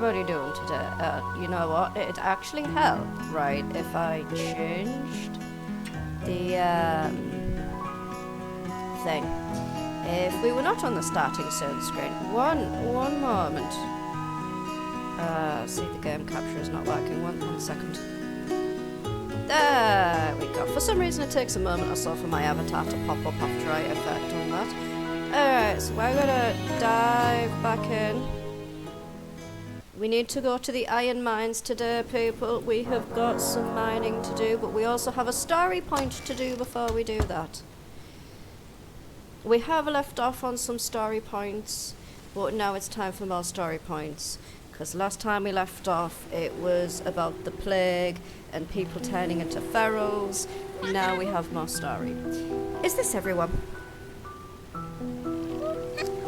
everybody doing today? You know what? It'd actually help, right, if I changed the thing. If we were not on the starting soon screen. One moment. See, the game capture is not working. One second. There we go. For some reason, it takes a moment or so for my avatar to pop up after I have done that. Alright, so we're gonna dive back in. We need to go to the iron mines today, people. We have got some mining to do, but we also have a story point to do before we do that. We have left off on some story points, but now it's time for more story points. Because last time we left off, it was about the plague and people turning into ferals. Now we have more story. Is this everyone?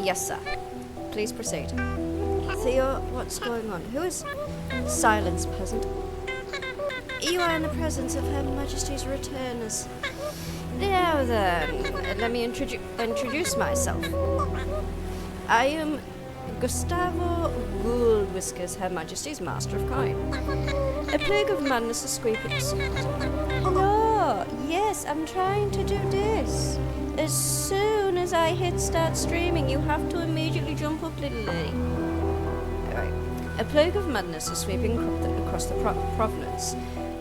Yes, sir. Please proceed. Theo, what's going on? Who is... Silence, peasant. You are in the presence of Her Majesty's returners. Now then, let me introduce myself. I am Gustavo Goldwhiskers, Her Majesty's Master of Coin. A plague of madness is sweeping. Hello, yes, I'm trying to do this. As soon as I hit start streaming, you have to immediately jump up, little lady. Alright. A plague of madness is sweeping across the province.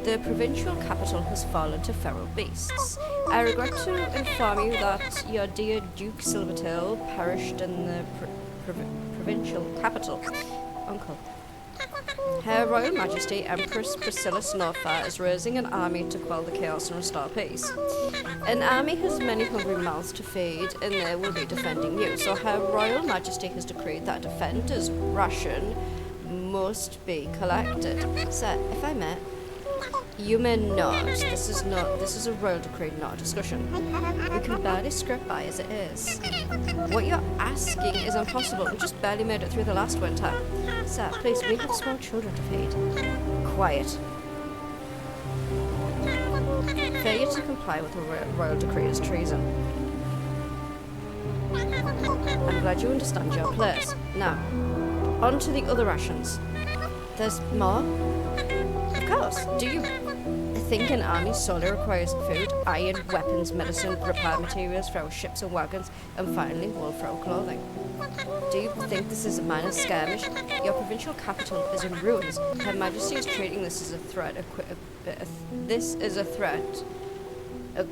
The provincial capital has fallen to feral beasts. I regret to inform you that your dear Duke Silvertail perished in the provincial capital. Uncle. Her Royal Majesty Empress Priscilla Snowfire is raising an army to quell the chaos and restore peace. An army has many hungry mouths to feed, and they will be defending you. So Her Royal Majesty has decreed that a defender's ration must be collected. Sir, if I may, you may not. This is a royal decree, not a discussion. We can barely scrape by as it is. What you're asking is impossible. We just barely made it through the last winter. Sir, please, we have small children to feed. Quiet. Failure to comply with the royal decree is treason. I'm glad you understand your place. Now, on to the other rations. There's more? Of course. Do you think an army solely requires food, iron, weapons, medicine, repair materials for our ships and wagons, and finally wool for our clothing? Do you think this is a minor skirmish? Your provincial capital is in ruins. Her Majesty is treating this as a threat.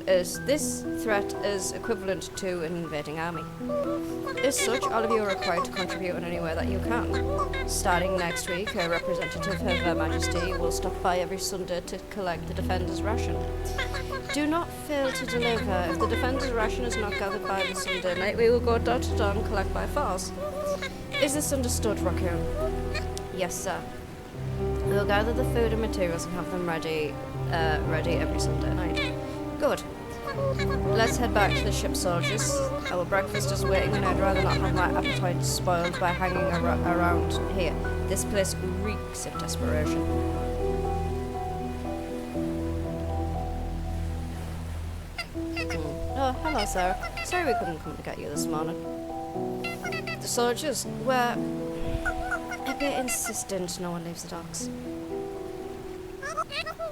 This threat is equivalent to an invading army. As such, all of you are required to contribute in any way that you can. Starting next week, a representative of Her Majesty will stop by every Sunday to collect the Defender's ration. Do not fail to deliver. If the Defender's ration is not gathered by the Sunday night, we will go door to door and collect by force. Is this understood, Raccoon? Yes, sir. We'll gather the food and materials and have them ready every Sunday night. Good. Let's head back to the ship, soldiers. Our breakfast is waiting and I'd rather not have my appetite spoiled by hanging around here. This place reeks of desperation. Oh, hello, Sarah. Sorry we couldn't come to get you this morning. The soldiers were a bit insistent no one leaves the docks.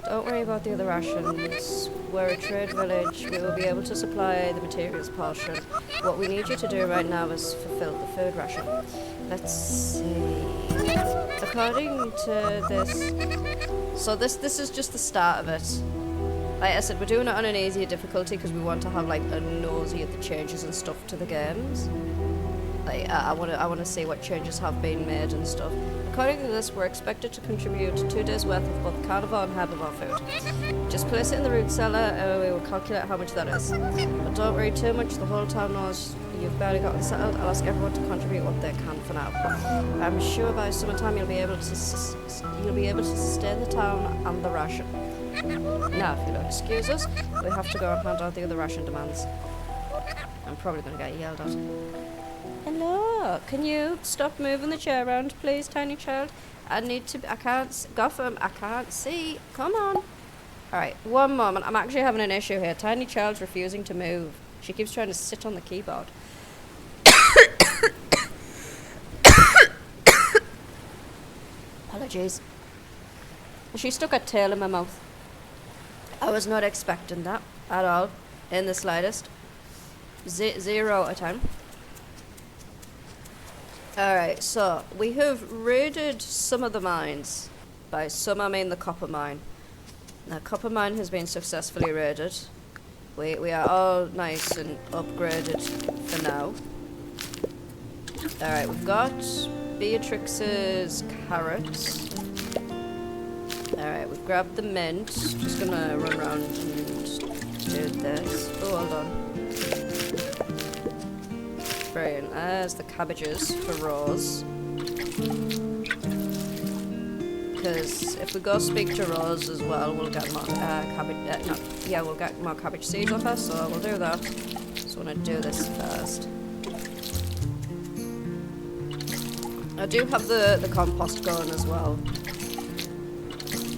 Don't worry about the other rations. We're a trade village. We will be able to supply the materials portion. What we need you to do right now is fulfill the food ration. Let's see. According to this... So this is just the start of it. Like I said, we're doing it on an easier difficulty because we want to have like a nosy at the changes and stuff to the games. Like I want to see what changes have been made and stuff. According to this, we're expected to contribute 2 days' worth of both carnivore and herbivore food. Just place it in the root cellar and we will calculate how much that is. But don't worry too much, the whole town knows you've barely gotten settled. I'll ask everyone to contribute what they can for now. I'm sure by summertime you'll be able to sustain the town and the ration. Now, if you'll excuse us, we have to go and hand out the other ration demands. I'm probably going to get yelled at. Hello, can you stop moving the chair around, please, tiny child? I can't, Gotham, I can't see. Come on. Alright, one moment. I'm actually having an issue here. Tiny child's refusing to move. She keeps trying to sit on the keyboard. jeez. She stuck her tail in my mouth. I was not expecting that at all, in the slightest. 0 out of 10. Alright, so we have raided some of the mines. By some I mean the copper mine. The copper mine has been successfully raided. We are all nice and upgraded for now. Alright, we've got Beatrix's carrots. Alright, we've grabbed the mint. Just gonna run around and do this. Oh, hold on. Brilliant. There's the cabbages for Rose. Because if we go speak to Rose as well, we'll get more we'll get more cabbage seeds off her, so we'll do that. Just want to do this first. I do have the compost going as well.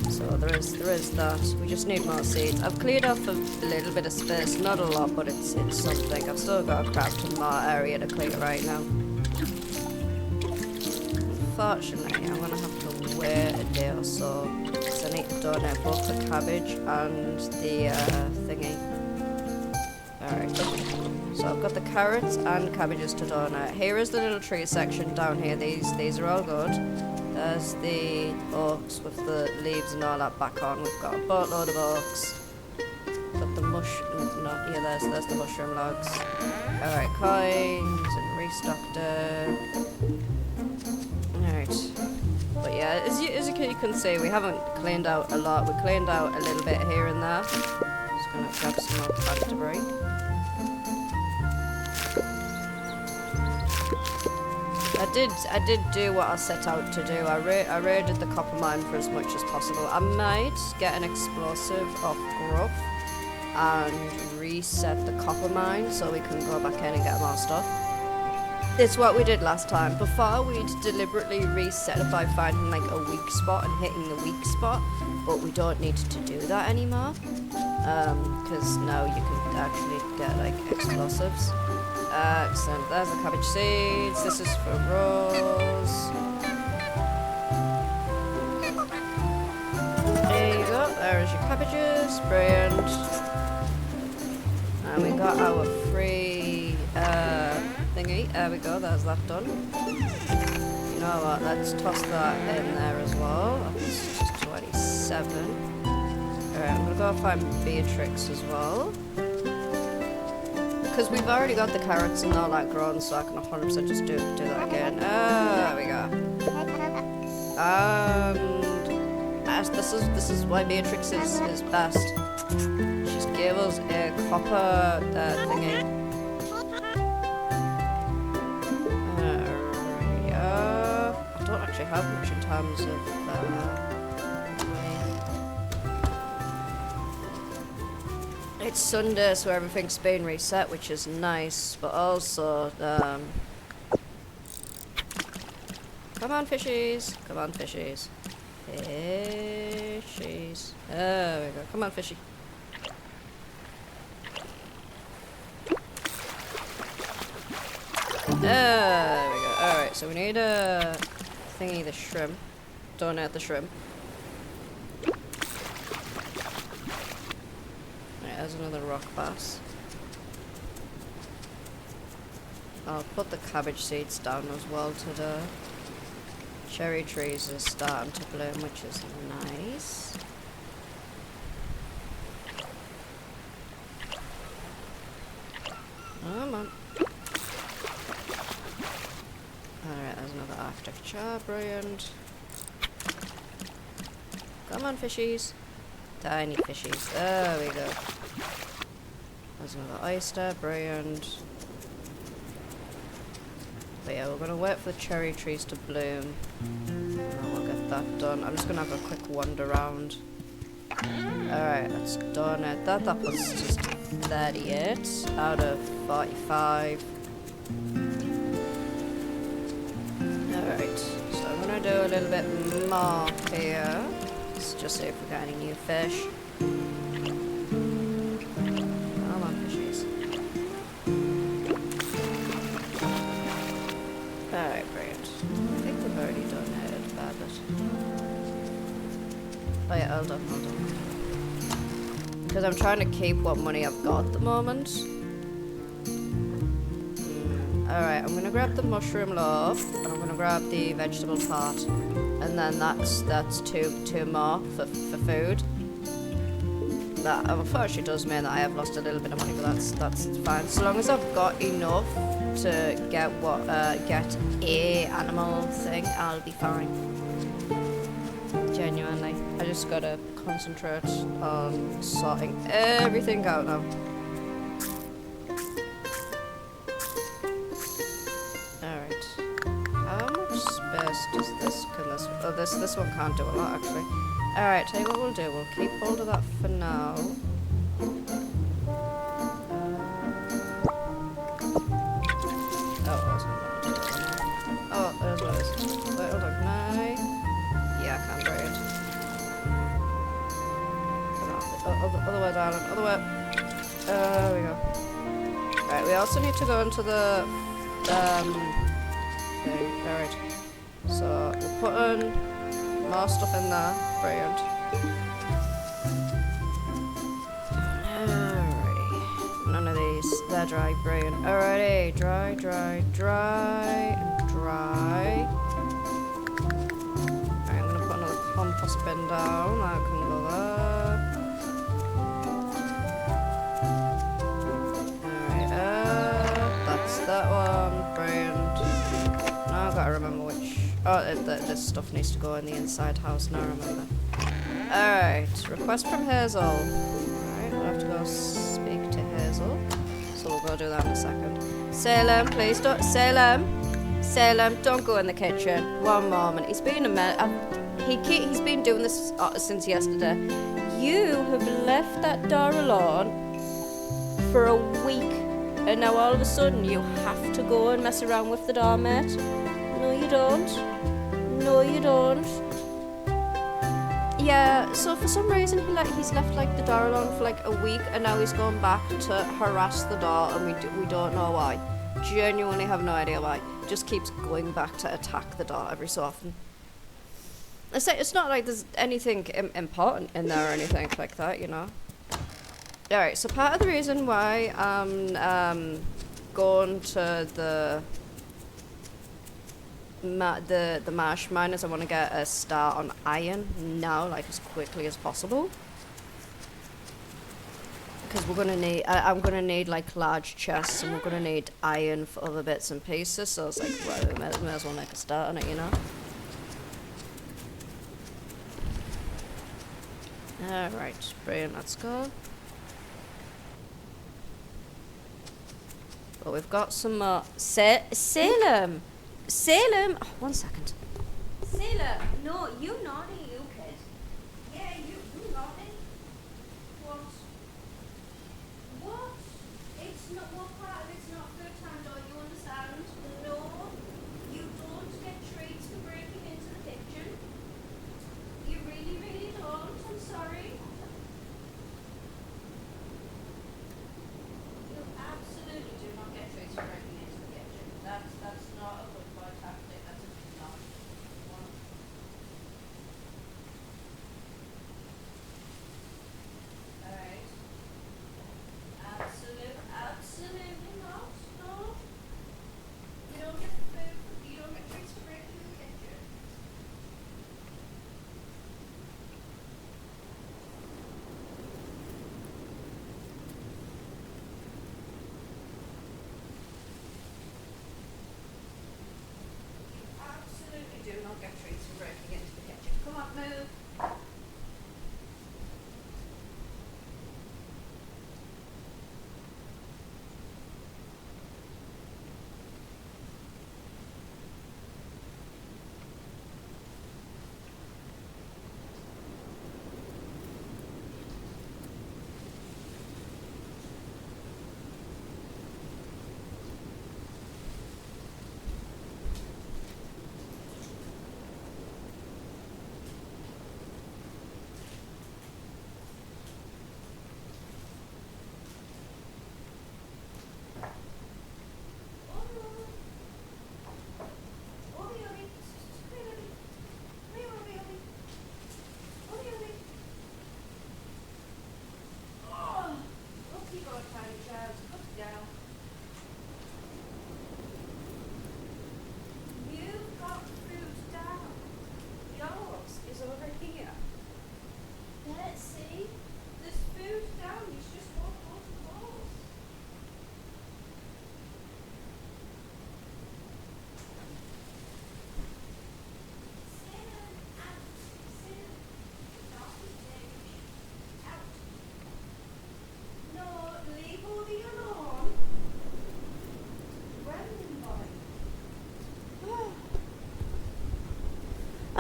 So there is that. We just need more seeds. I've cleared off a little bit of space, not a lot, but it's something. I've still got a crafting more area to clear right now. Unfortunately, I'm gonna have to wait a day or so, because I need to donate both the cabbage and the thingy. Alright, so I've got the carrots and cabbages to donate. Here is the little tree section down here. These are all good. There's the oaks with the leaves and all that back on. We've got a boatload of oaks. Got the there's the mushroom logs. Alright, coins and restocked it. Alright. But yeah, as you can see, we haven't cleaned out a lot. We cleaned out a little bit here and there. Just gonna grab some more plant debris. I did do what I set out to do. I raided the copper mine for as much as possible. I might get an explosive off Gruff and reset the copper mine so we can go back in and get more stuff. It's what we did last time. Before, we'd deliberately reset it by finding like a weak spot and hitting the weak spot, but we don't need to do that anymore, because now you can actually get like explosives. Excellent. There's the cabbage seeds. This is for Rose. There you go. There's your cabbages. Brilliant. And we got our free thingy. There we go. There's that done. You know what? Let's toss that in there as well. That's just 27. Alright, I'm gonna go find Beatrix as well. Because we've already got the carrots and all that grown, so I can 100% just do that again. There we go. And this is why Beatrix is best. She just gave us a copper thingy. Yeah. I don't actually have much in terms of It's Sunday, so everything's been reset, which is nice, but also, come on, fishies. Come on, fishies. Fishies. There we go. Come on, fishy. There we go. Alright, so we need a thingy, the shrimp. Donate the shrimp. There's another rock bass. I'll put the cabbage seeds down as well today. Cherry trees are starting to bloom, which is nice. Come on. Alright, there's another Arctic char, brilliant. Come on, fishies. Tiny fishies. There we go. There's another oyster, brilliant. But yeah, we're gonna wait for the cherry trees to bloom. And we'll get that done. I'm just gonna have a quick wander around. Alright, let's donate that. That was just 38 out of 45. Alright, so I'm gonna do a little bit more here. Let's just see if we got any new fish. Come on, fishies. Alright, brilliant. I think we've already donated that bit. Oh yeah, hold on. Because I'm trying to keep what money I've got at the moment. Alright, I'm gonna grab the mushroom loaf, and I'm gonna grab the vegetable part. And then that's two more for food. That unfortunately does mean that I have lost a little bit of money, but that's fine. So long as I've got enough to get a animal thing, I'll be fine. Genuinely. I just gotta concentrate on sorting everything out now. Alright. How much space does this oh this one can't do a lot actually. Alright, tell you what we'll do, we'll keep hold of that for now. Oh, there's what it is. Wait, hold on, can I? Yeah, I can, brilliant. Other way, darling, other way. There we go. Right, we also need to go into the, thing. Alright. So, we're putting more stuff in there. Brilliant. Alrighty. None of these. They're dry. Brilliant. Alrighty. Dry, and dry. Alright, I'm gonna put another compost bin down. That can go there. Alright, that's that one. Brilliant. Now I've got to remember which. Oh, this stuff needs to go in the inside house, now I remember. Alright, request from Hazel. Alright, we'll have to go speak to Hazel. So we'll go do that in a second. Salem, please don't. Salem, don't go in the kitchen. One moment. He's been he's been doing this since yesterday. You have left that door alone for a week, and now all of a sudden you have to go and mess around with the door, mate. No, you don't. No, you don't. Yeah, so for some reason he's left like the door alone for like a week, and now he's going back to harass the door, and we don't know why. Genuinely have no idea why. Just keeps going back to attack the door every so often. It's not like there's anything important in there or anything like that, you know. Alright, so part of the reason why I'm going to the marsh mine is I want to get a start on iron now, like as quickly as possible. Because we're gonna need, I'm gonna need like large chests, and we're gonna need iron for other bits and pieces. So it's like, well, we may as well make a start on it, you know. Alright, brilliant, let's go. But we've got some more. Salem! Salem! Oh, 1 second. Salem! No, you naughty, you kid. Yeah, you naughty. What? What? It's not, what part of it's not food time, don't you understand? No, you don't get treats for breaking into the kitchen. You really, really don't. I'm sorry. You absolutely do not get treats for breaking into the kitchen. That's not a good boy tactic. That's a big not.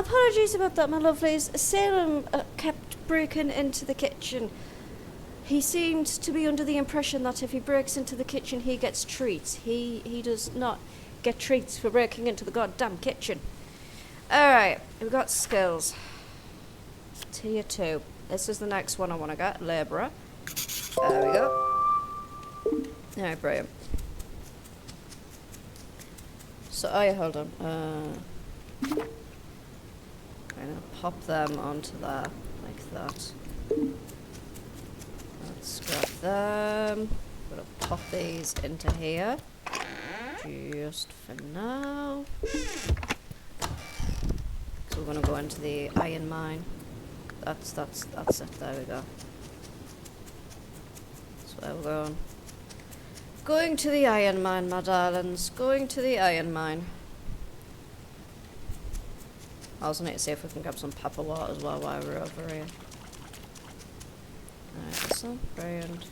Apologies about that, my lovelies. Salem kept breaking into the kitchen. He seemed to be under the impression that if he breaks into the kitchen, he gets treats. He does not get treats for breaking into the goddamn kitchen. Alright, we've got skills. Tier 2. This is the next one I want to get. Labourer. There we go. Alright, brilliant. So, oh yeah, hold on. I'm gonna pop them onto there, like that. Let's grab them. I'm gonna pop these into here. Just for now. So we're gonna go into the iron mine. That's it, there we go. That's where we're going. Going to the iron mine, my darlings. Going to the iron mine. I also need to see if we can grab some pepper water as well while we're over here. Alright, this one, brilliant.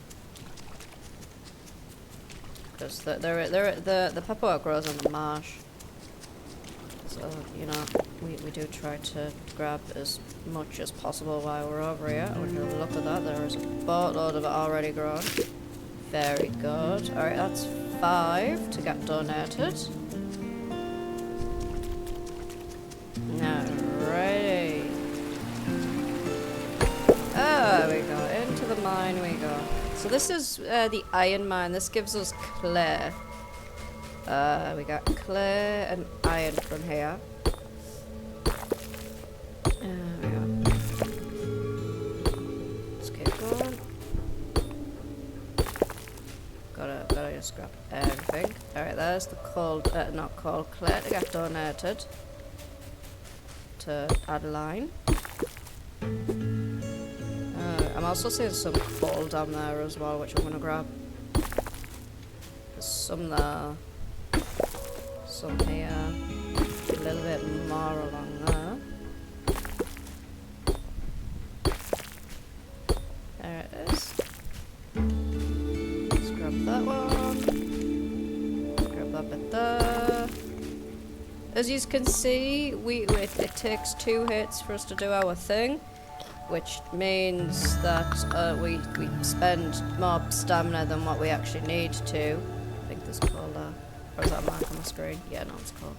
Because the pepper water grows on the marsh. So, you know, we do try to grab as much as possible while we're over here. Would you look at that? There is a boatload of it already grown. Very good. Alright, that's 5 to get donated. Alrighty. There we go. Into the mine we go. So this is the iron mine. This gives us clay. We got clay and iron from here. There we go. Let's keep going. Gotta just grab everything. Alright, there's the cold, not cold, clay to get donated to Adeline. I'm also seeing some coal down there as well, which I'm gonna grab. There's some there, some here, a little bit more along there. There it is. Let's grab that one. Grab that bit there. As you can see, it takes 2 hits for us to do our thing, which means that we spend more stamina than what we actually need to. I think there's coal there. Or is that a mark on the screen? Yeah, no, it's coal.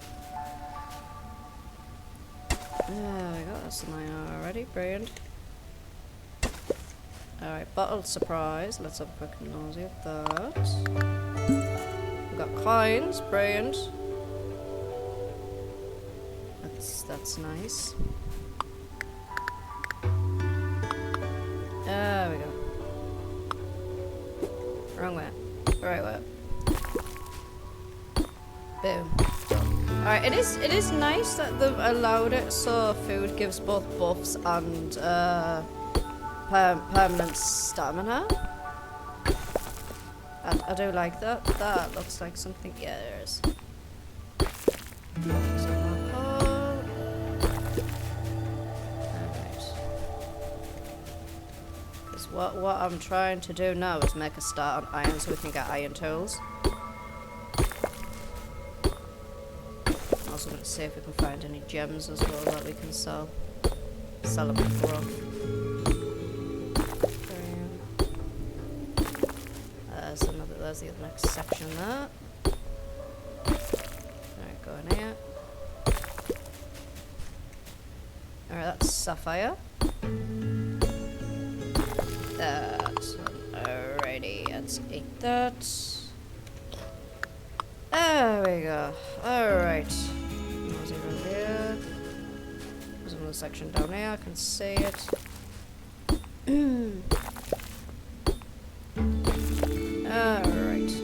There we go, that's the mine already, brilliant. Alright, bottled surprise. Let's have a quick nosy at that. We've got coins, brilliant. That's nice. There we go. Wrong way. Right way. Boom. Alright, it is nice that they've allowed it so food gives both buffs and permanent stamina. I do like that. That looks like something. Yeah, there is. What I'm trying to do now is make a start on iron so we can get iron tools. I'm also going to see if we can find any gems as well that we can sell. Sell them for growth. There's the next section there. Alright, go in here. Alright, that's sapphire. Alrighty, let's eat that. There we go. Alright. Nosy around here. There's another section down here, I can see it. Alright.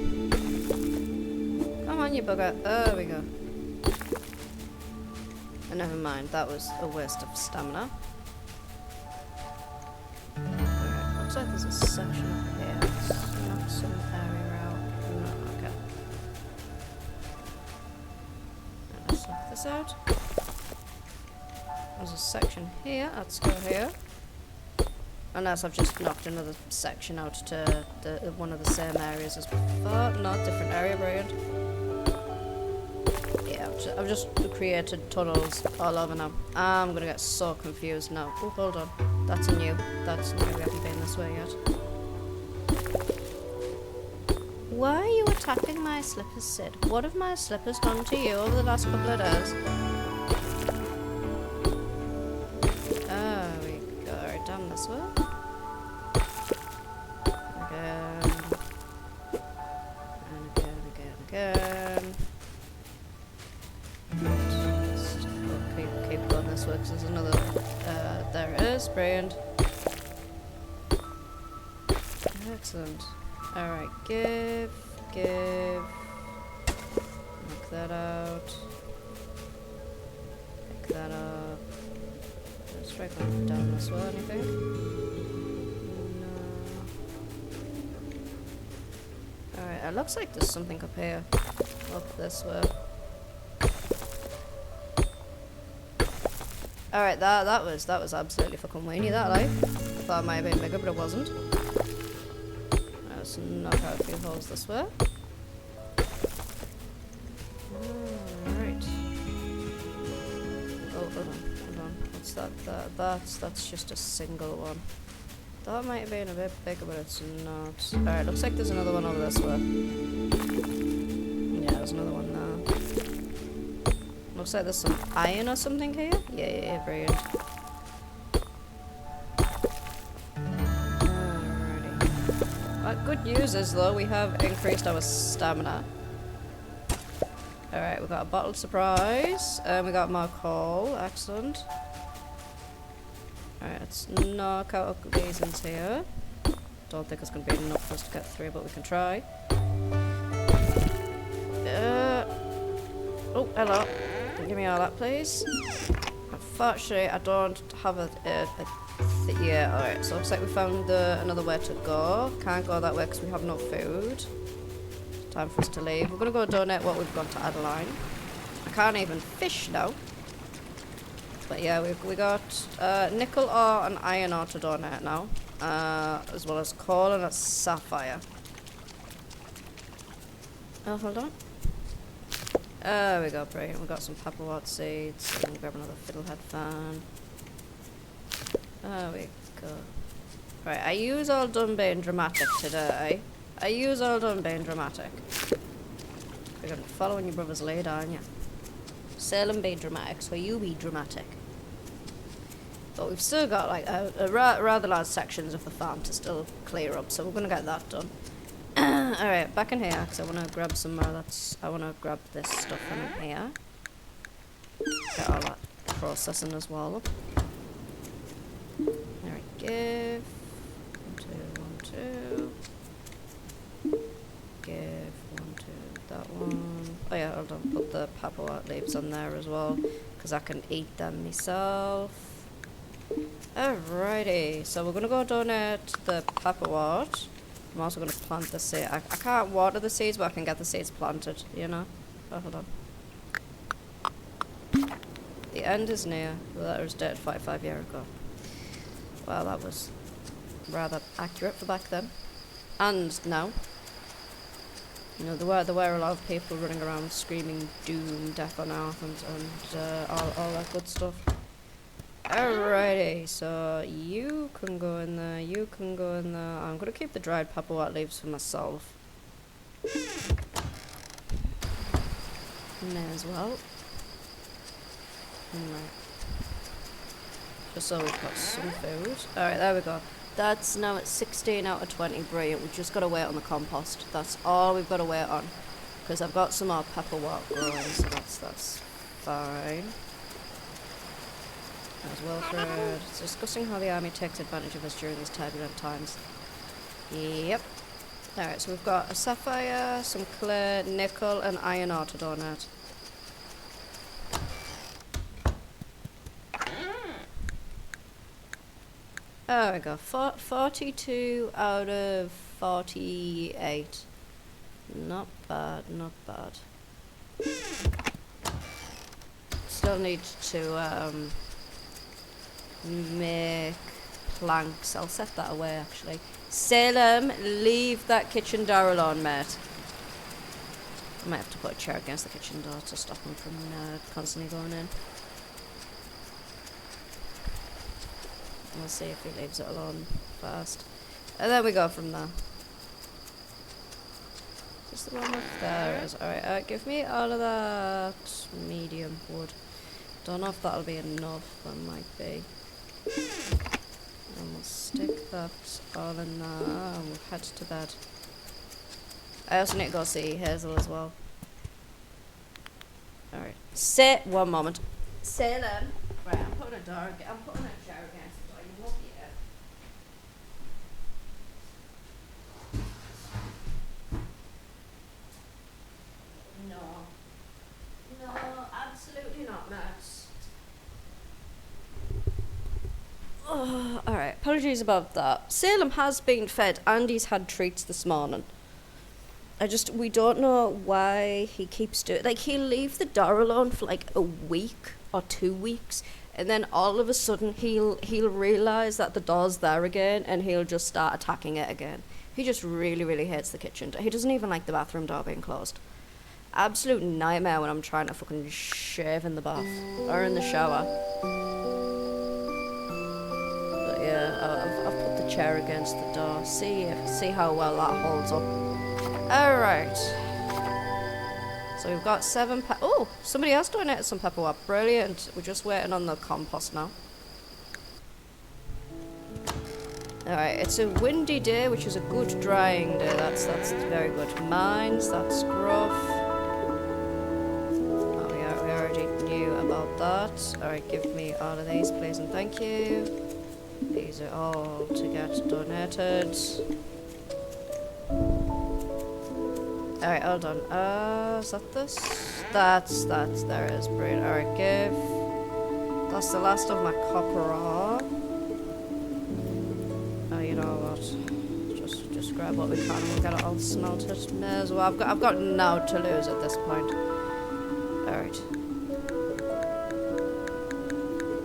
Come on, you bugger. There we go. And never mind, that was a waste of stamina. Looks like there's a section up here. It's not some area out. No, okay. Let's knock this out. There's a section here. Let's go here. Unless I've just knocked another section out to one of the same areas as before. No, different area, brilliant. Yeah. I've just created tunnels all over now. I'm gonna get so confused now. Oh, hold on. That's new. That's new. We haven't been this way yet. Why are you attacking my slippers, Sid? What have my slippers done to you over the last couple of days? Oh, we go right down this way. Again. And again. Just keep going this way because there's another. There it is. Brilliant. Excellent. Alright, give. Knock that out. Pick that up. Straight on down this way, anything? No. Alright, it looks like there's something up here. Up this way. Alright, that was absolutely fucking weenie, that, like. I thought it might have been bigger, but it wasn't. Let's knock out a few holes this way. Alright. Oh, hold on. What's that? That's just a single one. That might have been a bit bigger, but it's not. Alright, looks like there's another one over this way. Yeah, there's another one now. Looks like there's some iron or something here. Yeah, brilliant. Good news is, though, we have increased our stamina. Alright, we got a bottled surprise. We got more coal. Excellent. Alright, let's knock out these into here. Don't think it's going to be enough for us to get through, but we can try. Oh, hello. Give me all that, please. Unfortunately, I don't have yeah, alright, so looks like we found another way to go. Can't go that way because we have no food. Time for us to leave. We're going to go donate what we've got to Adeline. I can't even fish now. But yeah, we got nickel ore and iron ore to donate now. As well as coal and a sapphire. Oh, hold on. There we go, brilliant. We got some paperwort seeds. I'm gonna grab another fiddlehead fan. There we go. Right, are you all done being dramatic today? Are you all done being dramatic? You're gonna be following your brother's lead, aren't you? Salem be dramatic, so you be dramatic. But we've still got like a rather large sections of the farm to still clear up, so we're gonna get that done. Alright, back in here, because I want to grab some more. I want to grab this stuff in here. Get all that processing as well. Alright, give. 1, 2, 1, 2. Give. 1, 2. That one. Oh yeah, hold on. Put the paperwort leaves on there as well, because I can eat them myself. Alrighty, so we're going to go donate the paperwort. I'm also going to plant the seed. I can't water the seeds, but I can get the seeds planted, you know? Oh, hold on. The end is near. The letter was dated 45 years ago. Well, that was rather accurate for back then. And now. You know, there were a lot of people running around screaming doom, death on earth, and all that good stuff. Alrighty, so you can go in there, you can go in there. I'm going to keep the dried paperwort leaves for myself. May as well. Right. Just so we've got some food. Alright, there we go. That's now at 16 out of 20, brilliant. We've just got to wait on the compost. That's all we've got to wait on. Because I've got some more paperwort growing, so that's fine. As Wilfred. It's discussing how the army takes advantage of us during these turbulent times. Yep. Alright, so we've got a sapphire, some clay, nickel, and iron ore to donate. There we go. 42 out of 48. Not bad, not bad. Still need to make planks. I'll set that away actually. Salem, leave that kitchen door alone, mate. I might have to put a chair against the kitchen door to stop him from constantly going in. We'll see if he leaves it alone first. And then we go from there. Is the one up there? Is alright. Give me all of that medium wood. Don't know if that'll be enough. That might be. And we'll stick that all in there. And we'll head to bed. I also need to go see Hazel as well. Alright. Sit one moment. Say then. Right, I'm putting a chair against the door. You won't be here. No, absolutely not, Max. Oh, alright, apologies about that. Salem has been fed and he's had treats this morning. We don't know why he keeps doing, like, he'll leave the door alone for like a week or 2 weeks, and then all of a sudden he'll realise that the door's there again and he'll just start attacking it again. He just really, really hates the kitchen door. He doesn't even like the bathroom door being closed. Absolute nightmare when I'm trying to fucking shave in the bath or in the shower. But yeah, I've put the chair against the door. See how well that holds up. Alright. So we've got 7 oh, somebody else donated some pepper wrap. Brilliant. We're just waiting on the compost now. Alright, it's a windy day, which is a good drying day. That's very good. Mines, that's gruff. Oh, we already knew about that. Alright, give me all of these, please, and thank you. These are all to get donated. Alright, hold on. Is that this? That's, there it is. Brilliant. Alright, give. That's the last of my copper ore. Oh, you know what? Just grab what we can and we'll get it all smelted. May as well. I've got now to lose at this point. Alright.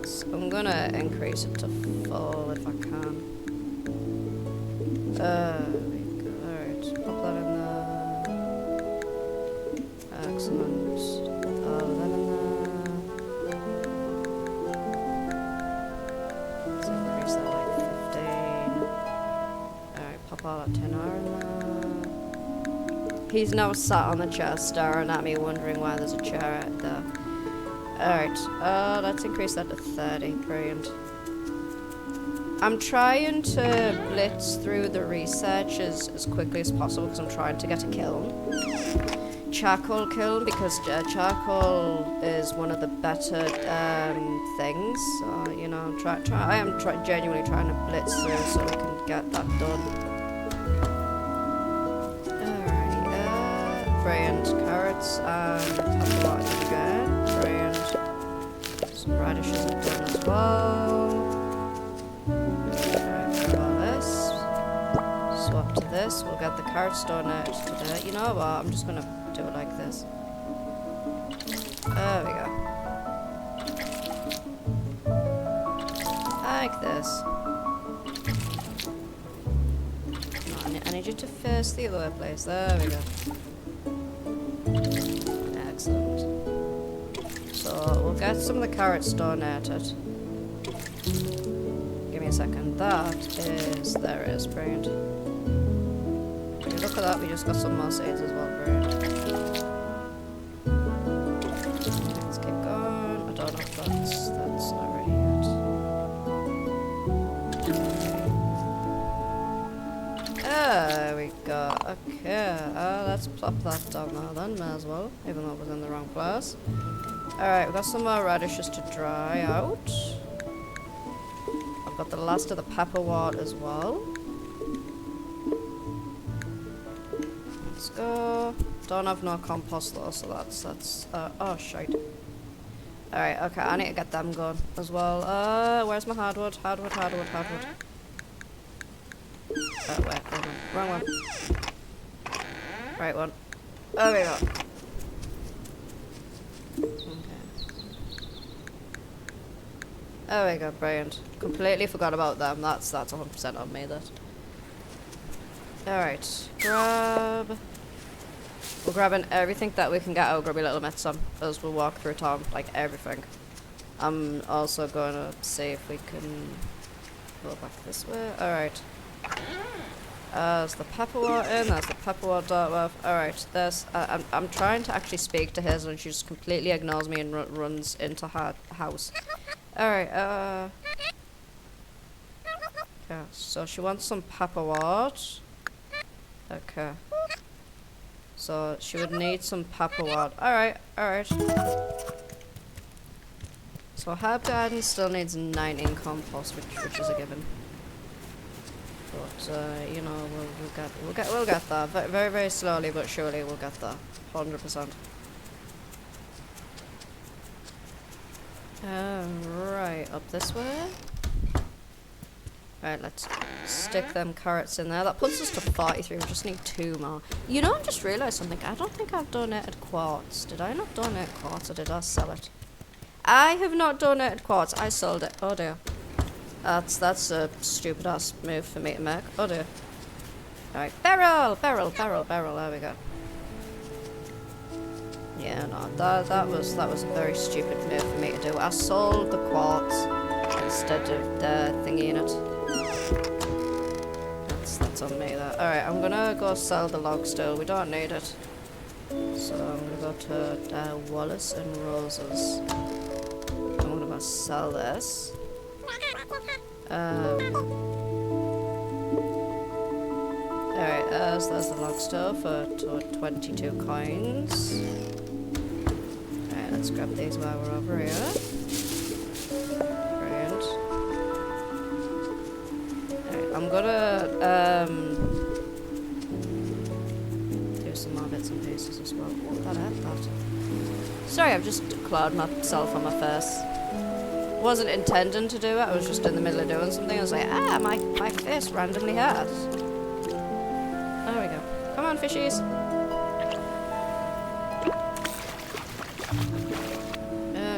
So I'm gonna increase it to full if I can. Alright, pop that in there. Excellent. All that in there. Let's increase that like 15. Alright, pop all that 10 ore in there. He's now sat on the chair staring at me, wondering why there's a chair out there. Alright, let's increase that to 30. Brilliant. I'm trying to blitz through the research as quickly as possible because I'm trying to get a kiln. Charcoal kiln, because charcoal is one of the better things. So, you know, I am genuinely trying to blitz through so we can get that done. Alrighty, brilliant. Carrots and pepper again. Brilliant. Some radishes are done as well. Alright, grab this. Swap to this. We'll get the carrots done out today. You know what? I'm just gonna do it like this. There we go. Like this. No, I need you to face the other way, please. There we go. Excellent. So we'll get some of the carrots donated. Give me a second. That is, there it is. Brilliant. Look at that, we just got some more seeds as well. Brilliant. Let's keep going. I don't know if that's not ready yet. There we go. Okay, let's plop that down there then, may as well, even though it was in the wrong place. Alright, we've got some more radishes to dry out. I've got the last of the pepperwort as well. Let's go. Don't have no compost though, so that's oh shite. Alright, okay, I need to get them going as well. Where's my hardwood? Hardwood. Oh wait, wrong one. Right one. There we go. Okay. There we go, brilliant. Completely forgot about them. That's 100% on me, that. Alright, grab We're grabbing everything that we can get our grubby little mitts on as we walk through town, like everything. I'm also gonna see if we can go back this way. Alright. There's the Pepperwort Inn, there's the Pepperwort Dartworth. Alright, there's... I'm trying to actually speak to Hazel and she just completely ignores me and runs into her house. Alright, yeah, so she wants some Pepperwort. Okay. So she would need some Pepperwort. Alright, alright. So Herb Garden still needs 19 compost, which is a given. But you know, we'll get there. Very, very slowly but surely we'll get there. 100%. Right, up this way. Right, let's stick them carrots in there. That puts us to 43. We just need 2 more. You know, I just realised something. I don't think I've donated quartz. Did I not donate quartz, or did I sell it? I have not donated quartz. I sold it. Oh dear. That's a stupid ass move for me to make. Oh dear. Alright, barrel. There we go. Yeah, no, that was a very stupid move for me to do. I sold the quartz instead of the thingy in it. That's on me there. Alright, I'm gonna go sell the log still. We don't need it. So I'm gonna go to Wallace and Rose's. I'm gonna go sell this. Alright, there's the log stove for 22 coins. Alright, let's grab these while we're over here. Brilliant. Alright, I'm gonna do some more bits and pieces as well. Oh, that hurt that. Sorry, I've just clawed myself on my face. Wasn't intending to do it, I was just in the middle of doing something. I was like, my face randomly hurts. There we go. Come on, fishies.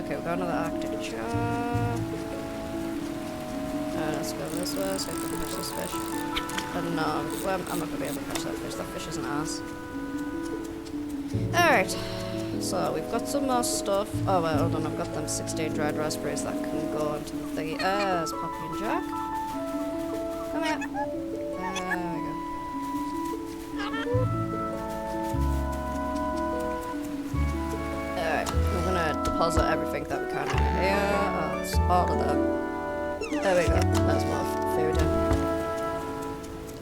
Okay, we've got another Arctic char. Let's go this way so we can catch this fish. No, well, I'm not going to be able to catch that fish. That fish is an ass. Alright. So, we've got some more stuff. Oh, well, hold on. I've got them 16 dried raspberries that can go into the thingy. There's Poppy and Jack. Come here. There we go. Alright, we're gonna deposit everything that we can in here. Oh, it's all of them. There we go. There's more food in.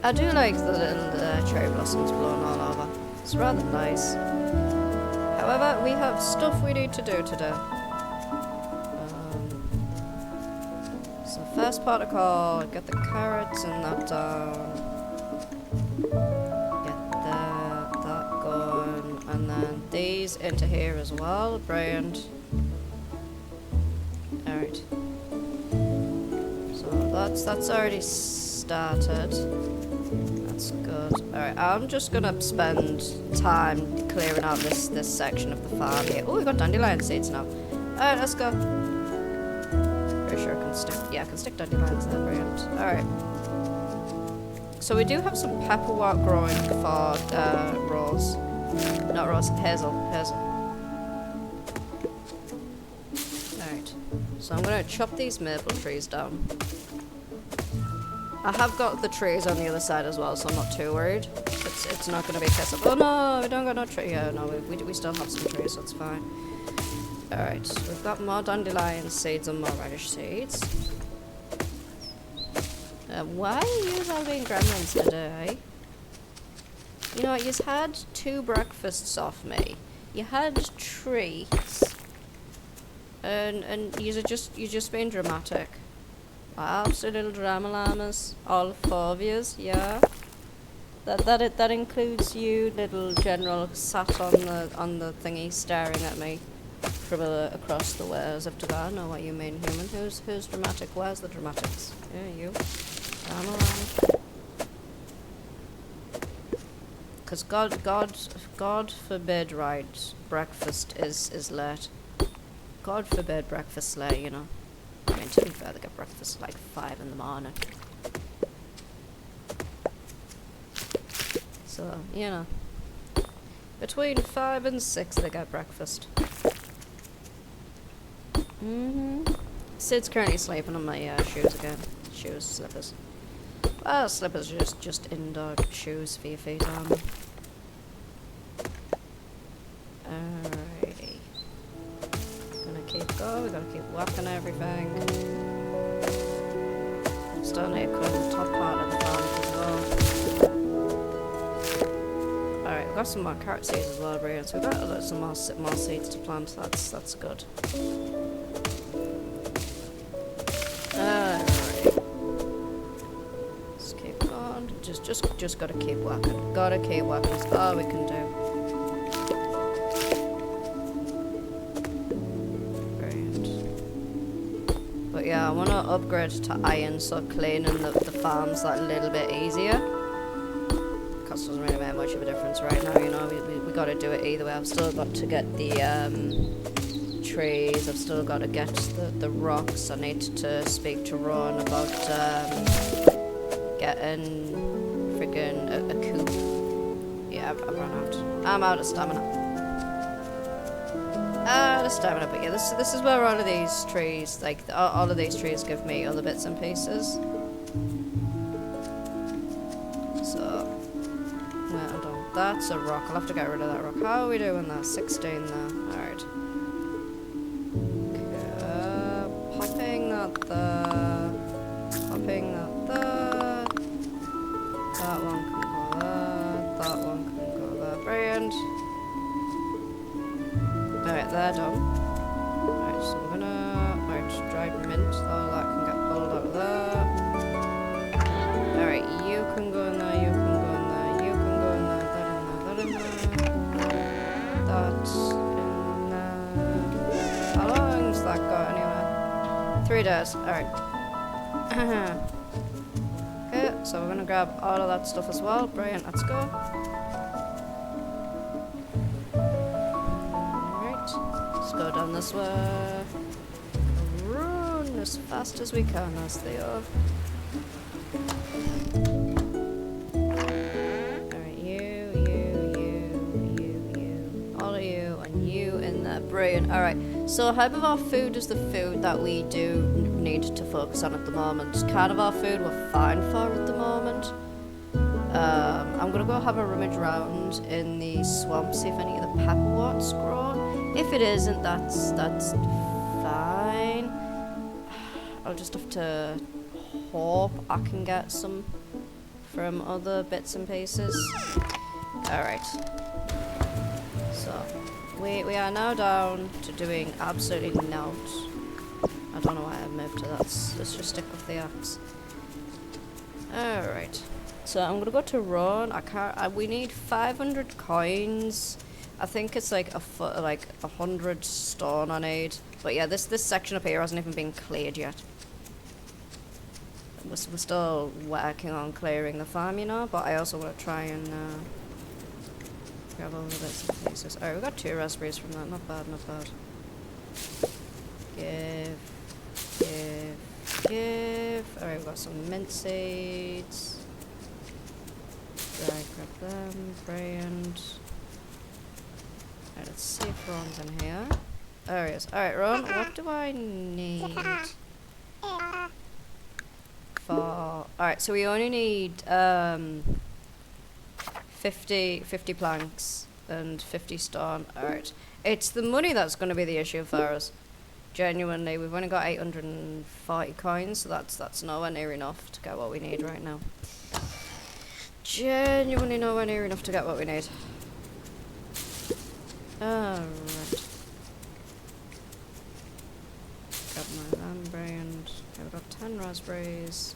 I do like the little cherry blossoms blown all over. It's rather nice. However, we have stuff we need to do today. So first protocol, get the carrots and that down. Get that going. And then these into here as well. Brilliant. Alright. So that's already started. That's good. Alright, I'm just gonna spend time clearing out this section of the farm here. Oh, we got dandelion seeds now. Alright, let's go. Pretty sure I can stick, yeah, I can stick dandelions there, brilliant. Alright. So we do have some pepperwort growing for Rose. Not Rose, Hazel. Alright. So I'm gonna chop these maple trees down. I have got the trees on the other side as well, so I'm not too worried. It's not going to be a case of, oh no, we don't got no tree. Yeah, no, we still have some trees, so it's fine. Alright, so we've got more dandelion seeds and more radish seeds. Why are you all being gremlins today? You know what, you've had 2 breakfasts off me. You had treats. And you're just being dramatic. Absolute little drama llamas, all 4 of yous, yeah. That includes you, little general, sat on the thingy, staring at me from across the way as if to I know what you mean, human. Who's dramatic? Where's the dramatics? Yeah, you. Drama llama. Because God forbid, right? Breakfast is late. God forbid breakfast's late, you know. I mean, to be fair, they get breakfast at like 5 in the morning. So, you know. Between 5 and 6 they get breakfast. Sid's currently sleeping on my shoes again. Shoes, slippers. Well, slippers are just indoor shoes for your feet, aren't they? Alrighty. Gonna keep going, we gotta keep whacking everything. Still need to clean the top part of the farm as well. Alright, we've got some more carrot seeds as well, Brian, so we've got some more seeds to plant, that's good. Alright. Let's keep going. Just gotta keep working. Gotta keep working. That's all we can do. Brilliant. But yeah, I wanna upgrade to iron so cleaning the farm's that little bit easier. Because it doesn't really make much of a difference right now, you know, we gotta do it either way. I've still got to get the trees, I've still got to get the rocks. I need to speak to Ron about getting freaking a coop. Yeah, I've run out. I'm out of stamina. But yeah, this is where all of these trees, like all of these trees give me other bits and pieces. So, well done. That's a rock. I'll have to get rid of that rock. How are we doing there? 16 there. Alright. Popping that there. Popping that there. That one can go there. That one can go there. Brilliant. Alright, they're done. Alright, so we're gonna... Alright, dried mint. All that can get pulled out of there. Alright, you can go in there, you can go in there, you can go in there, that in there, that in there. That's in there. How long's that got anyway? 3 days. Alright. Okay, so we're gonna grab all of that stuff as well. Brilliant, let's go. Alright. Let's go down this way. Run as fast as we can as they are. Alright, you. All of you, and you in there. Brilliant. Alright. So herbivore food is the food that we do need to focus on at the moment. Carnivore food we're fine for at the moment. I'm gonna go have a rummage around in the swamp, see if any of the pepperwort's grown. If it isn't, that's fine. I'll just have to hope I can get some from other bits and pieces. Alright. So we are now down to doing absolutely naught. I don't know why I moved to that. Let's just stick with the axe. Alright. So I'm gonna go to Ron. We need 500 coins. I think it's like 100 stone I need. But yeah, this section up here hasn't even been cleared yet. We're still working on clearing the farm, you know. But I also want to try and grab all the bits and pieces. Alright, we got 2 raspberries from that. Not bad, not bad. Give. Alright, we've got some mint seeds. Right, grab them. Brilliant. Alright, let's see if Ron's in here. There he is. Alright, Ron, what do I need? Alright, so we only need 50 planks and 50 stone. Alright. It's the money that's going to be the issue for us. Genuinely, we've only got 840 coins, so that's nowhere near enough to get what we need right now. Genuinely nowhere near enough to get what we need. Alright. Grab my lambrand. Okay, we've got 10 raspberries.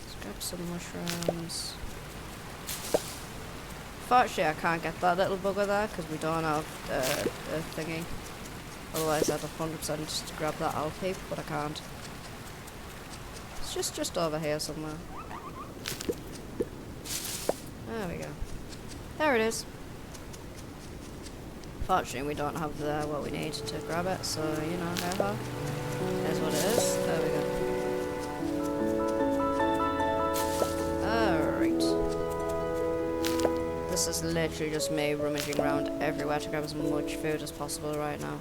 Let's grab some mushrooms. Fortunately, I can't get that little bugger there because we don't have a thingy. Otherwise, I'd 100% grab that owl peep, but I can't. It's just over here somewhere. There we go. There it is. Fortunately, we don't have what we need to grab it, so, you know, how here's what it is. There we go. Alright. The this is literally just me rummaging around everywhere to grab as much food as possible right now.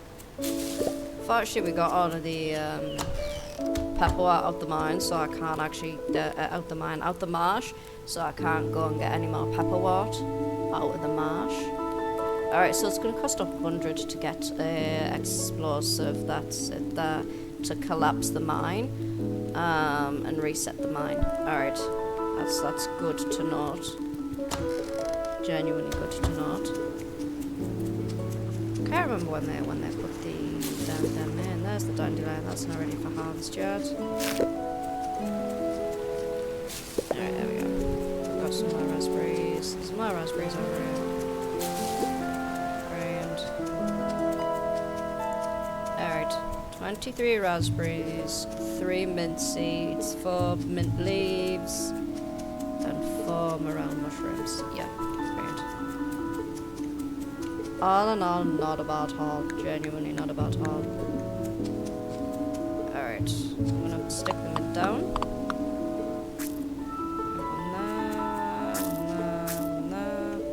Fortunately, we got all of the pepperwort out the mine, so I can't actually out the marsh, so I can't go and get any more pepperwort out of the marsh. Alright, so it's going to cost 100 to get explosive that's it there to collapse the mine and reset the mine. Alright, that's good to note. Genuinely good to note. Can't remember when they put the them in. There's the dandelion. That's not ready for harvest yet. Alright, there we go. We've got some more raspberries. There's more raspberries over here. Brilliant. Alright, 23 raspberries, 3 mint seeds, 4 mint leaves, and 4 morel mushrooms. Yeah. All in all, not a bad haul. Genuinely not a bad haul. Alright, I'm gonna stick them in down.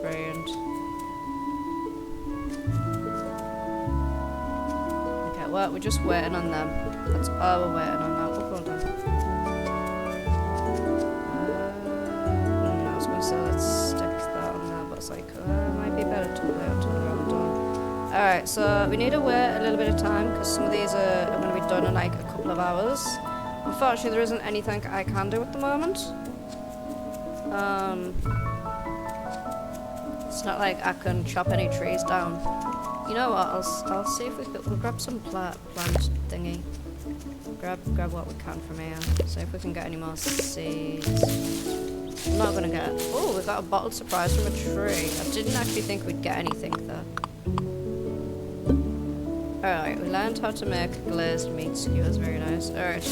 Brilliant. Okay, well, we're just waiting on them. That's all we're waiting on now. Oh, hold on. I was gonna say let's stick that on there, but it's like, it might be better to wait until they're all done. Alright, so we need to wait a little bit of time because some of these are going to be done in like a couple of hours. Unfortunately, there isn't anything I can do at the moment. It's not like I can chop any trees down. You know what? I'll see if we'll grab some plant thingy. Grab what we can from here. See if we can get any more seeds. I'm not gonna get. Oh, we got a bottled surprise from a tree. I didn't actually think we'd get anything there. Alright, we learned how to make glazed meat skewers, very nice. Alright,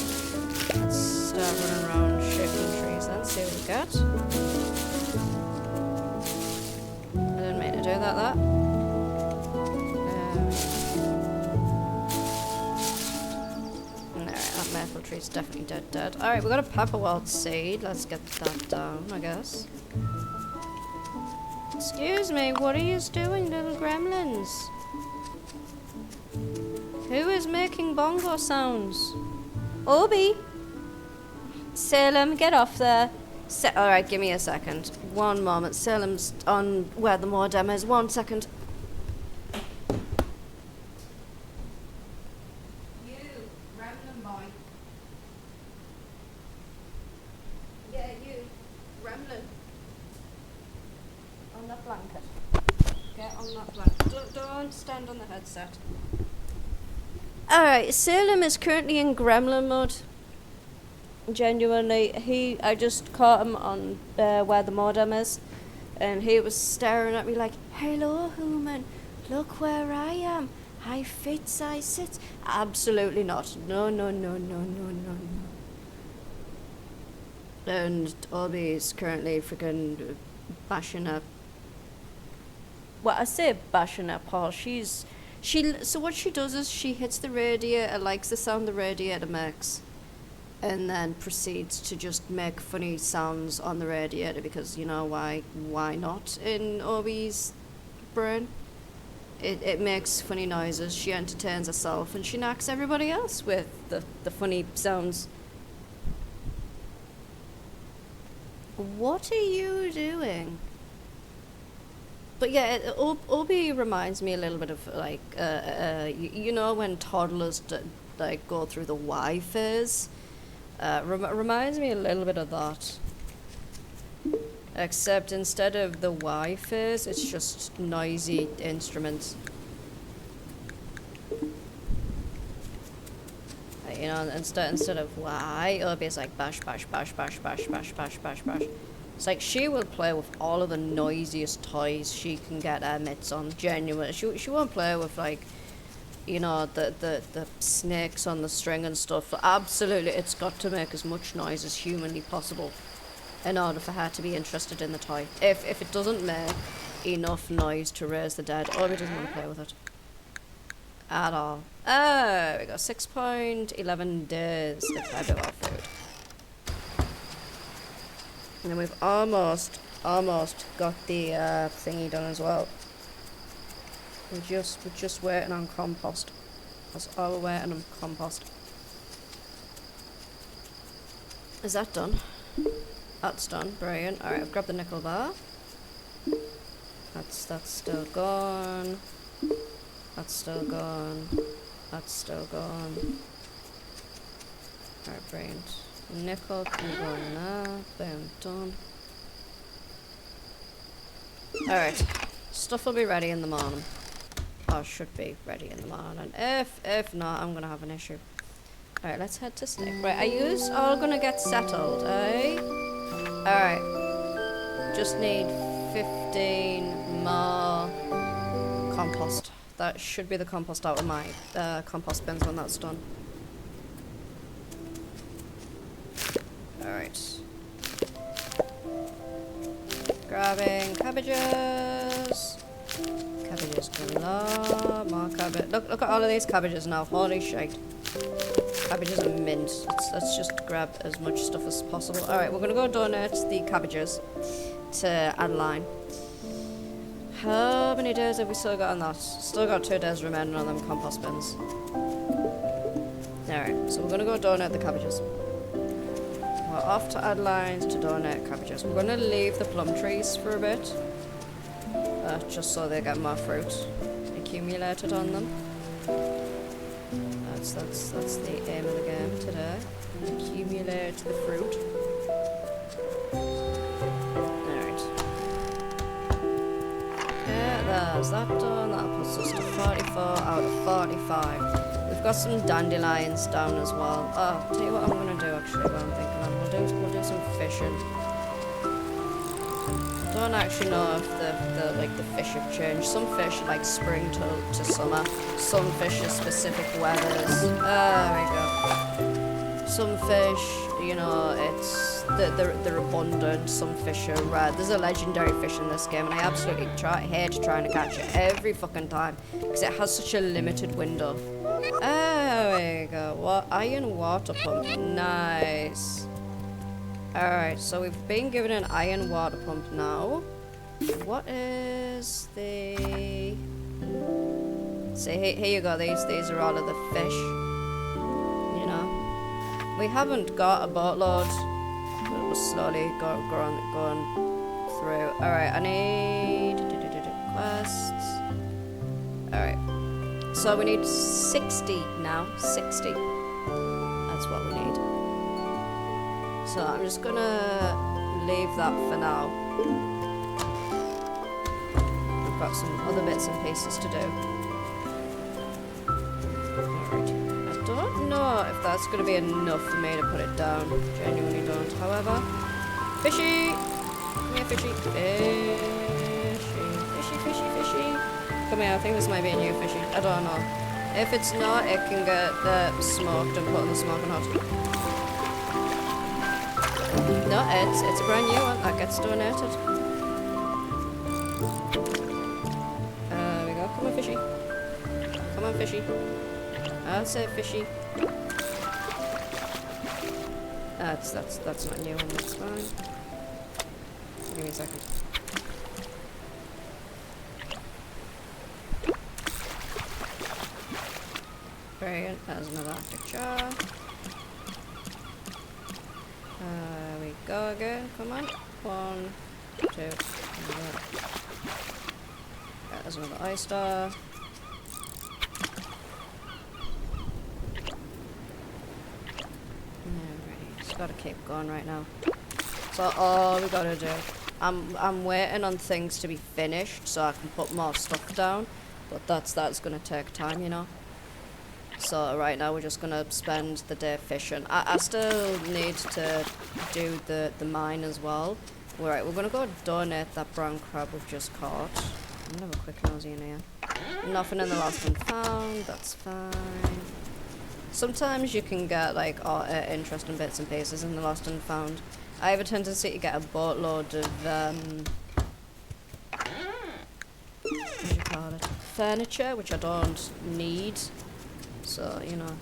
let's start running around shaking trees then, see what we get. I didn't mean to do that. Alright, that maple tree's definitely dead. Alright, we got a pepperwort seed, let's get that down, I guess. Excuse me, what are you doing, little gremlins? Who is making bongo sounds? Obi! Salem, get off there. Alright, give me a second. One moment. Salem's on where the modem is. 1 second. You, gremlin boy. Yeah, you, gremlin. On that blanket. Get on that blanket. Don't stand on the headset. Alright, Salem is currently in gremlin mode. Genuinely, I just caught him on where the modem is, and he was staring at me like, "Hello, human, look where I am. I fits, I sit." Absolutely not. No. And Obi is currently freaking bashing up. Well, I say bashing up Paul. So what she does is she hits the radiator, likes the sound the radiator makes, and then proceeds to just make funny sounds on the radiator because, you know, why not in Obi's brain? It makes funny noises, she entertains herself, and she knocks everybody else with the funny sounds. What are you doing? But yeah, Obi reminds me a little bit of like, you know, when toddlers like go through the Y phase. Reminds me a little bit of that. Except instead of the Y phase, it's just noisy instruments. You know, instead of Y, Obi is like bash, bash, bash, bash, bash, bash, bash, bash, bash. It's like she will play with all of the noisiest toys she can get her mitts on. Genuine. She won't play with like, you know, the snakes on the string and stuff. Absolutely, it's got to make as much noise as humanly possible in order for her to be interested in the toy. If it doesn't make enough noise to raise the dead, Obi doesn't want to play with it at all. Oh, we got 6.11 days. Let's have a bit more food. And then we've almost almost got the thingy done as well. We're just waiting on compost. That's all we're waiting on, compost. Is that done? That's done. Brilliant. Alright, I've grabbed the nickel bar. That's still gone. That's still gone. That's still gone. Alright, brilliant. Nickel can go in there. Boom, done. Alright. Stuff will be ready in the morning. Or should be ready in the morning. If not, I'm gonna have an issue. Alright, let's head to Snake. Right, are yous all gonna get settled, eh? Alright. Just need 15 more compost. That should be the compost out of my compost bins when that's done. Alright. Grabbing cabbages. Cabbages galore. More cabbage. Look at all of these cabbages now. Holy shit. Cabbages are mint. Let's just grab as much stuff as possible. Alright, we're gonna go donate the cabbages to Adeline. How many days have we still got on that? Still got 2 days remaining on them compost bins. Alright, so we're gonna go donate the cabbages. We're off to Adeline's to donate cabbages. We're gonna leave the plum trees for a bit. Just so they get more fruit accumulated on them. That's the aim of the game today. Accumulate the fruit. Alright. Okay, there's that done. That puts us to 44 out of 45. We've got some dandelions down as well. Oh, I'll tell you what I'm gonna do actually, what I'm thinking of. We'll do some fishing. I don't actually know if the fish have changed. Some fish like spring to summer. Some fish are specific weathers. There we go. Some fish, you know, they're abundant. Some fish are rare. There's a legendary fish in this game, and I absolutely hate trying to catch it every fucking time because it has such a limited window. There we go. What iron water pump? Nice. Alright, so we've been given an iron water pump now. What is the... See, here you go, these are all of the fish. You know. We haven't got a boatload, but we're slowly going through. Alright, I need... quests. Alright. So we need 60 now. 60. That's what we need. So I'm just gonna leave that for now. I've got some other bits and pieces to do. Alright. I don't know if that's gonna be enough for me to put it down. Genuinely don't. However, fishy! Come here, fishy. Fishy. Come here, I think this might be a new fishy. I don't know. If it's not, it can get smoked and put in the smoking hot. No, it's a brand new one that gets donated. There we go. Come on, fishy. Come on, fishy. That's it, fishy. That's not a new one. That's fine. Give me a second. Brilliant. There's another picture. There we go again. Come on. 1, 2, 3. There's another ice star. Alright, just gotta keep going right now. So all we gotta do, I'm waiting on things to be finished so I can put more stuff down, but that's gonna take time, you know. So right now we're just gonna spend the day fishing. I still need to do the mine as well. Alright, we're gonna go donate that brown crab we've just caught. I'm gonna have a quick nosy in here. Nothing in the lost and found, that's fine. Sometimes you can get like interesting bits and pieces in the lost and found. I have a tendency to get a boatload of what do you call it? Furniture, which I don't need. So, you know.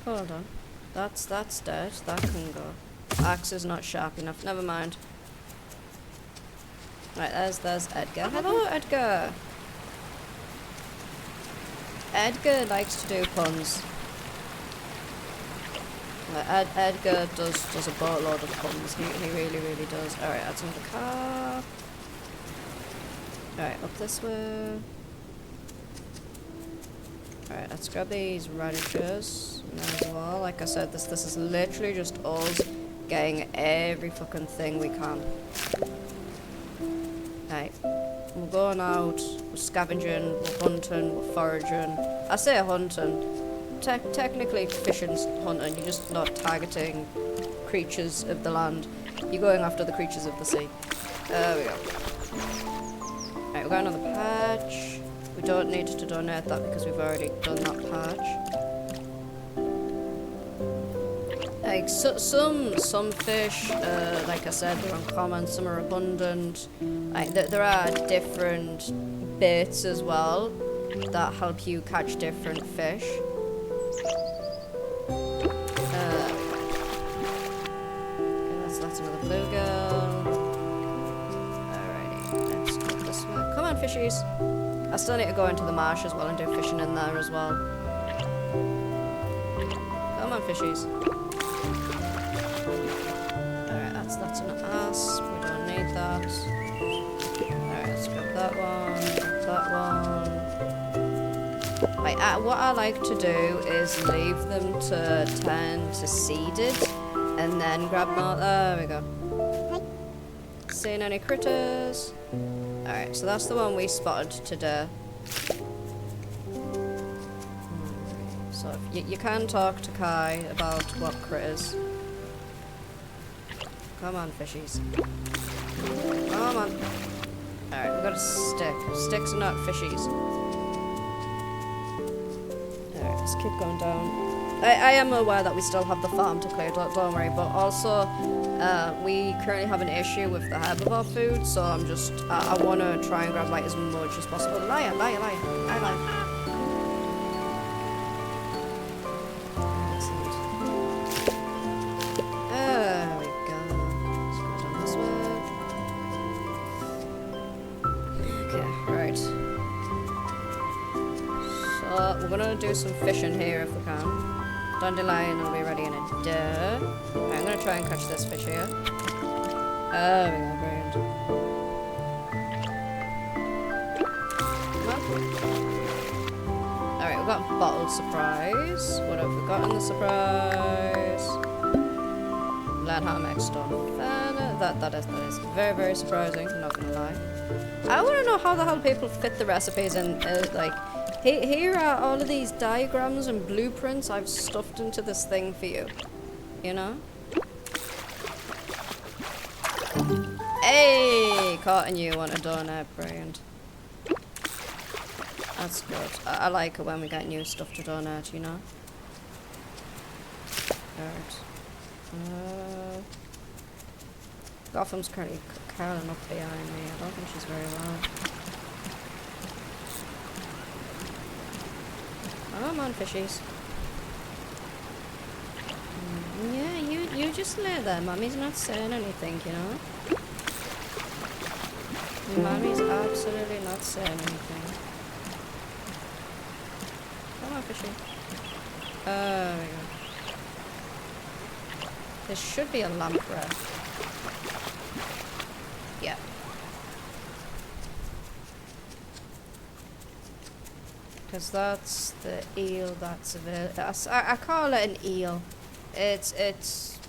Hold on. That's dead. That can go. Axe is not sharp enough. Never mind. Right, there's Edgar. Hello, Edgar. Edgar likes to do puns. Edgar does a boatload of puns. He really, really does. Alright, that's another car. Alright, up this way. Alright, let's grab these radishes as well. Like I said, this is literally just us getting every fucking thing we can. Right, we're going out, we're scavenging, we're hunting, we're foraging. I say hunting. Technically fishing's hunting, you're just not targeting creatures of the land. You're going after the creatures of the sea. There we go. Right, we're going on the patch. We don't need to donate that because we've already done that patch. Like, some fish, like I said, they're uncommon, some are abundant. Like, there are different baits as well that help you catch different fish. That's another bluegill. Alrighty, let's go this way. Come on, fishies. I still need to go into the marsh as well and do fishing in there as well. Come on, fishies. Alright, that's an ass. We don't need that. Alright, let's grab that one. Right, what I like to do is leave them to turn to seeded and then grab more. There we go. Seen any critters? Alright, so that's the one we spotted today. So you can talk to Kai about what critters. Come on, fishies. Come on. Alright, we've got a stick. Sticks are not fishies. Alright, let's keep going down. I am aware that we still have the farm to clear, don't worry, but also we currently have an issue with the herbivore food, so I'm just, I want to try and grab like as much as possible. Liar. Excellent. There we go. Let's go down this way. Okay, right. So we're gonna do some fishing here if we can. Dandelion will be ready in a day. Right, I'm gonna try and catch this fish here. There we go, brilliant. Come on. Alright, we've got a bottled surprise. What have we got in the surprise? Learn how to make stone. That is very, very surprising, I'm not gonna lie. I wanna know how the hell people fit the recipes in, like, here are all of these diagrams and blueprints I've stuffed into this thing for you. You know? Hey! Caught a new one, a donut, brilliant. That's good. I like it when we get new stuff to donate, you know? Alright. Gotham's currently curling up behind me. I don't think she's very well. Come on, fishies. Yeah, you just lay there. Mommy's not saying anything, you know? Mommy's absolutely not saying anything. Come on, fishy. There we go. There should be a lamprey. Yeah. Because that's the eel that's available. I call it an eel. It's.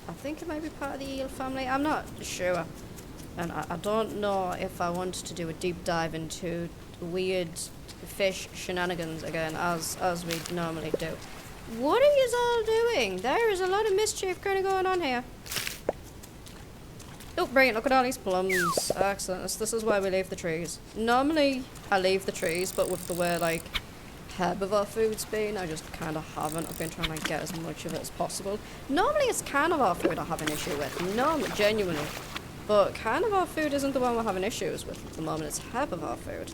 I think it might be part of the eel family. I'm not sure, and I don't know if I want to do a deep dive into weird fish shenanigans again, as we normally do. What are you all doing? There is a lot of mischief kind of going on here. Oh, brilliant! Look at all these plums. Excellent. This is why we leave the trees. Normally, I leave the trees, but with the way like herbivore food's been, I just kind of haven't. I've been trying to get as much of it as possible. Normally it's carnivore food I have an issue with. No, genuinely. But carnivore food isn't the one we're having issues with at the moment. It's herbivore food.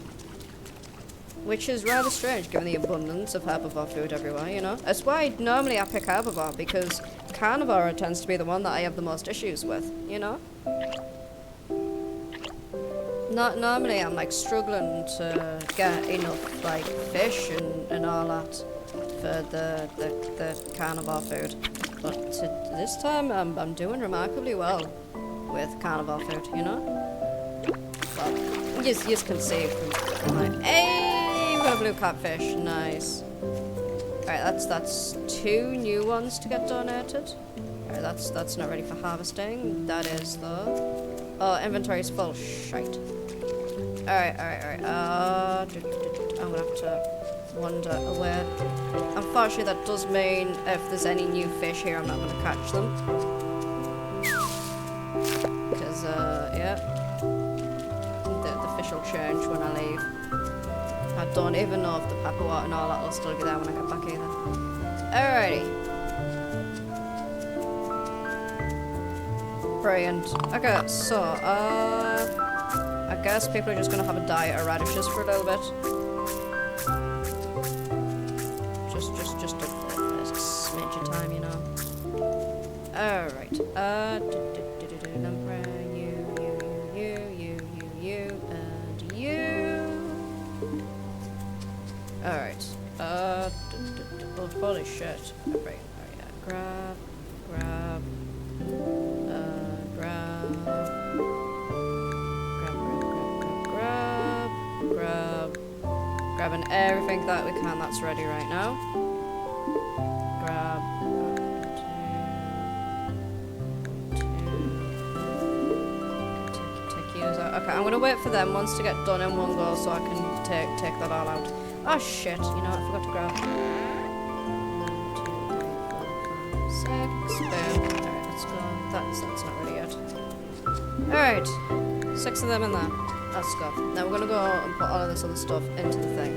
Which is rather strange given the abundance of herbivore food everywhere, you know? That's why normally I pick herbivore, because carnivore tends to be the one that I have the most issues with, you know? Not normally I'm like struggling to get enough like fish and all that for the carnivore food. But this time I'm doing remarkably well with carnivore food, you know? Well, you can see from like, hey, we've got a blue catfish, nice. Alright, that's 2 new ones to get donated. Alright, that's not ready for harvesting. That is though. Oh, inventory's full, shite. Alright. I'm gonna have to wander away. Unfortunately, that does mean if there's any new fish here, I'm not gonna catch them. Because, yeah. The fish will change when I leave. I don't even know if the pepper water and all that will still be there when I get back either. Alrighty. Brilliant. Okay, so, I guess people are just gonna have a diet of radishes for a little bit. Just a smidge of time, you know. Alright. Number you, and you. Alright. Oh, holy shit. Right. Grab. Grabbing everything that we can that's ready right now. Grab. Take yours out. Okay, I'm gonna wait for them once to get done in one go so I can take that all out. Oh shit, you know, I forgot to grab. 1, 2, 3, 4, 5, 6. Boom. Alright, let's go. That's not ready yet. Alright. 6 of them in there. Let's go. Now we're gonna go and put all of this other stuff into the thing.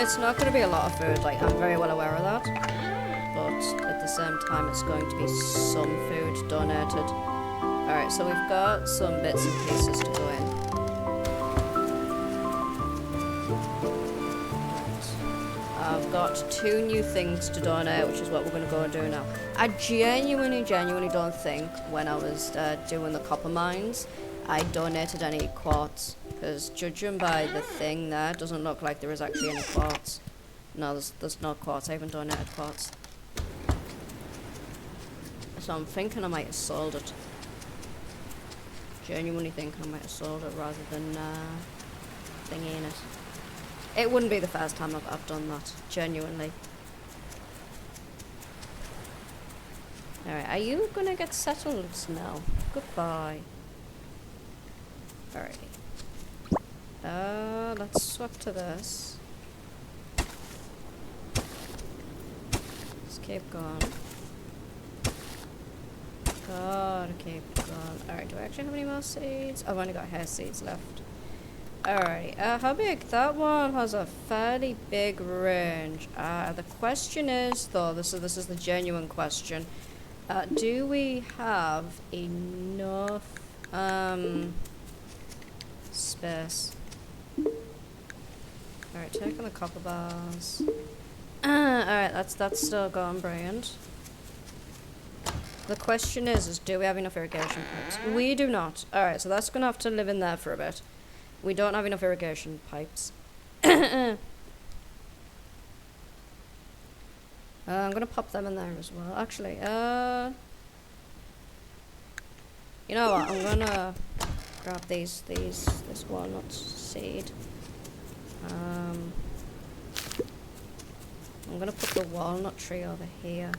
It's not gonna be a lot of food, like I'm very well aware of that. But at the same time it's going to be some food donated. Alright, so we've got some bits and pieces to go in. I've got 2 new things to donate, which is what we're going to go and do now. I genuinely don't think when I was doing the copper mines, I donated any quartz. Because judging by the thing there, it doesn't look like there is actually any quartz. No, there's no quartz. I haven't donated quartz. So I'm thinking I might have sold it. Genuinely think I might have sold it rather than thingy in it. It wouldn't be the first time I've done that, genuinely. Alright, are you gonna get settled now? Goodbye. Alrighty. Let's swap to this. Let's keep going. Gotta keep going. Alright, do I actually have any more seeds? I've only got hair seeds left. Alrighty, how big? That one has a fairly big range. The question is, though, this is the genuine question. Do we have enough, space? Alright, taking the copper bars. Alright, that's still going brilliant. The question is do we have enough irrigation pipes? We do not. Alright, so that's gonna have to live in there for a bit. We don't have enough irrigation pipes. I'm gonna pop them in there as well. Actually, you know what? I'm gonna grab this walnut seed. I'm gonna put the walnut tree over here.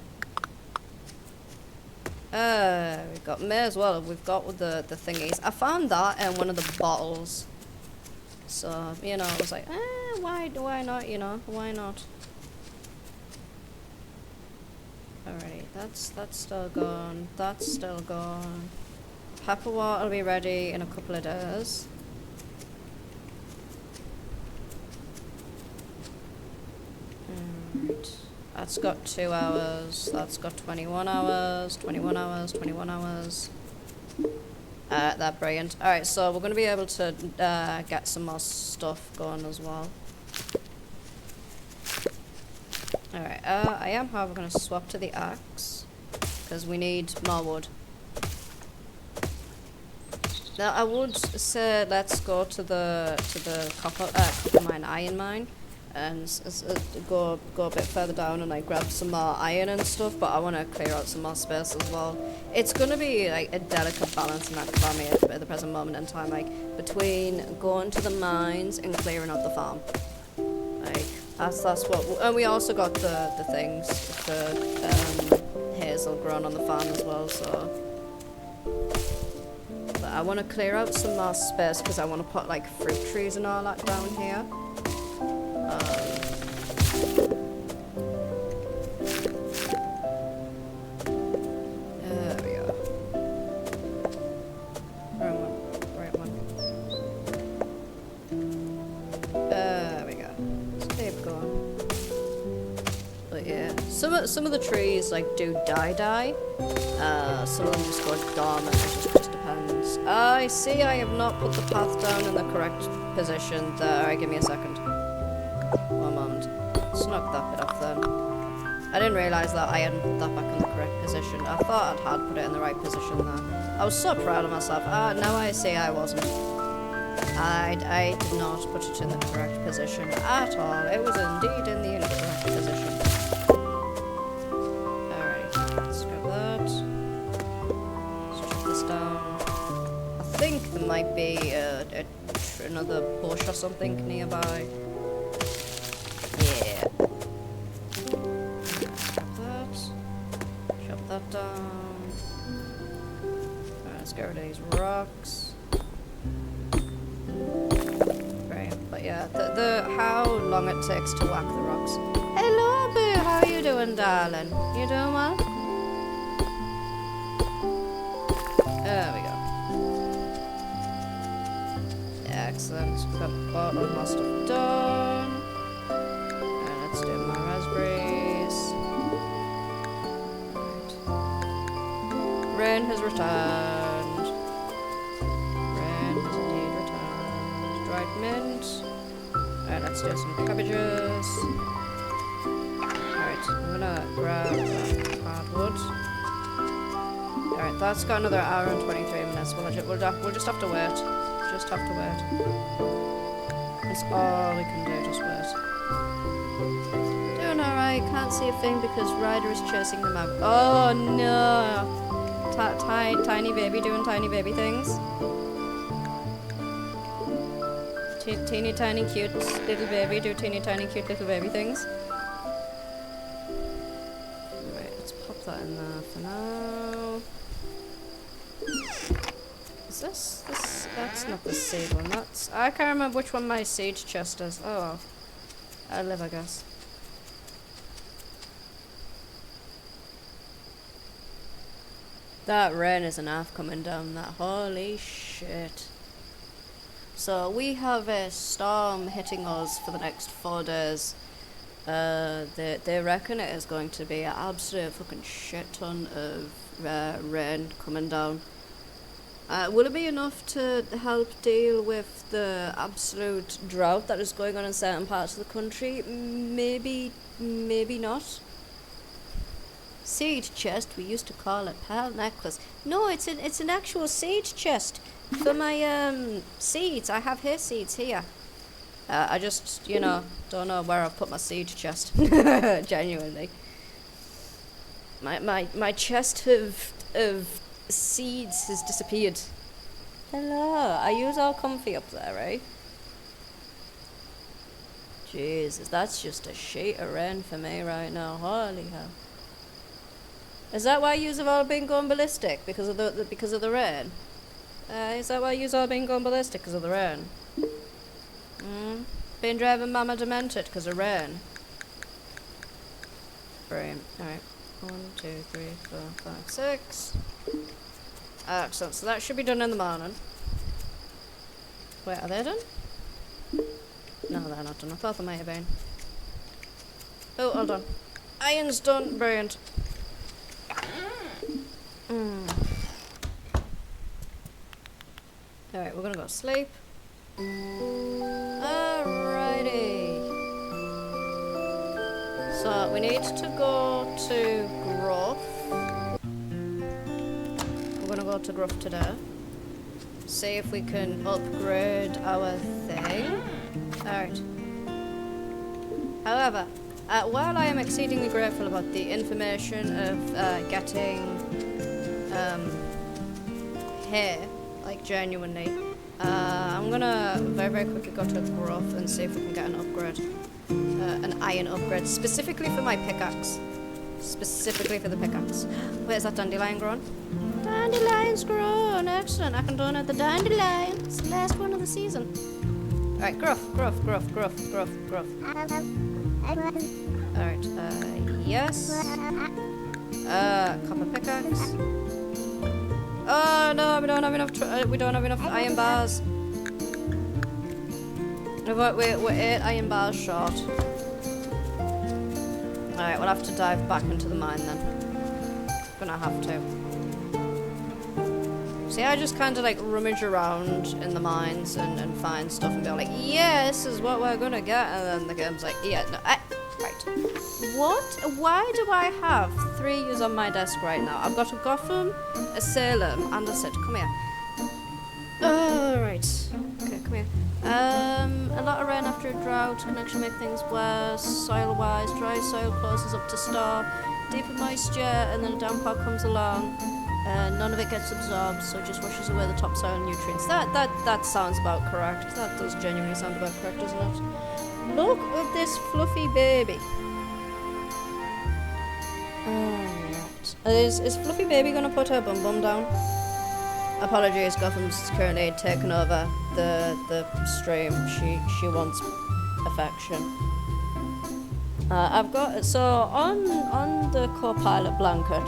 We've got may as well. We've got with the thingies. I found that in one of the bottles. So, you know, I was like, why not, you know, why not? Alrighty, that's still gone, that's still gone. Pepper water will be ready in a couple of days. Alright, that's got 2 hours, that's got 21 hours, 21 hours, 21 hours. That brilliant. Alright, so we're going to be able to get some more stuff going as well. Alright, I am, however, going to swap to the axe, because we need more wood. Now, I would say let's go to the copper mine, iron mine, and go a bit further down and like grab some more iron and stuff. But I want to clear out some more space as well. It's gonna be like a delicate balance in that for me at the present moment in time, like between going to the mines and clearing out the farm. Like that's what. And we also got the things, the hazel grown on the farm as well. So. But I want to clear out some more space because I want to put like fruit trees and all that down here. There we go. Right one. There we go. Let's keep going. But yeah, some of the trees like do die. Some of them just go dormant. It just depends. I see. I have not put the path down in the correct position. There. Alright, give me a second. One moment. Snuck that bit off then. I didn't realise that I hadn't put that back in the correct position. I thought I had put it in the right position there. I was so proud of myself. Now I see I wasn't. I did not put it in the correct position at all. It was indeed in the incorrect position. Alright, let's grab that. Let's drop this down. I think there might be another bush or something nearby. Yeah. Chop that down. Alright, let's get rid of these rocks. Right, but yeah, the how long it takes to whack the rocks. Hello, Boo. How are you doing, darling? You doing well? There we go. Excellent. Got all my stuff done. And let's do my raspberries. Right. Rain has returned. Rain has indeed returned. Dried mint. Alright, let's do some cabbages. Alright, I'm gonna grab that hardwood. Alright, that's got another hour and 23 minutes. We'll just have to wait. Just have to wait. That's all we can do, just wait. Doing alright, can't see a thing because Ryder is chasing them out. Oh no! Tiny baby doing tiny baby things. Teeny tiny cute little baby do teeny tiny cute little baby things. Right, let's pop that in there for now. Is this? That's not the seed one. I can't remember which one my seed chest is. Oh well. I'll live, I guess. That rain is enough coming down. That holy shit. So we have a storm hitting us for the next 4 days. They reckon it is going to be an absolute fucking shit ton of rain coming down. Will it be enough to help deal with the absolute drought that is going on in certain parts of the country? Maybe not. Seed chest, we used to call it pearl necklace. No, it's an actual seed chest for my seeds. I have hair seeds here. I just, don't know where I've put my seed chest. Genuinely. My chest of seeds has disappeared. Hello, are you all comfy up there, right? Jesus, that's just a sheet of rain for me right now. Holy hell. Is that why yous have all been going ballistic? Because of the rain? Is that why yous all been going ballistic because of the rain? Been driving Mama demented because of rain? Brilliant. Alright. 1, 2, 3, 4, 5, 6. Excellent. So that should be done in the morning. Wait, are they done? No, they're not done. I thought they might have been. Oh, hold on. Iron's done. Brilliant. Alright, we're gonna go to sleep. Alrighty. So we need to go to Gruff. We're gonna go to Gruff today. See if we can upgrade our thing. Alright. However, while I am exceedingly grateful about the information of getting hair, like genuinely, I'm gonna very, very quickly go to Gruff and see if we can get an upgrade. An iron upgrade, specifically for my pickaxe. Specifically for the pickaxe. Wait, is that dandelion grown? Dandelion's grown! Excellent, I can donate the dandelion. It's the last one of the season. Alright, Gruff. Alright, yes. Copper pickaxe. Oh no, we don't have enough iron bars. We're 8 iron bars short. Alright, we'll have to dive back into the mine then. Gonna have to. See, I just kind of like rummage around in the mines and find stuff and be like, yeah, this is what we're gonna get. And then the game's like, yeah, no, right. What? Why do I have 3 U's on my desk right now? I've got a Gotham, a Salem, and a Sid. Come here. Alright. Okay, come here. A lot of rain after a drought can actually make things worse. Soil-wise, dry soil closes up to store. Deeper moisture, and then a downpour comes along. None of it gets absorbed, so it just washes away the topsoil nutrients. That sounds about correct. That does genuinely sound about correct, doesn't it? Look at this fluffy baby. Alright. Is Fluffy Baby gonna put her bum bum down? Apologies, Gotham's currently taken over the stream. She wants affection. I've got so on the co-pilot blanket.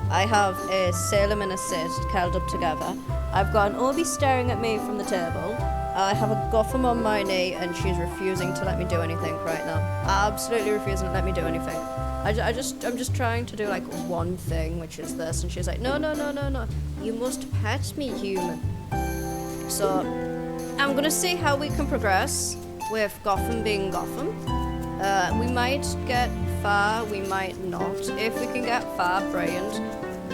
I have a Salem and a Sid curled up together. I've got an Obi staring at me from the table. I have a Gotham on my knee, and she's refusing to let me do anything right now. Absolutely refusing to let me do anything. I'm just trying to do like one thing, which is this, and she's like, no. You must pet me, human. So I'm gonna see how we can progress with Gotham being Gotham. We might get far, we might not. If we can get far, brilliant.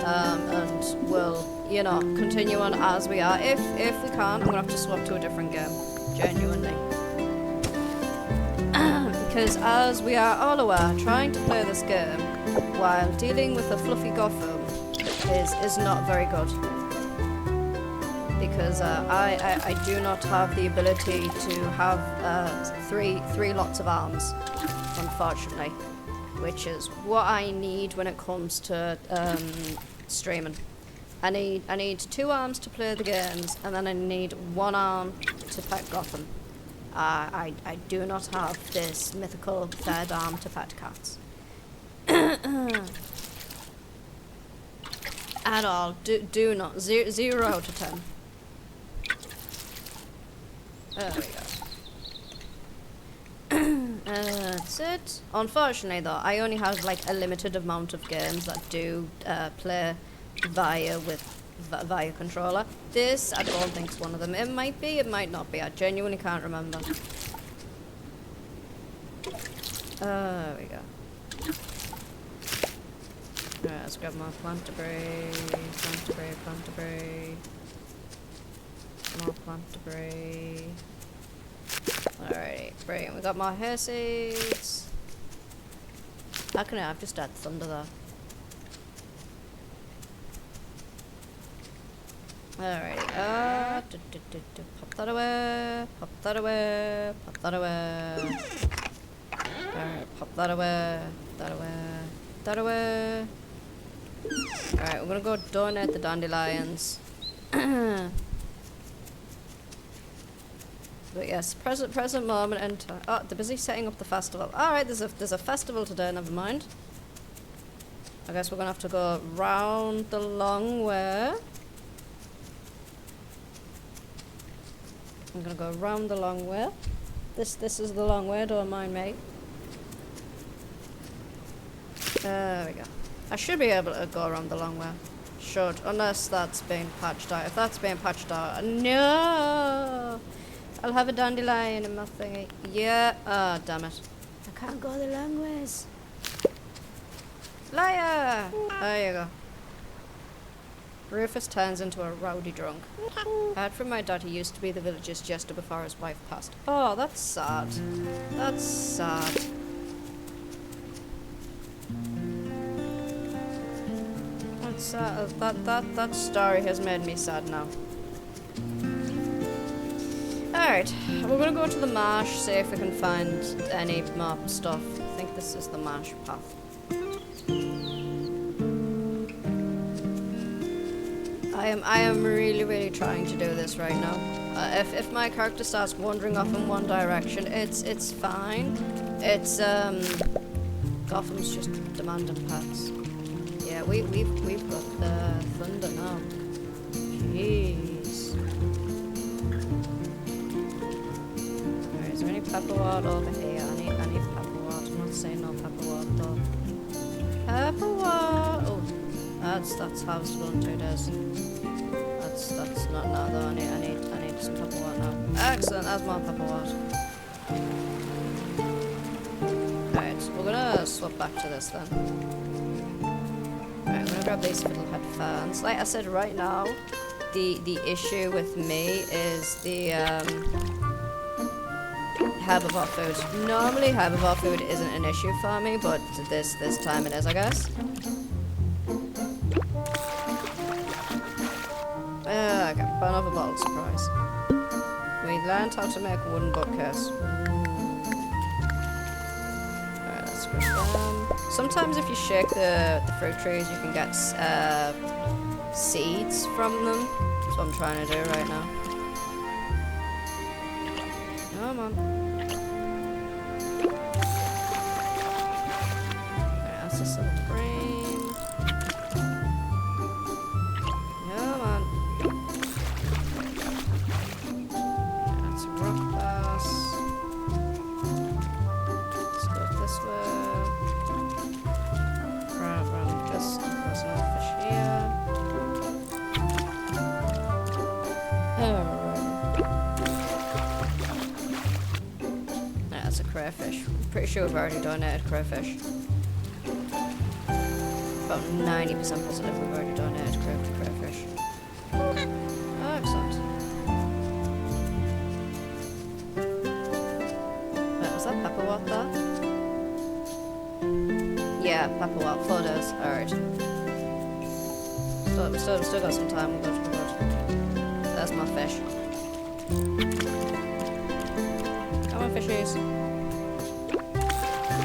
And we'll, continue on as we are. If we can't, I'm gonna have to swap to a different game. Genuinely. Because as we are all aware, trying to play this game while dealing with a fluffy Gotham is not very good. Because I do not have the ability to have three lots of arms, unfortunately. Which is what I need when it comes to streaming. I need 2 arms to play the games, and then I need 1 arm to pet Gotham. I do not have this mythical 3rd arm to pet cats. At all. Do not. 0 out of 10. There we go. That's it. Unfortunately though, I only have like a limited amount of games that do play via controller. This, I don't think is one of them. It might be, it might not be. I genuinely can't remember. There we go. Alright, let's grab more plant debris. More plant debris. Alrighty, brilliant. We got more hair seeds. How can I've just had thunder there. Alrighty, pop that away, pop that away, pop that away. Alright, pop that away, that away. Alright, we're gonna go donate the dandelions. But yes, present moment and oh, they're busy setting up the festival. Alright, there's a festival today, never mind. I guess we're gonna have to go round the long way. I'm gonna go round the long way. This is the long way, don't mind me. There we go. I should be able to go around the long way. should, unless that's being patched out. If that's being patched out, no! I'll have a dandelion in my thingy. Yeah, oh, damn it. I can't go the long ways. Liar! There you go. Rufus turns into a rowdy drunk. I heard from my dad he used to be the village's jester before his wife passed. Oh, that's sad. That's sad. That's sad. That story has made me sad now. Alright, we're gonna go to the marsh, see if we can find any more stuff. I think this is the marsh path. I am really trying to do this right now. If my character starts wandering off in one direction, it's fine. It's Gotham's just demanding pets. Yeah, we've got thunder now. Jeez. Alright, is there any pepperwort over here? I need pepperwort. I'm not saying no pepperwort though. Pepperwort. Oh, that's harvestable in 2 days. That's not now though. I need some pepperwort now. Excellent, that's more pepperwort. Alright, so we're gonna swap back to this then. Alright, I'm gonna grab these fiddlehead fans. Like I said, right now, the issue with me is the herbivore food. Normally herbivore food isn't an issue for me, but this time it is, I guess. I got bun of a bottle, surprise. We learned how to make a wooden bookcase. Alright, let's grab them. Sometimes if you shake the fruit trees, you can get seeds from them. That's what I'm trying to do right now. Come on. Alright, that's just some cream. Come on. That's rock bass. Let's go this way. Right around this. There's no fish here. That's a crayfish. I'm pretty sure we've already donated crayfish. About 90% positive we've already donated crayfish. Oh, excellent. Wait, was that pepperwort there? Yeah, pepperwort. 4 days. Alright. Still got some time. We're good. There's my fish. Come on, fishies.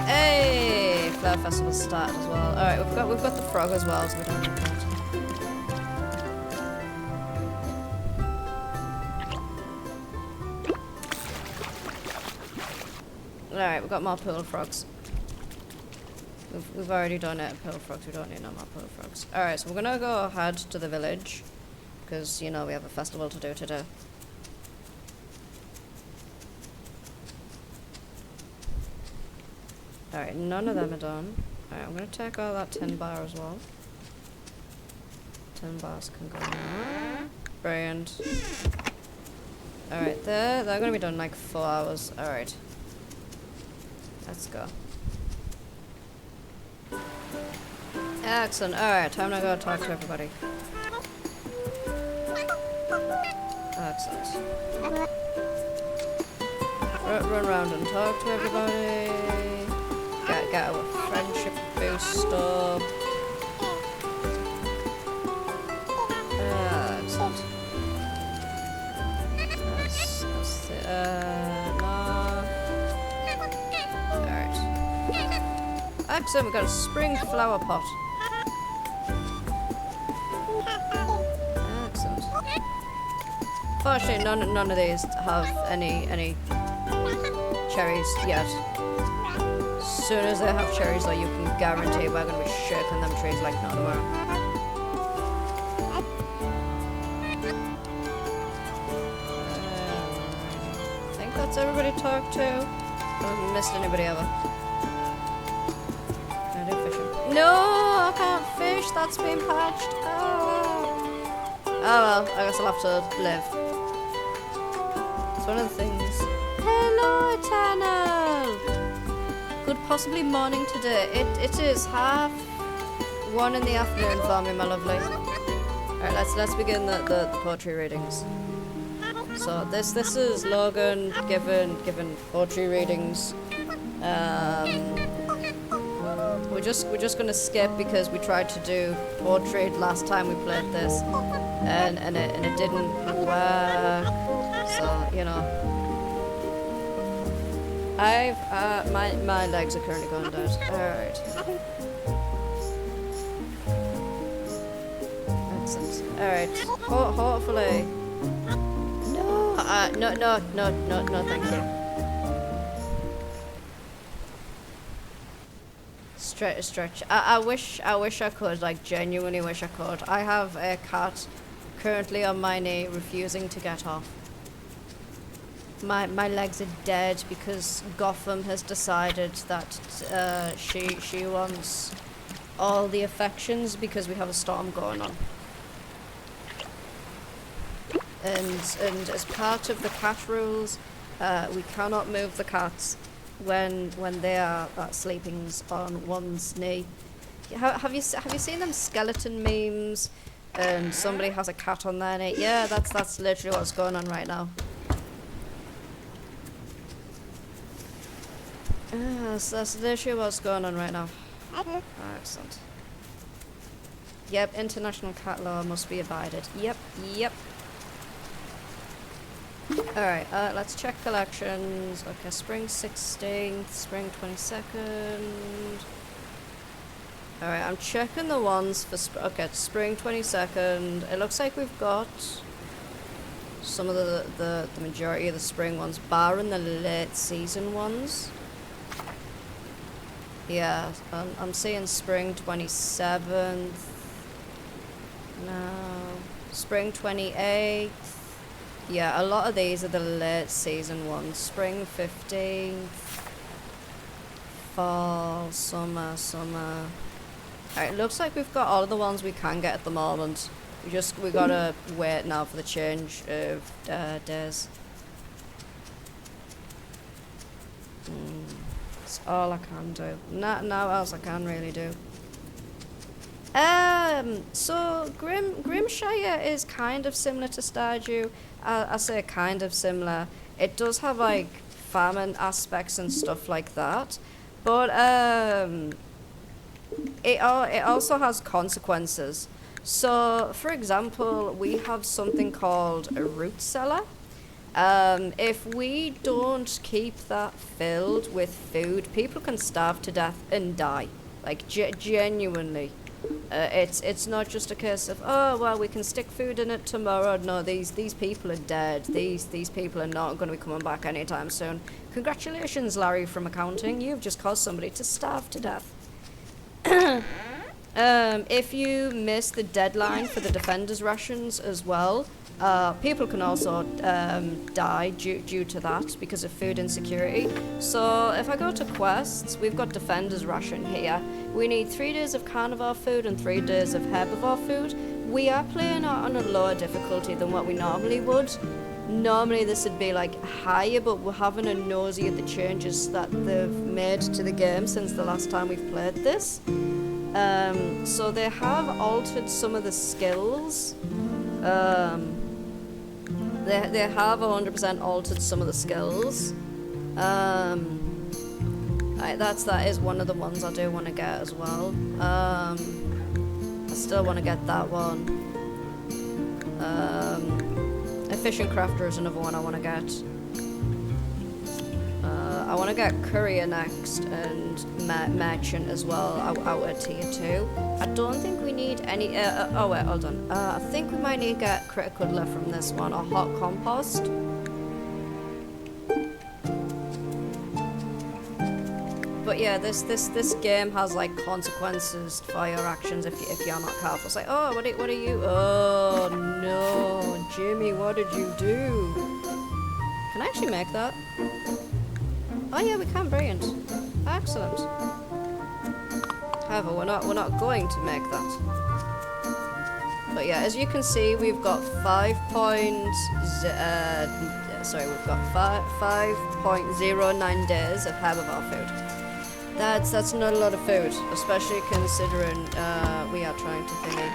Hey! Flower Festival started as well. Alright, we've got the frog as well, so we don't need that. Alright, we've got more pool frogs. We've already done it, pool frogs, we don't need no more pool frogs. Alright, so we're gonna go ahead to the village, because, you know, we have a festival to do today. Alright, none of them are done. Alright, I'm gonna take all that 10 bar as well. 10 bars can go now. Brilliant. Alright, they're gonna be done in like 4 hours. Alright. Let's go. Excellent. Alright, time to go talk to everybody. Excellent. Run around and talk to everybody. Get our friendship boost up. Excellent. That's no. Alright. Excellent, we've got a spring flower pot. Excellent. Fortunately, none of these have any cherries yet. As soon as they have cherries, though, you can guarantee we're going to be shaking them trees like no tomorrow. I think that's everybody talked to. I haven't missed anybody ever. Can I do fishing? No, I can't fish. fish that's been patched. Oh. Oh well, I guess I'll have to live. It's one of the things. Hello, Eternal! Good possibly morning today. It is 1:30 in the afternoon for me, my lovely. Alright, let's begin the poetry readings. So this is Logan given poetry readings. We're just gonna skip because we tried to do poetry last time we played this, and it didn't work. So you know, my legs are currently going down. All right. Excellent. All right. Hopefully. No, thank you. Stretch. I wish I could, like, genuinely wish I could. I have a cat currently on my knee refusing to get off. My legs are dead because Gotham has decided that she wants all the affections because we have a storm going on. And as part of the cat rules, we cannot move the cats when they are sleeping on one's knee. Have you seen them skeleton memes? And somebody has a cat on their knee. Yeah, that's literally what's going on right now. Yes, that's literally what's going on right now. Excellent. Yep, international cat law must be abided. Yep. Alright, let's check collections. Okay, spring 16th, spring 22nd. Alright, I'm checking the ones for spring 22nd. It looks like we've got some of the majority of the spring ones, barring the late season ones. Yeah, I'm seeing spring 27th. No, spring 28th. Yeah, a lot of these are the late season ones. Spring 15th. Fall, summer. Alright, looks like we've got all of the ones we can get at the moment. We gotta wait now for the change of days. That's all I can do. Not else I can really do. So Grimshire is kind of similar to Stardew. I say kind of similar. It does have like famine aspects and stuff like that, but it also has consequences. So, for example, we have something called a root cellar. If we don't keep that filled with food, people can starve to death and die. Like genuinely. It's not just a case of, oh well, we can stick food in it tomorrow. No, these people are dead. These people are not going to be coming back anytime soon. Congratulations, Larry from accounting. You've just caused somebody to starve to death. If you miss the deadline for the defenders rations as well, people can also die due to that because of food insecurity. So if I go to quests, we've got defenders ration here. We need 3 days of carnivore food and 3 days of herbivore food. We are playing on a lower difficulty than what we normally would. Normally this would be like higher, but we're having a nosy at the changes that they've made to the game since the last time we've played this. So they have altered some of the skills. They have 100% altered some of the skills. That is one of the ones I do want to get as well. I still want to get that one. Efficient crafter is another one I want to get. I want to get courier next and merchant as well out at tier 2. I don't think we need any. Oh wait, hold on. I think we might need to get critical left from this one or hot compost. But yeah, this game has like consequences for your actions if you're not careful. It's like, oh, what are you? Oh no, Jimmy, what did you do? Can I actually make that? Oh yeah, we can. Brilliant. Excellent. However, we're not going to make that. But yeah, as you can see, we've got 5.09 days of herbivore food. That's not a lot of food, especially considering we are trying to thingy.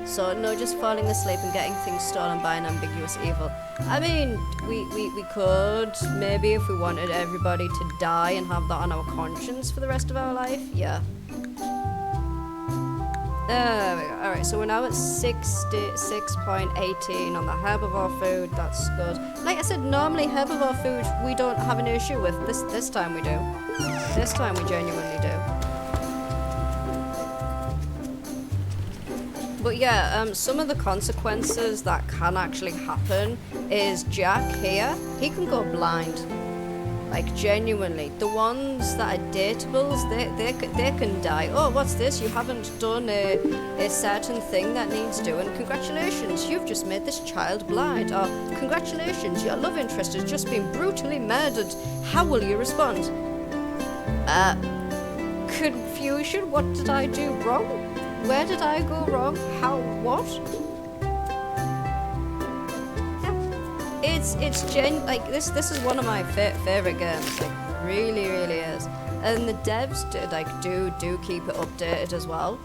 So no, just falling asleep and getting things stolen by an ambiguous evil. I mean, we could maybe if we wanted everybody to die and have that on our conscience for the rest of our life. Yeah. There we go. Alright, so we're now at 66.18 on the herbivore food. That's good. Like I said, normally herbivore food we don't have an issue with. This time we do. This time we genuinely do. But yeah, some of the consequences that can actually happen is Jack here, he can go blind. Like, genuinely. The ones that are dateables, they can die. Oh, what's this? You haven't done a certain thing that needs doing. Congratulations, you've just made this child blind. Or, congratulations, your love interest has just been brutally murdered. How will you respond? Confusion? What did I do wrong? Where did I go wrong? How? What? It's like this is one of my favorite games. Like, really is. And the devs do keep it updated as well.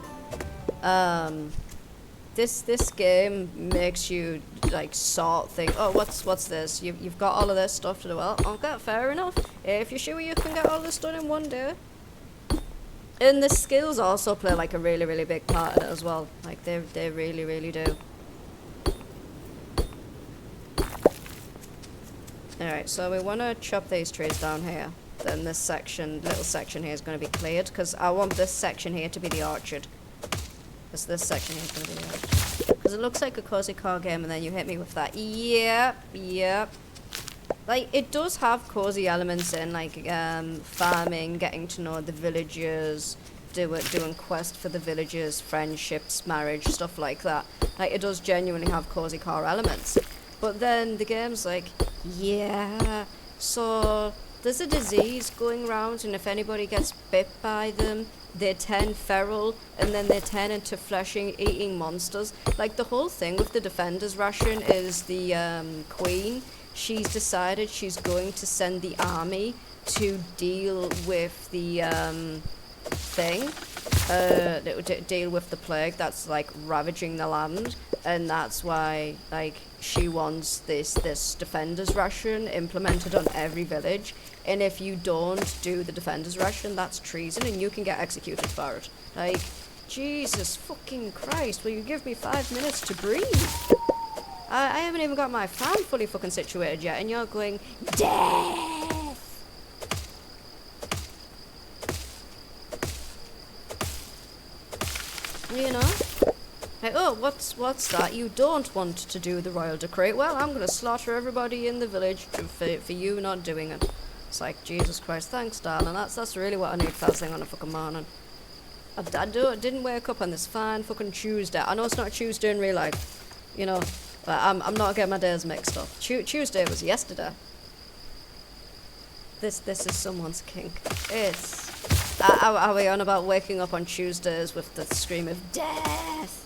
This game makes you like sort think, oh, what's this? You've got all of this stuff to do. Well, okay, fair enough. If you're sure you can get all this done in one day. And the skills also play like a really big part in it as well. Like they really do. Alright, so we want to chop these trees down here. Then this little section here is going to be cleared, because I want this section here to be the orchard. Because this section here is going to be the orchard. Because it looks like a cozy car game, and then you hit me with that. Yep. Like, it does have cozy elements in, like, farming, getting to know the villagers, doing quests for the villagers, friendships, marriage, stuff like that. Like, it does genuinely have cozy car elements. But then the game's like, yeah, so there's a disease going around, and if anybody gets bit by them, they turn feral, and then they turn into flesh-eating monsters. Like, the whole thing with the Defender's Ration is the queen, she's decided she's going to send the army to deal with the deal with the plague that's like ravaging the land, and that's why like she wants this Defender's Ration implemented on every village, and if you don't do the Defender's Ration, that's treason and you can get executed for it. Like, Jesus fucking Christ, will you give me 5 minutes to breathe? I haven't even got my farm fully fucking situated yet, and you're going, death! You know? Like, oh, what's that? You don't want to do the royal decree? Well, I'm gonna slaughter everybody in the village for you not doing it. It's like, Jesus Christ, thanks, darling. That's really what I need first thing on a fucking morning. I didn't wake up on this fine fucking Tuesday. I know it's not Tuesday in real life, you know, but I'm not getting my days mixed up. Tuesday was yesterday. This is someone's kink. Are we on about waking up on Tuesdays with the scream of death?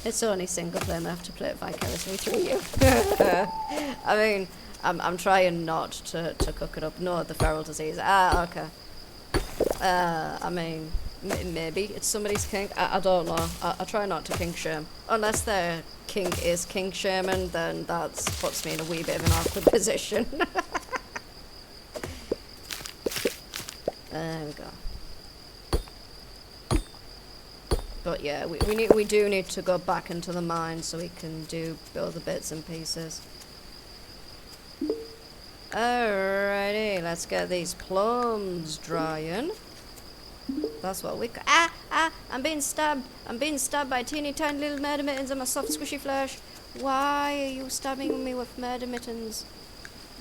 It's only single player, and I have to play it vicariously through you. I mean, I'm trying not to cook it up. No, the feral disease. Okay. I mean, maybe it's somebody's kink. I don't know. I try not to kink shame. Unless their kink is kink shaming, then that puts me in a wee bit of an awkward position. There we go. But yeah, we do need to go back into the mine so we can build the bits and pieces. Alrighty, let's get these plums drying. That's what we got. I'm being stabbed. I'm being stabbed by teeny tiny little murder mittens on my soft squishy flesh. Why are you stabbing me with murder mittens?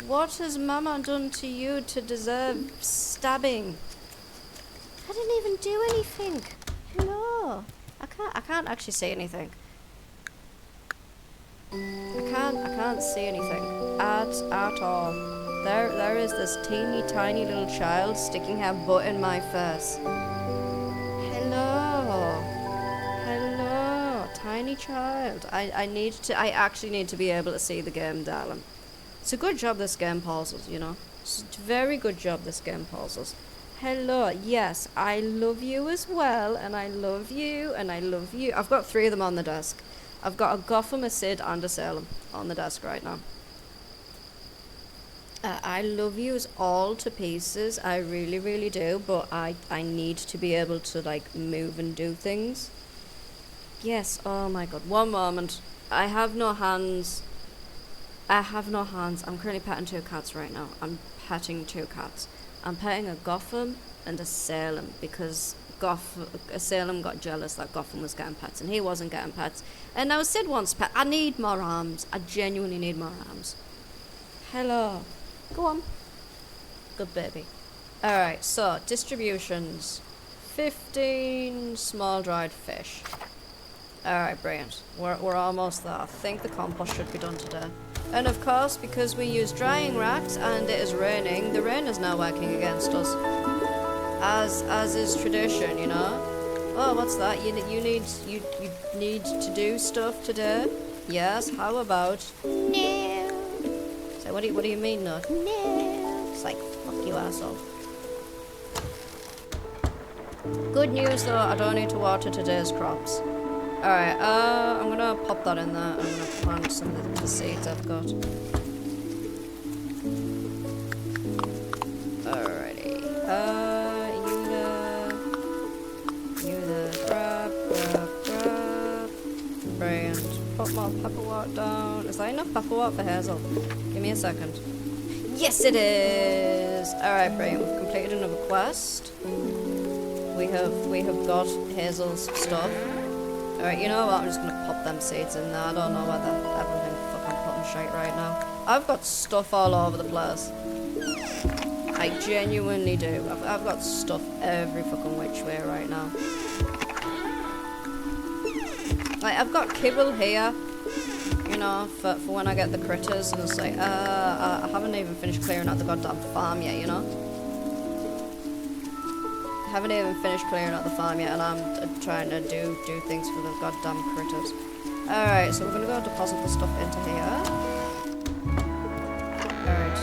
What has Mama done to you to deserve stabbing? I didn't even do anything. No, I can't actually say anything. I can't see anything at all. There is this teeny tiny little child sticking her butt in my face. Hello. Hello, tiny child. I actually need to be able to see the game, darling. It's a good job this game pauses, you know. It's a very good job this game pauses. Hello, yes, I love you as well, and I love you, and I love you. I've got 3 of them on the desk. I've got a Gotham, a Sid, and a Salem on the desk right now. I love you all to pieces. I really, really do, but I need to be able to, like, move and do things. Yes, oh my god, one moment. I have no hands. I'm currently petting 2 cats right now. I'm petting 2 cats. I'm petting a Gotham and a Salem because Salem got jealous that Gotham was getting pets and he wasn't getting pets. And now Sid wants pet. I need more arms. I genuinely need more arms. Hello. Go on. Good baby. Alright, so distributions. 15 small dried fish. Alright, brilliant. We're almost there. I think the compost should be done today. And of course, because we use drying racks and it is raining, the rain is now working against us. As is tradition, you know. Oh, what's that? You need to do stuff today? Yes. How about? No. So what do you mean no? No. It's like fuck you, asshole. Good news though, I don't need to water today's crops. Alright, I'm gonna pop that in there and I'm gonna plant some of the seeds I've got. Alrighty. You there. Grab. Brilliant. Put more pepperwort down. Is that enough pepperwort for Hazel? Give me a second. Yes, it is! Alright, brilliant. We've completed another quest. We have got Hazel's stuff. Alright, you know what? I'm just gonna pop them seeds in there. I don't know whether everything fucking putting shite right now. I've got stuff all over the place. I genuinely do. I've got stuff every fucking which way right now. Like, I've got kibble here, you know, for when I get the critters, and it's like, I haven't even finished clearing out the goddamn farm yet, you know? Haven't even finished clearing out the farm yet, and I'm trying to do things for the goddamn critters. Alright, so we're gonna go deposit the stuff into here. Alright,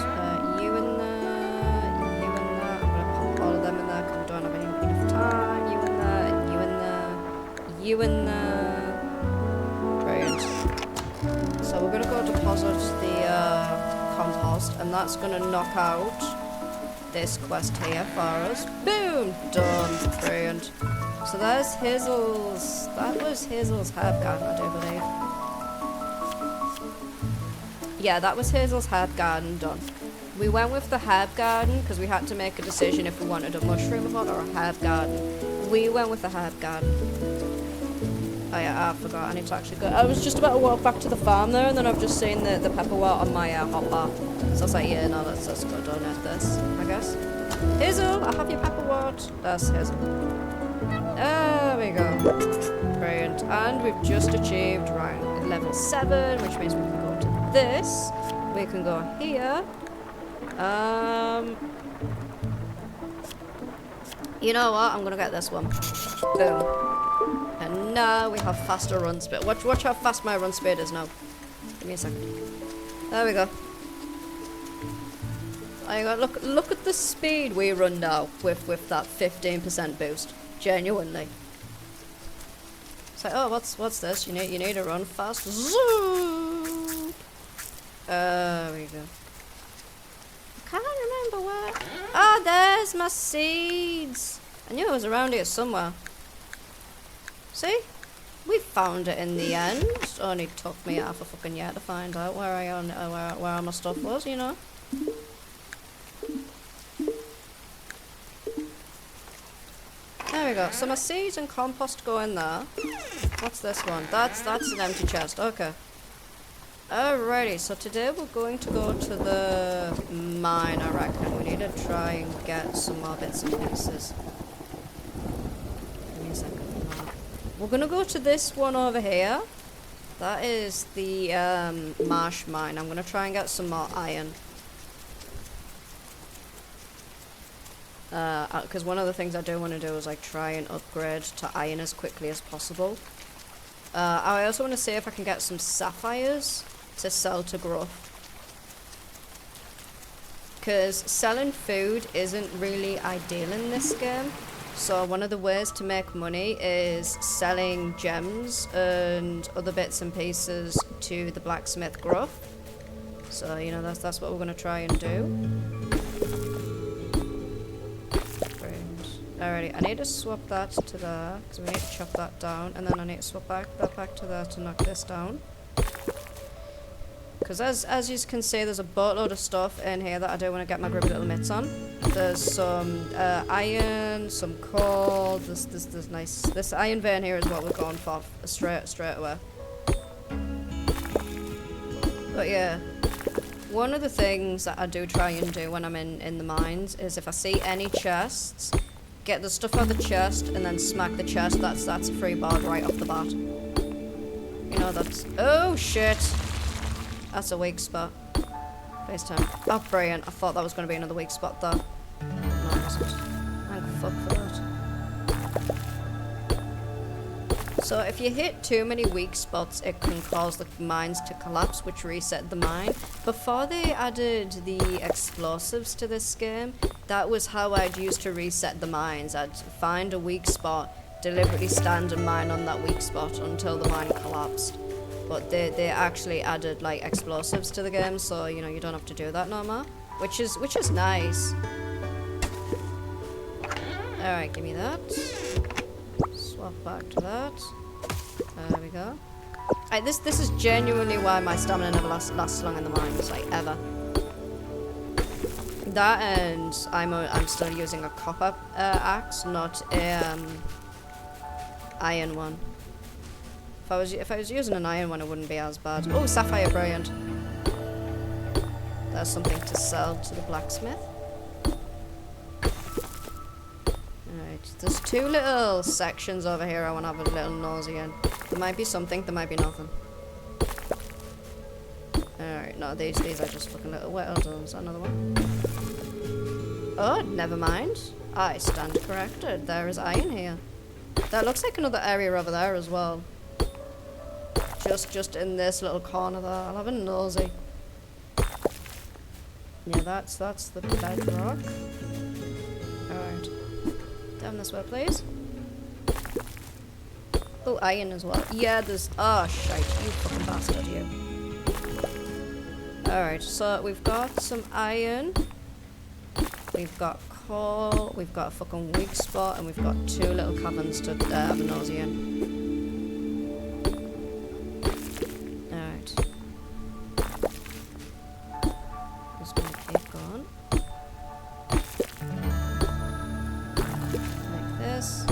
you in there. I'm gonna pop all of them in there because I don't have any time. You in there, you in there. Brilliant. So we're gonna go deposit the compost, and that's gonna knock out this quest here for us. Boom! Done. Brilliant. So there's Hazel's. That was Hazel's herb garden, I do believe. Yeah, that was Hazel's herb garden done. We went with the herb garden because we had to make a decision if we wanted a mushroom or a herb garden. We went with the herb garden. Oh yeah, I forgot. I need to actually go. I was just about to walk back to the farm there, and then I've just seen the pepperwort on my hotbar. So I was like, yeah, no, let's go donate this, I guess. Hazel, I have your pepperwort. That's Hazel. There we go. Brilliant. And we've just achieved rank level 7, which means we can go to this. We can go here. You know what? I'm gonna get this one. Boom. And now we have faster run speed. Watch how fast my run speed is now. Give me a second. There we go. Look at the speed we run now with that 15% boost. Genuinely. It's like, oh, what's this? You need to run fast. Zoom. There we go. I can't remember where. Oh, there's my seeds. I knew it was around here somewhere. See? We found it in the end. It only took me half a fucking year to find out where all my stuff was, you know. There we go. So my seeds and compost go in there. What's this one? That's an empty chest. Okay. Alrighty, so today we're going to go to the mine, I reckon. We need to try and get some more bits and pieces. Give me a second. We're gonna go to this one over here. That is the marsh mine. I'm gonna try and get some more iron. Because one of the things I do want to do is like try and upgrade to iron as quickly as possible. I also want to see if I can get some sapphires to sell to Gruff. Because selling food isn't really ideal in this game. So one of the ways to make money is selling gems and other bits and pieces to the blacksmith Gruff. So, you know, that's what we're going to try and do. Alrighty, I need to swap that to there, because we need to chop that down, and then I need to swap that back to there to knock this down. Because as you can see, there's a boatload of stuff in here that I do want to get my grubby little mitts on. There's some iron, some coal, this iron vein here is what we're going for straight away. But yeah, one of the things that I do try and do when I'm in the mines is if I see any chests, get the stuff out of the chest and then smack the chest. That's a free bar right off the bat. You know, that's... Oh, shit. That's a weak spot. Face time. Oh, brilliant. I thought that was going to be another weak spot, though. No, it wasn't. Thank fuck for that. So if you hit too many weak spots, it can cause the mines to collapse, which reset the mine. Before they added the explosives to this game, that was how I'd used to reset the mines. I'd find a weak spot, deliberately stand and mine on that weak spot until the mine collapsed. But they actually added like explosives to the game, so you know you don't have to do that no more, which is nice. All right, give me that. Swap back to that. There we go. This is genuinely why my stamina never lasts long in the mines, like ever. That, and I'm still using a copper axe, not a iron one. If I was using an iron one, it wouldn't be as bad. Oh, sapphire, brilliant. There's something to sell to the blacksmith. Alright, there's two little sections over here I want to have a little nosy in. There might be something, there might be nothing. Alright, no, these are just fucking little wells. Is that another one? Oh, never mind. I stand corrected. There is iron here. That looks like another area over there as well. Just in this little corner there. I'll have a nosy. Yeah, that's the bedrock. Alright. Down this way, please. Oh, iron as well. Yeah, there's... Oh, shite. You fucking bastard, you. Alright, so we've got some iron. We've got coal. We've got a fucking weak spot. And we've got two little caverns to have a nosy in. Alright. Just gonna keep going. Like this.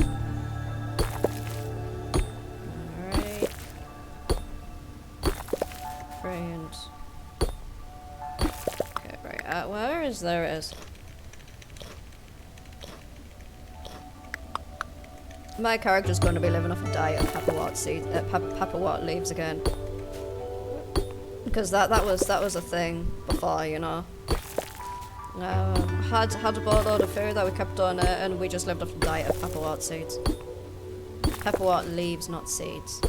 Alright. Brilliant. Okay, right. Where is there? It is. My character's going to be living off a diet of pepperwort seeds, pepperwort leaves again, because that was a thing before, you know. Had a boatload of food that we kept on it, and we just lived off a diet of pepperwort seeds. Pepperwort leaves, not seeds.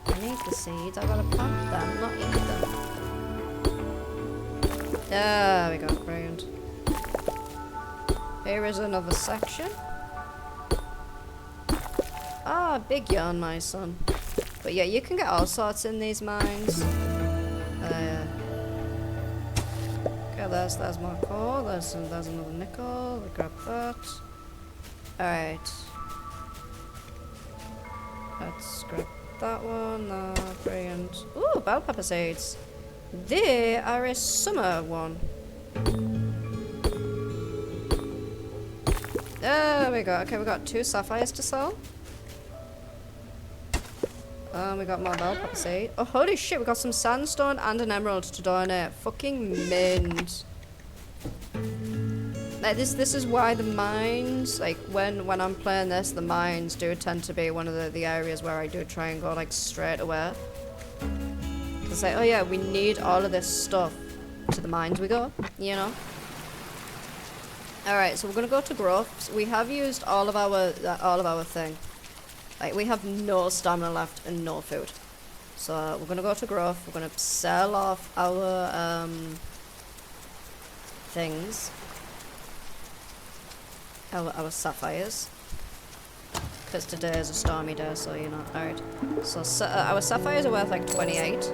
I need the seeds. I gotta plant them, not eat them. There we go. Brilliant. Here is another section. Ah, big yarn, my son. But yeah, you can get all sorts in these mines. Okay, there's more coal. There's another nickel. We grab that. Alright. Let's grab that one. Brilliant. Ooh, bell pepper seeds. They are a summer one. There we go. Okay, we got 2 sapphires to sell. We got more bell pepper seed. Oh, holy shit, we got some sandstone and an emerald to donate. Fucking mint. Like, this is why the mines, like, when I'm playing this, the mines do tend to be one of the areas where I do try and go, like, straight away. Because, like, oh yeah, we need all of this stuff. To the mines we go, you know? Alright, so we're gonna go to growth. We have used all of our thing. Like, we have no stamina left and no food. So we're gonna go to growth. We're gonna sell off our things. Our sapphires. Because today is a stormy day, so you know. Alright. So our sapphires are worth like 28.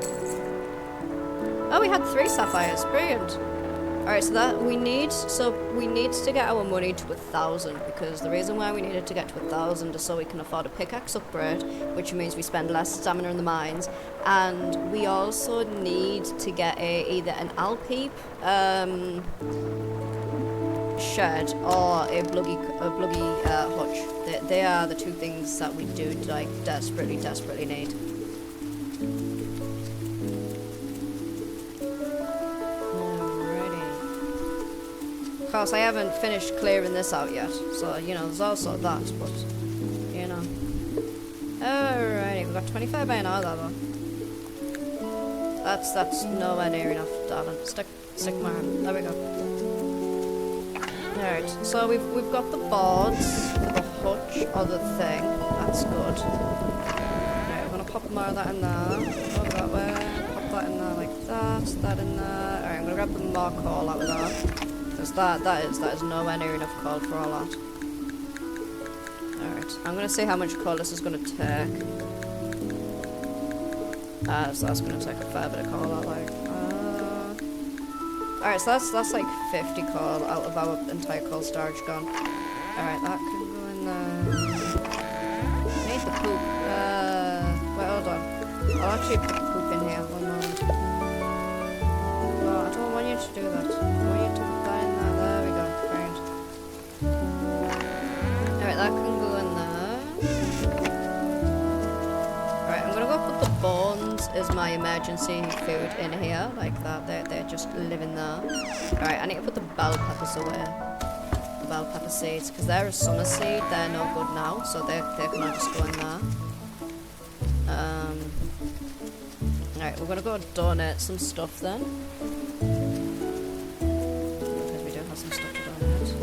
Oh, we had 3 sapphires. Brilliant. Alright, so we need to get our money to 1,000, because the reason why we needed to get to 1,000 is so we can afford a pickaxe upgrade, which means we spend less stamina in the mines, and we also need to get either an Alpeep shed or a bluggy hutch. They are the 2 things that we do like desperately need. Of course, I haven't finished clearing this out yet, so you know there's also that, but you know. Alrighty, we've got 25 iron ore though. That's nowhere near enough, darling. Stick my hand. There we go. Alright, so we've got the boards for the hutch or the thing. That's good. Alright, we're gonna pop more of that in there. Go that way. Pop that in there like that. That in there. Alright, I'm gonna grab the more coal out of that. That is nowhere near enough coal for all that. Alright, I'm gonna see how much coal this is gonna take. So that's gonna take a fair bit of coal out, like. Alright, so that's like 50 coal out of our entire coal storage gone. Alright, that can go in there. I need the poop. Wait, hold on. I'll actually put the poop in here. 1 moment. No, I don't want you to do that. I want you to put that in there. There we go. Right. Alright, that can go in there. Alright, I'm gonna go put the bones as my emergency food in here. Like that. They're just living there. Alright, I need to put the bell peppers away. The bell pepper seeds. Because they're a summer seed. They're no good now. So they can all just go in there. Alright, we're gonna go donate some stuff then. Because we do have some stuff to donate.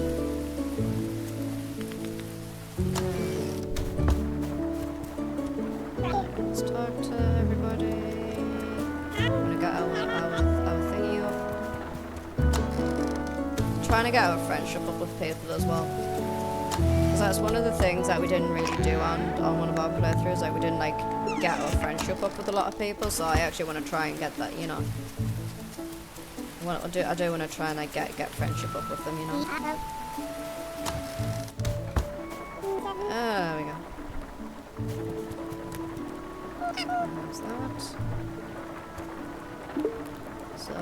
Let's talk to everybody. We're gonna get our thingy up. Trying to get our friendship up with people as well. Because that's one of the things that we didn't really do on one of our playthroughs. Like, we didn't like get our friendship up with a lot of people, so I actually want to try and get that, you know. I do want to try and like get friendship up with them, you know. There we go. There's that. So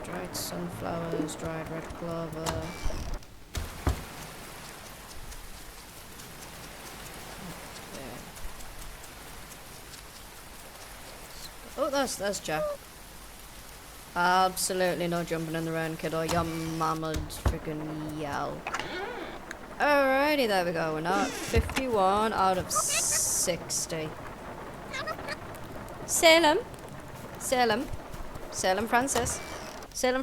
dried sunflowers, dried red clover. Oh, there's Jack. Absolutely no jumping in the rain, kiddo. Your mama'd freaking yell. Alrighty, there we go. We're now at 51 out of 60. Salem, Francis.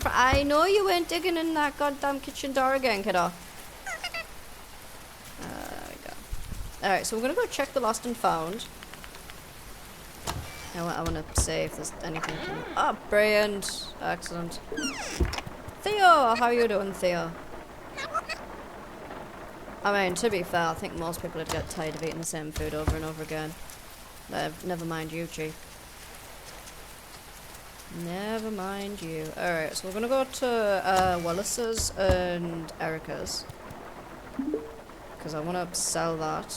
I know you weren't digging in that goddamn kitchen door again, kiddo. There we go. Alright, so we're gonna go check the lost and found. I want to see if there's anything. Oh, brilliant. Excellent. Theo! How are you doing, Theo? I mean, to be fair, I think most people would get tired of eating the same food over and over again. Never mind you, Chief. Never mind you. Alright, so we're going to go to Wallace's and Erica's. Because I want to sell that.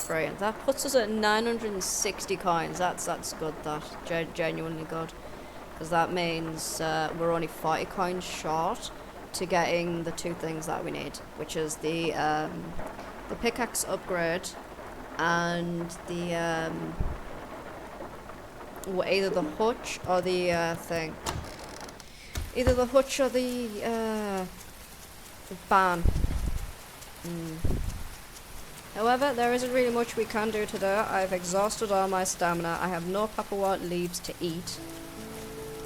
Brilliant. That puts us at 960 coins. That's good. That genuinely good, because that means we're only 40 coins short to getting the 2 things that we need, which is the pickaxe upgrade and the either the hutch or the thing. Either the hutch or the barn. However, there isn't really much we can do today. I've exhausted all my stamina. I have no paperwort leaves to eat.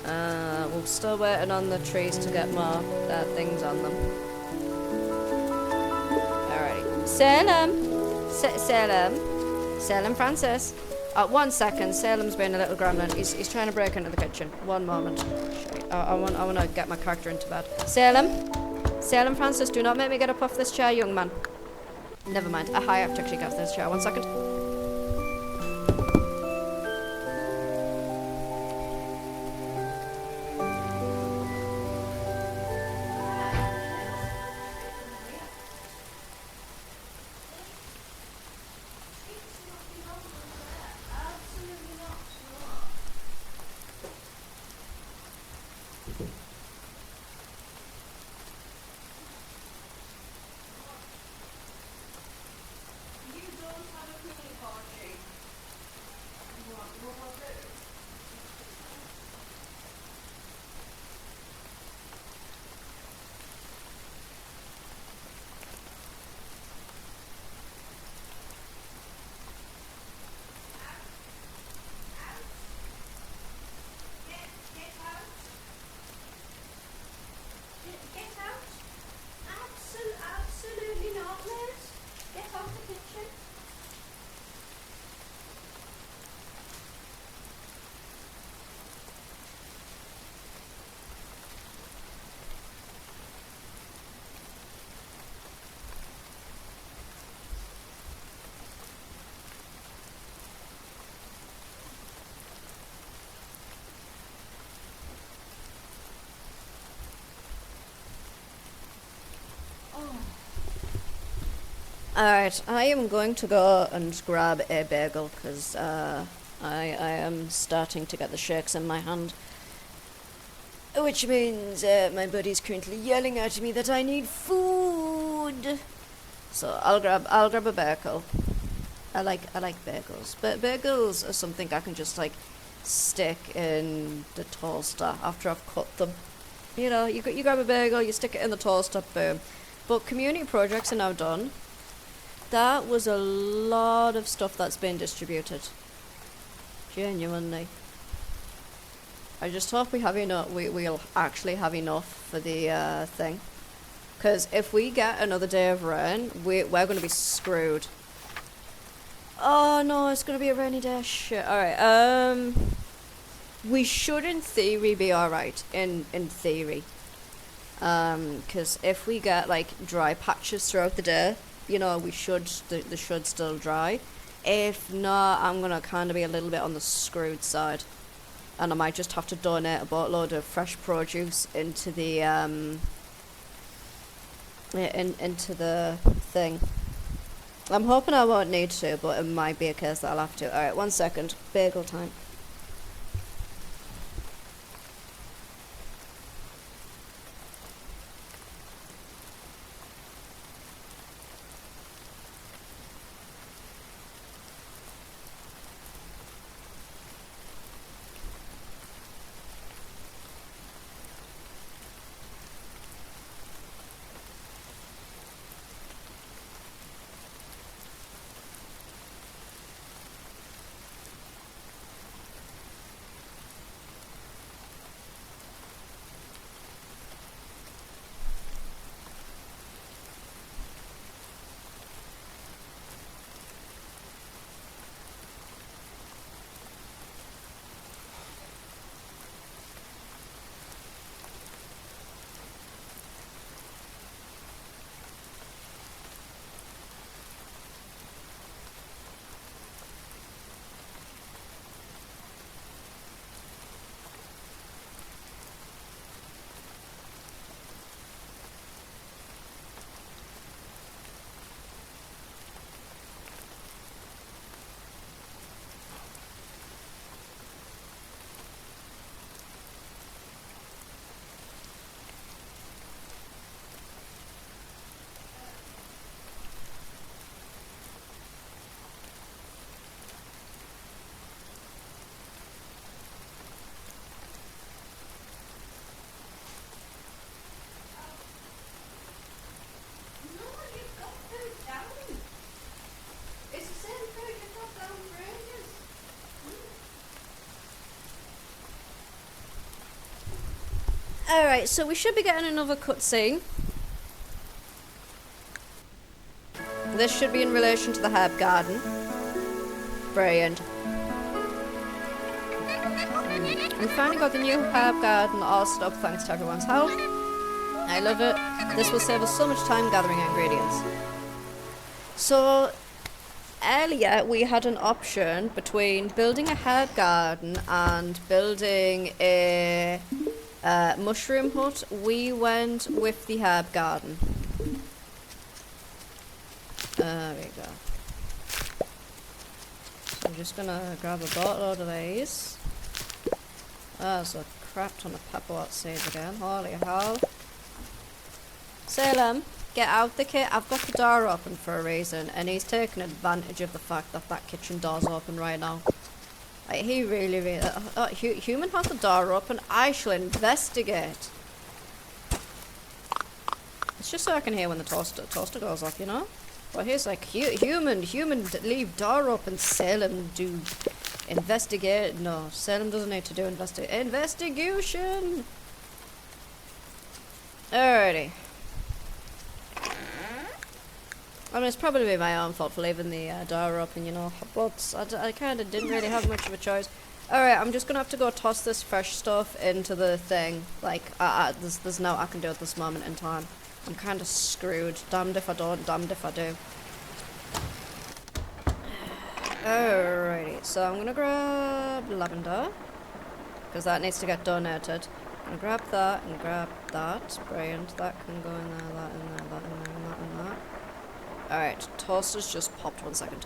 We're still waiting on the trees to get more things on them. Alrighty. Salem Francis. 1 second. Salem's been a little gremlin. He's trying to break into the kitchen. 1 moment. I want to get my character into bed. Salem Francis, do not make me get up off this chair, young man. Never mind. I have to actually get off this chair. 1 second. Alright, I am going to go and grab a bagel because I am starting to get the shakes in my hand. Which means my buddy's currently yelling at me that I need food. So I'll grab a bagel. I like bagels. But bagels are something I can just like stick in the toaster after I've cut them. You know, you grab a bagel, you stick it in the toaster, boom. But community projects are now done. That was a lot of stuff that's been distributed. Genuinely. I just hope we have enough. We'll actually have enough for the thing. Because if we get another day of rain, we're going to be screwed. Oh no, it's going to be a rainy day. Shit. Alright, we should in theory be alright. In theory. Because if we get like dry patches throughout the day, you know, they should still dry. If not, I'm gonna kind of be a little bit on the screwed side, and I might just have to donate a boatload of fresh produce into the into the thing. I'm hoping I won't need to, but it might be a case that I'll have to. All right, 1 second. Bagel time. Alright, so we should be getting another cutscene. This should be in relation to the herb garden. Brilliant. We finally got the new herb garden all set up thanks to everyone's help. I love it. This will save us so much time gathering ingredients. So, earlier we had an option between building a herb garden and building a mushroom hut. We went with the herb garden. There we go. So I'm just gonna grab a boatload of these. There's a crap ton of pepperwort seeds again. Holy hell. Salem, get out the kit. I've got the door open for a reason, and he's taking advantage of the fact that that kitchen door's open right now. Like, he really... human has the door open. I shall investigate. It's just so I can hear when the toaster goes off, you know? But he's like, human, leave door open. Salem, do investigate. No, Salem doesn't need to do investigation. Alrighty. I mean, it's probably my own fault for leaving the door open, you know, but I kind of didn't really have much of a choice. Alright, I'm just gonna have to go toss this fresh stuff into the thing. Like, there's no I can do at this moment in time. I'm kind of screwed. Damned if I don't, damned if I do. Alrighty, so I'm gonna grab lavender, because that needs to get donated. I'm gonna grab that and grab that. Brilliant, that can go in there, that in there, that in there, and that in that. Alright, toaster's just popped 1 second.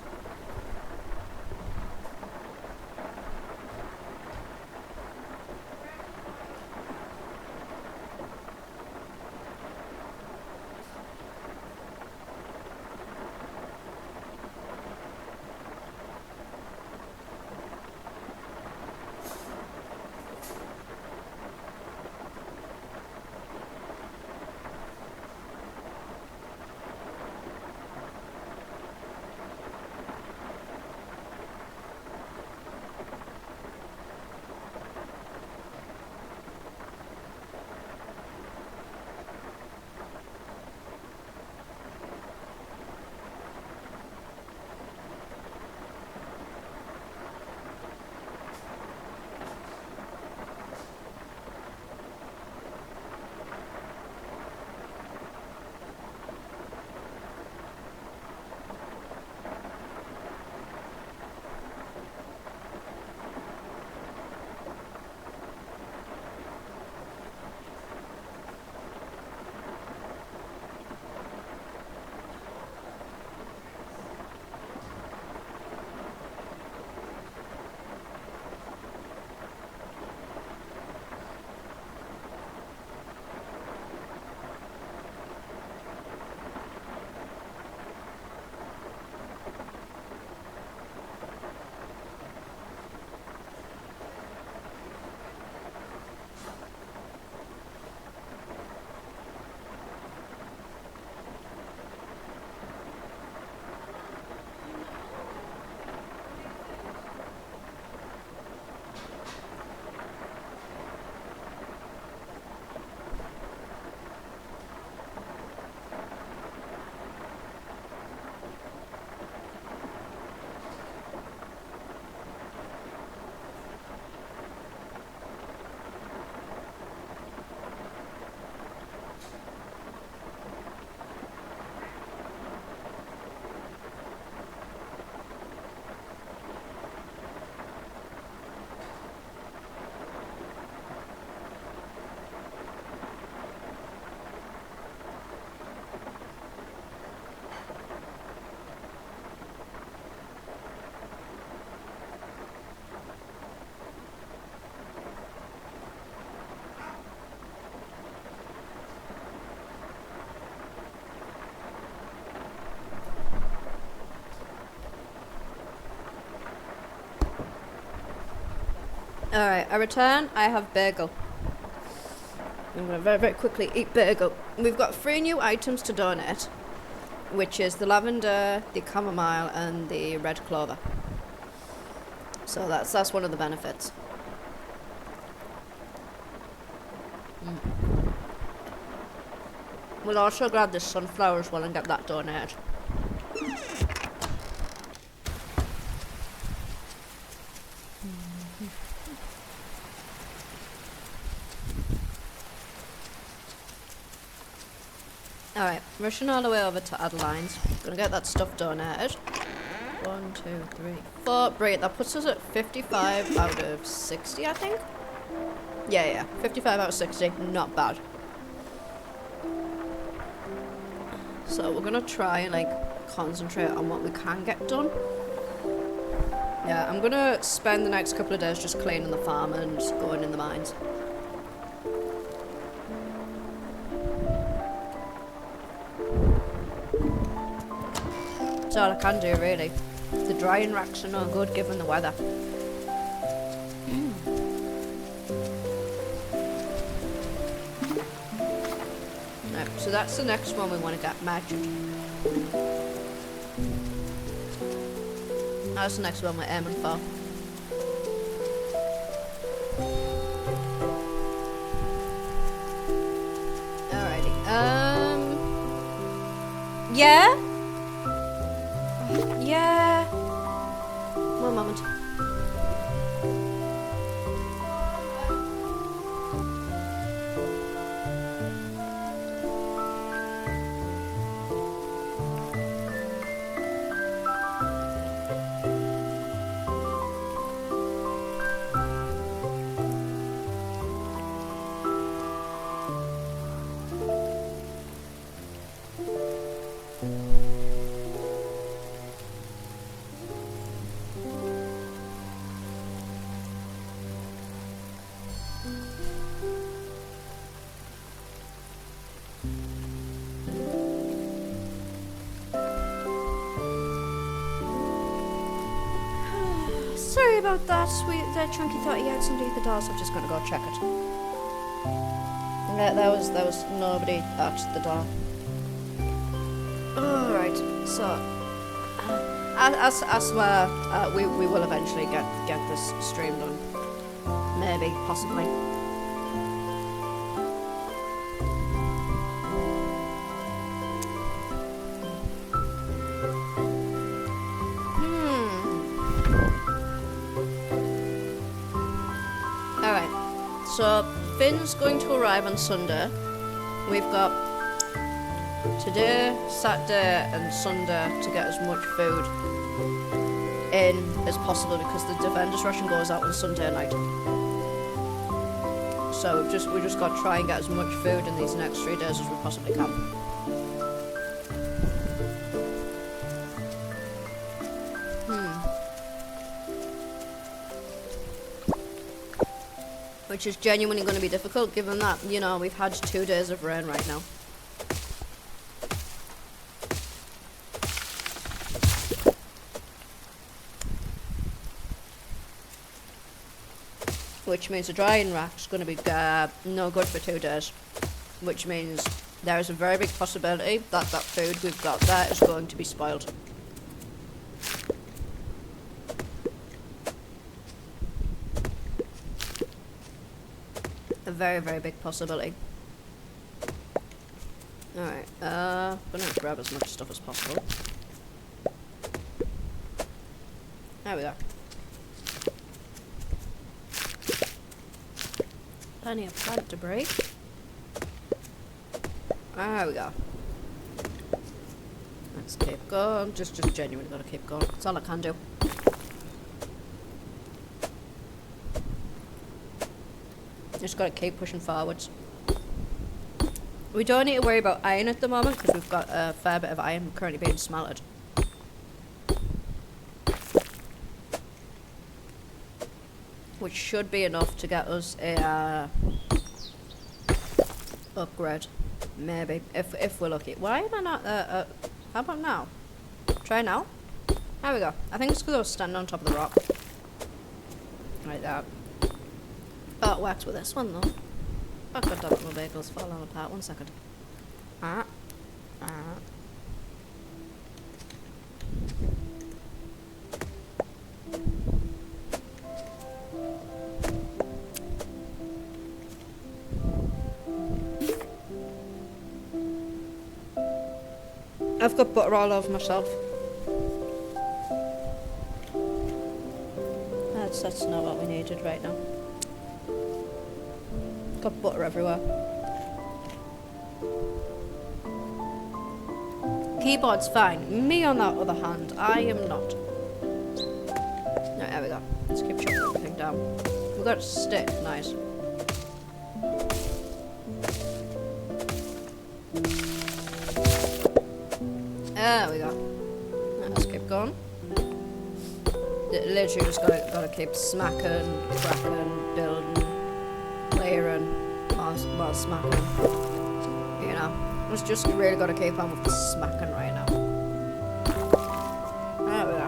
Alright, I return. I have bagel. I'm going to very, very quickly eat bagel. We've got 3 new items to donate, which is the lavender, the chamomile, and the red clover. So that's one of the benefits. We'll also grab this sunflower as well and get that donated. Alright, rushing all the way over to Adeline's. Gonna get that stuff donated. 1, 2, 3, 4. Brilliant, that puts us at 55 out of 60, I think? Yeah, 55 out of 60, not bad. So we're gonna try and like concentrate on what we can get done. Yeah, I'm gonna spend the next couple of days just cleaning the farm and going in the mines. That's all I can do, really. The drying racks are no good given the weather. Right, so that's the next one we want to get measured. That's the next one we're aiming for. Alrighty. Yeah? Yeah. One moment. Sorry about that. Chunky thought he had somebody at the door, so I'm just gonna go check it. Yeah, there was nobody at the door. Alright, so I swear we will eventually get this stream done. Maybe, possibly. So, Finn's going to arrive on Sunday. We've got today, Saturday and Sunday to get as much food in as possible because the Defenders ration goes out on Sunday night. So we've just got to try and get as much food in these next 3 days as we possibly can. Which is genuinely going to be difficult given that, you know, we've had 2 days of rain right now. Which means the drying rack's going to be no good for 2 days. Which means there is a very big possibility that that food we've got there is going to be spoiled. A very, very big possibility. Alright, I'm gonna grab as much stuff as possible. There we go. Plenty of plant debris. There we go. Let's keep going. Just genuinely gotta keep going. That's all I can do. Just gotta keep pushing forwards. We don't need to worry about iron at the moment because we've got a fair bit of iron currently being smelted. Which should be enough to get us a upgrade. Maybe. If we're lucky. Why am I not how about now? Try now? There we go. I think it's because I was standing on top of the rock. Like that. Oh, it works with this one though. Oh god damn it, my bagels falling apart. 1 second. I've got butter all over myself. That's not what we needed right now. Got butter everywhere. Keyboard's fine. Me, on the other hand, I am not. Right, there we go. Let's keep chopping everything down. We've got a stick. Nice. There we go. Let's keep going. Literally just gotta keep smacking, cracking, building, layering, while smacking. You know, just really gotta keep on with the smacking right now. There we go.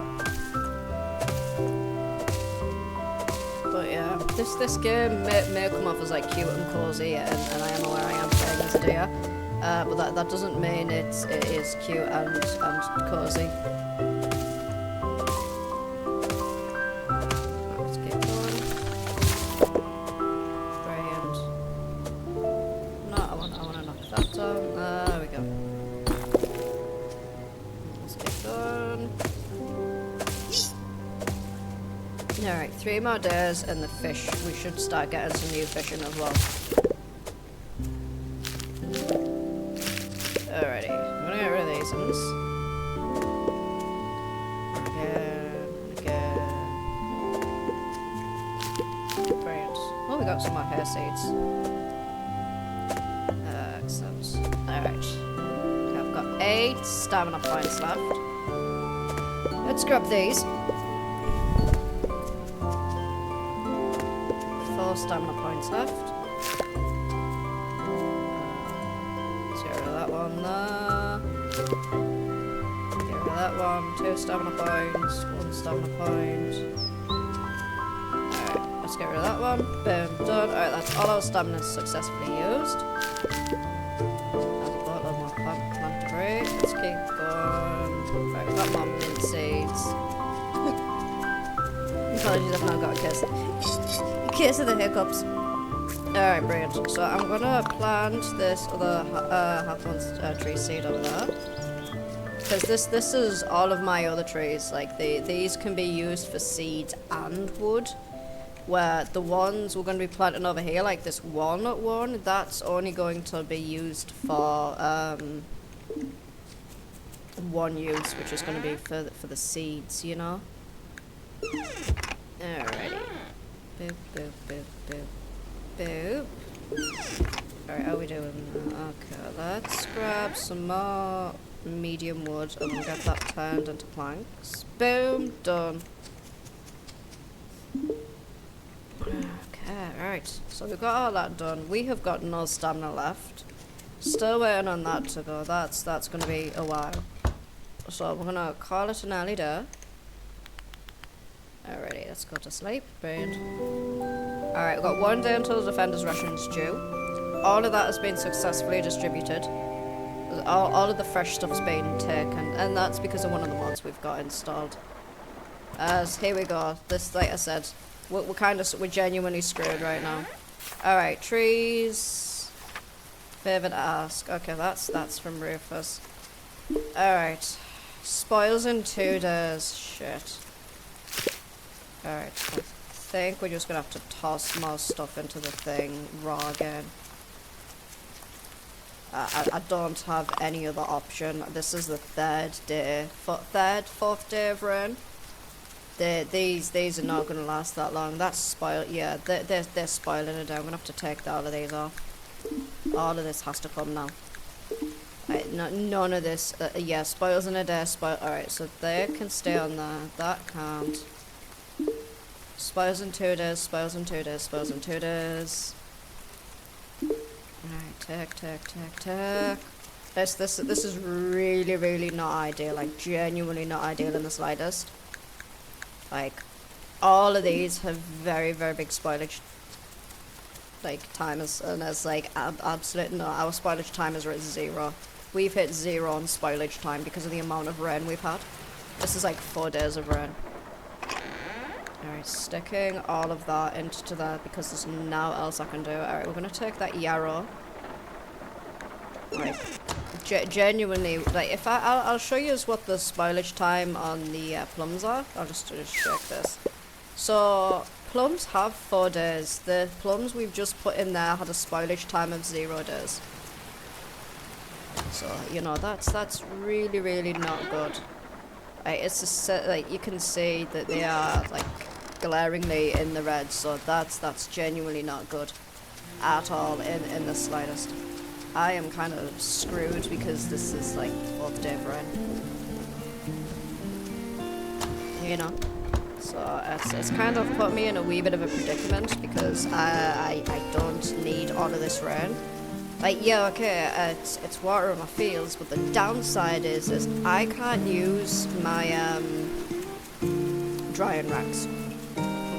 But yeah, this game may come off as like cute and cozy, and I am aware I am playing as a deer. But that doesn't mean it is cute and cozy. Let's keep going. Brilliant. No, I want to knock that down. There we go. Let's keep going. Alright, 3 more days and the fish. We should start getting some new fishing as well. Alrighty, I'm gonna get rid of these ones. Again. Brilliant. Oh, we got some more hair seeds. Excellent. Alright. Okay, I've got 8 stamina points left. Let's grab these. 4 stamina points left. One there. Get rid of that one. 2 stamina points. 1 stamina point. Alright, let's get rid of that one. Boom, done. Alright, that's all our stamina successfully used. There's a bottle of more plant debris. Let's keep going. Right, we've got more mint seeds. Apologies, I've now got a case of the hiccups. Alright, brilliant. So I'm gonna plant this other half-month tree seed over there. Because this is all of my other trees. Like, these can be used for seeds and wood. Where the ones we're going to be planting over here, like this walnut one, that's only going to be used for one use, which is going to be for the seeds, you know? Alrighty. Boop, boop, boop, boop. Boop. Alright, how are we doing? Okay, let's grab some more medium wood and we'll get that turned into planks. Boom, done. Okay, right. So we've got all that done. We have got no stamina left. Still waiting on that to go. That's gonna be a while. So we're gonna call it an early day. Alrighty, let's go to sleep. Brilliant. Alright, we've got 1 day until the defender's rations due. All of that has been successfully distributed. All of the fresh stuff's been taken, and that's because of one of the mods we've got installed. As here we go. This, like I said, we're genuinely screwed right now. Alright, trees. Favor to ask. Okay, that's from Rufus. Alright. Spoils in 2 days. Shit. Alright, I think we're just gonna have to toss more stuff into the thing raw again. I don't have any other option. This is the 3rd day, 4th day of rain. These are not gonna last that long. That's spoiled. Yeah, they're spoiling it. I'm gonna have to take all of these off. All of this has to come now. None of this. Yeah, spoils in a day. Alright, so they can stay on there. That can't. Spoils in 2 days. Spoils in 2 days. Spoils in 2 days. Alright, take. This is really not ideal. Like, genuinely not ideal in the slightest. Like, all of these have very big spoilage, like, timers, and there's like absolute no. Our spoilage timers are at 0. We've hit 0 on spoilage time because of the amount of rain we've had. This is like 4 days of rain. Alright, sticking all of that into that because there's nothing else I can do. Alright, we're gonna take that yarrow. Right. genuinely, like, if I'll show you what the spoilage time on the plums are. I'll just check this. So plums have 4 days. The plums we've just put in there had a spoilage time of 0 days. So you know that's really, really not good. It's just like you can see that they are like glaringly in the red. So that's genuinely not good at all in the slightest. I am kind of screwed because this is like 4th day brain. You know? So it's kind of put me in a wee bit of a predicament because I don't need all of this rain. Like, yeah, okay, it's water in my fields, but the downside is I can't use my drying racks,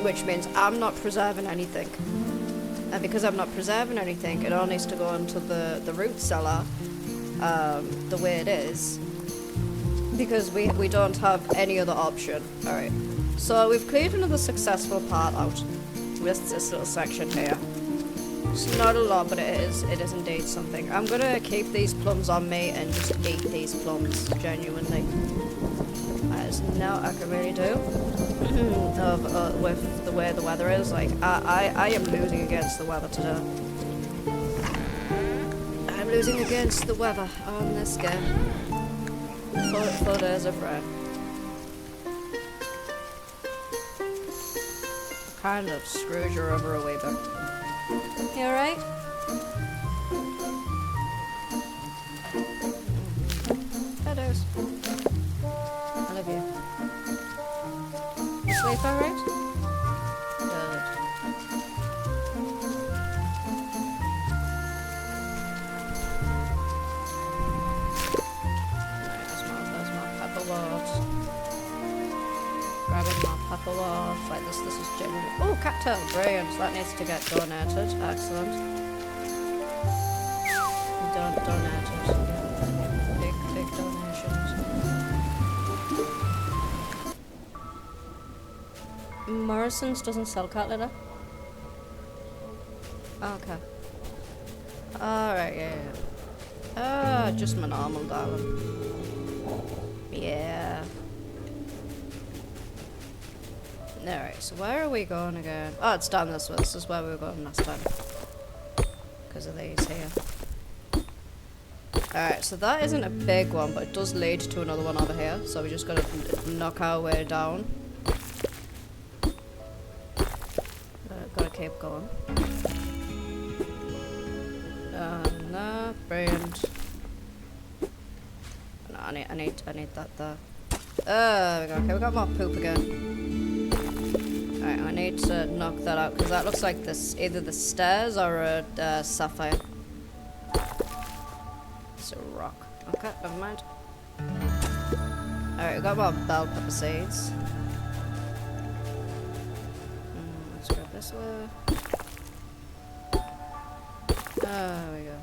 which means I'm not preserving anything. And because I'm not preserving anything, it all needs to go into the root cellar the way it is, because we don't have any other option. Alright, so we've cleared another successful part out with this little section here. It's not a lot, but it is indeed something. I'm gonna keep these plums on me and just eat these plums, genuinely. There's no I can really do with the way the weather is. Like, I am losing against the weather today. I'm losing against the weather on this game. 4 days of rain. Kind of screwed you over a wee bit. You alright? Hellos. I love you. You sleep alright? Good. There's my pepper wart. Grabbing my pepper wart. Like this is genuine. Oh, cattail, brilliant. That needs to get donated. Excellent. Donated. Big donations. Morrison's doesn't sell cat litter? Okay. Alright, yeah. Just my normal, darling. Yeah. Alright, so where are we going again? Oh, it's down this way. This is where we were going last time. Because of these here. Alright, so that isn't a big one, but it does lead to another one over here. So we just gotta knock our way down. Gotta keep going. No, brilliant. No, I need that there. There we go. Okay, we got more poop again. Alright, I need to knock that out because that looks like this either the stairs or a sapphire. It's a rock. Okay, never mind. Alright, we got more bell pepper seeds. Let's grab this way. There we go.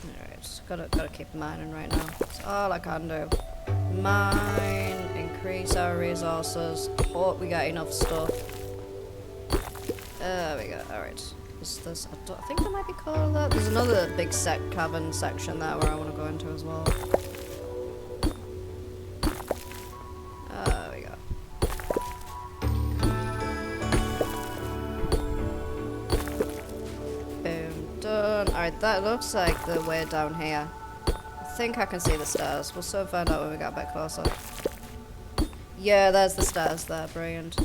Alright, just gotta keep mining right now. That's all I can do. Mine, increase our resources, hope we get enough stuff. There we go, alright. I think there might be called that. There's another big cavern section there where I want to go into as well. There we go. Boom, done. Alright, that looks like the way down here. I think I can see the stairs. We'll soon find out when we get a bit closer. Yeah, there's the stairs there. Brilliant.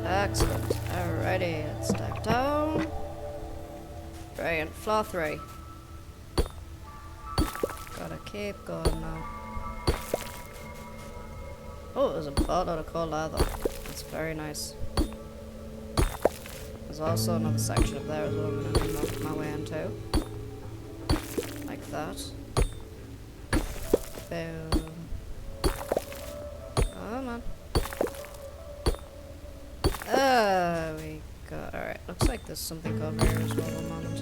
Excellent. Alrighty, let's dive down. Brilliant. Floor 3. Gotta keep going now. Oh, there's a boatload of cold leather. That's very nice. There's also another section up there as well I'm gonna knock my way into. Like that. Boom. Oh man. There we go. Alright, looks like there's something over here as well. One moment.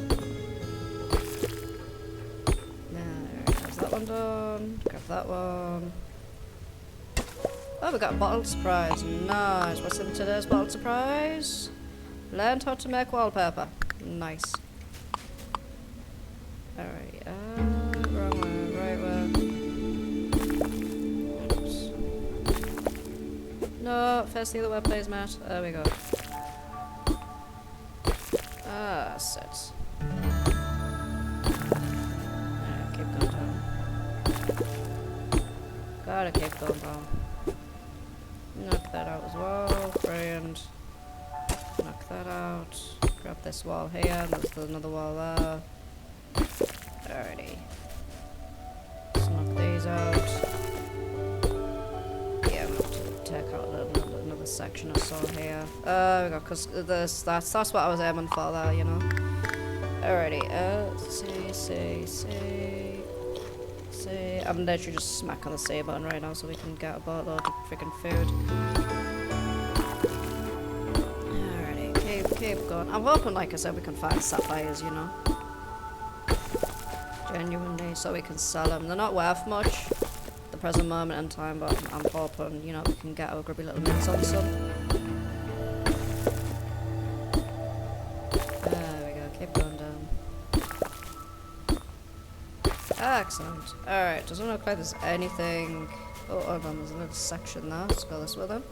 Alright, there's that one done. Grab that one. Oh, we got a bottled surprise. Nice. What's in today's bottled surprise? Learned how to make wallpaper. Nice. Alright, wrong way, right way. Oops. No, first the other way, please, Matt. There we go. Ah, set. Alright, keep going down. Gotta keep going down. Knock that out as well. Brilliant. Knock that out. Grab this wall here. There's another wall there. Alrighty. Let's knock these out. Yeah, I'm going to take out another section I saw here. We go, because that's what I was aiming for there, you know. Alrighty, see. I'm literally just smacking the C button right now so we can get a boatload of freaking food. Alrighty, keep going. I'm hoping, like I said, we can find sapphires, you know. Genuinely, so we can sell them. They're not worth much at the present moment in time, but I'm hoping, you know, we can get our grubby little mints on some. There we go, keep going down. Excellent. Alright, doesn't look like there's anything. Oh, hold on, there's another section there. Let's go this way then.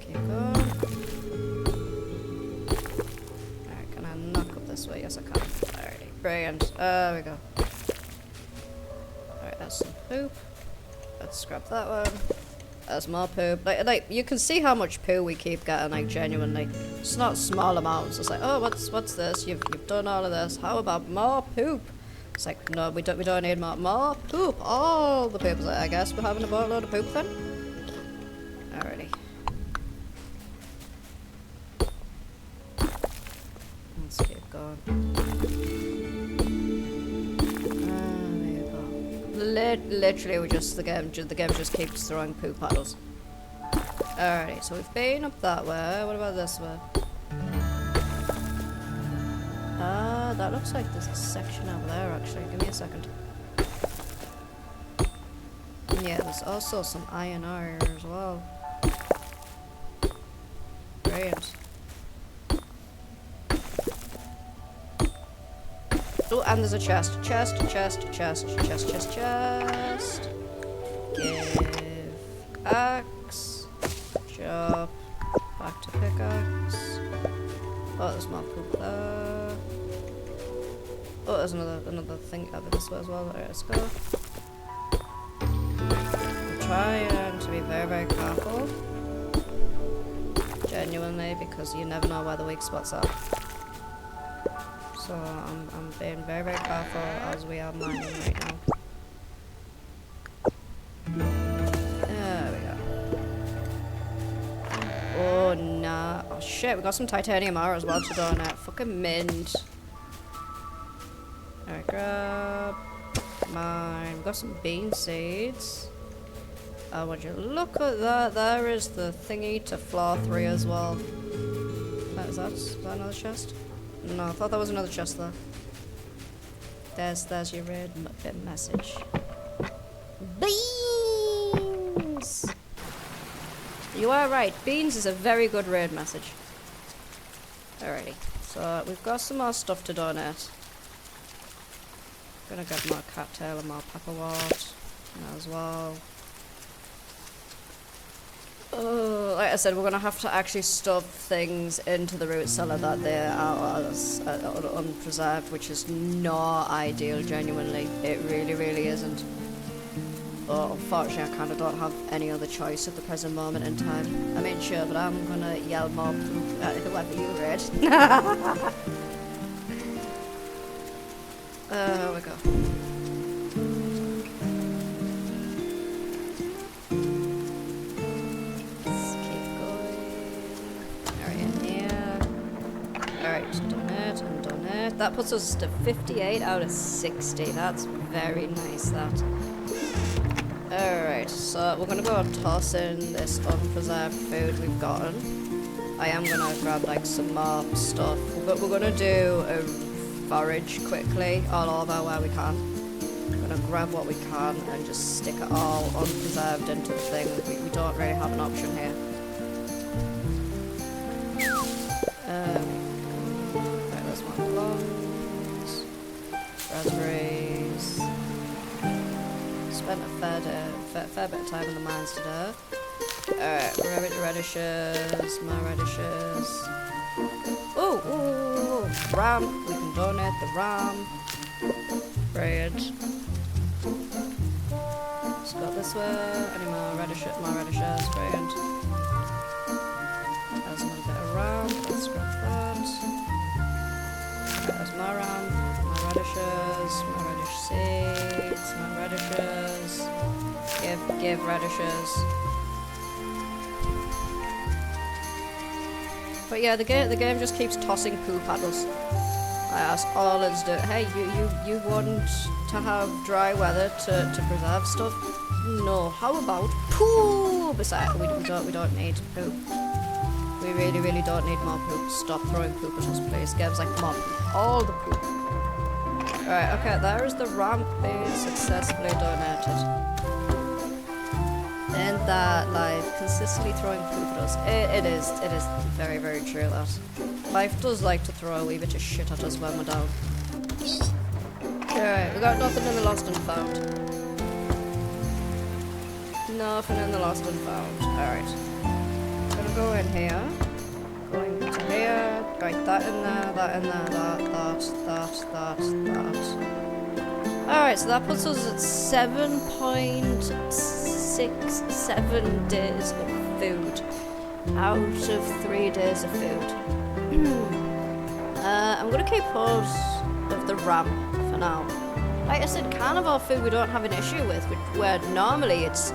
Keep going. Alright, can I knock up this way? Yes, I can. Alrighty, brilliant. There we go. Alright, that's some poop. Let's scrap that one. There's more poop. Like you can see how much poo we keep getting, like, genuinely. It's not small amounts. It's like, oh, what's this? You've done all of this. How about more poop? It's like, no, we don't need more poop. All the poop. I guess we're having a boatload of poop then. Alrighty. Let's keep going. Literally, the game just keeps throwing poop paddles. Alrighty, so we've been up that way. What about this way? That looks like there's a section over there, actually. Give me a second. Yeah, there's also some iron ore as well. Brilliant. Oh, and there's a chest. Chest. Give axe. Chop. Back to pickaxe. Oh, there's more poop there. Oh, there's another thing over this way as well. Alright, let's go. I'm trying to be very, very careful. Genuinely, because you never know where the weak spots are. So I'm being very, very careful as we are mining right now. There we go. Oh nah. Oh shit, we got some titanium ore as well to donate. Fucking mint. Alright, grab mine. We've got some bean seeds. Would you look at that? There is the thingy to floor 3 as well. Is that another chest? No, I thought that was another chest there. There's your red message. Beans! You are right, beans is a very good raid message. Alrighty, so we've got some more stuff to donate. Gonna get more cattail and more pepperwort as well. Like I said, we're gonna have to actually stuff things into the root cellar that they are unpreserved, which is not ideal, genuinely. It really, really isn't. But unfortunately, I kind of don't have any other choice at the present moment in time. I mean, sure, but I'm gonna yell more poop at whoever you read. There we go. Donate. That puts us to 58 out of 60. That's very nice, that. Alright, so we're gonna go and toss in this unpreserved food we've gotten. I am gonna grab like some more stuff, but we're gonna do a forage quickly all over where we can. We're gonna grab what we can and just stick it all unpreserved into the thing. We don't really have an option here. Right, there's my plums. Raspberries. Spent a fair bit of time in the mines today. Alright, radishes, more radishes. Ooh, ram. We can donate the ram. Bread. Let's go this way. Any more radishes? More radishes. Brilliant. There's a little bit of ram. Let's grab that. There's more ram. More radishes. More radish seeds. More radishes. Give radishes. But yeah, the game just keeps tossing poop at us. That's all it's doing. Hey, you want to have dry weather to preserve stuff? No. How about poop? Besides, we don't need poop. We really don't need more poop. Stop throwing poop at us, please. Game's like, come on, all the poop. Alright, okay, there is the ramp being successfully donated. And that, like, consistently throwing poop at us. It is very, very true that. Life does like to throw a wee bit of shit at us when we're down. Alright, we got nothing in the lost and found. Nothing in the lost and found. Alright. Gonna go in here. Going into here. Right, that in there, that in there, that. Alright, so that puts us at 7.67 days of food. Out of 3 days of food. I'm gonna keep hold of the ram for now. Like I said, carnivore food we don't have an issue with, where normally it's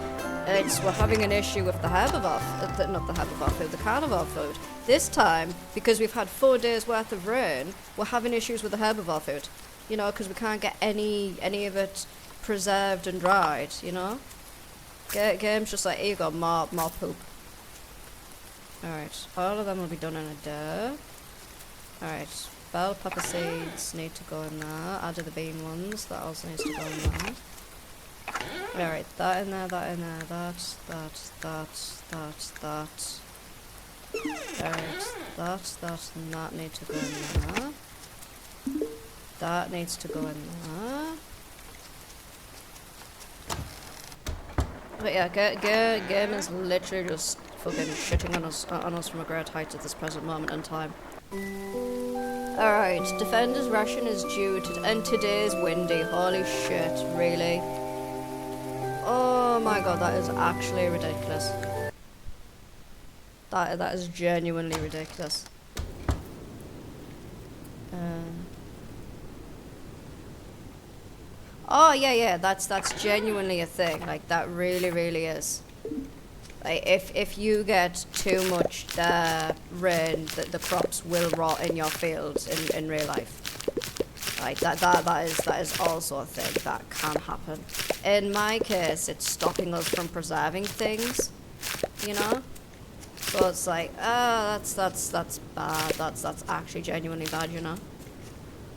we're having an issue with the herbivore, not the herbivore food, the carnivore food. This time, because we've had 4 days worth of rain, we're having issues with the herbivore food. You know, because we can't get any of it preserved and dried, you know? Game's just like, here you go, more poop. Alright, all of them will be done in a day. Alright, bell pepper seeds need to go in there. Added the bean ones, that also needs to go in there. Alright, that in there, that in there, that. Alright, that and that need to go in there. That needs to go in there. But yeah, game is literally just fucking shitting on us from a great height at this present moment in time. Alright, Defender's ration is due to and today's windy. Holy shit, really? Oh my god, that is actually ridiculous. That is genuinely ridiculous. Oh yeah, that's genuinely a thing. Like that really is. Like if you get too much rain, the crops will rot in your fields in real life. Like that is also a thing that can happen. In my case, it's stopping us from preserving things, you know. So it's like, that's bad. That's actually genuinely bad, you know.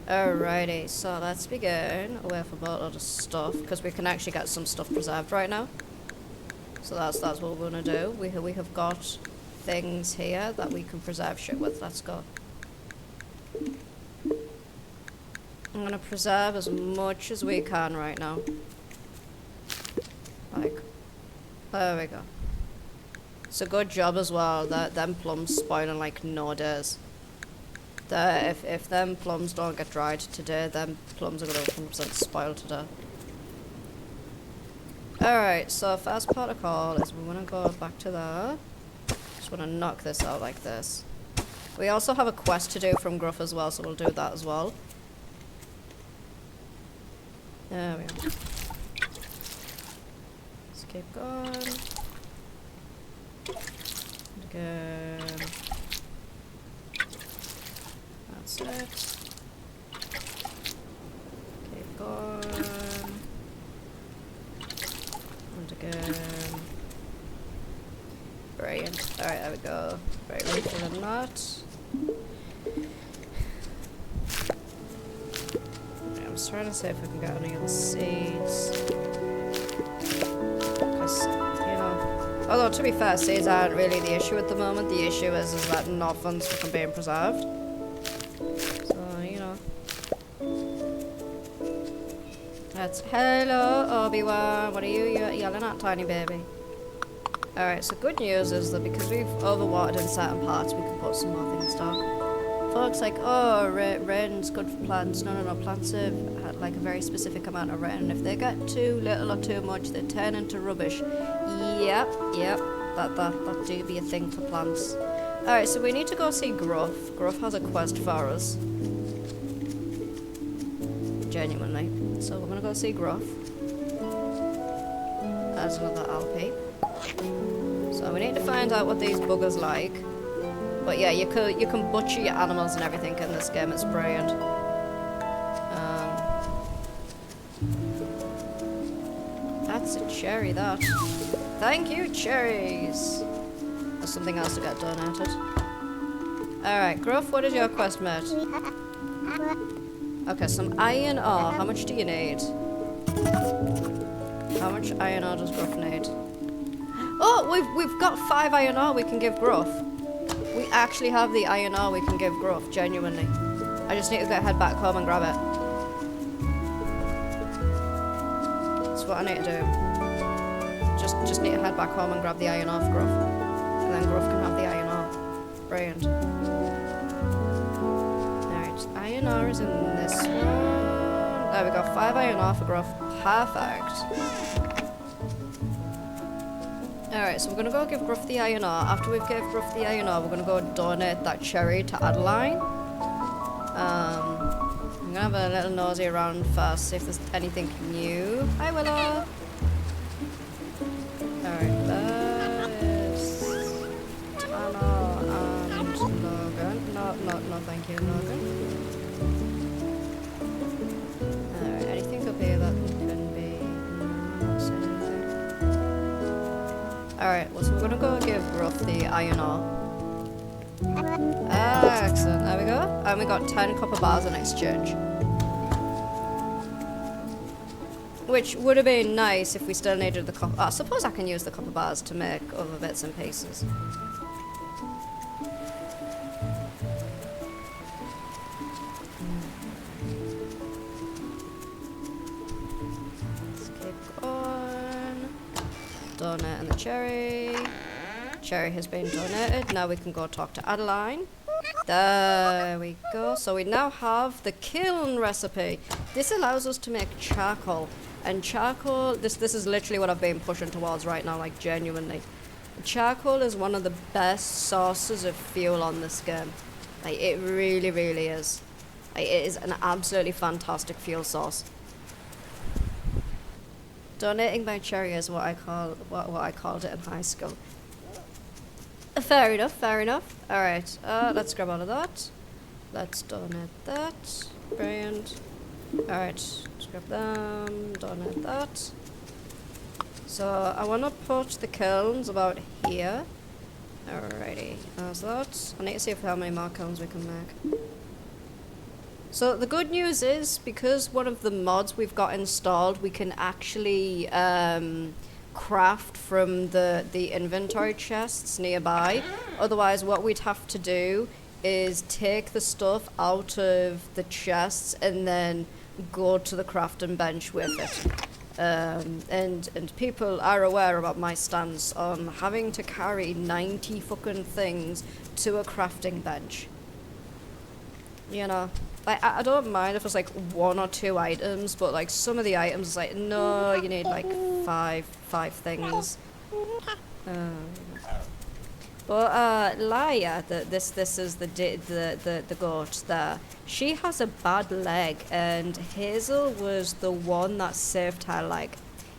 Alrighty, so let's begin away from a lot of stuff because we can actually get some stuff preserved right now. So that's what we're gonna do. We have got things here that we can preserve shit with. Let's go. I'm gonna preserve as much as we can right now. Like, there we go. It's a good job as well that them plums spoil in like no days. If them plums don't get dried today, them plums are gonna 100% spoil today. Alright, so first protocol is we wanna go back to there. Just wanna knock this out like this. We also have a quest to do from Gruff as well, so we'll do that as well. There we go. Let's keep going. And again. That's it. Keep going. And again. Brilliant. Alright, there we go. Right, ready for the nut. I'm just trying to see if we can get any of the seeds. Because, you know, Although, to be fair, seeds aren't really the issue at the moment. The issue is that nothing's fucking being preserved. So, you know. That's... Hello, Obi-Wan. What are you yelling at, tiny baby? Alright, so good news is that because we've overwatered in certain parts, we can put some more things down. Folks like, oh, rain's good for plants. No, plants have like a very specific amount of rain. If they get too little or too much, they turn into rubbish. Yep, that do be a thing for plants. Alright, so we need to go see Gruff. Gruff has a quest for us. Genuinely. So we're gonna go see Gruff. There's another LP. So we need to find out what these buggers like. But yeah, you can butcher your animals and everything in this game. It's brilliant. That's a cherry, that. Thank you, cherries. There's something else to get donated. Alright, Gruff, what is your quest, mate? Okay, some iron ore. How much do you need? How much iron ore does Gruff need? Oh, we've got 5 iron ore we can give Gruff. We actually have the iron ore we can give Gruff, genuinely. I just need to head back home and grab it. That's what I need to do. Just need to head back home and grab the iron ore for Gruff. And then Gruff can have the iron ore. Brilliant. Alright, iron ore is in this one. There we go, 5 iron ore for Gruff. Perfect. Alright, so we're gonna go give Gruff the iron ore. After we've gave Gruff the iron ore, we're gonna go donate that cherry to Adeline. I'm gonna have a little nosy around first, see if there's anything new. Hi, Willow! Alright, that is Tana and Logan. No, thank you, Logan. Alright, anything up here that can be... Alright, well, so we're gonna go give Gruff the iron ore. Excellent, there we go. And we got 10 copper bars in exchange. Which would have been nice if we still needed the copper. I suppose I can use the copper bars to make other bits and pieces. Let's keep going. Donut and the cherry. Cherry has been donated. Now we can go talk to Adeline. There we go. So we now have the kiln recipe. This allows us to make charcoal. And charcoal, this is literally what I've been pushing towards right now, like genuinely. Charcoal is one of the best sources of fuel on this game. Like, it really, really is. Like, it is an absolutely fantastic fuel source. Donating my cherry is what I called it in high school. Fair enough, fair enough. Alright, let's grab all of that. Let's donate that. Brilliant. Alright, let's grab them, donate that. So, I want to put the kilns about here. Alrighty, how's that? I need to see how many more kilns we can make. So, the good news is, because one of the mods we've got installed, we can actually craft from the inventory chests nearby. Otherwise, what we'd have to do is take the stuff out of the chests and then go to the crafting bench with it. And people are aware about my stance on having to carry 90 fucking things to a crafting bench. You know, like, I don't mind if it's like 1 or 2 items, but like some of the items is like, no, you need like five things. But Laia, this is the goat there. She has a bad leg, and Hazel was the one that saved her leg.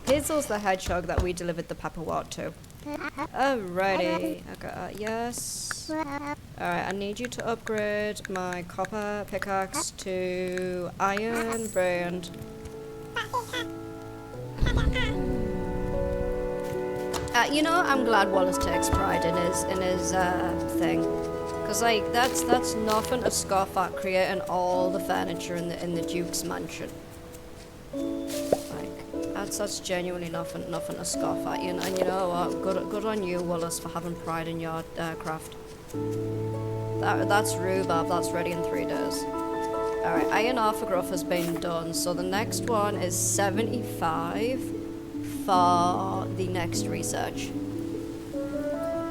Hazel's the hedgehog that we delivered the pepper wort to. Alrighty, okay, yes. Alright, I need you to upgrade my copper pickaxe to iron. Brilliant. You know, I'm glad Wallace takes pride in his thing, cause like that's nothing to scoff at, creating all the furniture in the Duke's mansion. Like, That's genuinely nothing to scoff at, and you know what? Good on you, Wallace, for having pride in your craft. That's rhubarb. That's ready in 3 days. All right, iron orthograph has been done, so the next one is 75 for the next research.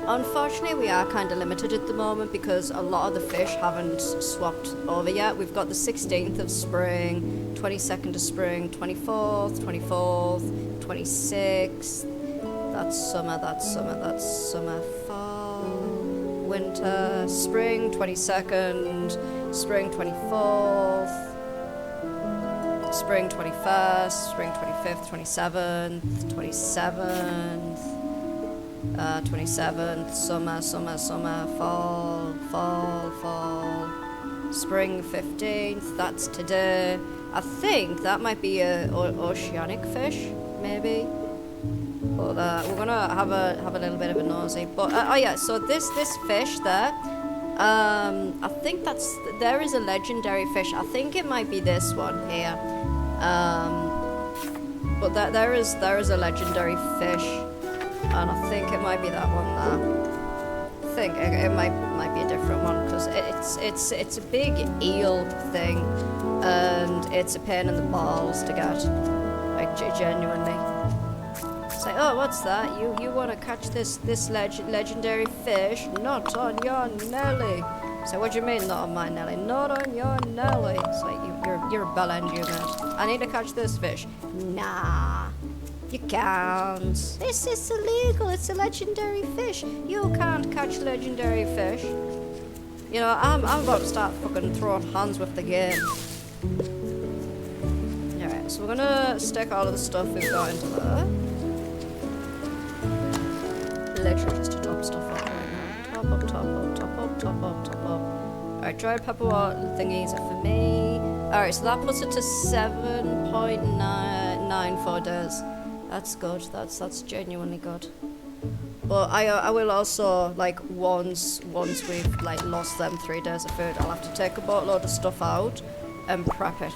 Unfortunately, we are kind of limited at the moment because a lot of the fish haven't swapped over yet. We've got the 16th of spring, 22nd of spring, 24th, 26th. That's summer, fall, winter, spring, 22nd, spring, 24th, spring, 21st, spring, 25th, 27th, 27th, summer, fall, spring 15th, that's today. I think that might be a oceanic fish, maybe. But we're gonna have a little bit of a nosy. But oh yeah, so this fish there, I think there is a legendary fish. I think it might be this one here. But there is a legendary fish. And I think it might be that one there. I think it might be a different one because it's a big eel thing, and it's a pain in the balls to get, like genuinely. It's like, oh, what's that? You want to catch this legendary fish? Not on your Nelly. So what do you mean not on my Nelly? Not on your Nelly. It's like you're a bell end, you mate. I need to catch this fish. Nah. You can't. This is illegal. It's a legendary fish. You can't catch legendary fish. You know, I'm about to start fucking throwing hands with the game. Alright, so we're gonna stick all of the stuff we've got into there. Literally just to top stuff up right now. Top up. Alright, dried pepper thingies are for me. Alright, so that puts it to 7.94 days. That's good. That's genuinely good. But I will also, like, once we've like lost them 3 days of food, I'll have to take a boatload of stuff out and prep it,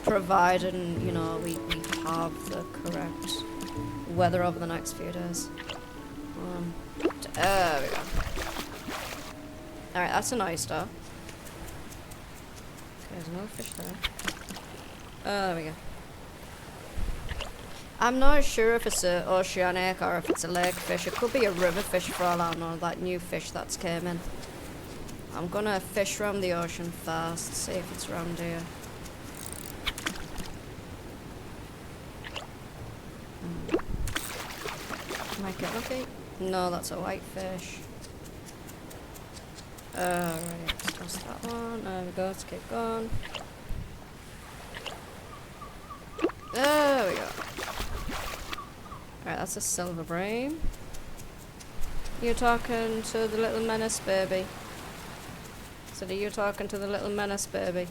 providing you know we have the correct weather over the next few days. There we go. All right, that's an oyster. There's no fish there. There we go. I'm not sure if it's an oceanic or if it's a lake fish. It could be a river fish for all I know, that new fish that's came in. I'm gonna fish around the ocean first, see if it's around here. Make it okay. No, that's a white fish. Right, that's that one. There we go, let's keep going. There we go. Alright, that's a silver bream. You're talking to the little menace baby. So you're talking to the little menace baby.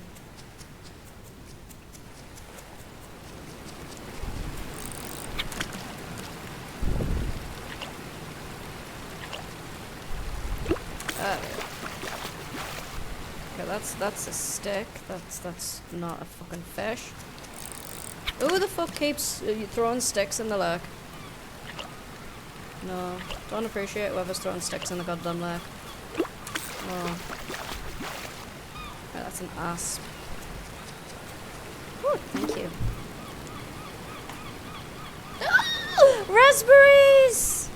Okay, that's a stick. That's not a fucking fish. Who the fuck keeps throwing sticks in the lake? No, don't appreciate whoever's throwing sticks in the goddamn lake. No. Right, that's an asp. Oh, thank you. Raspberries!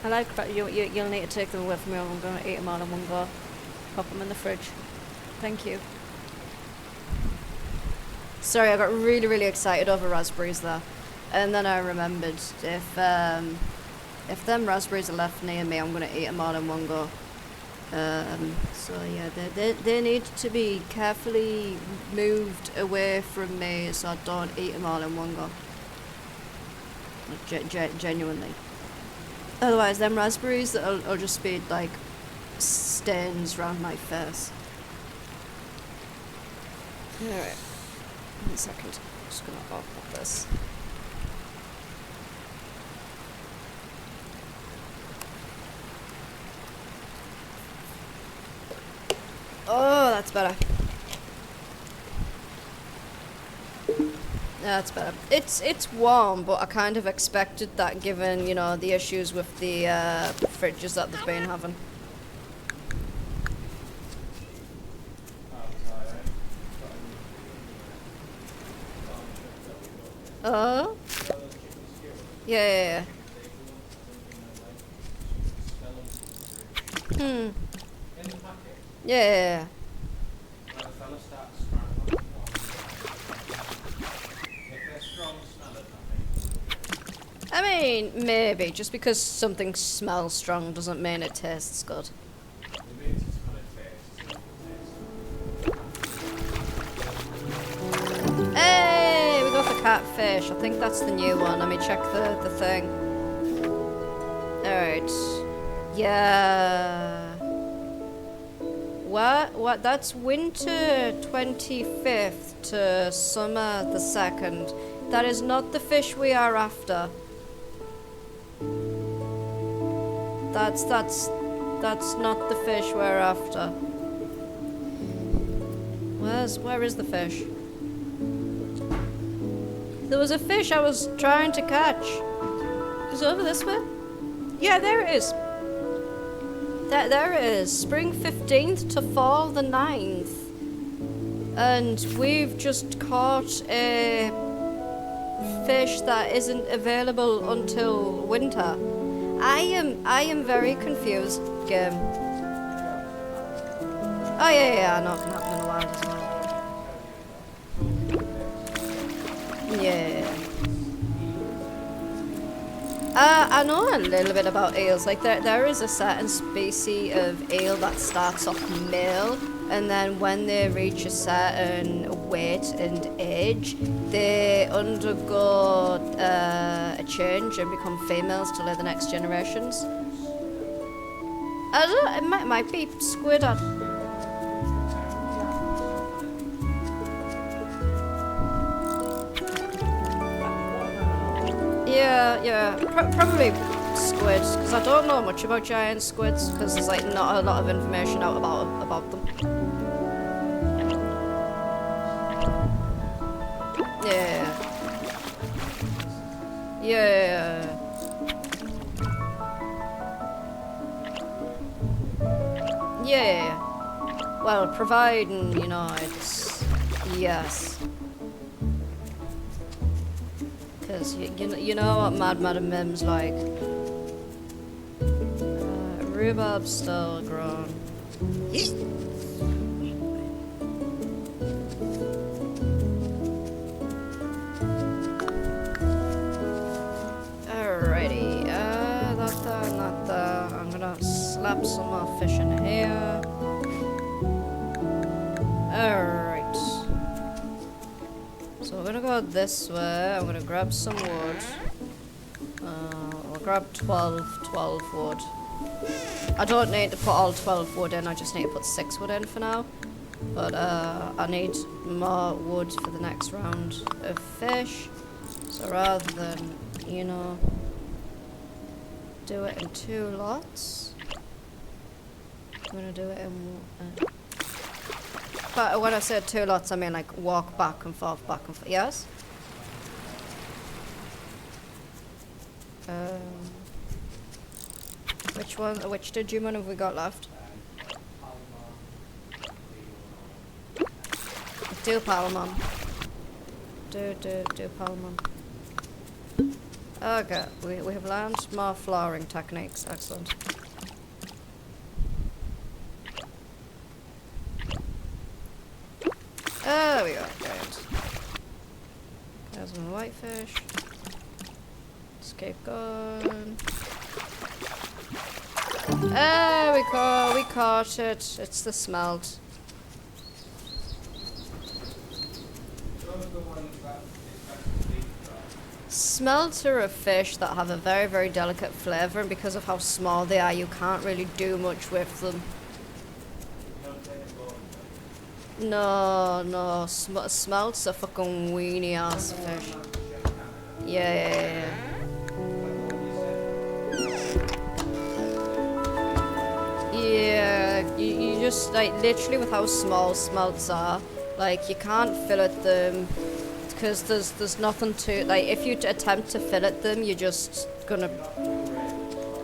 I like you'll need to take them away from me or I'm going to eat them all in one go. Pop them in the fridge. Thank you. Sorry, I got really excited over raspberries there. And then I remembered if them raspberries are left near me, I'm going to eat them all in one go. So yeah, they need to be carefully moved away from me so I don't eat them all in one go. Like, genuinely. Otherwise, them raspberries will just be like stains around my face. Alright, 1 second. I'm just gonna open this. Oh, that's better. That's better. It's warm, but I kind of expected that given, you know, the issues with the fridges that they've been having. Oh? Yeah. Hmm. Yeah. I mean, maybe. Just because something smells strong doesn't mean it tastes good. Hey, we go for catfish. I think that's the new one. Let me check the thing. Alright. Yeah. What? That's winter 25th to summer the 2nd. That is not the fish we are after. That's not the fish we're after. Where is the fish? There was a fish I was trying to catch. Is it over this way? Yeah, there it is. There it is. Spring 15th to fall the 9th. And we've just caught a fish that isn't available until winter. I am very confused, game. Oh yeah, I know it can happen in the wild as well. Yeah. I know a little bit about eels. Like there is a certain species of eel that starts off male, and then when they reach a certain weight and age, they undergo a change and become females to lay the next generations. I don't know, it might be squid. Yeah, probably squids, because I don't know much about giant squids, because there's like not a lot of information out about them. Yeah. Well, providing, you know, it's... Yes. Because you know what Madam Mim's like. Rhubarb's still grown. Alrighty, not that. I'm gonna slap some more fish in here. Alright. So we're gonna go this way. I'm gonna grab some wood. We'll grab 12 wood. I don't need to put all 12 wood in, I just need to put 6 wood in for now. But I need more wood for the next round of fish. So rather than, you know, do it in 2 lots, I'm gonna do it in but when I said 2 lots, I mean like walk back and forth, yes? Which Digimon have we got left? Do Palmon. Do Palmon. Okay, we have learned more flooring techniques, excellent. There we go, great. There's my whitefish. Let's keep going. There we go, we caught it. It's the smelt. Smelts are a fish that have a very, very delicate flavour, and because of how small they are, you can't really do much with them. No, smelts are fucking weenie ass fish. Yeah. Yeah, you just, like, literally with how small smelts are, like, you can't fillet them. It's Because there's nothing to, like, if you attempt to fillet them, you're just gonna...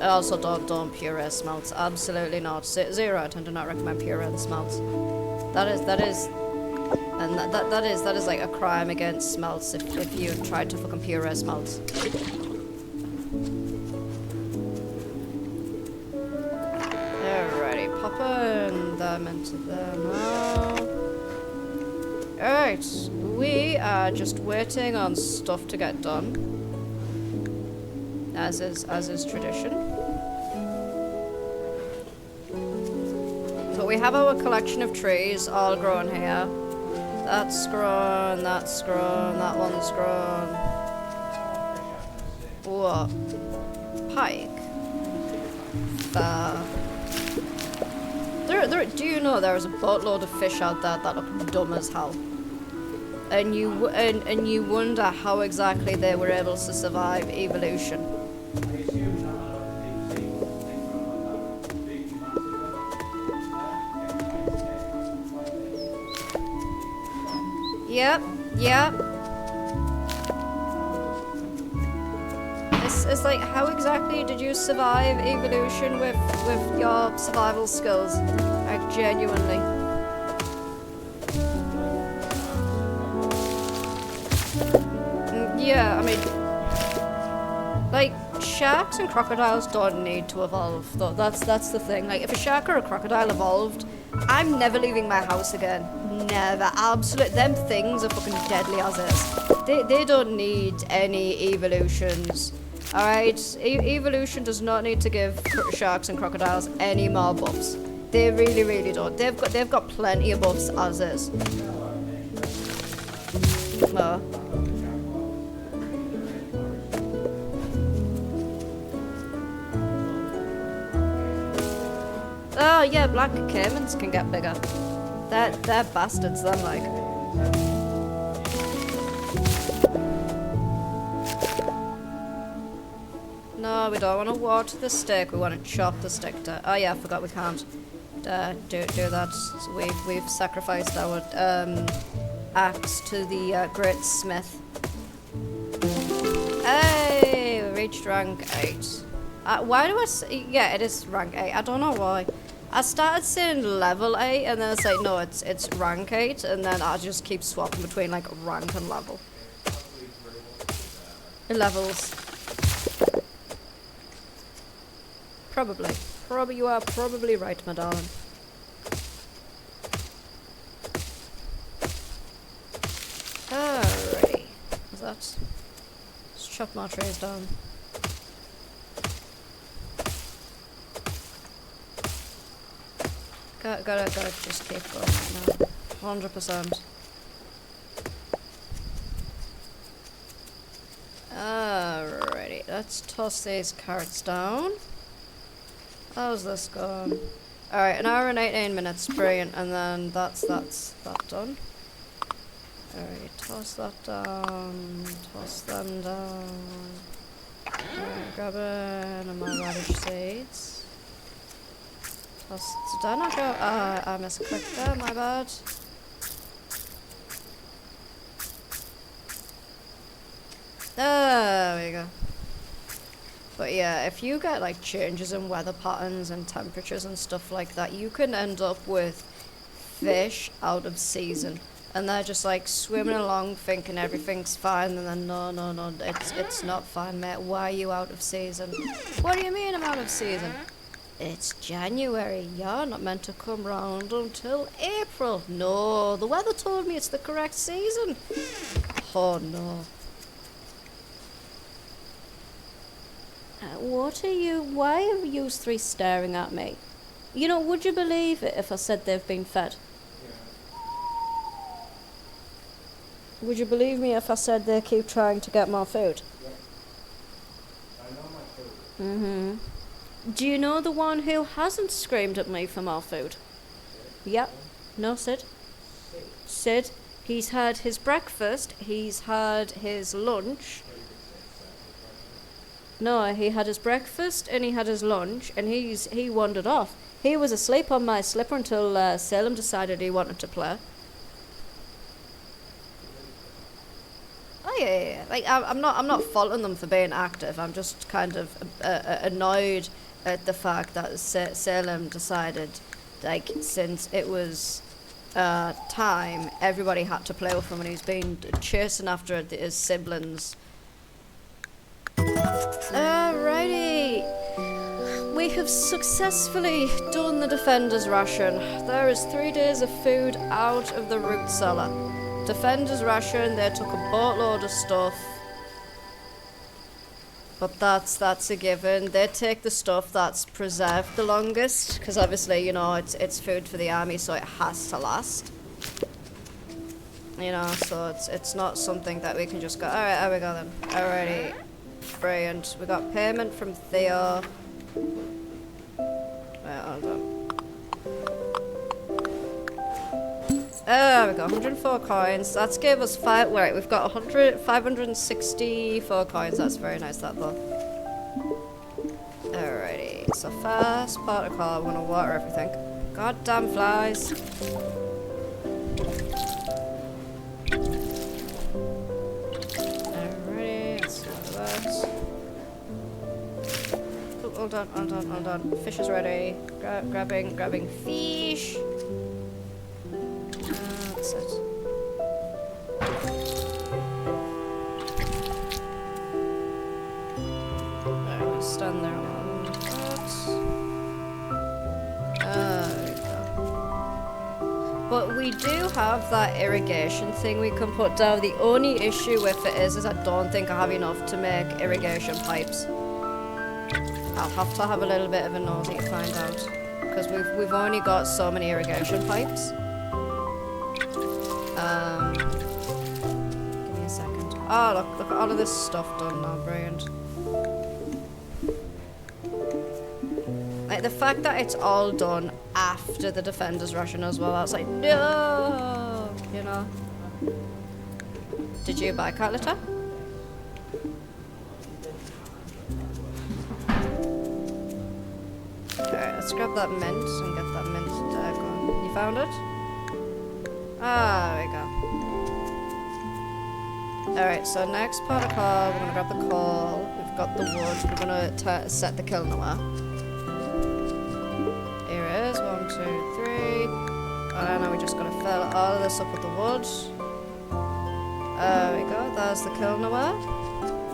Also, don't puree smelts. Absolutely not. 0 out of 10, do not recommend pureeing smelts. That is, and that is like a crime against smelts if you try to fucking puree smelts. Alrighty, popping them into there now. Alright, we are just waiting on stuff to get done. As is tradition. So we have our collection of trees all grown here. That's grown, that's grown, that one's grown. What? Pike. Do you know there is a boatload of fish out there that look dumb as hell? And you wonder how exactly they were able to survive evolution. Yep. It's like, how exactly did you survive evolution with your survival skills? Like, genuinely. Yeah, I mean, like, sharks and crocodiles don't need to evolve, though. That's the thing. Like, if a shark or a crocodile evolved, I'm never leaving my house again. Never. Absolute. Them things are fucking deadly as is. They don't need any evolutions. Alright? Evolution does not need to give sharks and crocodiles any more buffs. They really, really don't. They've got plenty of buffs as is. No. Oh yeah, black caimans can get bigger. They're bastards, them, like. No, we don't want to water the stick. We want to chop the stick. Oh yeah, I forgot we can't do that. So we've sacrificed our axe to the great smith. Hey, we reached rank 8. Why do I say, yeah, it is rank 8. I don't know why. I started saying level 8 and then it's like, no, it's rank 8, and then I just keep swapping between like rank and level. Levels. Probably. You are probably right, my darling. Alrighty. What's that? Let's chop more trees down. Gotta just keep going right now. 100%. Alrighty, let's toss these carrots down. How's this going? Alright, an hour and 18 minutes, brilliant, and then that's that done. Alright, toss that down, toss them down. Alright, grab in my radish seeds. Did I not go? I misclicked there, my bad. There we go. But yeah, if you get like changes in weather patterns and temperatures and stuff like that, you can end up with fish out of season. And they're just like swimming along thinking everything's fine, and then no, it's not fine, mate. Why are you out of season? What do you mean I'm out of season? It's January. You're not meant to come round until April. No, the weather told me it's the correct season. Oh no. Why are you three staring at me? You know, would you believe it if I said they've been fed? Yeah. Would you believe me if I said they keep trying to get more food? Yeah. I know my food. Mm-hmm. Do you know the one who hasn't screamed at me for more food? Yep. No, Sid. Sid. He's had his breakfast, he's had his lunch. No, he had his breakfast and he had his lunch, and he wandered off. He was asleep on my slipper until Salem decided he wanted to play. yeah. Like I'm not faulting them for being active. I'm just kind of annoyed at the fact that Salem decided, like, since it was time, everybody had to play with him, and he's been chasing after his siblings. Alrighty. We have successfully done the Defender's ration. There is 3 days of food out of the root cellar. Defender's ration, they took a boatload of stuff. But that's a given. They take the stuff that's preserved the longest, because obviously, you know, it's food for the army, so it has to last. You know, so it's not something that we can just go, alright, there we go then. Alrighty. Brilliant. We got payment from Theo. Wait, hold on. There we go, 104 coins. That's gave us wait, we've got 564 coins. That's very nice, that though. Alrighty, so first protocol, I'm gonna water everything. Goddamn flies. Alrighty, let's do that. Oh, hold on. Fish is ready. Grabbing fish. That's it. Alright, we'll stand there on that. There we go. But we do have that irrigation thing we can put down. The only issue with it is I don't think I have enough to make irrigation pipes. I'll have to have a little bit of a nosy to find out. Because we've only got so many irrigation pipes. Give me a second. Oh, look at all of this stuff done now. Brilliant. Like, the fact that it's all done after the Defender's ration as well, that's like, no! You know? Did you buy Carlita? Alright, let's grab that mint and get that mint going. You found it? Ah, there we go. Alright, so next protocol, we're gonna grab the coal. We've got the wood. We're gonna set the kiln away. Here it is. 1, 2, 3. And now we just gotta fill all of this up with the wood. There we go. There's the kiln away.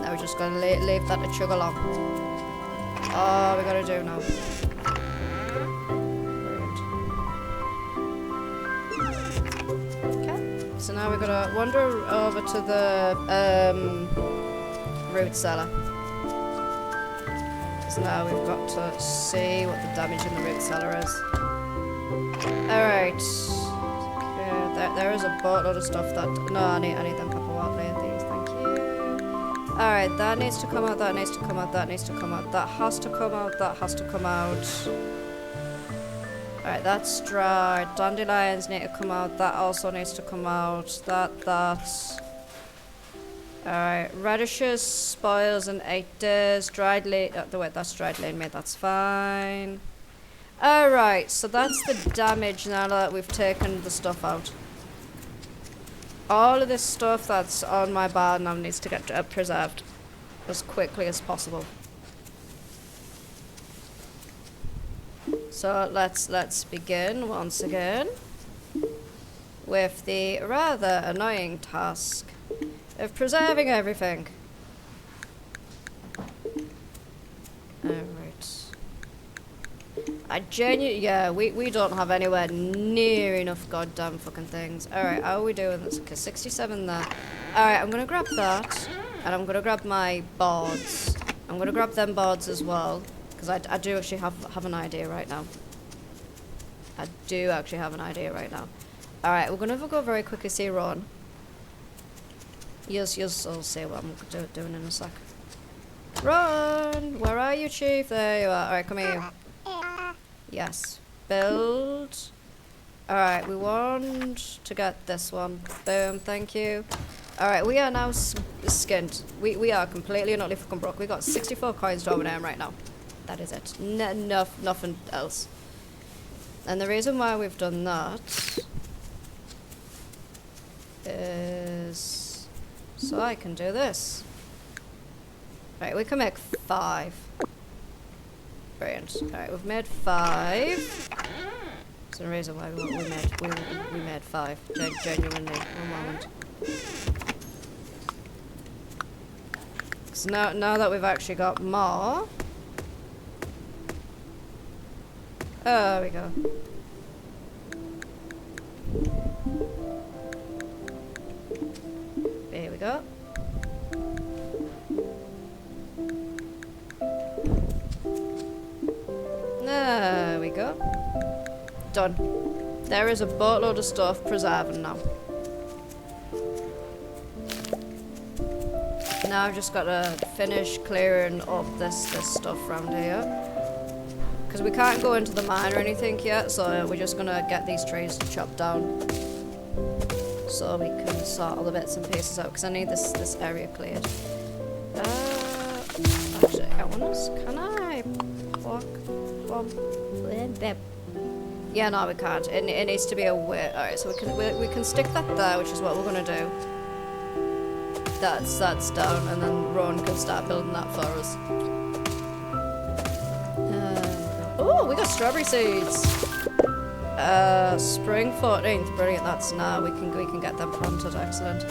Now we're just gonna leave that to chug along. All we gotta do now. So now we're gonna wander over to the root cellar. So now we've got to see what the damage in the root cellar is. Alright. Okay, there is a boatload of stuff that... No, I need them copper water these, thank you. Alright, that needs to come out, that needs to come out, that needs to come out, that has to come out, that has to come out. Alright, that's dry. Dandelions need to come out. That also needs to come out. That. Alright, radishes spoils in 8 days. Dried lean. Wait, that's dried lean meat. That's fine. Alright, so that's the damage now that we've taken the stuff out. All of this stuff that's on my bar now needs to get preserved as quickly as possible. So let's begin once again with the rather annoying task of preserving everything. Alright. We don't have anywhere near enough goddamn fucking things. Alright, how are we doing this? Okay, 67 there. Alright, I'm gonna grab that, and I'm gonna grab my boards. I'm gonna grab them boards as well. Because I do actually have an idea right now. I do actually have an idea right now. Alright, we're going to go very quickly see Ron. You'll see what I'm doing in a sec. Ron! Where are you, Chief? There you are. Alright, come here. Yes. Build. Alright, we want to get this one. Boom, thank you. Alright, we are now skint. We are completely and utterly fucking broke. We got 64 coins to our name right now. That is it. Nothing else. And the reason why we've done that is So I can do this. Right, we can make 5. Brilliant. Alright, we've made 5. There's no reason why we made 5. Genuinely, one moment. So now that we've actually got more. Oh, there we go. There we go. There we go. Done. There is a boatload of stuff preserving now. Now I've just got to finish clearing up this stuff around here. Because we can't go into the mine or anything yet, so we're just going to get these trees chopped down. So we can sort all the bits and pieces out, because I need this area cleared. Actually, can I walk from... Yeah, no, we can't. It needs to be a way. Alright, so we can stick that there, which is what we're gonna do. That's down, and then Ron can start building that for us. Oh, we got strawberry seeds. Spring 14th, brilliant. That's now. We can get them planted. Excellent.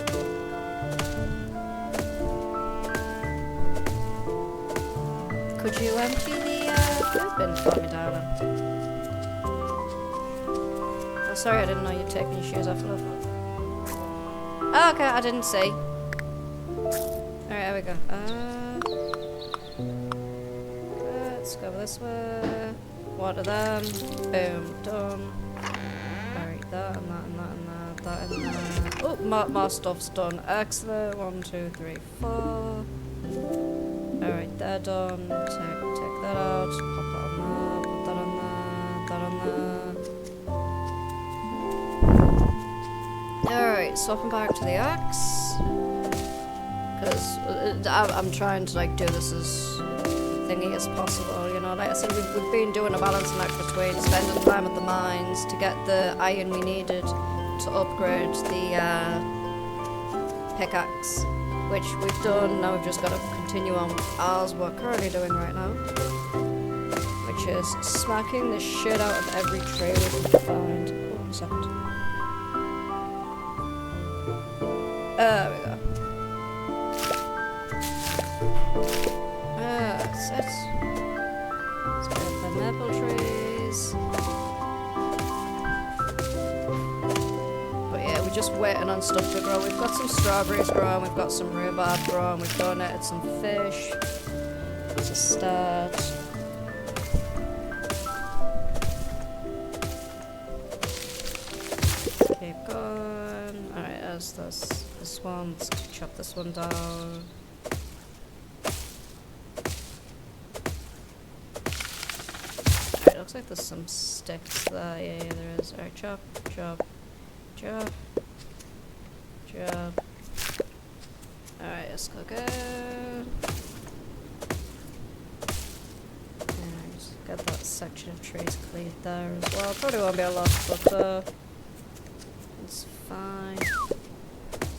Could you empty the food bin for me, darling? Oh, sorry, I didn't know you'd taken your shoes off, love. Oh, okay, I didn't see. Alright, there we go. Let's go this way. Water them. Boom, done. Alright, that and that and that and that, that and that. Oh, more stuff's done. Excellent. 1, 2, 3, 4. Alright, they're done. Take that out. Pop that on there. Put that on there. That on there. Alright, swapping back to the axe. Because I'm trying to like do this as thingy as possible, you know. Like I said, we've been doing a balancing act between spending time at the mines to get the iron we needed to upgrade the pickaxe, which we've done. Now we've just got to continue on with ours, what we're currently doing right now, which is smacking the shit out of every tree we can find. Oh, 1 second. There we go. That's it. Let's get the maple trees. But yeah, we're just waiting on stuff to grow. We've got some strawberries growing, we've got some rhubarb growing, we've donated some fish to start. Keep going. Alright, there's this one. Let's chop this one down. Looks like there's some sticks there. Yeah, there is. Alright, chop, chop, chop, chop. Alright, let's go good. And get that section of trees cleared there as well. Probably won't be a lot of stuff there. It's fine.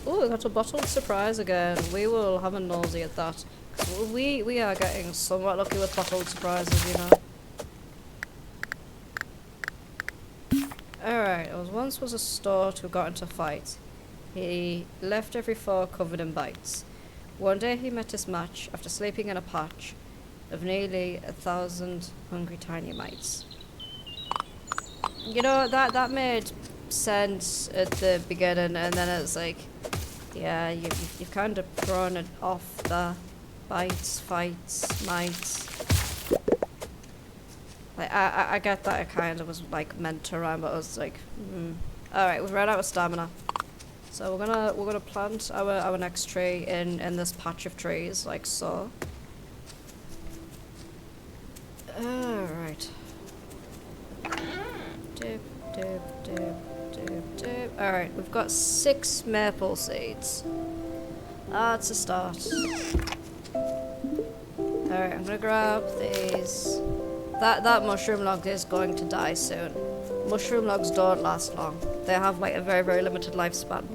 Oh, we got a bottled surprise again. We will have a nosy at that. Cause we are getting somewhat lucky with bottled surprises, you know. Alright, there was a Stoat who got into a fight. He left every foe covered in bites. One day he met his match after sleeping in a patch of nearly 1,000 hungry tiny mites. You know, that made sense at the beginning, and then it's like, yeah, you've kind of thrown it off the bites, fights, mites. Like, I get that it kind of was like meant to rhyme, but I was like, Alright, we've run out of stamina. So we're gonna plant our next tree in this patch of trees, like so. Alright. Dip, dip, dip, dip, dip. Alright, we've got 6 maple seeds. That's a start. Alright, I'm gonna grab these. That mushroom log is going to die soon. Mushroom logs don't last long. They have like a very, very limited lifespan.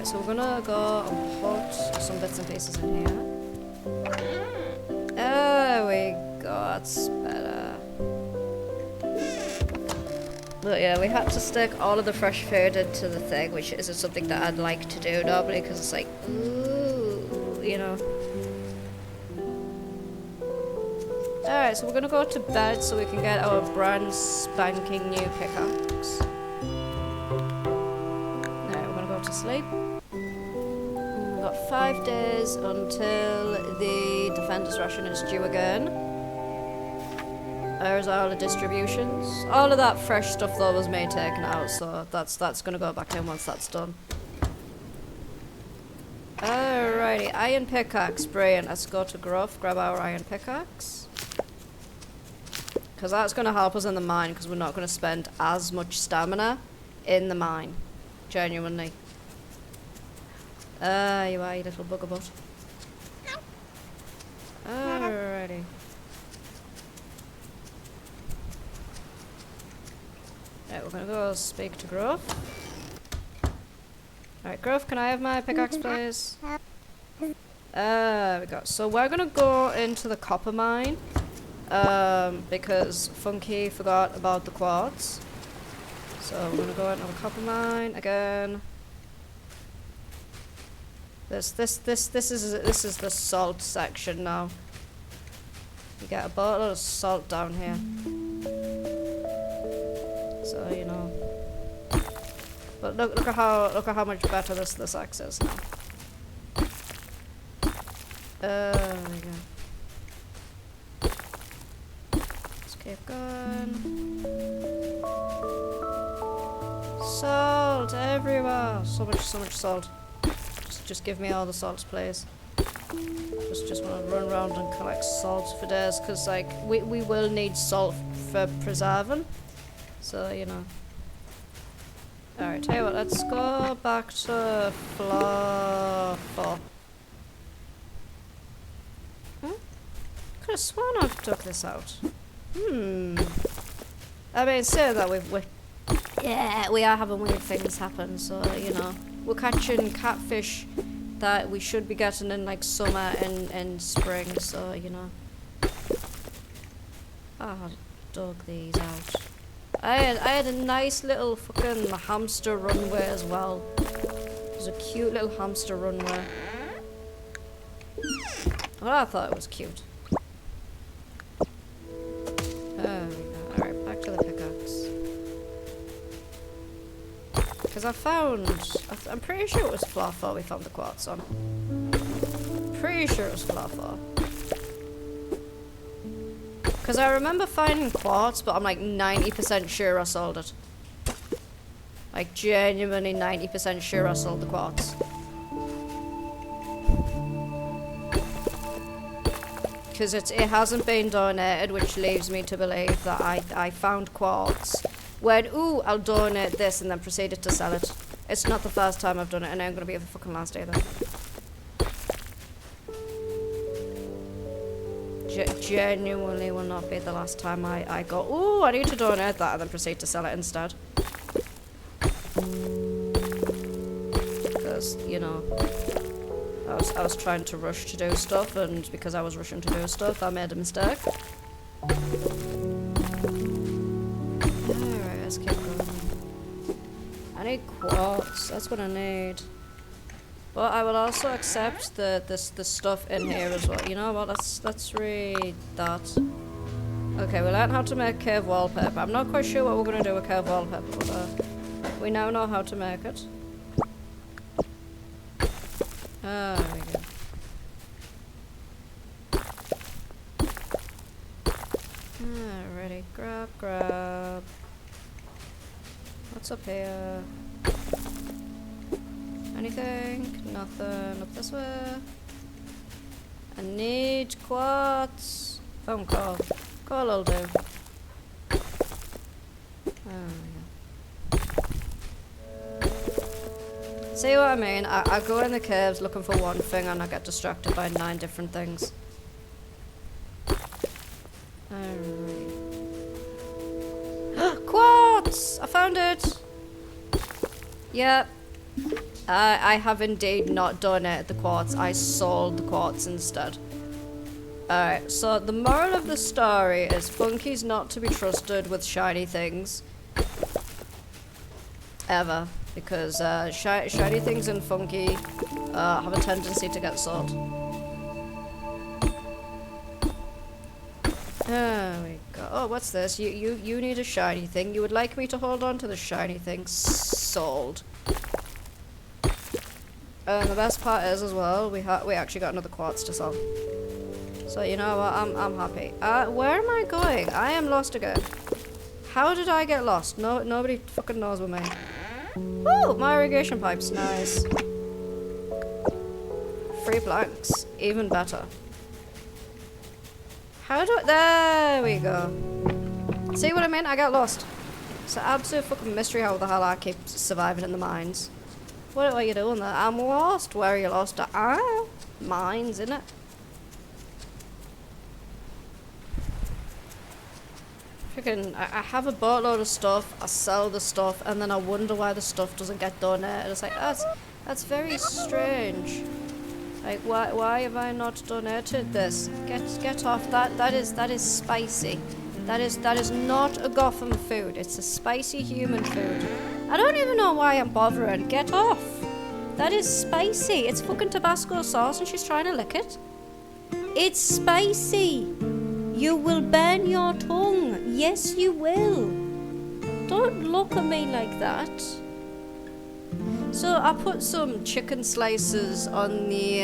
so we're gonna go and put some bits and pieces in here. There we go, that's better. But yeah, we had to stick all of the fresh food into the thing, which isn't something that I'd like to do normally, because it's like, ooh, you know. Alright, so we're gonna go to bed so we can get our brand spanking new pickaxe. Alright, we're gonna go to sleep. We've got 5 days until the Defender's Ration is due again. There's all the distributions. All of that fresh stuff though was made taken out, so that's gonna go back in once that's done. Alrighty, iron pickaxe, brilliant. Let's go to Gruff, grab our iron pickaxe. Because that's gonna help us in the mine, because we're not gonna spend as much stamina in the mine. Genuinely. You are, you little bugger butt. Alrighty. Right, we're gonna go speak to Gruff. Alright, Gruff, can I have my pickaxe, please? There we go. So we're gonna go into the copper mine. Because Funky forgot about the quartz. So we're gonna go into the copper mine again. This is the salt section now. You get a bottle of salt down here. So you know. But look at how much better this axe is now. There we go. Let's keep going. Salt everywhere. So much salt. Just give me all the salts, please. Just want to run around and collect salt for days, because like we will need salt for preserving. So you know. Alright, tell you what, let's go back to floor 4. Could have sworn I've took this out. I mean, saying that we are having weird things happen, so you know. We're catching catfish that we should be getting in like summer and spring, so you know. I dug these out. I had a nice little fucking hamster runway as well. It was a cute little hamster runway. Well, I thought it was cute. There we go. Alright, back to the pickaxe. Because I'm pretty sure it was floor 4 we found the quartz on. Pretty sure it was floor 4. Because I remember finding quartz, but I'm like 90% sure I sold it. Like genuinely 90% sure I sold the quartz. Because it hasn't been donated, which leaves me to believe that I found quartz. Went, ooh, I'll donate this, and then proceeded to sell it. It's not the first time I've done it, and I'm gonna be the fucking last day then. Genuinely will not be the last time I go, ooh, I need to donate that, and then proceed to sell it instead. Because, you know, I was trying to rush to do stuff, and because I was rushing to do stuff, I made a mistake. Alright, let's keep going. I need quartz, that's what I need. But I will also accept the stuff in here as well. You know what, let's read that. Okay, we learned how to make cave wallpaper. I'm not quite sure what we're going to do with cave wallpaper, but we now know how to make it. There we go. Alrighty, grab. What's up here? Anything? Nothing. Up this way. I need quartz. Phone call. Call will do. There we go. See what I mean? I go in the caves looking for one thing and I get distracted by 9 different things. Alright. Quartz! I found it! Yep. I have indeed not donated the quartz. I sold the quartz instead. Alright, so the moral of the story is Funky's not to be trusted with shiny things. Ever. Because shiny things and Funky have a tendency to get sold. There we go. Oh, what's this? You need a shiny thing. You would like me to hold on to the shiny thing? Sold. And the best part is as well, we actually got another quartz to sell. So you know what? I'm happy. Where am I going? I am lost again. How did I get lost? No, nobody fucking knows with me. Oh, my irrigation pipes, nice. Free blanks, even better. How do I, there we go. See what I mean? I got lost. It's an absolute fucking mystery how the hell I keep surviving in the mines. What are you doing there? I'm lost. Where are you lost at? Ah, mines, innit? Freaking, I have a boatload of stuff, I sell the stuff, and then I wonder why the stuff doesn't get donated. It's like, that's very strange. Like, why have I not donated this? Get off that. That is spicy. That is not a Gotham food. It's a spicy human food. I don't even know why I'm bothering. Get off. That is spicy. It's fucking Tabasco sauce and she's trying to lick it. It's spicy. You will burn your tongue. Yes, you will. Don't look at me like that. So I put some chicken slices on the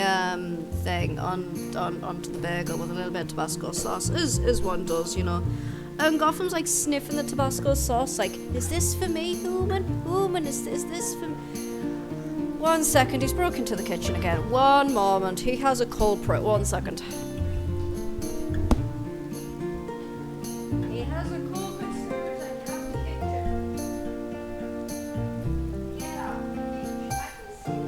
thing onto the bagel with a little bit of Tabasco sauce, as one does, you know. And Gotham's like sniffing the Tabasco sauce, like, is this for me, human? Human, is this for me? 1 second, he's broke into the kitchen again. One moment, he has a culprit. 1 second. He has a culprit, sir. Get out of the kitchen. Get out of the kitchen. I can see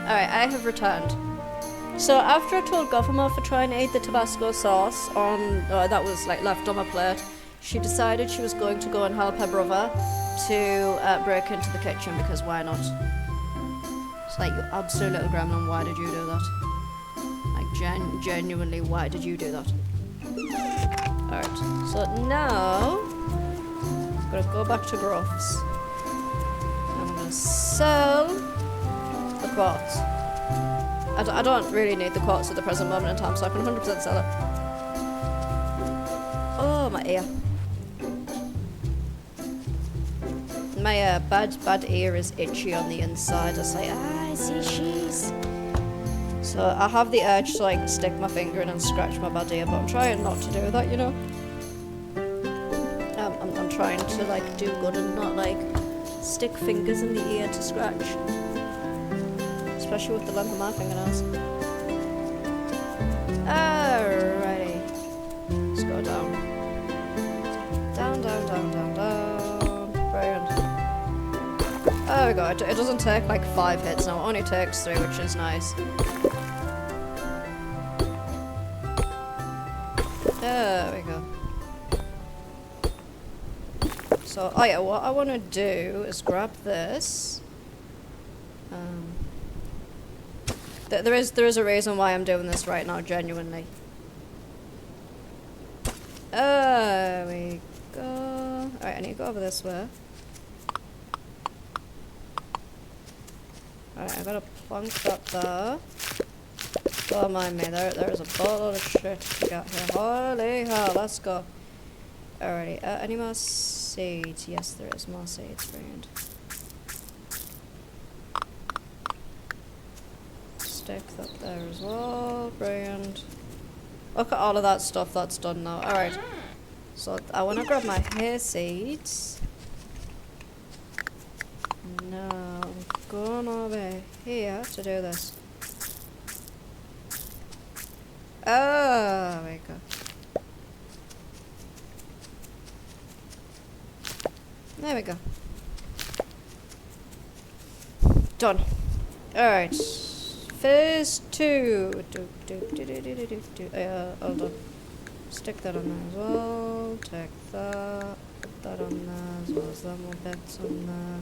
Alright, I have returned. So after I told Gotham off for trying to eat the Tabasco sauce on that was like left on my plate, she decided she was going to go and help her brother to break into the kitchen because why not? It's like, you absolute little gremlin, why did you do that? Like genuinely, why did you do that? Alright, so now I'm gonna go back to Gruff's. I'm gonna sell the quartz. I don't really need the quartz at the present moment in time, so I can 100% sell it. Oh, my ear. My bad ear is itchy on the inside. It's like, I see cheese. So I have the urge to like stick my finger in and scratch my bad ear, but I'm trying not to do that, you know. I'm trying to like do good and not like stick fingers in the ear to scratch. Especially with the length of my fingernails. Alrighty. Let's go down. Down, down, down, down, down. Brilliant. There we go. It doesn't take like 5 hits now. It only takes 3, which is nice. There we go. So, oh yeah, what I want to do is grab this. There is a reason why I'm doing this right now, genuinely. There we go. Alright, I need to go over this way. Alright, I gotta plonk that there. Don't mind me, there's a boatload of shit to get here. Holy hell, let's go. Alrighty, any more seeds? Yes, there is more seeds, brilliant. Stick that there as well, brilliant. Look at all of that stuff that's done now. Alright, So I want to grab my hair seeds. Now I'm going over here to do this. Oh, there we go. There we go. Done. Alright. Phase 2. Hold on. Stick that on there as well. Take that. Put that on there as well as that more bits on there.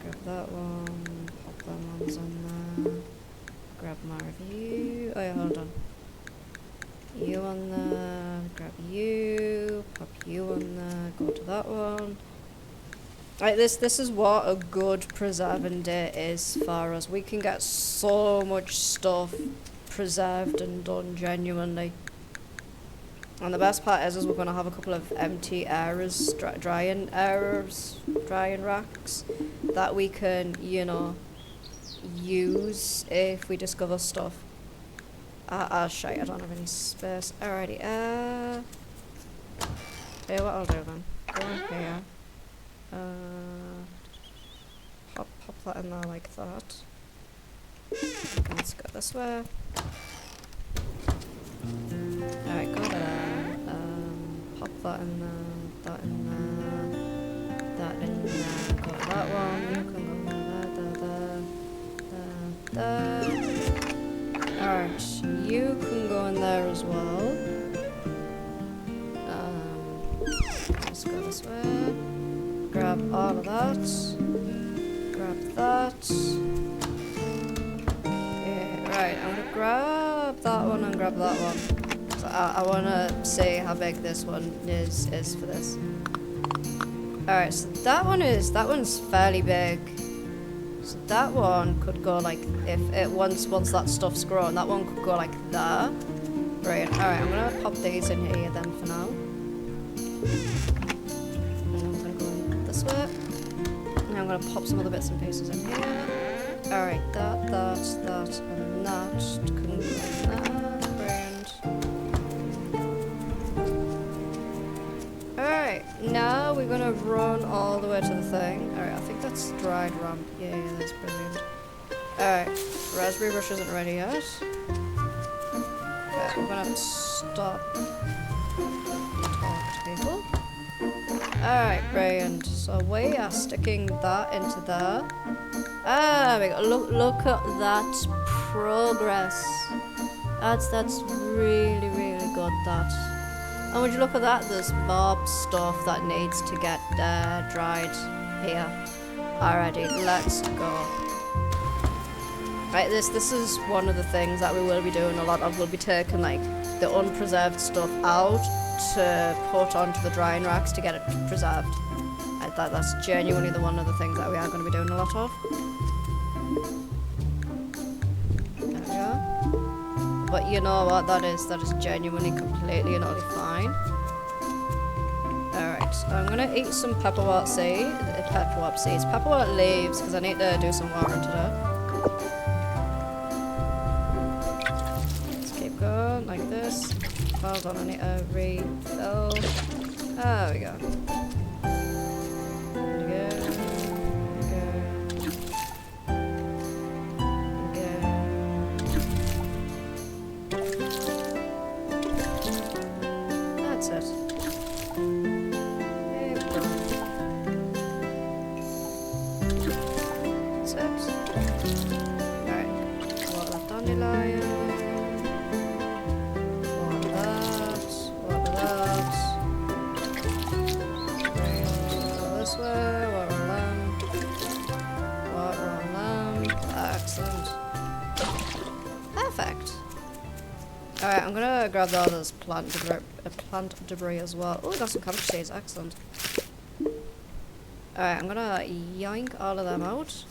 Grab that one. Pop them ones on there. Grab my review. Oh yeah, hold on. You on there. Grab you. Pop you on there. Go to that one. Right, this is what a good preserving day is for us. We can get so much stuff preserved and done genuinely. And the best part is we're going to have a couple of empty areas, drying racks that we can, you know, use if we discover stuff. Shite, I don't have any space. Alrighty, tell you what I'll do then. Go in here. Pop that in there like that. Okay, let's go this way. Alright, go there. Pop that in there, that in there, that in there. Go to that one. You can go there. Alright, you can go in there as well. Let's go this way. Grab all of that. Grab that. Yeah, right, I'm gonna grab that one and grab that one. So I wanna see how big this one is for this. Alright, so that one's fairly big. So that one could go like, if it once that stuff's grown, that one could go like that. Brilliant. Alright, I'm gonna pop these in here then for now. This way. And I'm going to pop some other bits and pieces in here. Alright, that, and that. Can go in there. Brilliant. Alright, now we're going to run all the way to the thing. Alright, I think that's dried ramp. Yeah, that's brilliant. Alright, raspberry bush isn't ready yet. Okay, I'm going to stop. Talk to people. Alright, brilliant. So we are sticking that into there. We go. Look at that progress. That's really, really good, that. And would you look at that, there's more stuff that needs to get dried here. Alrighty, let's go. Right, this is one of the things that we will be doing a lot of. We'll be taking like the unpreserved stuff out to put onto the drying racks to get it preserved. That's genuinely one of the things that we are going to be doing a lot of. There we go. But you know what, that is genuinely completely and utterly fine. Alright, so I'm going to eat some pepperwort seeds, pepperwort leaves, because I need to do some water today. Let's keep going like this. Hold on, I need to refill. There we go. That's it. That's it. Alright. Water left dandelion. Alright, I'm gonna grab all this plant debris as well. Oh, we got some cabbage seeds, excellent. Alright, I'm gonna yoink all of them out.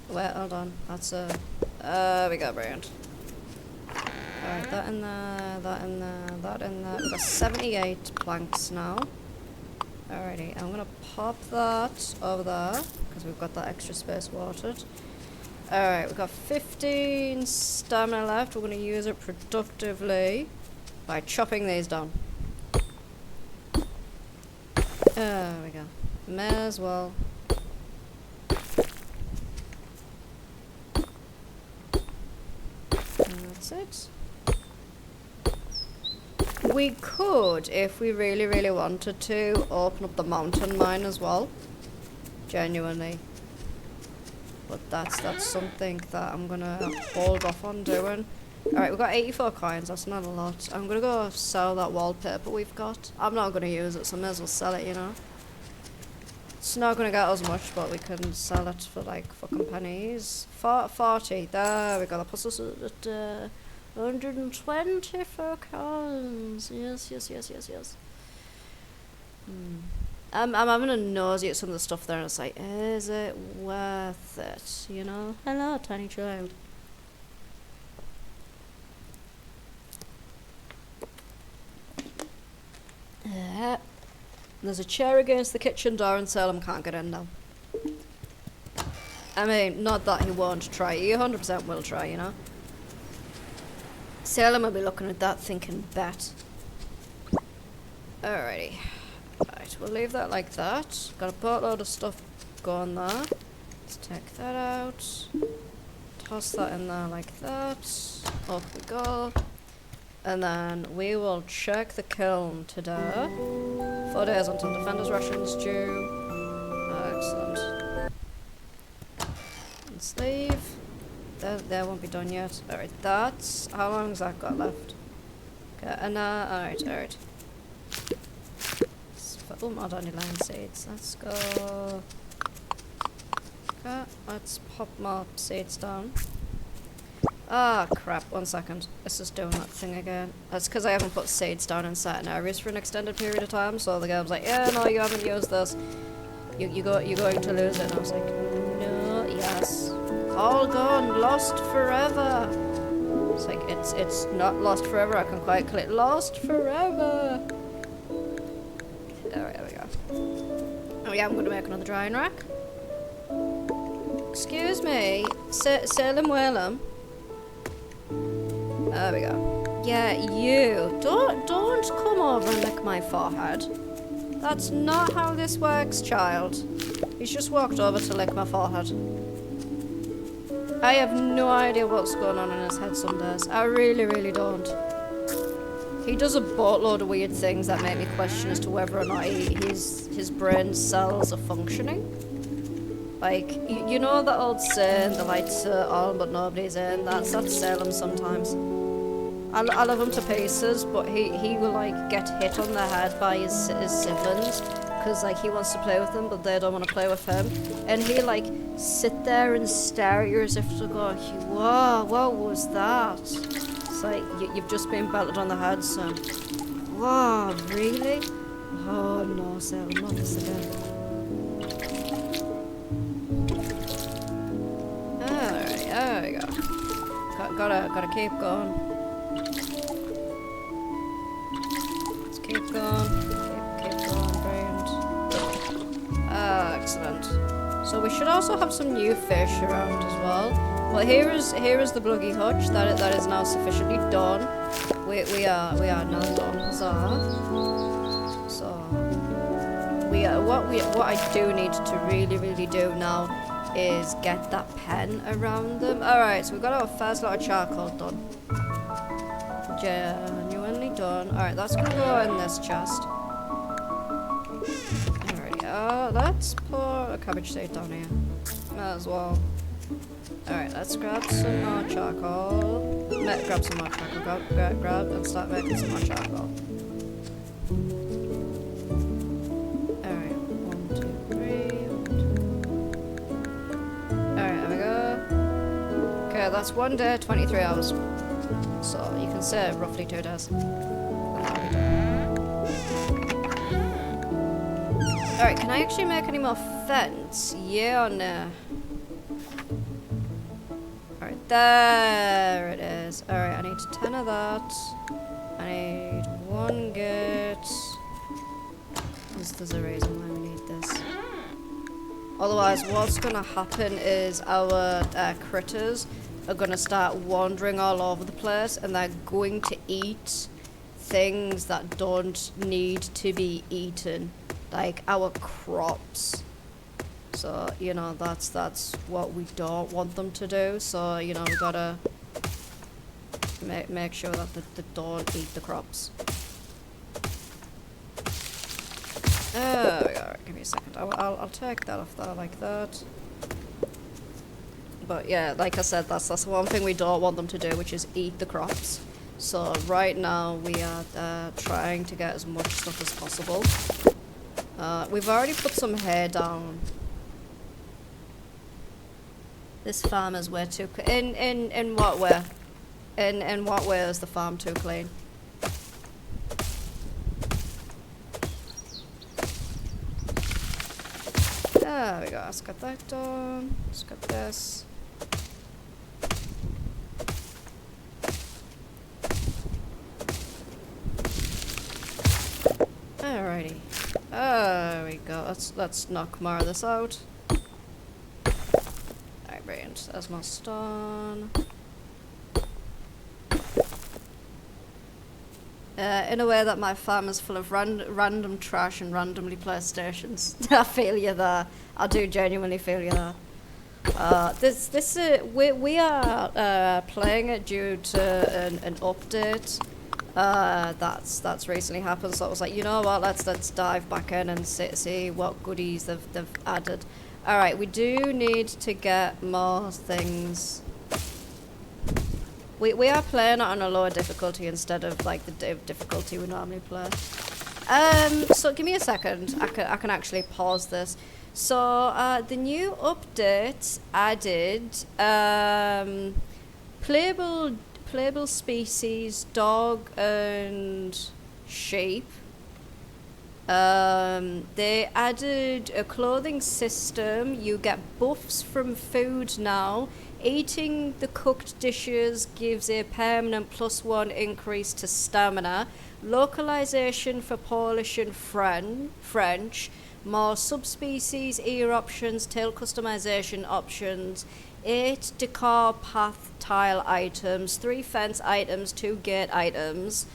Wait, hold on. That's we got brilliant. Alright, that in there, that in there, that in there. We've got 78 planks now. Alrighty, I'm gonna pop that over there, because we've got that extra space watered. Alright, we've got 15 stamina left. We're going to use it productively. by chopping these down. There we go. May as well. That's it. We could, if we really, really wanted to, open up the mountain mine as well. Genuinely. But that's something that I'm gonna hold off on doing. Alright, we've got 84 coins, that's not a lot. I'm gonna go sell that wallpaper we've got. I'm not gonna use it, so I may as well sell it, you know. It's not gonna get us much, but we can sell it for like fucking pennies. 40, there we go, that puts us at 124 coins. Yes. I'm having a nosy at some of the stuff there, and it's like, is it worth it? You know? Hello, tiny child. There's a chair against the kitchen door, and Salem can't get in now. I mean, not that he won't try. He 100% will try, you know? Salem will be looking at that thinking, bet. Alrighty. Right, we'll leave that like that. Got a boatload of stuff going there. Let's take that out. Toss that in there like that. Off we go. And then we will check the kiln today. 4 days until Defender's rations due. Excellent. And sleeve. They won't be done yet. Alright, that's... How long has that got left? Okay, and alright. Oh, more dandelion seeds. Let's go. Okay, let's pop more seeds down. Ah, crap. 1 second. It's just doing that thing again. That's because I haven't put seeds down in certain areas for an extended period of time, so the game's like, yeah, no, you haven't used this. You're going to lose it. And I was like, no, yes. All gone. Lost forever. It's like, it's not lost forever. I can quite click lost forever. There we go. Oh yeah, I'm going to make another drying rack. Excuse me. Salem Whalem. There we go. Yeah, you. Don't come over and lick my forehead. That's not how this works, child. He's just walked over to lick my forehead. I have no idea what's going on in his head some days. I really, really don't. He does a boatload of weird things that make me question as to whether or not his brain cells are functioning. Like, you know that old saying, the lights are on but nobody's in? That's Salem sometimes. I love him to pieces, but he will like get hit on the head by his siblings because like he wants to play with them but they don't want to play with him, and he like sit there and stare at you as if to go, whoa, what was that? It's like you've just been belted on the head, son. Whoa, really? Oh no, Salem, not this again. Alright, there we go. Gotta keep going. Keep going, brilliant. Excellent. So we should also have some new fish around as well. Well, here is the Bluggy Hutch that is now sufficiently done. We are now done. So what I do need to really do now is get that pen around them. All right, so we've got our first lot of charcoal done. Genuinely done. Alright, that's gonna go in this chest. Alright, let's put a cabbage seed down here. Might as well. Alright, let's grab some more charcoal. Grab some more charcoal. Grab and start making some more charcoal. Alright, 1, 2, 3. Alright, there we go. Okay, that's 1 day, 23 hours. So you can say roughly 2 days. Alright, can I actually make any more fence? Yeah or no? Alright, there it is. Alright, I need 10 of that. I need 1 gate. There's a reason why we need this. Otherwise, what's gonna happen is our critters are gonna start wandering all over the place and they're going to eat things that don't need to be eaten, like our crops. So, you know, that's what we don't want them to do. So, you know, we gotta make sure that they don't eat the crops. Alright, give me a second. I'll take that off there like that. But yeah, like I said, that's one thing we don't want them to do, which is eat the crops. So right now we are trying to get as much stuff as possible. We've already put some hay down. This farm is way too in what way? In what way is the farm too clean? There we go. Let's get that done. Let's get this. Alrighty. There we go. Let's knock more of this out. Alright, brilliant. There's my stone. In a way that my farm is full of random trash and randomly placed stations. I feel you there. I do genuinely feel you there. We are playing it due to an update that's recently happened. So I was like, you know what? Let's dive back in and see what goodies they've added. All right, we do need to get more things. We are playing it on a lower difficulty instead of like the difficulty we normally play. So give me a second. I can actually pause this. So the new update added playable species, dog and sheep. They added a clothing system. You get buffs from food now. Eating the cooked dishes gives a permanent +1 increase to stamina. Localization for Polish and French. More subspecies, ear options, tail customization options. 8 decor path tile items. 3 fence items, 2 gate items.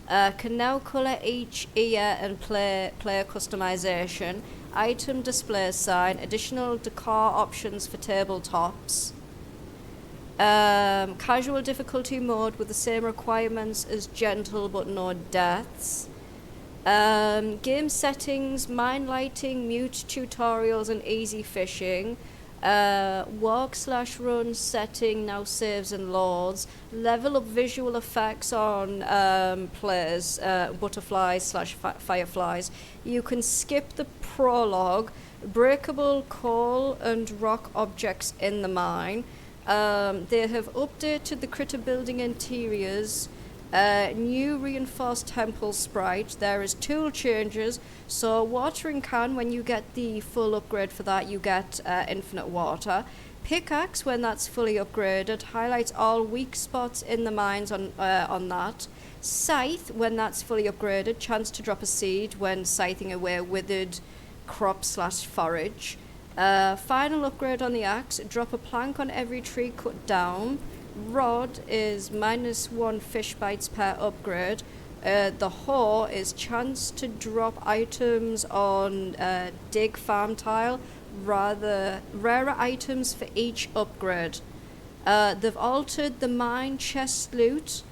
Can now colour each ear and player customization. Item display sign. Additional decor options for tabletops. Casual difficulty mode with the same requirements as gentle but no deaths. Game settings, mine lighting, mute tutorials and easy fishing. Walk/run setting now saves and loads. Level up visual effects on players, butterflies/fireflies. You can skip the prologue. Breakable coal and rock objects in the mine. They have updated the critter building interiors. New reinforced temple sprite. There is tool changes. So watering can, when you get the full upgrade for that, you get infinite water. Pickaxe, when that's fully upgraded, highlights all weak spots in the mines on that. Scythe, when that's fully upgraded, chance to drop a seed when scything away withered crop/forage. Final upgrade on the axe, drop a plank on every tree cut down. Rod is -1 fish bites per upgrade. The hoe is chance to drop items on dig farm tile, rather rarer items for each upgrade. They've altered the mine chest loot.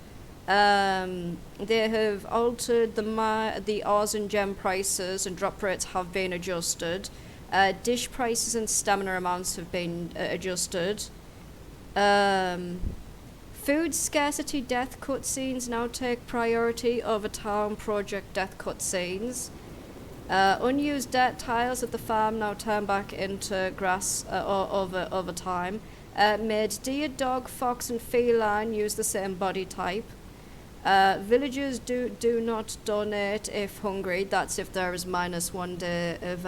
They have altered the ores and gem prices, and drop rates have been adjusted. Dish prices and stamina amounts have been adjusted. Food scarcity death cutscenes now take priority over town project death cutscenes. Unused dirt tiles at the farm now turn back into grass over time. Made deer, dog, fox and feline use the same body type. Villagers do not donate if hungry. That's if there is -1 day of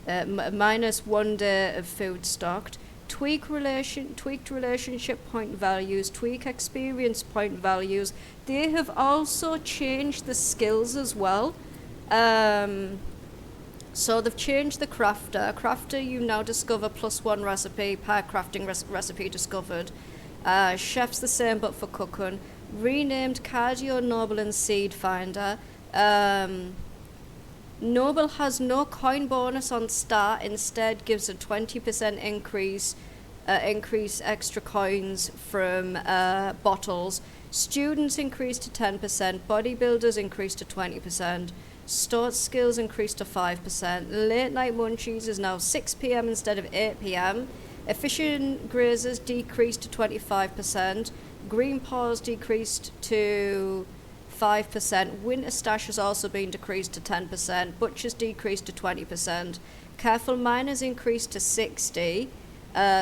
-1 day of food stocked. Tweaked relationship point values, tweak experience point values. They have also changed the skills as well. So they've changed the crafter. Crafter, you now discover +1 recipe per crafting recipe discovered. Chef's the same but for cooking. Renamed Cardio Noble and Seed Finder. Noble has no coin bonus on start, instead gives a 20% increase extra coins from bottles. Students increase to 10%, bodybuilders increase to 20%, stored skills increase to 5%, late night munchies is now 6 p.m. instead of 8 p.m, efficient grazers decreased to 25%, green paws decreased to 5%, winter stash has also been decreased to 10%, butchers decreased to 20%, careful miners increased to 60%,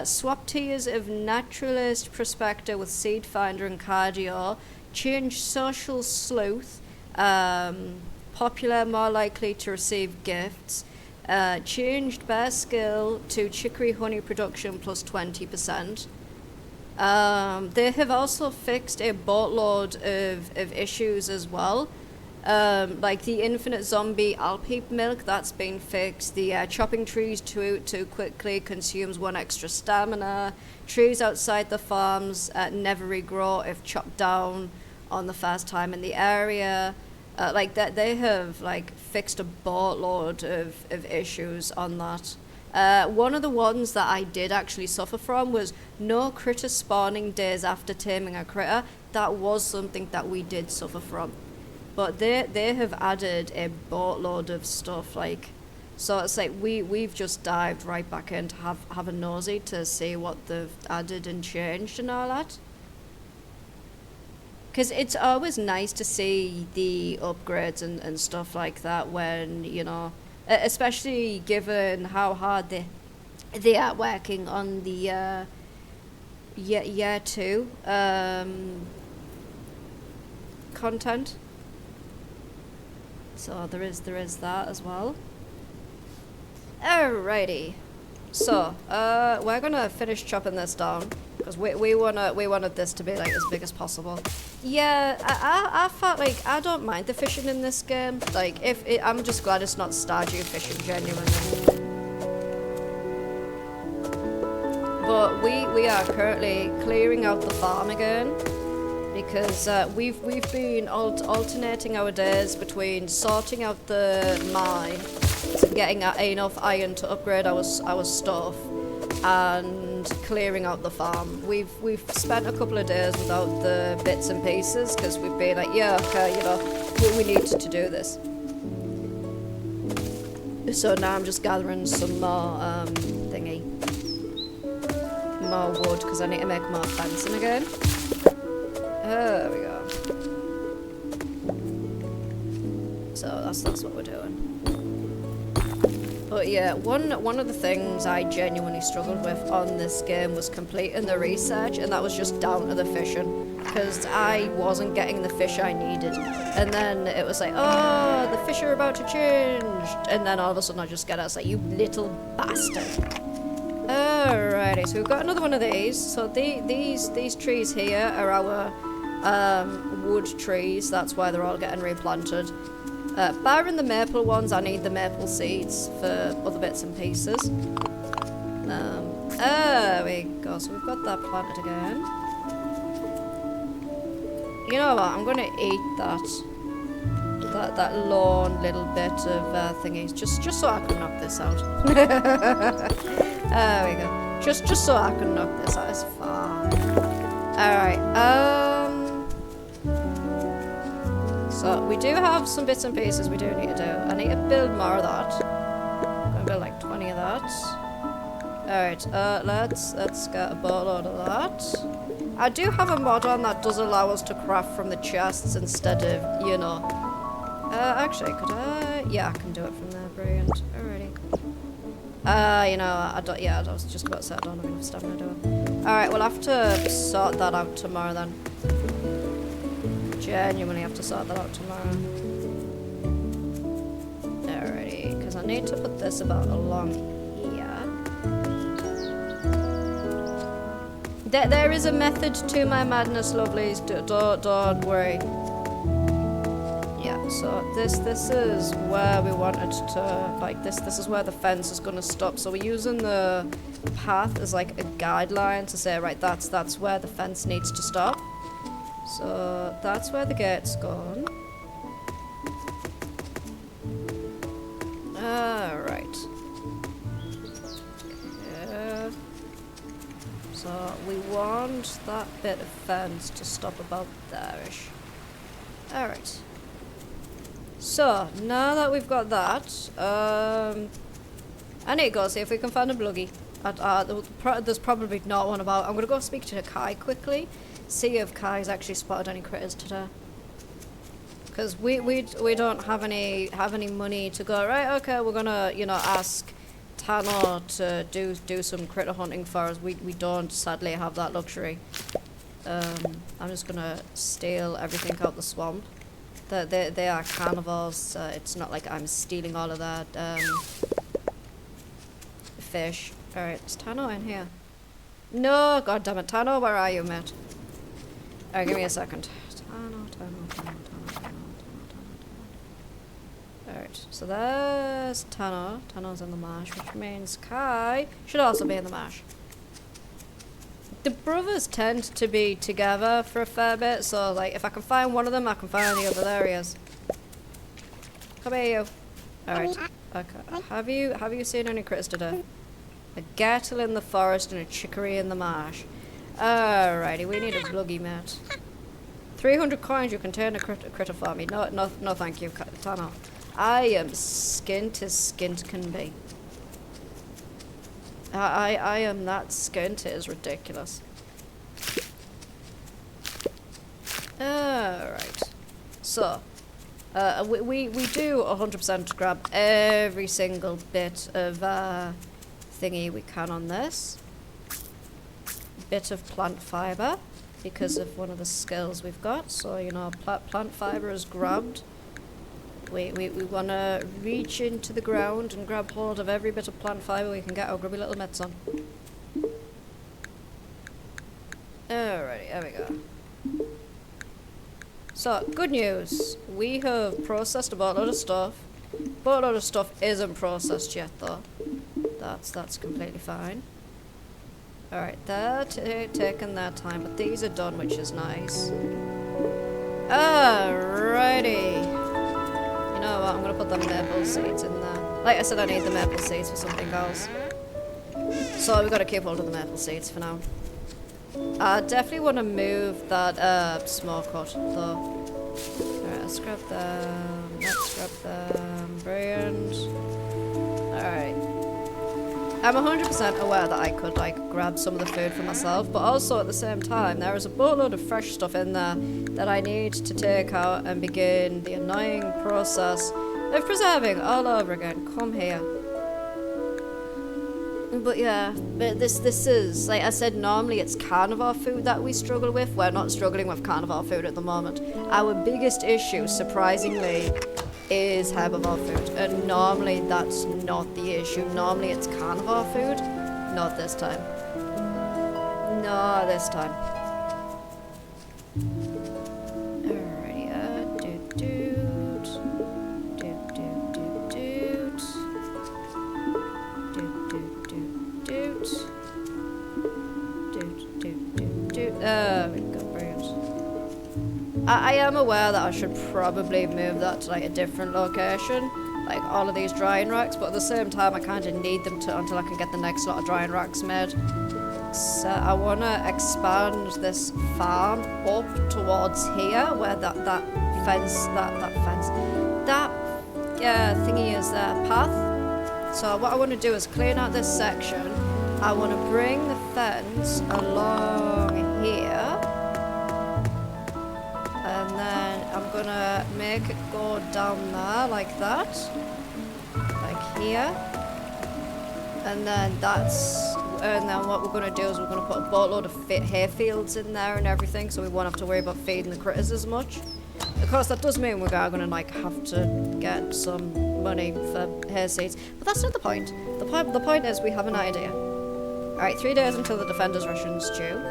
swap tiers of naturalist, prospector with seed finder and cardio, change social sleuth, popular, more likely to receive gifts, changed bear skill to chicory honey production plus 20%. They have also fixed a boatload of issues as well. Like the infinite zombie Alpeep milk, that's been fixed. The chopping trees too quickly consumes 1 extra stamina. Trees outside the farms never regrow if chopped down on the first time in the area. Like that, they have like fixed a boatload of issues on that. One of the ones that I did actually suffer from was no critter spawning days after taming a critter. That was something that we did suffer from. But they have added a boatload of stuff, like, so it's like we've just dived right back in to have a nosy to see what they've added and changed and all that. Because it's always nice to see the upgrades and stuff like that when, you know, especially given how hard they are working on the year 2 content. So there is that as well. Alrighty. So we're gonna finish chopping this down because we wanted this to be like as big as possible. Yeah, I felt like I don't mind the fishing in this game. Like I'm just glad it's not Stardew fishing, genuinely. But we are currently clearing out the farm again. Because we've been alternating our days between sorting out the mine, so getting enough iron to upgrade our stuff, and clearing out the farm. We've spent a couple of days without the bits and pieces because we've been like, yeah, okay, you know, we need to do this. So now I'm just gathering some more more wood because I need to make more fencing again. There we go. So that's what we're doing. But yeah, one of the things I genuinely struggled with on this game was completing the research, and that was just down to the fishing, because I wasn't getting the fish I needed. And then it was like, oh, the fish are about to change, and then all of a sudden I just get it. I was like, you little bastard. Alrighty, so we've got another one of these. So these trees here are our wood trees. That's why they're all getting replanted. Barring the maple ones, I need the maple seeds for other bits and pieces. There we go. So we've got that planted again. You know what? I'm gonna eat that lone little bit of thingies just so I can knock this out. There we go. Just so I can knock this out. It's fine. Alright, so we do have some bits and pieces we do need to do. I need to build more of that. I'm gonna build like 20 of that. Alright, let's get a boatload of that. I do have a mod on that does allow us to craft from the chests instead of, you know. Actually, could I? Yeah, I can do it from there. Brilliant. Alrighty. You know, I was just about to say I don't have enough stuff to do it. Alright, we'll have to sort that out tomorrow then. Genuinely have to sort that out tomorrow. Alrighty, because I need to put this about along here. There is a method to my madness, lovelies. Don't worry. Yeah, so this is where we wanted to, like, this is where the fence is going to stop. So we're using the path as like a guideline to say, right, that's where the fence needs to stop. So that's where the gate's gone. Alright. Okay. So we want that bit of fence to stop about there-ish. Alright. So, now that we've got that, I need to go see if we can find a bluggy. There's probably not one about. I'm going to go speak to Kai quickly, see if Kai's actually spotted any critters today. Because we don't have any money to go, right, okay, we're going to, you know, ask Tano to do some critter hunting for us. We don't sadly have that luxury. I'm just going to steal everything out the swamp. They are carnivores, so it's not like I'm stealing all of that fish. Alright, is Tano in here? No, god damn it. Tano, where are you, mate? Alright, give me a second. Tano. Alright, so there's Tano. Tano's in the marsh, which means Kai should also be in the marsh. The brothers tend to be together for a fair bit, so like if I can find one of them, I can find the other. There he is. Come here, you. Alright. Okay. Have you seen any critters today? A gattle in the forest and a chicory in the marsh. Alrighty, we need a bluggy, mate. 300 coins, you can turn a critter for me. No, thank you, Tano. I am skint as skint can be. I am that skint, it is ridiculous. Alright. So, we do 100% grab every single bit of thingy we can on this. Bit of plant fibre, because of one of the skills we've got. So, you know, plant fibre is grabbed. We want to reach into the ground and grab hold of every bit of plant fibre we can get our grubby little mitts on. Alrighty, there we go. So, good news. We have processed a boatload of stuff. Boatload of stuff isn't processed yet, though. That's completely fine. Alright, they're taking their time, but these are done, which is nice. Alrighty. You know what, I'm gonna put the maple seeds in there. Like I said, I need the maple seeds for something else. So we've got to keep hold of the maple seeds for now. I definitely want to move that smoke hut, though. Alright, let's grab them. Let's grab them. Brilliant. Alright. I'm 100% aware that I could, like, grab some of the food for myself, but also at the same time, there is a boatload of fresh stuff in there that I need to take out and begin the annoying process of preserving all over again. Come here. But yeah, but this is, like I said, normally it's carnivore food that we struggle with. We're not struggling with carnivore food at the moment. Our biggest issue, surprisingly, is herbivore food, and normally that's not the issue. Normally it's carnivore food. Not this time. No, this time. Alrighty, there we go, brilliant. I am aware that I should probably move that to like a different location, like all of these drying racks, but at the same time I kind of need them to until I can get the next lot of drying racks made. So I want to expand this farm up towards here, where that thingy is path. So what I want to do is clean out this section. I want to bring the fence along here, and then I'm gonna make it go down there like that, like here, and then what we're gonna do is we're gonna put a boatload of hay fields in there and everything, so we won't have to worry about feeding the critters as much. Of course, that does mean we are gonna like have to get some money for hay seeds, but that's not the point. The point is we have an idea. Alright, 3 days until the Defender's ration's due.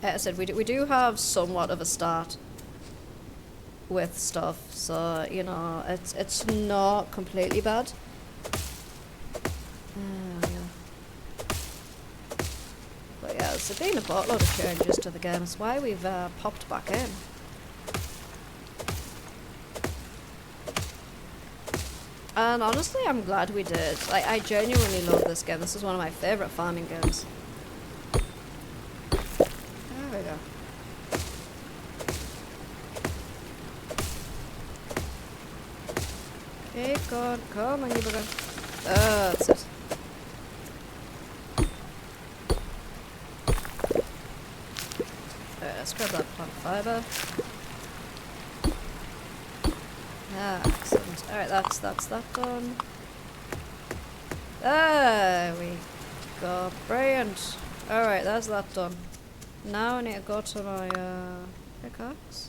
As I said, we do have somewhat of a start with stuff, so, you know, it's not completely bad. But yeah, there's been a boatload of changes to the game. That's why we've popped back in. And honestly, I'm glad we did. Like, I genuinely love this game. This is one of my favourite farming games. There we go. Keep going. Come on, you bugger. That's it. Alright, let's grab that plant fibre. Ah, excellent. Alright, that's that done. There we go. Brilliant. Alright, that's that done. Now I need to go to my pickaxe.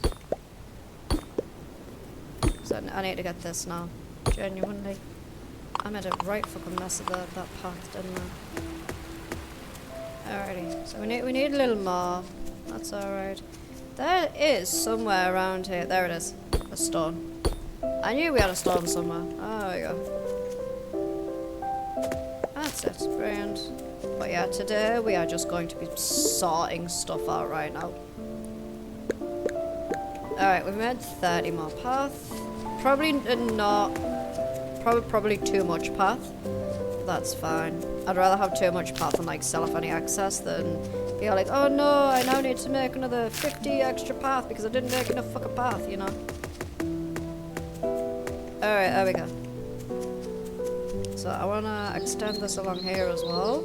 So I need to get this now. Genuinely. I made a right fucking mess of that path, didn't I? Alrighty. So we need a little more. That's alright. There is somewhere around here. There it is. A stone. I knew we had a stone somewhere. Oh, there we go. That's it. Brilliant. But yeah, today we are just going to be sorting stuff out right now. Alright, we've made 30 more path. Probably not... Probably too much path. That's fine. I'd rather have too much path and like sell off any excess than be like, oh no, I now need to make another 50 extra path because I didn't make enough fucking path, you know? Alright, there we go. So I want to extend this along here as well.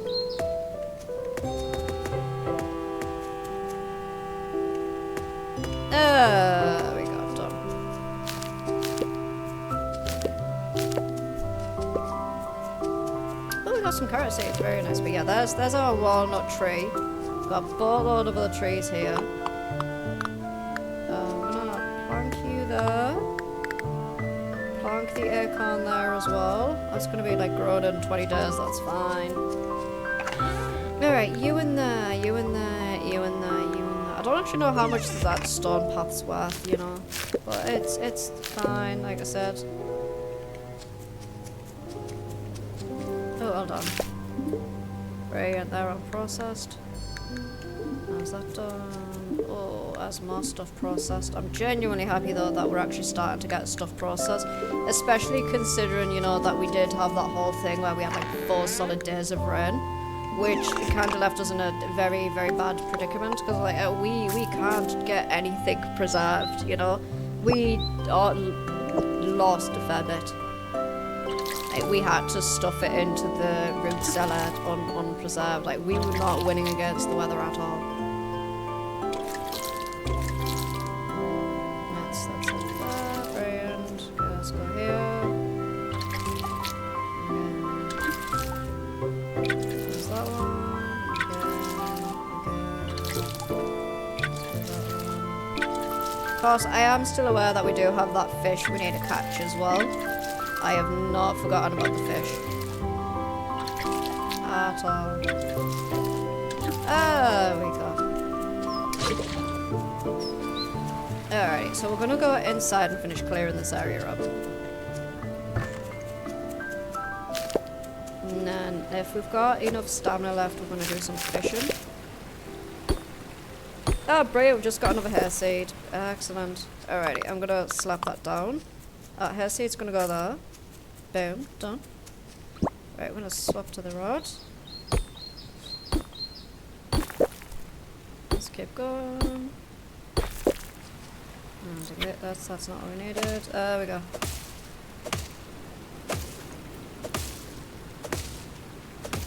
There we go, done. Oh, we got some carrot seeds, very nice. But yeah, there's our walnut tree. We've got a boatload of other trees here. I'm gonna plank you there. Plank the acorn there as well. That's gonna be like grown in 20 days, that's fine. Alright, you in there, you in there, you in there, you in there. I don't actually know how much that stone path's worth, you know. But it's fine, like I said. Oh, hold on. Brilliant, they're all processed. How's that done? Oh, there's more stuff processed. I'm genuinely happy though that we're actually starting to get stuff processed. Especially considering, you know, that we did have that whole thing where we had like 4 solid days of rain. Which kind of left us in a very, very bad predicament. Because like, we can't get anything preserved, you know. We lost a fair bit. Like, we had to stuff it into the root cellar unpreserved. Like, we were not winning against the weather at all. That's like that. Brilliant. Okay, let's go here. Okay. There's that one. Okay. Of course, I am still aware that we do have that fish we need to catch as well. I have not forgotten about the fish. At all. There we go. Alright, so we're gonna go inside and finish clearing this area up. And then if we've got enough stamina left, we're gonna do some fishing. Oh, brilliant, we've just got another hair seed. Excellent. Alrighty, I'm gonna slap that down. Hair seed's gonna go there. Boom, done. Right, we're gonna swap to the rod. Let's keep going. That's not what we needed. There we go.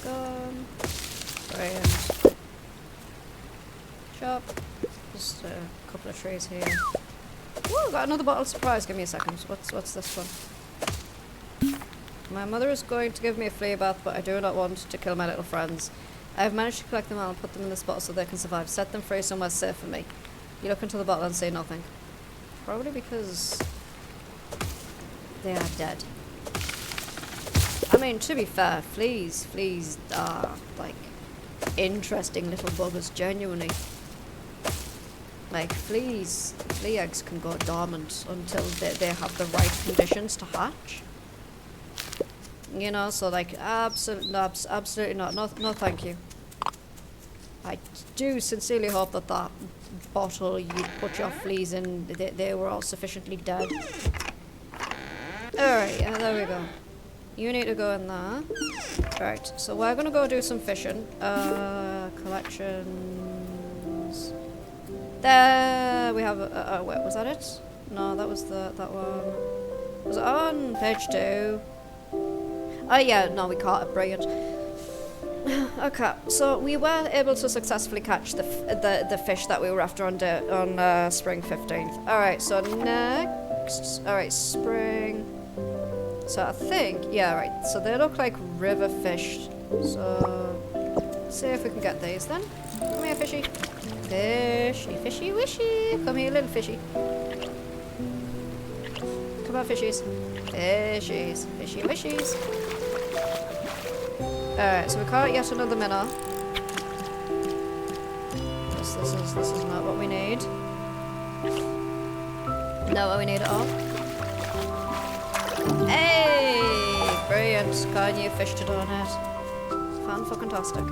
Gone. Brilliant. Chop. Just a couple of trees here. Ooh, got another bottle surprise. Give me a second. What's this one? My mother is going to give me a flea bath, but I do not want to kill my little friends. I have managed to collect them all and put them in this bottle so they can survive. Set them free somewhere safe for me. You look into the bottle and say nothing. Probably because they are dead. I mean, to be fair, fleas are like interesting little buggers, genuinely. Like flea eggs can go dormant until they have the right conditions to hatch. You know, so like absolutely not. No, thank you. I do sincerely hope that that bottle you put your fleas in, they were all sufficiently dead. Alright, yeah, there we go. You need to go in there. Right, so we're gonna go do some fishing. Collections. There we have wait, was that it? No, that was that one. Was it on page 2? Oh yeah, no, we caught it. Brilliant. Okay, so we were able to successfully catch the fish that we were after on spring 15th. Alright, so next. Alright, spring. So I think, yeah, right. So they look like river fish. So see if we can get these then. Come here, fishy. Fishy, fishy, wishy. Come here, little fishy. Come on, fishies. Fishies, fishy, wishies. Alright, so we caught yet another minnow. This is not what we need. Not what we need at all. Hey! Brilliant. Got a new fish to donate. Fan-fucking-tastic.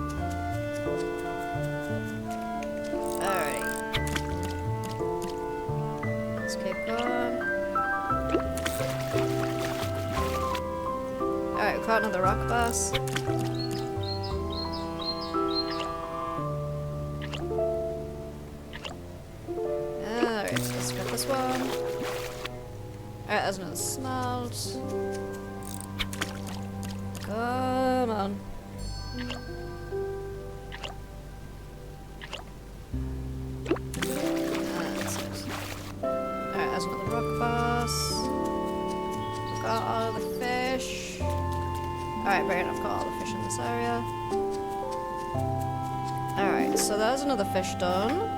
Alright. Let's keep going. Alright, we caught another rock bass. Alright, so let's get this one. Alright, there's another smelt. Come on. That's it. Alright, there's another rock bass. Got all the fish. Alright, brilliant, I've got all the fish in this area. Alright, so there's another fish done.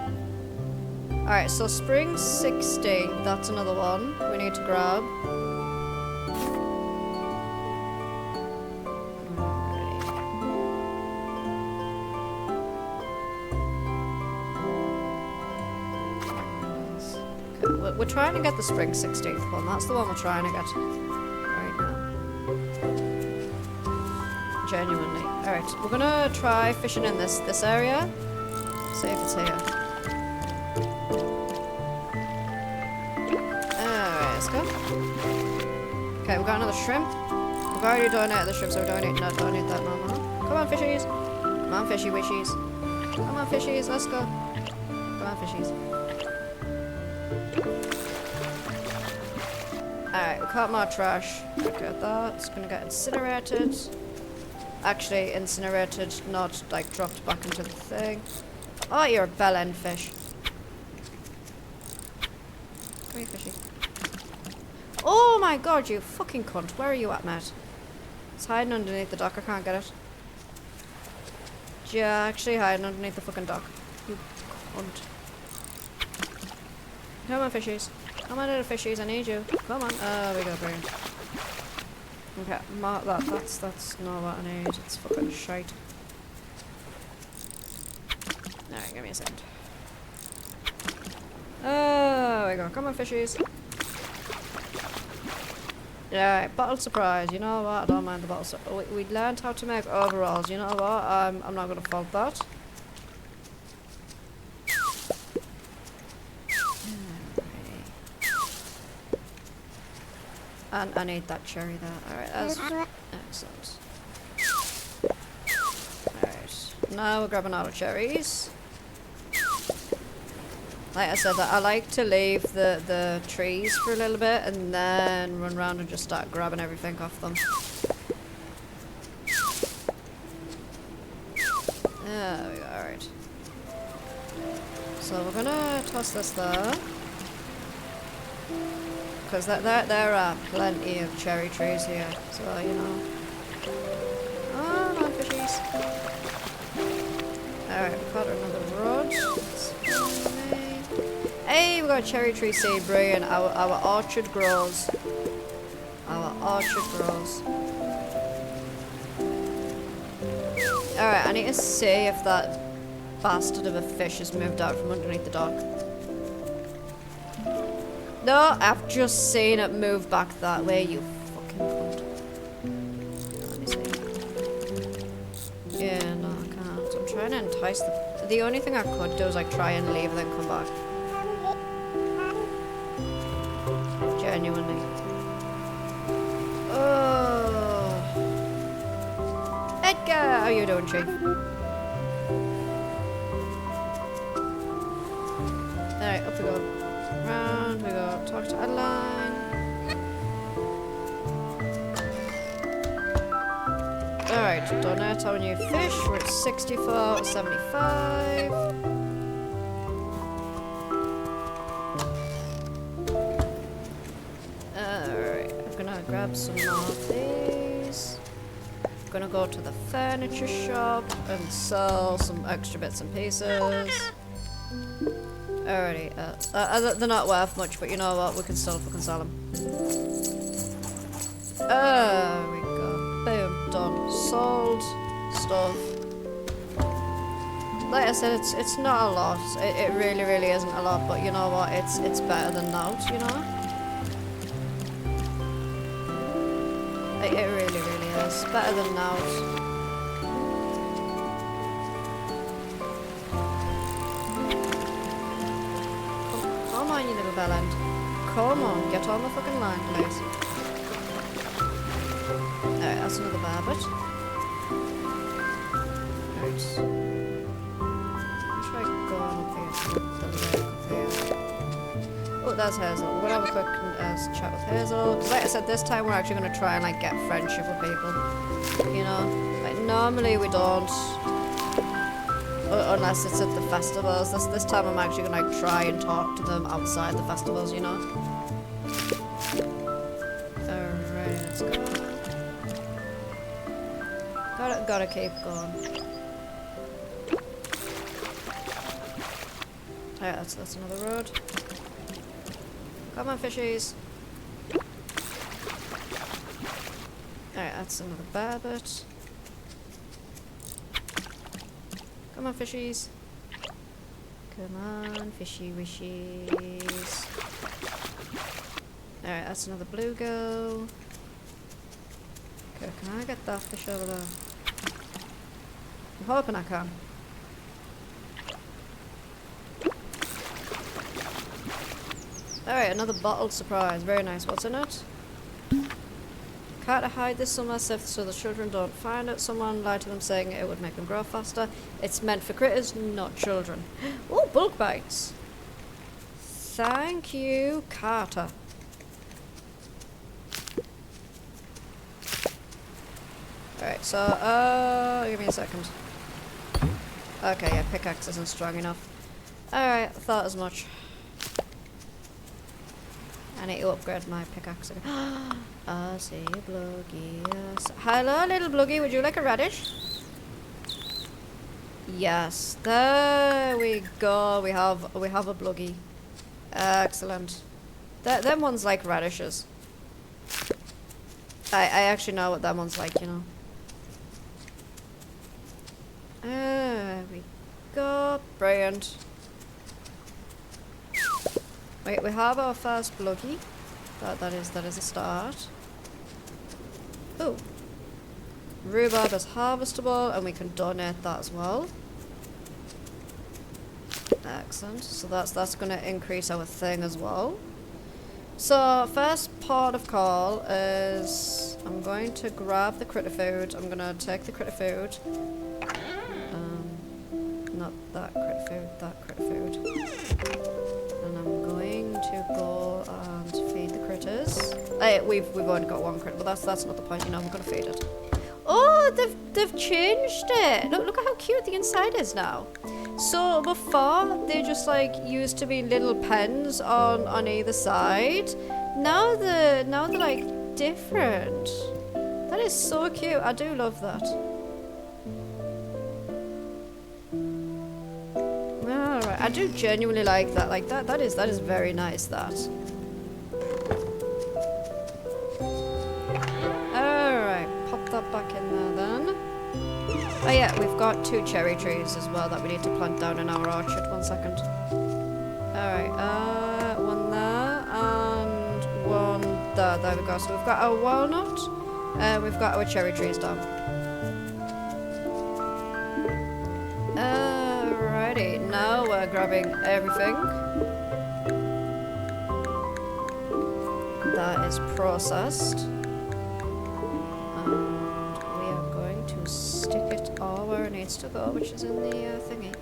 Alright, so spring 16, that's another one we need to grab. Okay, we're trying to get the spring 16th one, that's the one we're trying to get right now. Genuinely. Alright, we're gonna try fishing in this area. See if it's here. Okay, we got another shrimp. We've already donated the shrimp, so we don't need that no more. Come on, fishies. Come on, fishy wishies. Come on, fishies, let's go. Come on, fishies. Alright, we caught more trash. Okay, that's gonna get incinerated. Actually, incinerated, not like dropped back into the thing. Oh, you're a bell end fish. Come here, fishy. Oh my god, you fucking cunt. Where are you at, mate? It's hiding underneath the dock. I can't get it. Yeah, actually hiding underneath the fucking dock. You cunt. Come on, fishies. Come on, little fishies. I need you. Come on. Oh, we go. Brilliant. Okay, that's not what I need. It's fucking shite. Alright, give me a second. Oh, we go. Come on, fishies. Yeah, bottle surprise. You know what? I don't mind the bottle surprise. We learned how to make overalls. You know what? I'm not gonna fault that. And I need that cherry there. Alright, that's excellent. Alright, now we're grabbing all the cherries. Like I said, I like to leave the trees for a little bit and then run around and just start grabbing everything off them. There we go, alright. So we're gonna toss this there. Because there are plenty of cherry trees here, so you know. Oh, no, fishies. Alright, we caught another rod. Hey, we got a cherry tree seed, brilliant. Our orchard grows. Our orchard grows. Alright, I need to see if that bastard of a fish has moved out from underneath the dock. No, I've just seen it move back that way, you fucking cunt. Let me see. Yeah, no, I can't. I'm trying trying to entice the only thing I could do is like try and leave and then come back. Genuinely. Oh. Edgar! How you doing, Chief? Alright, up we go. Round we go. Talk to Adeline. Alright, donate our new fish. We're at 64 out of 75. Alright, I'm gonna grab some more of these. I'm gonna go to the furniture shop and sell some extra bits and pieces. Alrighty, they're not worth much, but you know what? We can still fucking sell them. There we go. Boom, done. Sold stuff. Like I said, it's not a lot. It really, really isn't a lot, but you know what? It's better than not, you know? It really, really is. Better than not. Come on, you little bellend. Come on, get on the fucking line, please. Alright, that's another barbet. Alright. Try going up here. Oh, there's Hazel. We're gonna have a quick chat with Hazel. Because like I said, this time we're actually gonna try and like get friendship with people. You know? Like normally we don't. Unless it's at the festivals. This time I'm actually gonna like try and talk to them outside the festivals, you know? Alright, let's go. Gotta keep going. Alright, that's another road. Come on, fishies. Alright, that's another barbet. Come on, fishies. Come on, fishy wishies. Alright, that's another bluegill. Okay, can I get that fish over there? I'm hoping I can. Alright, another bottled surprise. Very nice. What's in it? Can't hide this somewhere safe so the children don't find it. Someone lied to them saying it would make them grow faster. It's meant for critters, not children. Oh, bulk bites. Thank you, Carter. Alright, so, give me a second. Okay, yeah, pickaxe isn't strong enough. Alright, I thought as much. I need to upgrade my pickaxe again. I see a bluggy. Yes. Hello, little bluggy. Would you like a radish? Yes. There we go. We have a bluggy. Excellent. Them ones like radishes. I actually know what that one's like, you know. There we go. Brilliant. Wait, we have our first bluggy. That is a start. Oh. Rhubarb is harvestable and we can donate that as well. Excellent. So that's gonna increase our thing as well. So first part of call is I'm going to grab the critter food. I'm gonna take the critter food. Not that critter food, that critter food. And I'm going to go and feed the critters. We've already got one critter, but that's not the point, you know, we're gonna feed it. Oh, they've changed it. Look at how cute the inside is now. So before they just like used to be little pens on either side. Now they're like different. That is so cute. I do love that. Alright, I do genuinely like that. Like that is very nice, that. Alright, pop that back in there then. Oh yeah, we've got 2 cherry trees as well that we need to plant down in our orchard. 1 second. Alright, one there and one there. There we go. So we've got our walnut, we've got our cherry trees down. Alrighty, now we're grabbing everything. That is processed. And we are going to stick it all where it needs to go, which is in the thingy.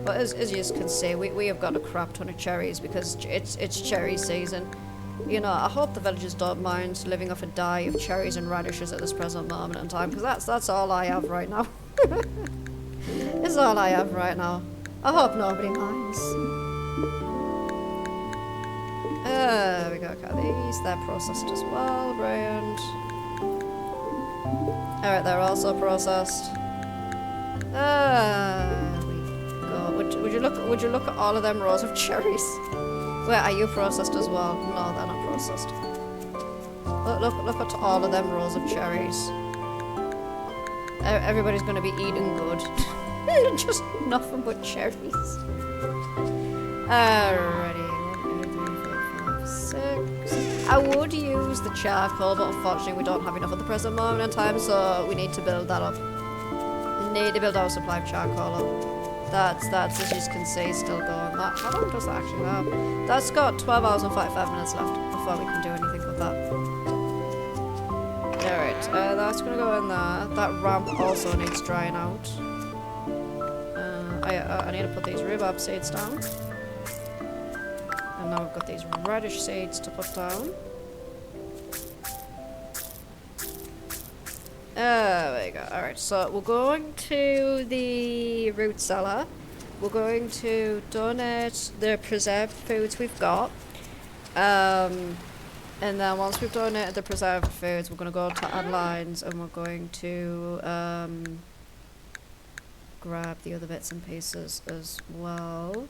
But as you can see, we have got a crap ton of cherries because it's cherry season. You know, I hope the villagers don't mind living off a diet of cherries and radishes at this present moment in time, because that's all I have right now. It's all I have right now. I hope nobody minds. There we go, got these. They're processed as well, brilliant. Alright, they're also processed. There we go. Would you look at all of them rows of cherries? Wait, are you processed as well? No, they're not processed. Look at all of them rows of cherries. Everybody's going to be eating good. Just nothing but cherries. Alrighty. 1, 2, 3, 4, 5, 6. I would use the charcoal, but unfortunately we don't have enough at the present moment in time, so we need to build that up. We need to build our supply of charcoal up. That's as you can see, still going. How long does that actually have? That's got 12 hours and 45 minutes left before we can do anything with that. Alright, that's gonna go in there. That ramp also needs drying out. I need to put these rhubarb seeds down. And now we've got these radish seeds to put down. There we go. Alright, so we're going to the root cellar. We're going to donate the preserved foods we've got. And then once we've donated the preserved foods, we're going to go to Adeline's and we're going to grab the other bits and pieces as well.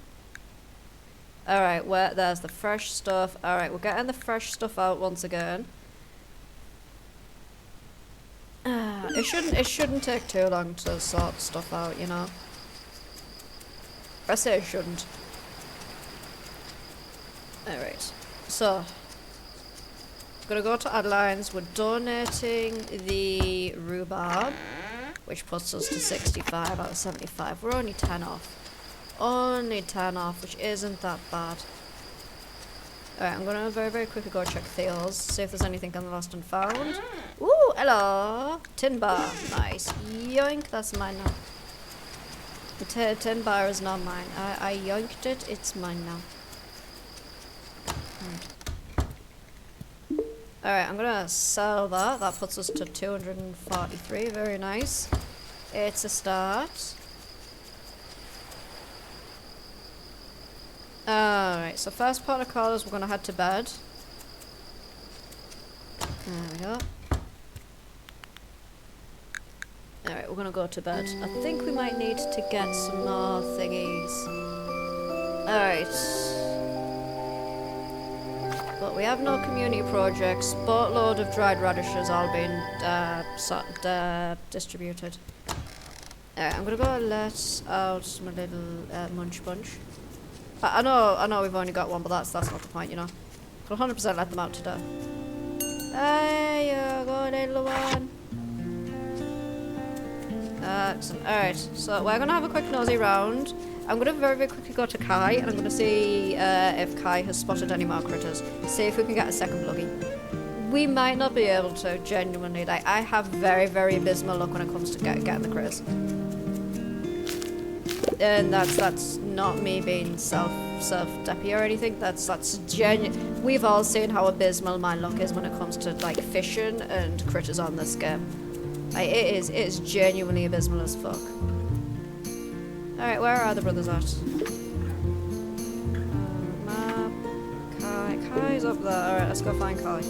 Alright, there's the fresh stuff. Alright, we're getting the fresh stuff out once again. It shouldn't take too long to sort stuff out, you know. I say it shouldn't. Alright, so gonna go to Adeline's. We're donating the rhubarb, which puts us to 65 out of 75. We're only 10 off. Only 10 off, which isn't that bad. Alright, I'm gonna very, very quickly go check Theo's, see if there's anything on the lost and found. Ooh, hello! Tin bar. Nice. Yoink, that's mine now. The tin bar is not mine. I yoinked it, it's mine now. Alright, I'm gonna sell that. That puts us to 243. Very nice. It's a start. Alright, so first part of call is we're gonna head to bed. There we go. Alright, we're gonna go to bed. I think we might need to get some more thingies. Alright. But we have no community projects. Boatload of dried radishes all being distributed. Alright, I'm gonna go let out my little munch bunch. I know we've only got one, but that's not the point, you know. We'll 100% let them out today. There you go, little one. Excellent. Alright, so we're gonna have a quick nosy round. I'm gonna very, very quickly go to Kai, and I'm gonna see if Kai has spotted any more critters. See if we can get a second bluggy. We might not be able to, genuinely. Like, I have very, very abysmal luck when it comes to getting the critters. And that's not me being self-deppy or anything. That's genuine. We've all seen how abysmal my luck is when it comes to like fishing and critters on this game. Like, it is genuinely abysmal as fuck. Alright, where are the brothers at? Map. Kai's up there. Alright, let's go find Kai.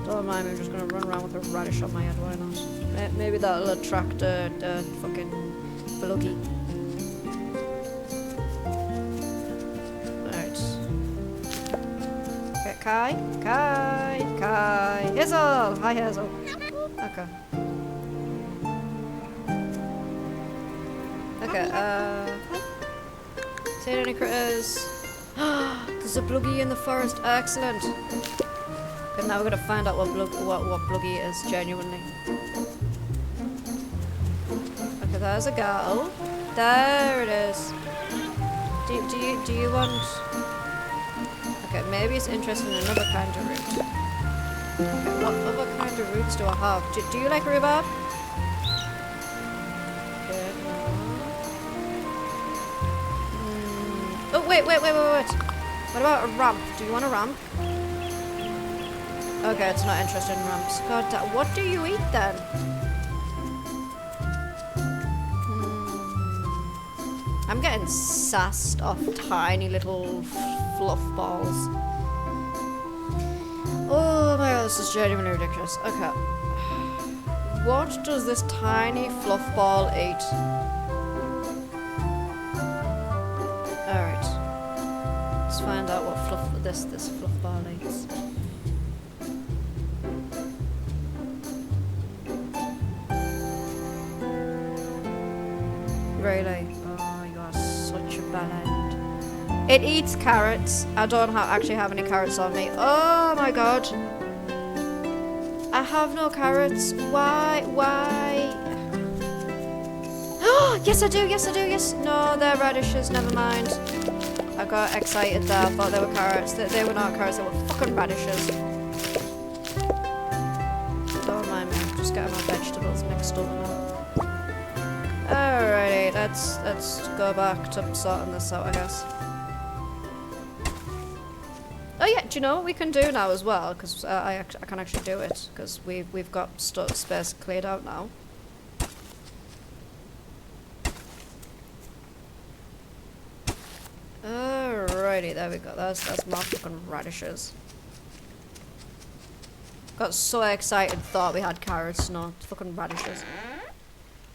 Don't mind me, I'm just gonna run around with a radish on my head, why not? Maybe that'll attract the fucking bluggy. Kai? Hazel! Hi, Hazel. Okay. Okay, see any critters? There's a bluggy in the forest. Excellent. Okay, now we're gonna find out what bluggy is, genuinely. Okay, there's a girl. There it is. Do you want? Okay, maybe it's interested in another kind of root. Okay, what other kind of roots do I have? Do you like rhubarb? Okay, no. Oh wait. What about a ramp? Do you want a ramp? Okay, it's not interested in ramps. God, what do you eat then? I'm getting sassed off tiny little fluff balls. Oh my god, this is genuinely ridiculous. Okay. What does this tiny fluff ball eat? Alright. Let's find out what this fluff ball eats. Really? Oh, you are such a bellend. It eats carrots. I don't actually have any carrots on me. Oh my god. I have no carrots. Why? Oh, yes I do. No, they're radishes. Never mind. I got excited there. I thought they were carrots. They were not carrots. They were fucking radishes. Don't mind me. I'm just getting my vegetables mixed up now. Alrighty, let's go back to sorting this out, I guess. Oh yeah, do you know what we can do now as well? Because I can actually do it because we've got space cleared out now. Alrighty, there we go. That's more fucking radishes. Got so excited, thought we had carrots, no, it's fucking radishes.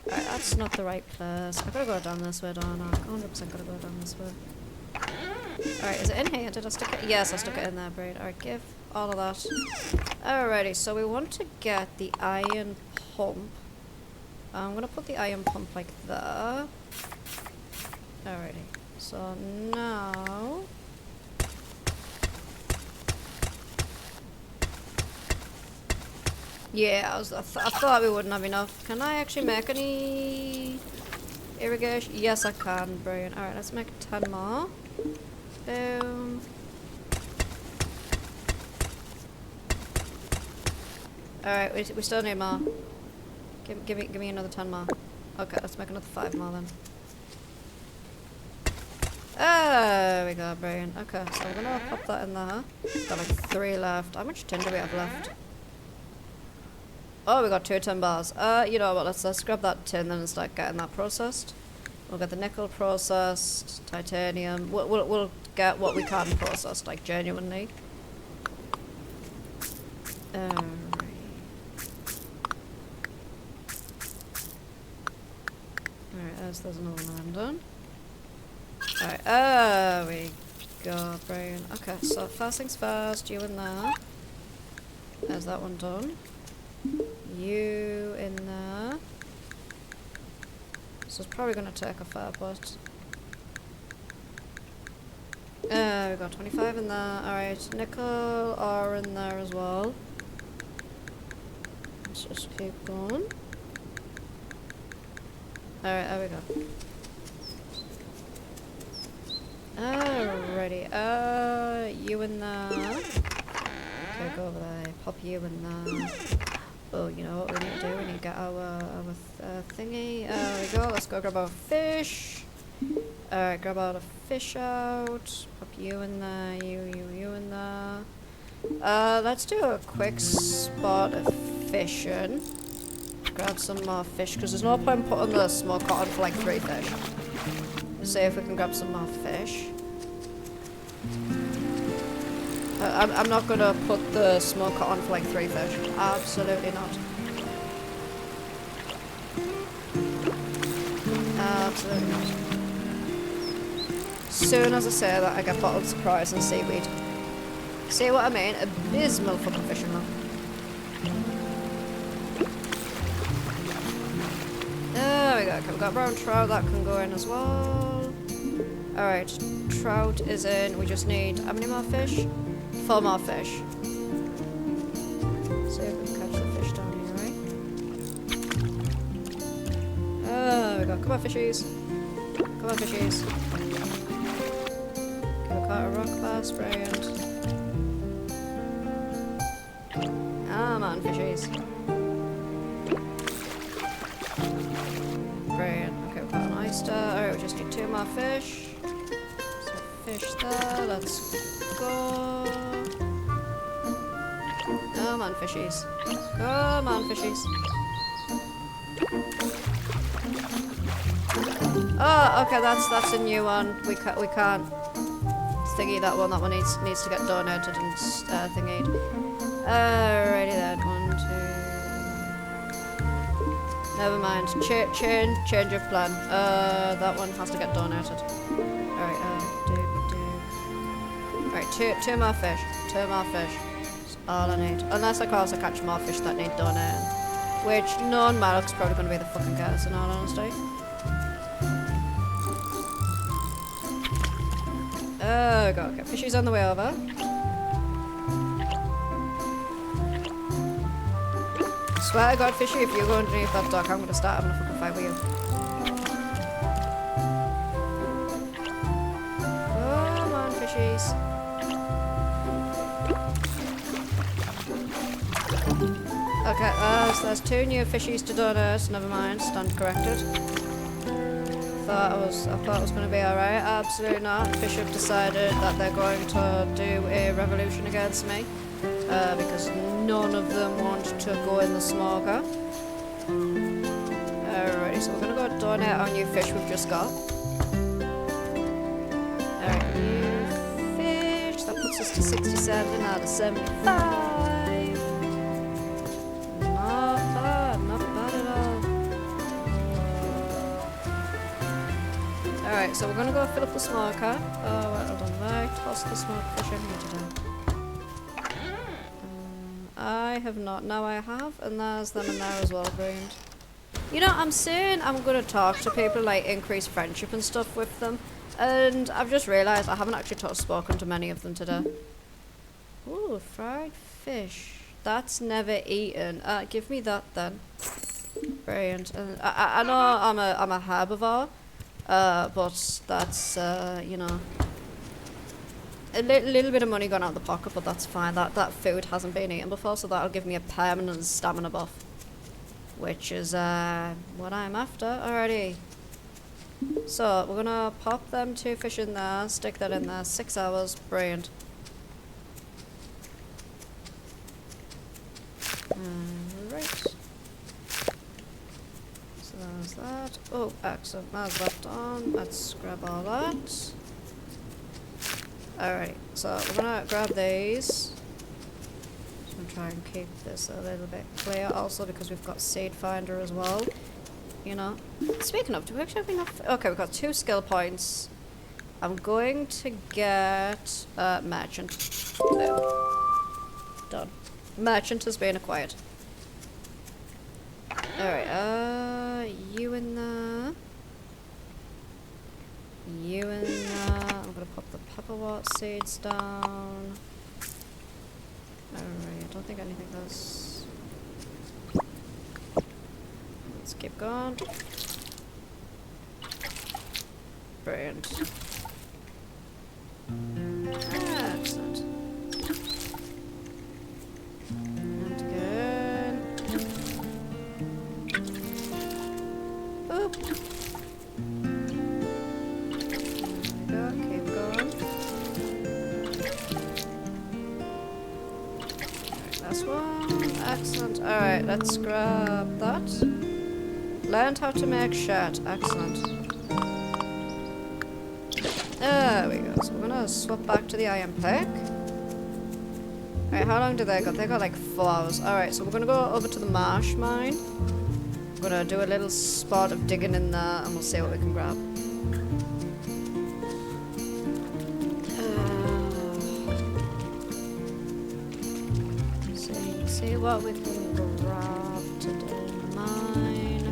Alright, that's not the right place. I gotta go down this way, don't I? 100% gotta go down this way. Alright, is it in here? Did I stick it? Yes, I stuck it in there, Braid. Alright, give all of that. Alrighty, so we want to get the iron pump. I'm gonna put the iron pump like there. Alrighty, so now... Yeah, I thought we wouldn't have enough. Can I actually make any irrigation? Yes, I can. Brilliant. Alright, let's make 10 more. Boom. Alright, we still need more. Give me another 10 more. Okay, let's make another 5 more then. There we go, brilliant. Okay, so I'm gonna pop that in there. Got like 3 left. How much tin do we have left? Oh, we got 2 tin bars. You know what, let's grab that tin then and start getting that processed. We'll get the nickel processed, titanium. We'll get what we can processed, like genuinely. Alright, there's another one done. Alright, there we go, brilliant. Okay, so first things first, you in there. There's that one done. You in there. So it's probably going to take a fair bit. We got 25 in there. Alright, nickel ore in there as well. Let's just keep going. Alright, there we go. Alrighty, you in there. Okay, go over there. Pop you in there. Oh, you know what we need to do? We need to get our thingy. There we go. Let's go grab our fish. Alright, grab all the fish out. Pop you in there. You in there. Let's do a quick spot of fishing. Grab some more fish, because there's no point putting the smoke on for like 3 fish. See if we can grab some more fish. I'm not gonna put the smoker on for like 3 fish. Absolutely not. Absolutely not. Soon as I say that, I get bottled surprise and seaweed. See what I mean? Abysmal fucking fishing though. There we go. Okay, we've got brown trout that can go in as well. Alright, trout is in. We just need how many more fish? 4 more fish. See if we can catch the fish down here, right? There we go. Come on, fishies. Come on, fishies. caught a rock bass, brilliant. Come on, fishies. Brilliant. Okay, we've got an oyster. Alright, we just need 2 more fish. So fish there, let's go. Come on, fishies. Come on, fishies. Oh, okay, that's a new one. We can't thingy that one. That one needs to get donated and thingied. Alrighty then. 1, 2. Never mind. Change of plan. That one has to get donated. Alright. Alright, 2 more fish. 2 more fish. That's all I need. Unless I can also catch more fish that need donating, which knowing Malak's probably going to be the fucking case, in all honesty. Oh god, okay, fishy's on the way over. Swear to god, fishy, if you go underneath that dock, I'm gonna start having a fucking fight with you. Come on, fishies. Okay, there's 2 new fishies to donate, never mind, stand corrected. I thought it was going to be alright. Absolutely not. Fish have decided that they're going to do a revolution against me because none of them want to go in the smoker. Alrighty, so we're going to go donate our new fish we've just got. Alright, new fish. That puts us to 67 out of 75. Alright, so we're gonna go fill up the smoker. Oh, wait, hold on there. Toss the smoked fish in here today. I have not. Now I have, and there's them in there as well, brilliant. You know, I'm saying I'm gonna talk to people, like increase friendship and stuff with them, and I've just realised I haven't actually spoken to many of them today. Ooh, fried fish. That's never eaten. Give me that then. Brilliant. And I know I'm a herbivore. But that's, you know, a little bit of money gone out of the pocket, but that's fine. That food hasn't been eaten before, so that'll give me a permanent stamina buff, which is what I'm after. Alrighty. So we're gonna pop them 2 fish in there, stick that in there. 6 hours, brilliant. Right. There's that. Oh, excellent. That's left on. Let's grab all that. Alright, so we're gonna grab these. I'm gonna try and keep this a little bit clear, also because we've got Seed Finder as well. You know. Speaking of, do we actually have enough? Okay, we've got 2 skill points. I'm going to get Merchant. Boom. Done. Merchant has been acquired. Alright, you in there. You in there. I'm gonna pop the pepperwort seeds down. Alright, I don't think anything else. Let's keep going. Brilliant. Excellent. And again. Oop. There we go, keep going. Alright, last one. Excellent. Alright, let's grab that. Learned how to make shirt. Excellent. There we go. So we're gonna swap back to the iron pick. Alright, how long do they got? They got like 4 hours. Alright, so we're gonna go over to the marsh mine. We're gonna do a little spot of digging in there and we'll see what we can grab. See what we can grab today in the mine.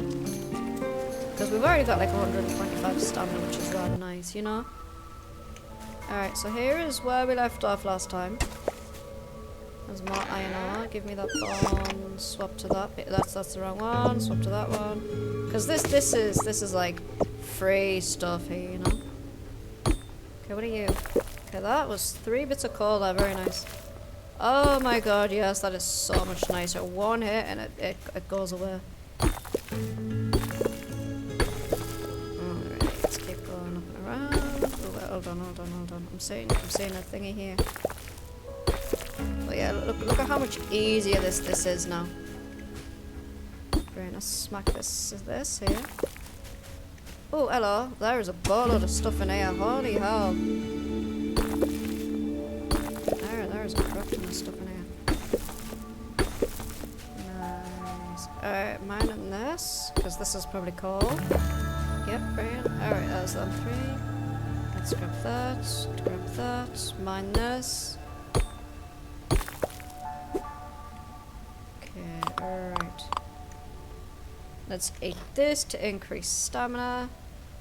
Because we've already got like 125 stamina, which is rather nice, you know? Alright, so here is where we left off last time. There's more iron ore. Give me that bone. Swap to that. That's the wrong one. Swap to that one. Because this is like free stuff here, you know. Okay, what are you? Okay, that was 3 bits of coal there, very nice. Oh my god, yes, that is so much nicer. 1 hit and it goes away. Alright, let's keep going up and around. Oh, hold on. I'm seeing a thingy here. But yeah, look at how much easier this is now. Right, let's smack this here. Oh, hello. There is a boatload of stuff in here. Holy hell. There's a crap ton of stuff in here. Nice. Alright, mining this, because this is probably coal. Yep, brilliant. Alright, there's them 3. Let's grab that. Mine this. Okay, alright. Let's eat this to increase stamina.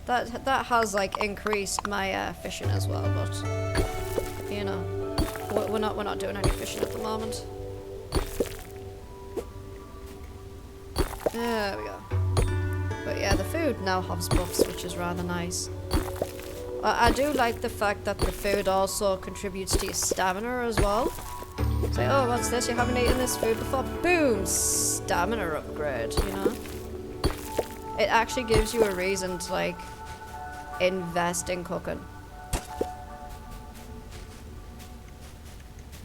That has like increased my fishing as well, but you know, we're not doing any fishing at the moment. There we go. But yeah, the food now has buffs, which is rather nice. I do like the fact that the food also contributes to your stamina as well. It's like, oh, what's this? You haven't eaten this food before. Boom! Stamina upgrade, you know? It actually gives you a reason to, like, invest in cooking.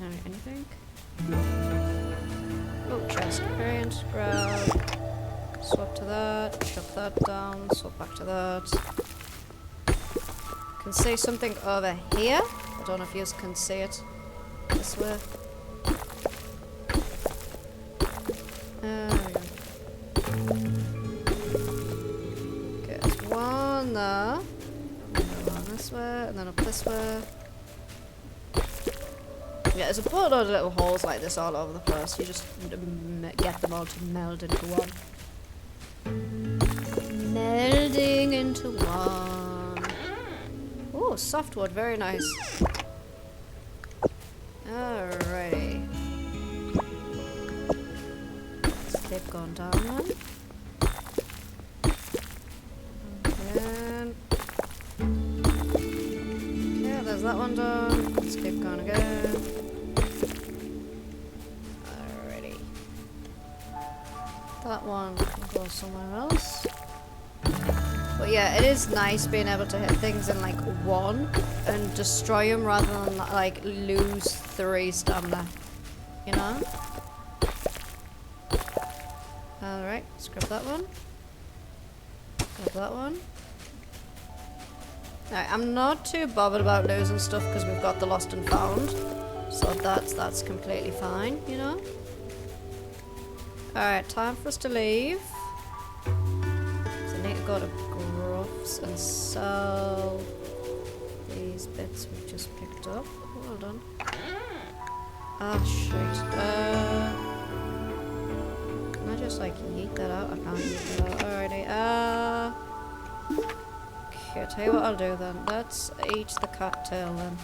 Alright, anything? Oh, chest. Brilliant. Grab. Swap to that. Chuck that down. Swap back to that. Can see something over here. I don't know if you can see it. This way. There we go. Okay, there's one there. Go on this way, and then up this way. Yeah, there's a boatload of little holes like this all over the place. You just get them all to meld into one. Melding into one. Oh, softwood, very nice. Alrighty. Let's keep going down then. Okay, there's that one done. Let's keep going again. Alrighty. That one can go somewhere else. But yeah, it is nice being able to hit things in like 1 and destroy them rather than like lose 3 stamina, you know? Alright, let's grab that one. Grab that one. Alright, I'm not too bothered about losing stuff because we've got the lost and found. So that's completely fine, you know? Alright, time for us to leave. So I need to go to Gruff's and sell these bits we've just picked up. Oh, well done. Ah, shit. Can I just like yeet that out? I can't yeet that out. Alrighty. Okay, I'll tell you what I'll do then. Let's eat the cattail then.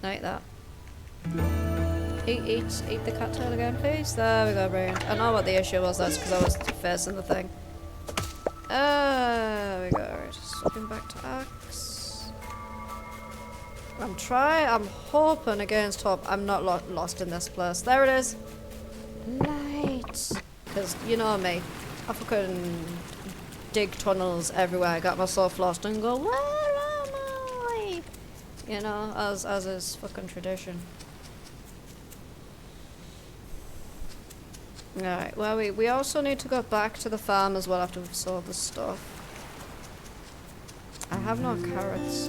Like that. Eat the cattail again, please. There we go, brilliant. I know what the issue was. That's because I was facing the thing. There we go. Right, swapping back to axe. I'm hoping against hope I'm not lost in this place. There it is. Light. Because you know me, I fucking dig tunnels everywhere. I got myself lost and go, where am I? You know, as is fucking tradition. Alright, well we also need to go back to the farm as well after we've sold the stuff. I have no carrots.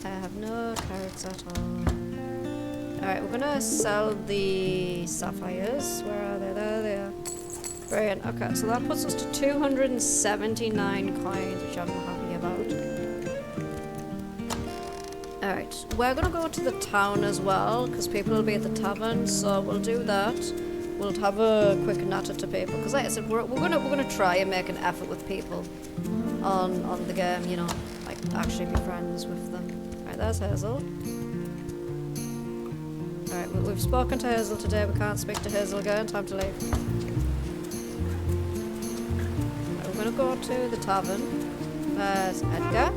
I have no carrots at all. Alright, we're gonna sell the sapphires. Where are they? There they are. Brilliant. Okay, so that puts us to 279 coins, which I'm happy about. Alright, we're gonna go to the town as well, because people will be at the tavern, so we'll do that. We'll have a quick natter to people, because like I said, we're gonna try and make an effort with people on the game, you know, like actually be friends with them. Alright, there's Hazel. Alright, we've spoken to Hazel today, we can't speak to Hazel again, time to leave. Right, we're gonna go to the tavern. There's Edgar.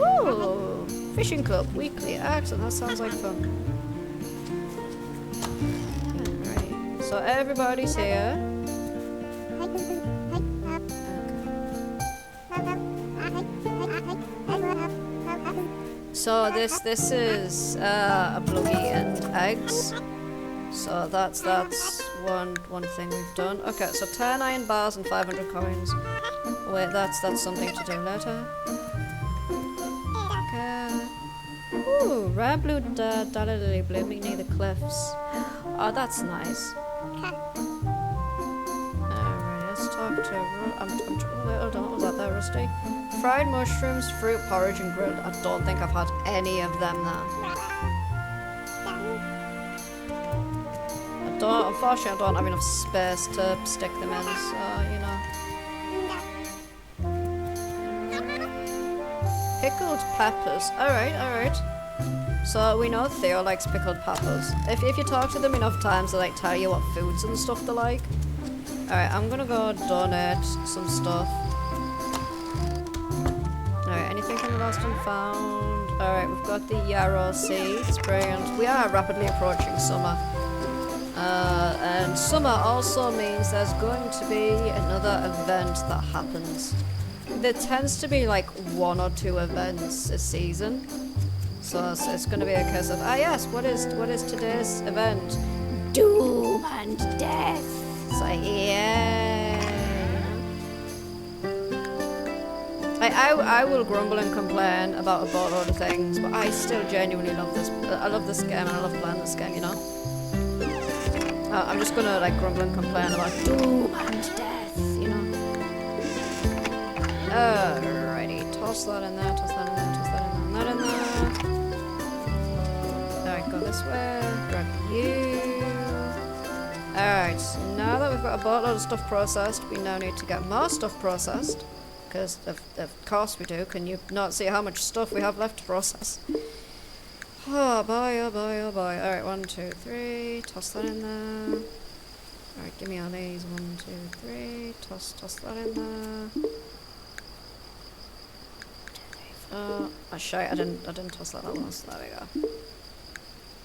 Ooh, fishing club, weekly. Excellent, that sounds like fun. Alright, so everybody's here. So this is a bluggy and eggs. So that's one thing we've done. Okay, so 10 iron bars and 500 coins. Wait, that's something to do later. Okay. Ooh, rare blue dahlia lily blooming near the cliffs. Oh, that's nice. Alright, let's talk to. Wait, hold on, what was that there, Rusty? Fried mushrooms, fruit porridge, and grilled. I don't think I've had any of them now. Unfortunately, I don't have enough space to stick them in, so, you know. Pickled peppers. Alright. So, we know Theo likes pickled peppers. If you talk to them enough times, they like tell you what foods and stuff they like. Alright, I'm gonna go donate some stuff. Alright, anything from the lost and found? Alright, we've got the yarrow seeds. Brilliant. We are rapidly approaching summer. And summer also means there's going to be another event that happens. There tends to be like 1 or 2 events a season. So it's going to be a case of, yes, what is today's event? Doom and death. It's like, yeah. I will grumble and complain about a boatload of things, but I still genuinely love this. I love this game and I love playing this game, you know? I'm just gonna like grumble and complain about doom and death, you know? Alrighty, toss that in there, toss that in there, toss that in there, that in there. Alright, go this way, grab you. Alright, now that we've got a boatload of stuff processed, we now need to get more stuff processed. Because of course we do. Can you not see how much stuff we have left to process? Oh boy, oh boy, oh boy. Alright, 1, 2, 3. Toss that in there. Alright, give me all these. 1, 2, 3. Toss that in there. 2, 3, 4. Oh shite, I didn't toss that once. There we go.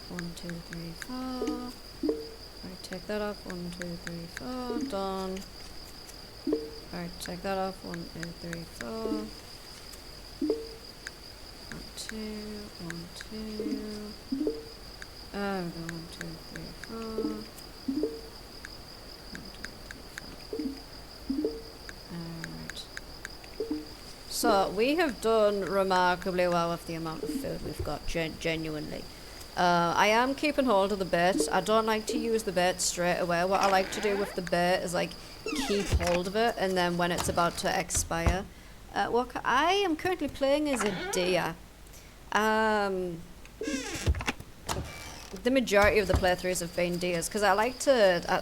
1, 2, 3, 4. Alright, take that off. 1, 2, 3, 4. Done. Alright, take that off. 1, 2, 3, 4. 1, 2, 1, 2. Oh, 1, 2, 3, 4. 1, 2, 3, 4. Alright. So, we have done remarkably well with the amount of food we've got, genuinely. I am keeping hold of the bait. I don't like to use the bait straight away. What I like to do with the bait is like keep hold of it, and then when it's about to expire. What I am currently playing as a deer. The majority of the playthroughs have been deers because I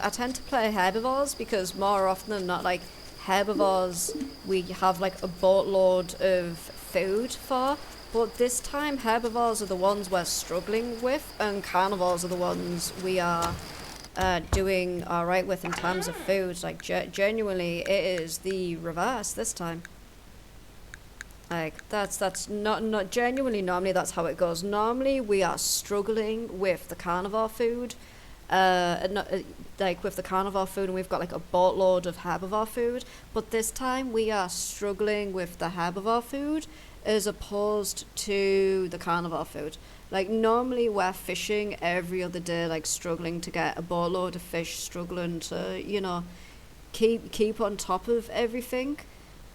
tend to play herbivores because more often than not, like herbivores we have like a boatload of food for. But this time, herbivores are the ones we're struggling with, and carnivores are the ones we are doing alright with in terms of food. Like, genuinely, it is the reverse this time. Like, that's not genuinely, normally that's how it goes. Normally, we are struggling with the carnivore food. Like, with the carnivore food, and we've got, like, a boatload of herbivore food. But this time, we are struggling with the herbivore food as opposed to the carnivore food. Like, normally we're fishing every other day, like struggling to get a boatload of fish, struggling to, you know, keep on top of everything.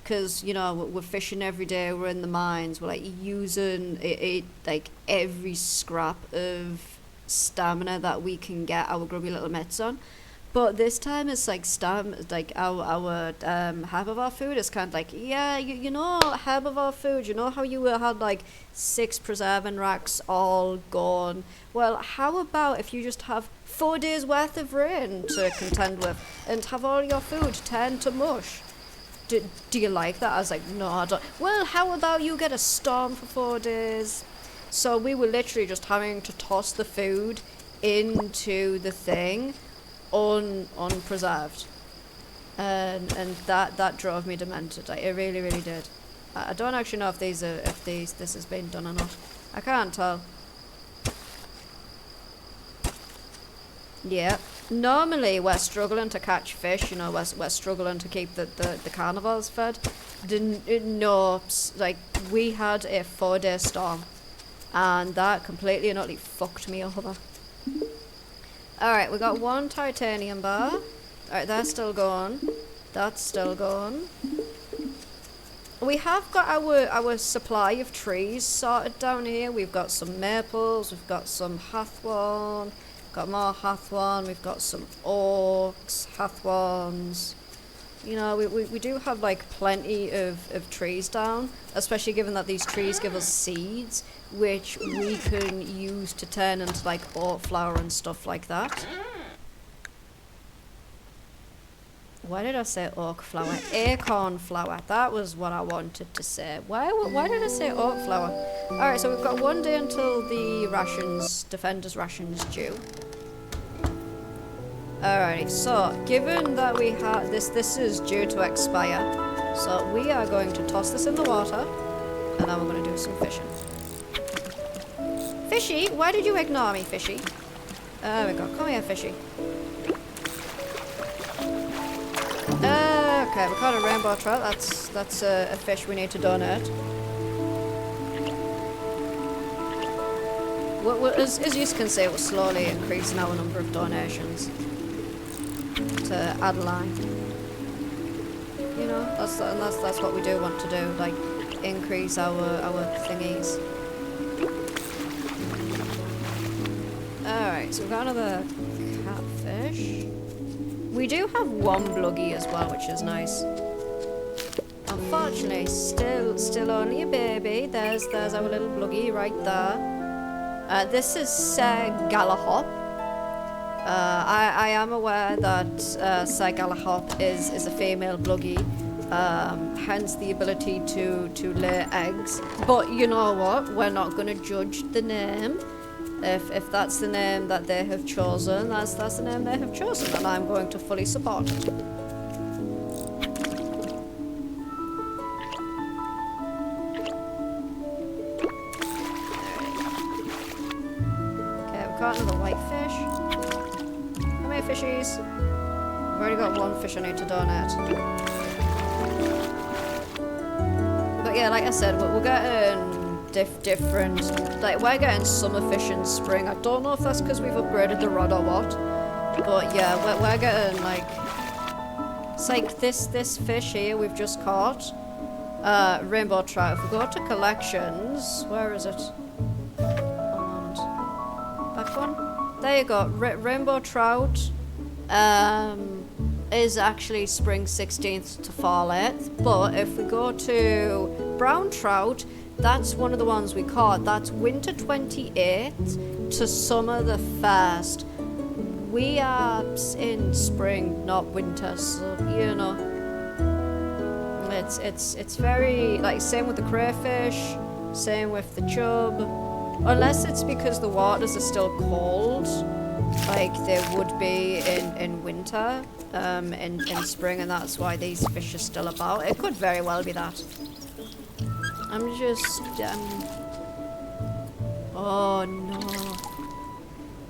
Because, you know, we're fishing every day, we're in the mines, we're like using it like every scrap of stamina that we can get our grubby little mitts on. But this time it's like our herbivore food is kind of like, yeah, you know, herbivore food, you know how you had like 6 preserving racks all gone? Well, how about if you just have 4 days worth of rain to contend with and have all your food turn to mush? Do you like that? I was like, no, I don't. Well, how about you get a storm for 4 days? So we were literally just having to toss the food into the thing unpreserved, and that drove me demented. Like, it really did. I don't actually know if this has been done or not. I can't tell. Yeah. Normally we're struggling to catch fish, you know, we're struggling to keep the carnivores fed. No, like, we had a 4-day storm, and that completely and utterly fucked me over. Alright, we got 1 titanium bar. Alright, that's still going. That's still going. We have got our supply of trees sorted down here. We've got some maples, we've got some hathorn, got more hathorn, we've got some oaks, hathorns. You know, we do have like plenty of trees down, especially given that these trees give us seeds, which we can use to turn into like oat flour and stuff like that. Why did I say oak flour? Acorn flour. That was what I wanted to say. Why did I say oak flour? Alright, so we've got 1 day until the rations, Defender's rations due. Alrighty, so given that we have this is due to expire, so we are going to toss this in the water, and then we're going to do some fishing. Fishy, why did you ignore me, Fishy? There we go. Come here, Fishy. Okay, we caught a rainbow trout. That's a fish we need to donate. As you can see, we're slowly increasing our number of donations to Adeline. You know, that's what we do want to do, like increase our thingies. Alright, so we've got another catfish. We do have 1 bluggy as well, which is nice. Unfortunately, still only a baby. There's our little bluggy right there. This is Sir Galahop. I am aware that Sir Galahop is a female bluggy, hence the ability to lay eggs. But you know what? We're not going to judge the name. If that's the name that they have chosen, that's the name they have chosen, and I'm going to fully support it. Okay, we've caught another whitefish. How many fishies? I've already got 1 fish I need to donate. But yeah, like I said, we're getting different, like we're getting summer fish in spring. I don't know if that's because we've upgraded the rod or what, but yeah, we're getting like, it's like this fish here we've just caught, rainbow trout. If we go to collections, where is it? And back one. There you go. Rainbow trout is actually spring 16th to fall 8th, but if we go to brown trout, that's one of the ones we caught. That's winter 28th to summer the 1st. We are in spring, not winter, so you know. It's very, like, same with the crayfish, same with the chub. Unless it's because the waters are still cold, like they would be in winter, in spring, and that's why these fish are still about. It could very well be that. I'm just, oh no.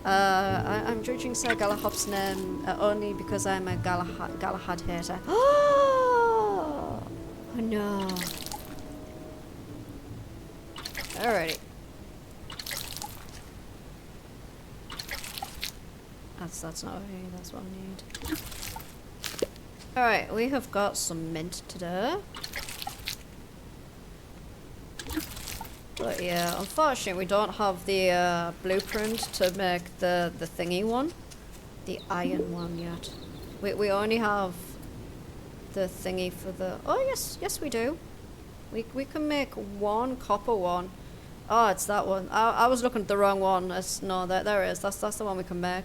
I'm judging Sir Galahop's name only because I'm a Galahad hater. Oh no. Alrighty. That's not okay, that's what I need. Alright, we have got some mint today. But yeah, unfortunately we don't have the blueprint to make the thingy one. The iron one yet. We only have the thingy for the... Oh yes we do. We can make 1 copper one. Oh, it's that one. I was looking at the wrong one. No, there it is. That's the one we can make.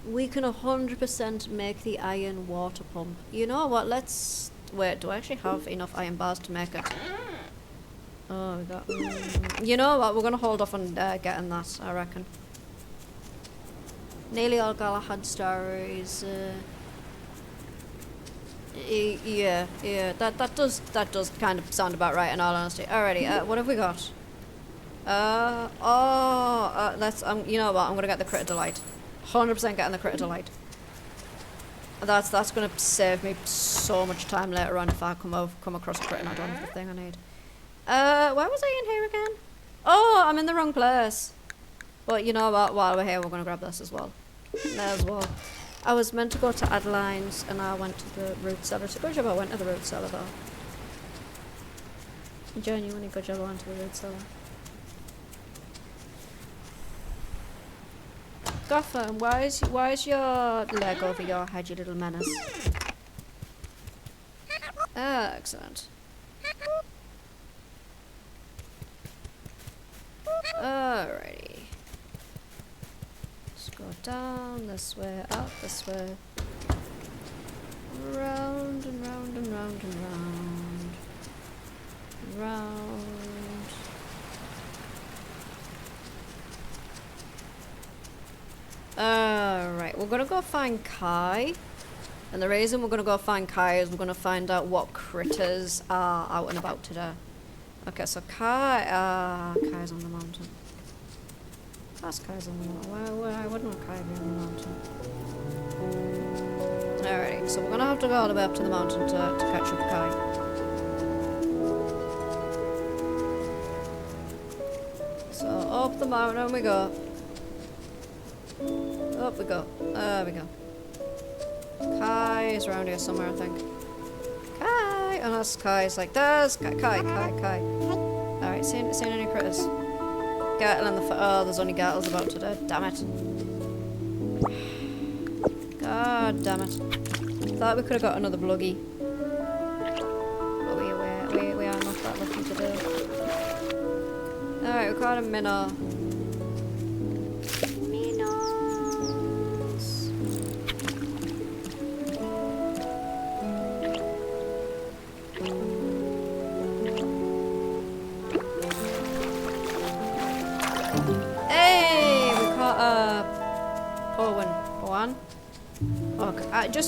We can 100% make the iron water pump. You know what, let's... Wait, do I actually have enough iron bars to make it? Oh, we got... you know what, we're going to hold off on getting that, I reckon. Nearly all Galahad stories. Yeah. That does kind of sound about right in all honesty. Alrighty, what have we got? Let's, you know what, I'm gonna get the Critter Delight. 100% getting the Critter Delight. That's gonna save me so much time later on if I come across a critter and I don't have the thing I need. Where was I in here again? Oh, I'm in the wrong place. But you know what, while we're here we're gonna grab this as well. May as well. I was meant to go to Adeline's and I went to the root cellar. So good job I went to the root cellar though. Genuinely good job I went to the root cellar. Gotham, why is your leg over your head, you little menace? Ah, excellent. Alrighty. Let's go down this way, up this way. Round and round and round and round. Round. Alright, we're gonna go find Kai. And the reason we're gonna go find Kai is we're gonna find out what critters are out and about today. Okay, so Kai, Kai's on the mountain. That's Kai's on the mountain. Why wouldn't Kai be on the mountain? Alright, so we're gonna have to go all the way up to the mountain to catch up with Kai. So up the mountain we go. Up we go. There we go. Kai is around here somewhere, I think. Kai! Unless Kai's like, there's Kai. Alright, seen any critters? Gartle in the oh, there's only Gartles about today. Damn it. God damn it. Thought we could have got another Bluggy. But we are not that lucky today. Alright, we caught a Minnow.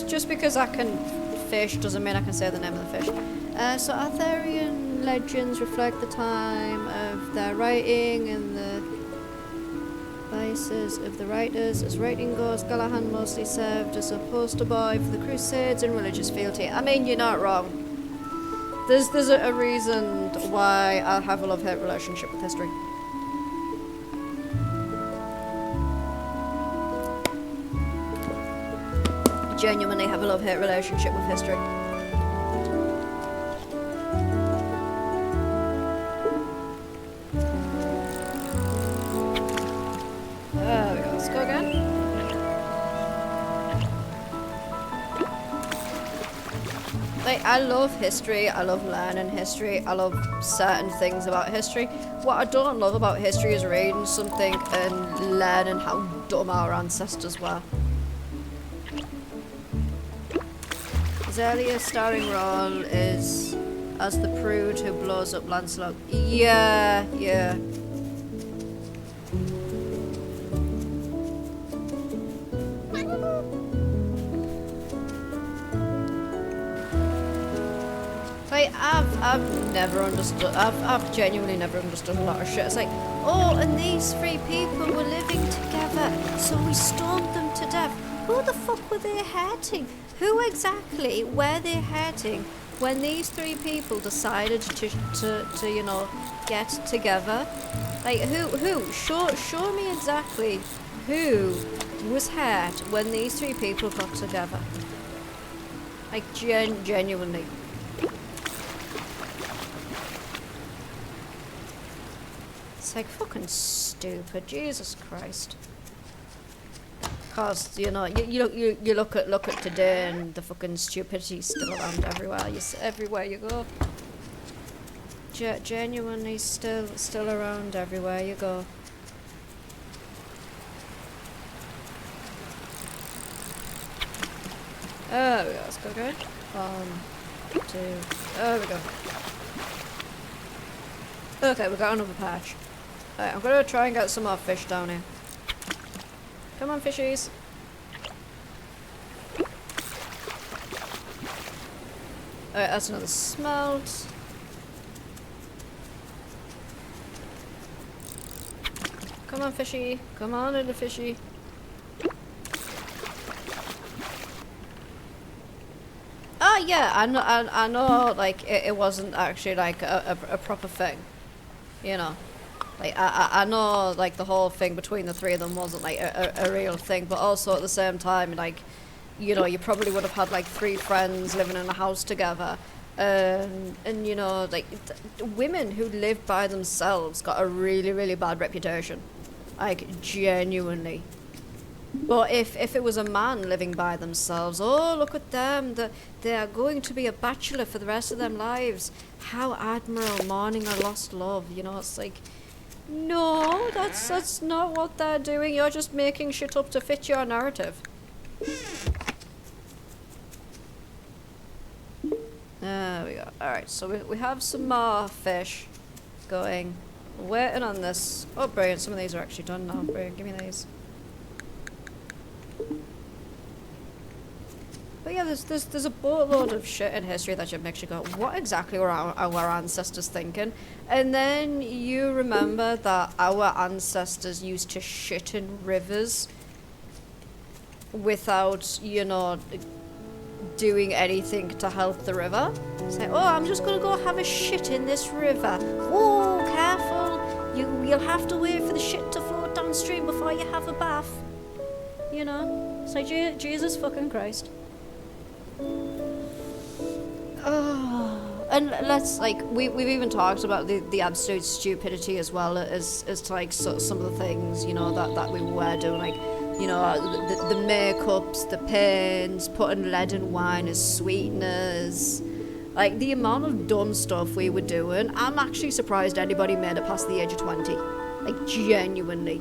Just because I can fish doesn't mean I can say the name of the fish. So Arthurian legends reflect the time of their writing and the biases of the writers. As writing goes, Galahad mostly served as a poster boy for the Crusades and religious fealty. I mean, you're not wrong. There's a reason why I have a love-hate relationship with history. Genuinely have a love-hate relationship with history. There we go, let's go again. Like, I love history, I love learning history, I love certain things about history. What I don't love about history is reading something and learning how dumb our ancestors were. His earliest starring role is as the prude who blows up Lancelot. Yeah. Like, I've never understood, I've genuinely never understood a lot of shit. It's like, oh, and these three people were living together, so we stoned them to death. Who the fuck were they hurting? Who exactly were they hurting when these three people decided to you know, get together? Like, who? Show me exactly who was hurt when these three people got together. Like, genuinely. It's like fucking stupid, Jesus Christ. Cause you know, you look at today and the fucking stupidity's still around everywhere. Everywhere you go. Genuinely still around everywhere you go. There we go. Let's go again. 1, 2. There we go. Okay, we got another patch. Right, I'm gonna try and get some more fish down here. Come on, fishies. Alright, that's another smelt. Come on, fishy. Come on, little fishy. Oh yeah, I know, like, it wasn't actually, like, a proper thing. You know. Like, I know, like, the whole thing between the three of them wasn't, like, a real thing, but also at the same time, like, you know, you probably would have had, like, 3 friends living in a house together. And you know, like, women who live by themselves got a really, really bad reputation. Like, genuinely. But if it was a man living by themselves, oh, look at them, they are going to be a bachelor for the rest of their lives. How admirable, mourning a lost love, you know, it's like, no, that's not what they're doing, you're just making shit up to fit your narrative. There we go. Alright, so we have some more fish going. We're waiting on this. Oh, brilliant, some of these are actually done now. Brilliant, give me these. But yeah, there's a boatload of shit in history that just makes you go, what exactly were our ancestors thinking? And then you remember that our ancestors used to shit in rivers without, you know, doing anything to help the river. It's like, oh, I'm just gonna go have a shit in this river. Oh, careful! You'll have to wait for the shit to float downstream before you have a bath. You know, it's like Jesus fucking Christ. Oh, and let's, like, we've even talked about the absolute stupidity as well as to, like, some of the things, you know, that we were doing, like, you know, the makeups, the paints, putting lead in wine as sweeteners. Like, the amount of dumb stuff we were doing, I'm actually surprised anybody made it past the age of 20. Like, genuinely.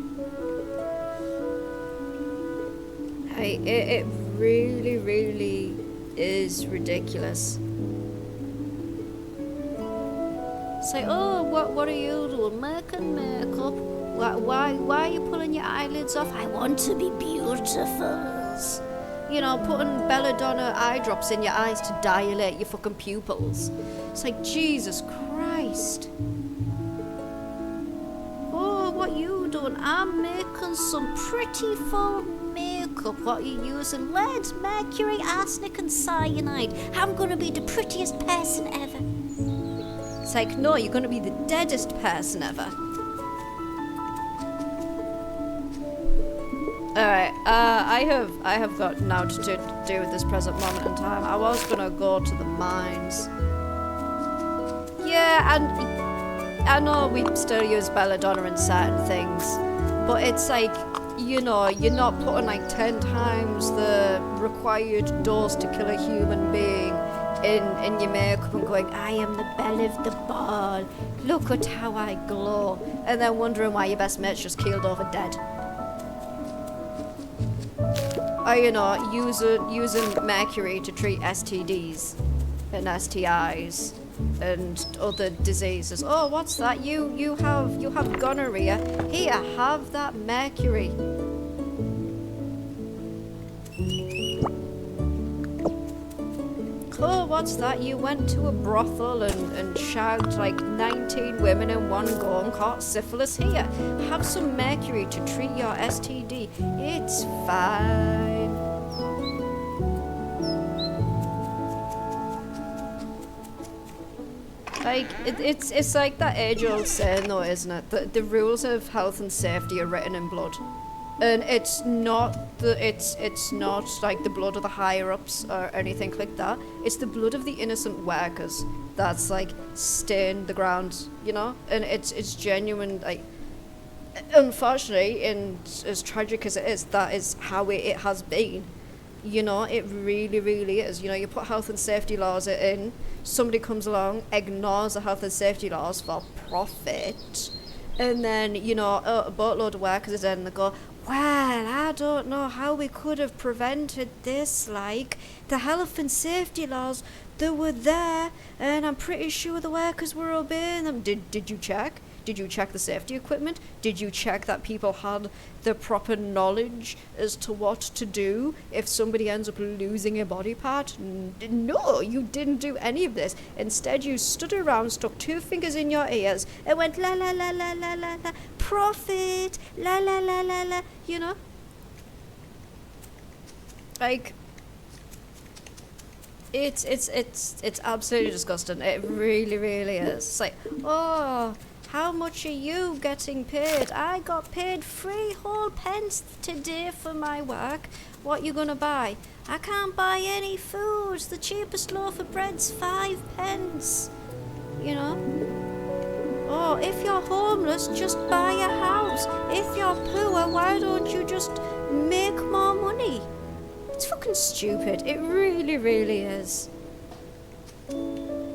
Like, it really, really is ridiculous. It's like, oh, what are you doing? Making makeup? Why are you pulling your eyelids off? I want to be beautiful. You know, putting belladonna eye drops in your eyes to dilate your fucking pupils. It's like, Jesus Christ. Oh, what you doing? I'm making some pretty full makeup. What are you using? Lead, mercury, arsenic and cyanide. I'm gonna be the prettiest person ever. It's like, no, you're gonna be the deadest person ever. Alright, I have got now to do with this present moment in time. I was gonna go to the mines. Yeah, and I know we still use belladonna in certain things, but it's like, you know, you're not putting like 10 times the required dose to kill a human being in your makeup and going, I am the belle of the ball, look at how I glow, and then wondering why your best mate's just keeled over dead. Or, you know, using mercury to treat STDs and STIs and other diseases. Oh, what's that? You have gonorrhea. Here, have that mercury. Oh, what's that? You went to a brothel and shagged like 19 women in one go and caught syphilis. Here, have some mercury to treat your STD. It's fine. Like, it's like that age-old saying though, isn't it? The rules of health and safety are written in blood. And it's not like the blood of the higher ups or anything like that. It's the blood of the innocent workers that's like stained the ground, you know? And it's genuine, like, unfortunately, and as tragic as it is, that is how it has been. You know, it really, really is. You know, you put health and safety laws in, somebody comes along, ignores the health and safety laws for profit, and then, you know, a boatload of workers is in and they go, well, I don't know how we could have prevented this, like, the health and safety laws, they were there, and I'm pretty sure the workers were obeying them. Did you check? Did you check the safety equipment? Did you check that people had the proper knowledge as to what to do if somebody ends up losing a body part? No, you didn't do any of this. Instead, you stood around, stuck 2 fingers in your ears, and went la la la la la la la, profit, la la la la la, you know? Like, it's absolutely disgusting. It really, really is. It's like, oh, how much are you getting paid? I got paid 3 whole pence today for my work. What you gonna buy? I can't buy any food. The cheapest loaf of bread's 5 pence. You know? Oh, if you're homeless, just buy a house. If you're poor, why don't you just make more money? It's fucking stupid. It really, really is.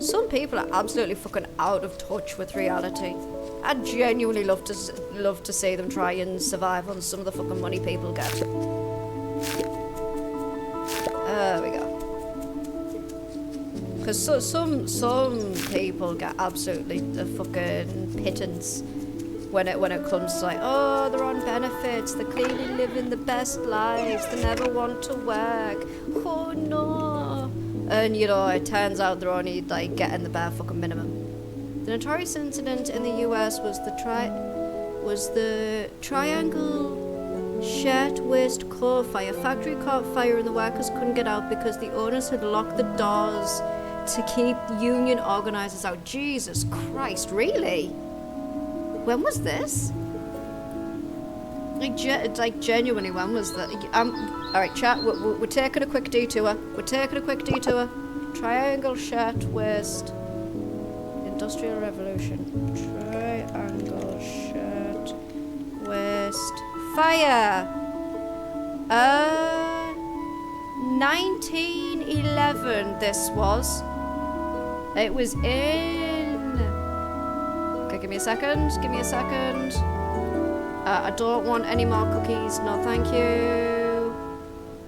Some people are absolutely fucking out of touch with reality. I'd genuinely love to see them try and survive on some of the fucking money people get. There we go. Because some people get absolutely the fucking pittance when it comes to like, oh, they're on benefits, they're clearly living the best lives, they never want to work, oh no. And you know, it turns out they're only like getting the bare fucking minimum. The notorious incident in the US was the Triangle Shirtwaist Coal Fire. Factory caught fire and the workers couldn't get out because the owners had locked the doors to keep union organisers out. Jesus Christ, really? When was this? Like genuinely, when was that? Alright, chat, we're taking a quick detour. Triangle Shirtwaist Industrial Revolution. Triangle Shirtwaist Fire. 1911 this was. It was in... Okay, give me a second. I don't want any more cookies. No, thank you.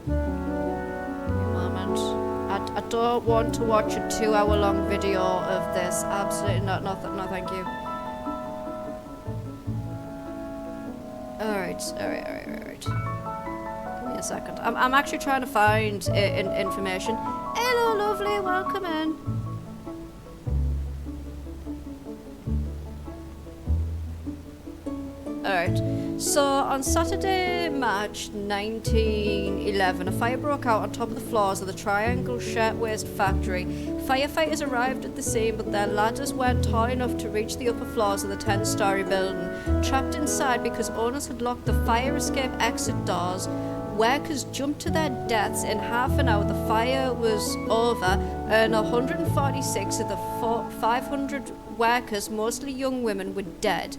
Give me a moment. I don't want to watch a 2-hour-long video of this. Absolutely not. No, thank you. Alright. Give me a second. I'm actually trying to find information. Hello, lovely. Welcome in. Alright, so on Saturday, March 1911, a fire broke out on top of the floors of the Triangle Shirtwaist factory. Firefighters arrived at the scene, but their ladders weren't tall enough to reach the upper floors of the 10-story building. Trapped inside because owners had locked the fire escape exit doors, workers jumped to their deaths. In half an hour, the fire was over, and 146 of the 500 workers, mostly young women, were dead.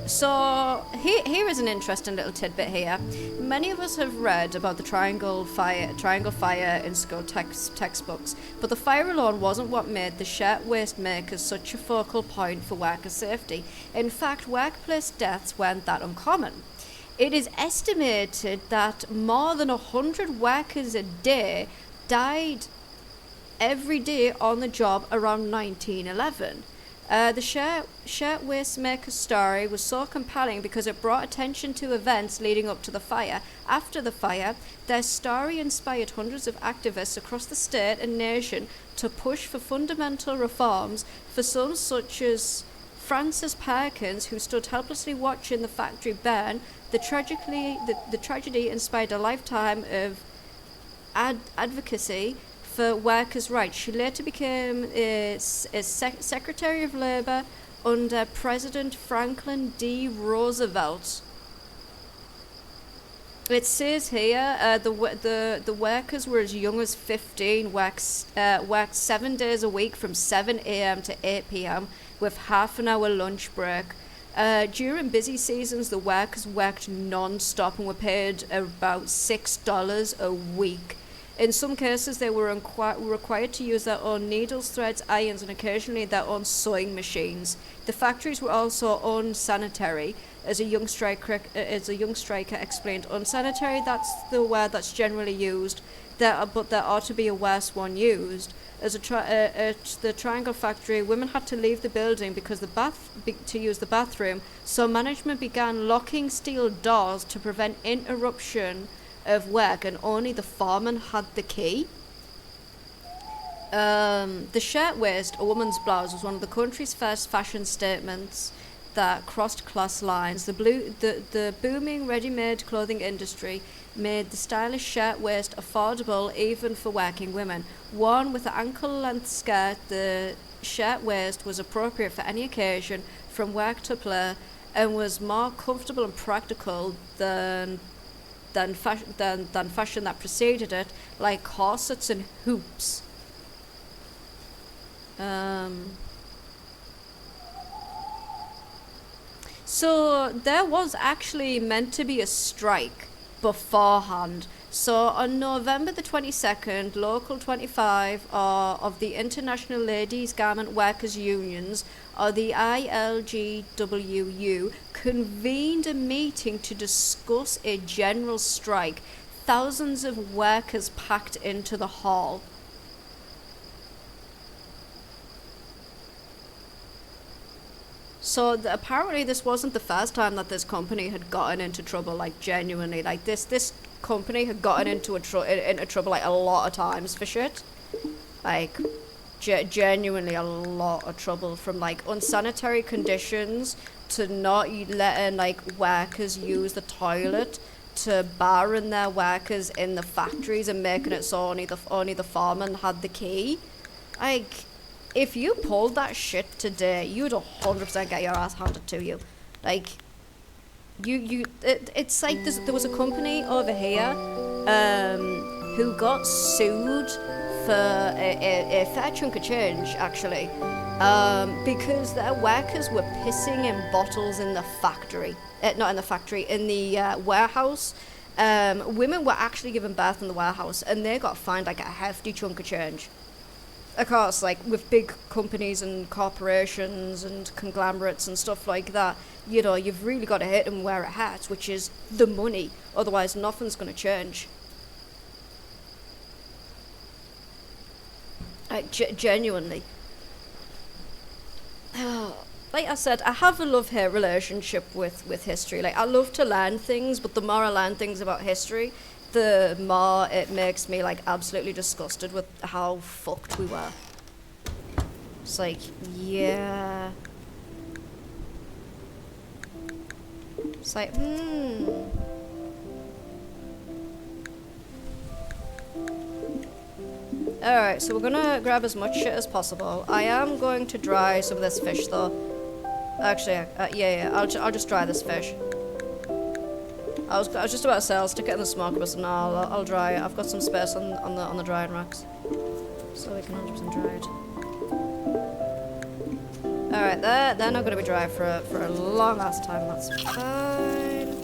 So here is an interesting little tidbit here. Many of us have read about the Triangle Fire in school textbooks, but the fire alone wasn't what made the shirtwaist makers such a focal point for worker safety. In fact, workplace deaths weren't that uncommon. It is estimated that more than 100 workers a day died every day on the job around 1911. The shirtwaist maker's story was so compelling because it brought attention to events leading up to the fire. After the fire, their story inspired hundreds of activists across the state and nation to push for fundamental reforms. For some, such as Frances Perkins, who stood helplessly watching the factory burn, the tragedy inspired a lifetime of advocacy for workers' rights. She later became Secretary of Labour under President Franklin D. Roosevelt. It says here the workers were as young as 15, worked 7 days a week from 7 a.m. to 8 p.m. with half an hour lunch break. During busy seasons, the workers worked non-stop and were paid about $6 a week. In some cases, they were required to use their own needles, threads, irons, and occasionally their own sewing machines. The factories were also unsanitary, as a young striker explained. Unsanitary, that's the word that's generally used, but there ought to be a worse one used. At the Triangle factory, women had to leave the building because to use the bathroom, so management began locking steel doors to prevent interruption of work, and only the foreman had the key. The shirtwaist, a woman's blouse, was one of the country's first fashion statements that crossed class lines. The booming ready-made clothing industry made the stylish shirtwaist affordable even for working women. Worn with an ankle-length skirt, the shirtwaist was appropriate for any occasion, from work to play, and was more comfortable and practical than fashion that preceded it, like corsets and hoops. So there was actually meant to be a strike beforehand. So on November the 22nd, Local 25 of the International Ladies Garment Workers Unions, or the ILGWU, convened a meeting to discuss a general strike. Thousands of workers packed into the hall. So apparently this wasn't the first time that this company had gotten into trouble, like genuinely. Like this company had gotten into trouble like a lot of times for shit. Like genuinely a lot of trouble, from like unsanitary conditions to not letting like workers use the toilet, to barring their workers in the factories and making it so only the foreman had the key. Like, if you pulled that shit today, you'd 100% get your ass handed to you. Like, it's like there was a company over here who got sued for a fair chunk of change, actually, because their workers were pissing in bottles in the factory. Not in the factory, in the warehouse. Women were actually giving birth in the warehouse, and they got fined like a hefty chunk of change. Of course, like with big companies and corporations and conglomerates and stuff like that, you know, you've really got to hit them where it hurts, which is the money. Otherwise, nothing's going to change. Like, genuinely. Like I said, I have a love-hate relationship with history. Like, I love to learn things, but the more I learn things about history, the more it makes me like absolutely disgusted with how fucked we were. It's like, yeah. It's like, Alright, so we're gonna grab as much shit as possible. I am going to dry some of this fish though. Actually, I'll just dry this fish. I was just about to say I'll stick it in the smoker, but no, I'll dry it. I've got some space on the drying racks, so we can 100% dry it. All right, they're not going to be dry for a long ass time. That's fine.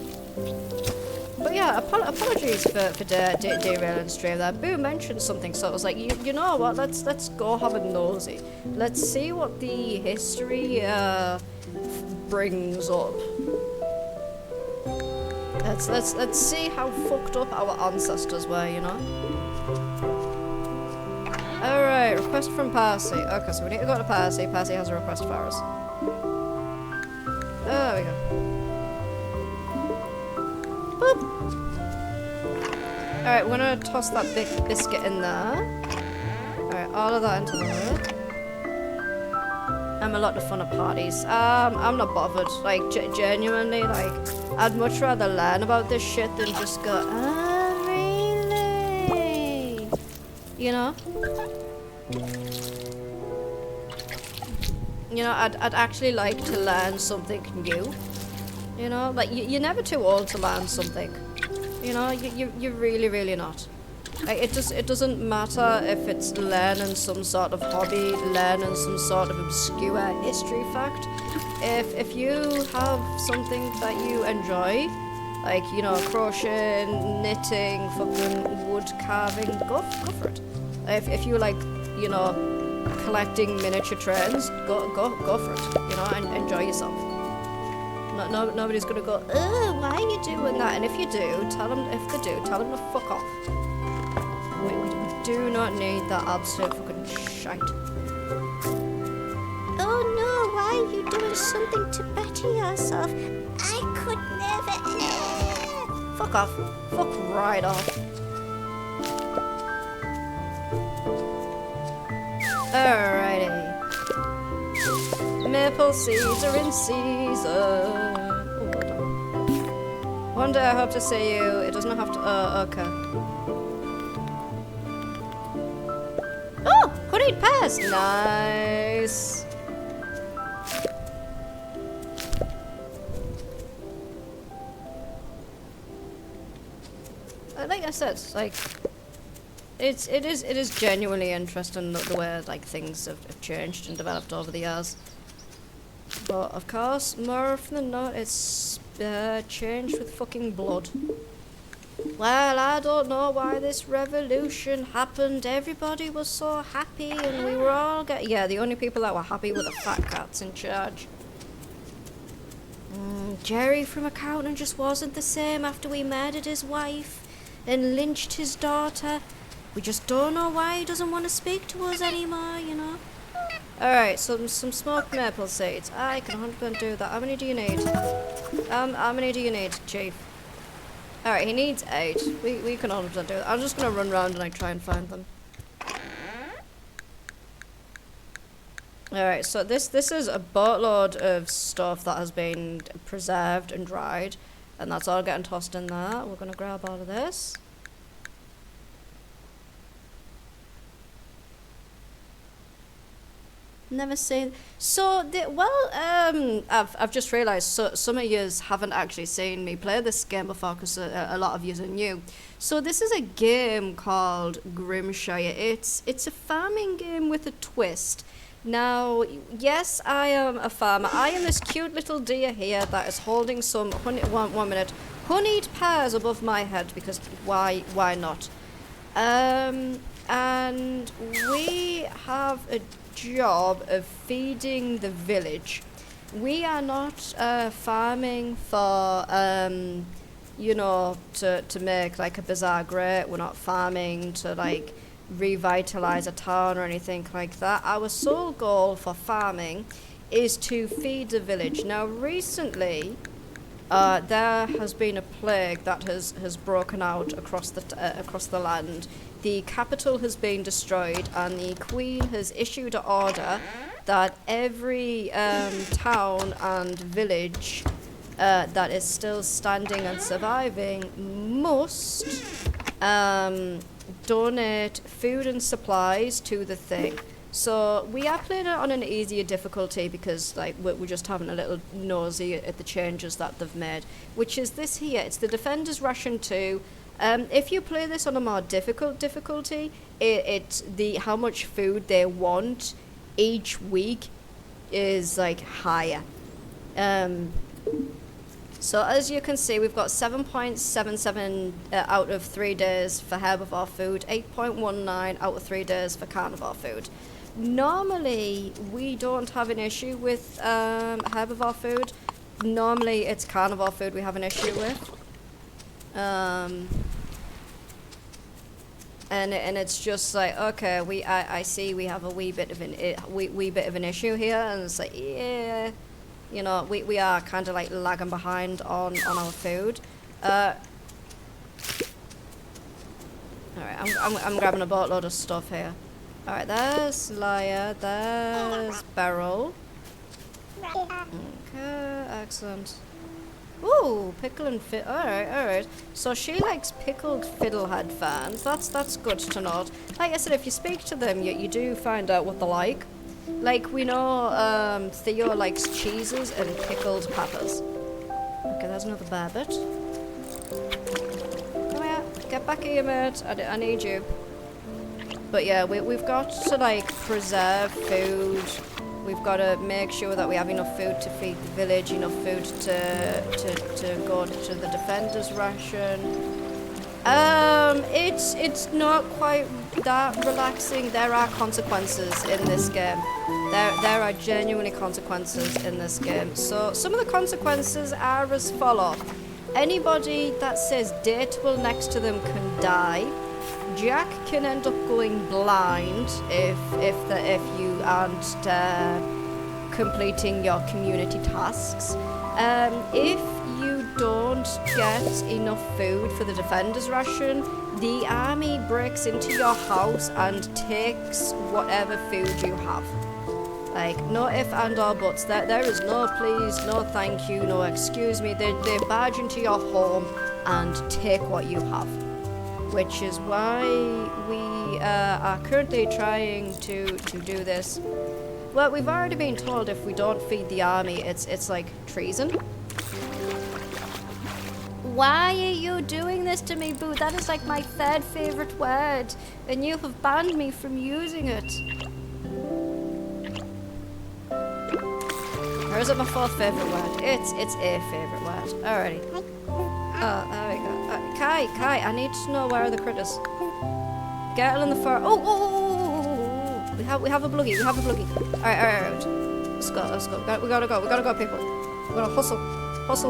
But yeah, apologies for derailing stream there. Boo mentioned something, so I was like, you know what? Let's go have a nosy. Let's see what the history brings up. Let's see how fucked up our ancestors were, you know? Alright, request from Percy. Okay, so we need to go to Percy. Percy has a request for us. There we go. Boop! Alright, we're gonna toss that big biscuit in there. Alright, all of that into there. I'm a lot of fun at parties. I'm not bothered. Like, genuinely, like, I'd much rather learn about this shit than just go, oh, really? You know? You know, I'd actually like to learn something new. You know? Like, you're never too old to learn something. You know? You're really, really not. Like, it doesn't matter if it's learning some sort of hobby, learning some sort of obscure history fact. If you have something that you enjoy, Like, you know, crocheting, knitting, fucking wood carving, go for it. If you like, you know, collecting miniature trains, go for it, you know, and enjoy yourself. Nobody's gonna go, oh, why are you doing that? And if you do, tell them to fuck off. We do not need that absolute fucking shite. Oh no, why are you doing something to better yourself? I could never. Fuck off. Fuck right off. Alrighty. Maple seeds are in season. Oh, well done. One day I hope to see you. It doesn't have to. Okay. Oh, honeyed pears. Nice. Like I said, like it is genuinely interesting the way like things have changed and developed over the years. But of course, more often than not, it's changed with fucking blood. Well, I don't know why this revolution happened. Everybody was so happy, and we were all yeah. The only people that were happy were the fat cats in charge. Jerry from accounting just wasn't the same after we murdered his wife and lynched his daughter. We just don't know why he doesn't want to speak to us anymore, you know. Alright, some smoked maple seeds. I can 100% do that. How many do you need? How many do you need, Chief? Alright, he needs 8. We can 100% do that. I'm just gonna run around and like try and find them. Alright, so this is a boatload of stuff that has been preserved and dried. And that's all getting tossed in there. We're gonna grab all of this. Never seen. So, I've just realised. So some of yous haven't actually seen me play this game before, because a lot of yous are new. So this is a game called Grimshire. It's a farming game with a twist. Now, yes, I am a farmer. I am this cute little deer here that is holding some one minute honeyed pears above my head, because why not? And we have a job of feeding the village. We are not farming for you know, to make like a bazaar great. We're not farming to like revitalize a town or anything like that. Our sole goal for farming is to feed the village. Now recently there has been a plague that has broken out across the land. The capital has been destroyed, and the Queen has issued an order that every town and village that is still standing and surviving must donate food and supplies to the thing. So we are playing it on an easier difficulty because like we're just having a little nosy at the changes that they've made, which is this here. It's the Defender's Ration 2. If you play this on a more difficult difficulty, it's the how much food they want each week is like higher. So as you can see, we've got 7.77 out of 3 days for herbivore food, 8.19 out of 3 days for carnivore food. Normally, we don't have an issue with herbivore food. Normally, it's carnivore food we have an issue with. And it's just like, okay, I see we have a wee bit of an issue here, and it's like, yeah, you know, we are kind of like lagging behind on our food. All right, I'm grabbing a boatload of stuff here. All right, there's Lyra, there's Beryl. Okay, excellent. Ooh, pickle and fit. All right. So she likes pickled fiddlehead fans. That's good to note. Like I said, if you speak to them, you do find out what they like. Like we know, Theo likes cheeses and pickled peppers. Okay, there's another bear bit. Come here, get back here, mate. I need you. But yeah, we've got to like preserve food We've got to make sure that we have enough food to feed the village, enough food to go to the defenders' ration. It's not quite that relaxing. There are consequences in this game. There are genuinely consequences in this game. So some of the consequences are as follow. Anybody that says dateable next to them can die. Jack can end up going blind if you aren't completing your community tasks. If you don't get enough food for the defender's ration, the army breaks into your house and takes whatever food you have. Like, no if and or buts. There is no please, no thank you, no excuse me. They barge into your home and take what you have. Which is why we are currently trying to do this. Well, we've already been told if we don't feed the army, it's like treason. Why are you doing this to me, Boo? That is like my third favourite word, and you have banned me from using it. Or is it my fourth favourite word? It's a favourite word. Alrighty. Oh, there we go. Kai, I need to know where are the critters. Gertle in the fur. Oh! We have a bluggy. Alright. Let's go. We gotta go, people. We gotta hustle.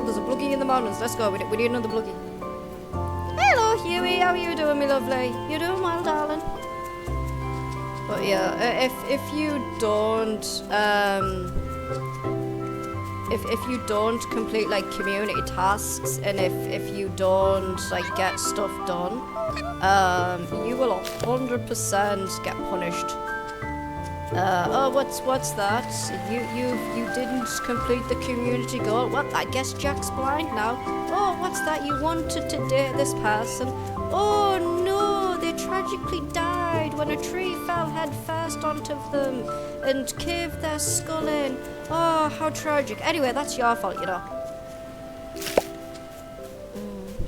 There's a bluggy in the mountains. Let's go. We need another bluggy. Hello, Huey. How are you doing, me lovely? You doing well, darling? But yeah, if you don't if you don't complete like community tasks, and if you don't like get stuff done, you will 100% get punished. Oh, what's that? You didn't complete the community goal. Well, I guess Jack's blind now. Oh, what's that? You wanted to date this person. Oh no, they tragically died when a tree fell head first onto them and caved their skull in. Oh, how tragic. Anyway, that's your fault, you know.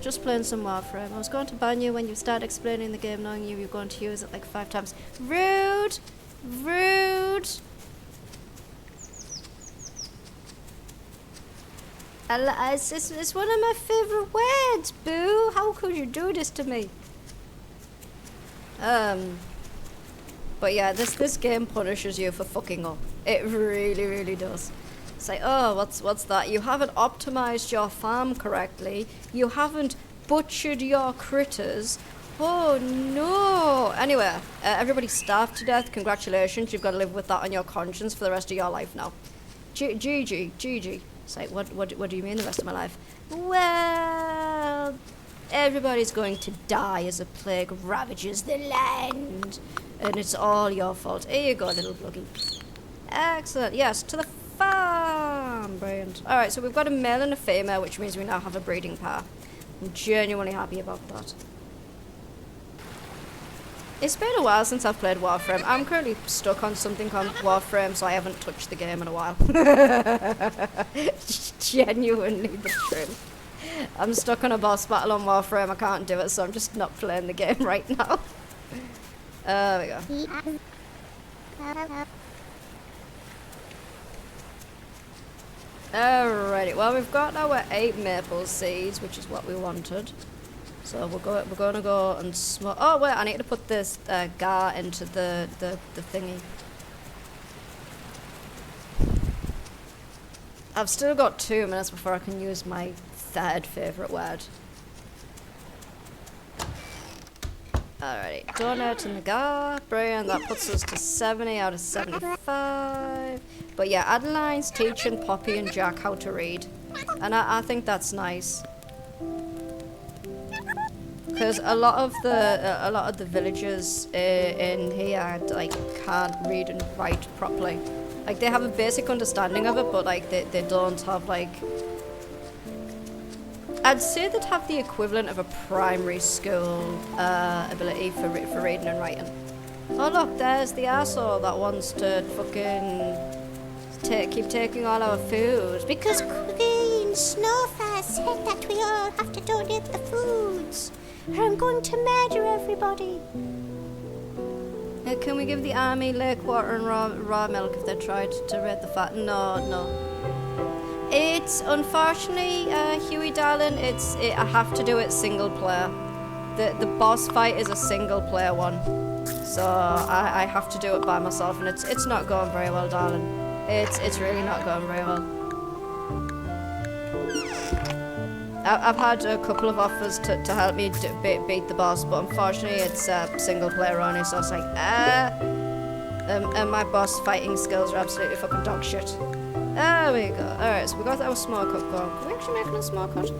Just playing some Warframe. I was going to ban you when you started explaining the game, knowing you were going to use it like 5 times. Rude! It's one of my favourite words, Boo. How could you do this to me? But yeah, this game punishes you for fucking up. It really does. It's like, oh, what's that? You haven't optimized your farm correctly. You haven't butchered your critters. Oh no! Anyway, everybody starved to death. Congratulations, you've got to live with that on your conscience for the rest of your life now. GG. It's like, what do you mean the rest of my life? Well, everybody's going to die as a plague ravages the land. And it's all your fault. Here you go, little bluggy. Excellent. Yes, to the farm. Brilliant. Alright, so we've got a male and a female, which means we now have a breeding pair. I'm genuinely happy about that. It's been a while since I've played Warframe. I'm currently stuck on something called Warframe, so I haven't touched the game in a while. Genuinely the truth. I'm stuck on a boss battle on Warframe. I can't do it, so I'm just not playing the game right now. There we go. Alrighty, well we've got our 8 maple seeds, which is what we wanted. So we're gonna go and smoke. Oh wait, I need to put this gar into the thingy. I've still got 2 minutes before I can use my 3rd favourite word. Alrighty, donut in the gar. Brilliant, that puts us to 70 out of 75. But yeah, Adeline's teaching Poppy and Jack how to read. And I think that's nice. Because a lot of the villagers in here like can't read and write properly. Like they have a basic understanding of it, but like they don't have like, I'd say they'd have the equivalent of a primary school ability for reading and writing. Oh look, there's the arsehole that wants to fucking keep taking all our food. Because Queen Snowfire said that we all have to donate the foods. Or I'm going to murder everybody. Can we give the army lake water and raw milk if they tried to raid the fat? No, no. It's unfortunately, Huey darling, I have to do it single player. The boss fight is a single player one. So I have to do it by myself, and it's not going very well, darling. It's really not going very well. I've had a couple of offers to help me beat the boss, but unfortunately it's single player only, so it's like, and my boss fighting skills are absolutely fucking dog shit. There we go. Alright, so we got our smoke hut going. Can we actually make a smoke hut?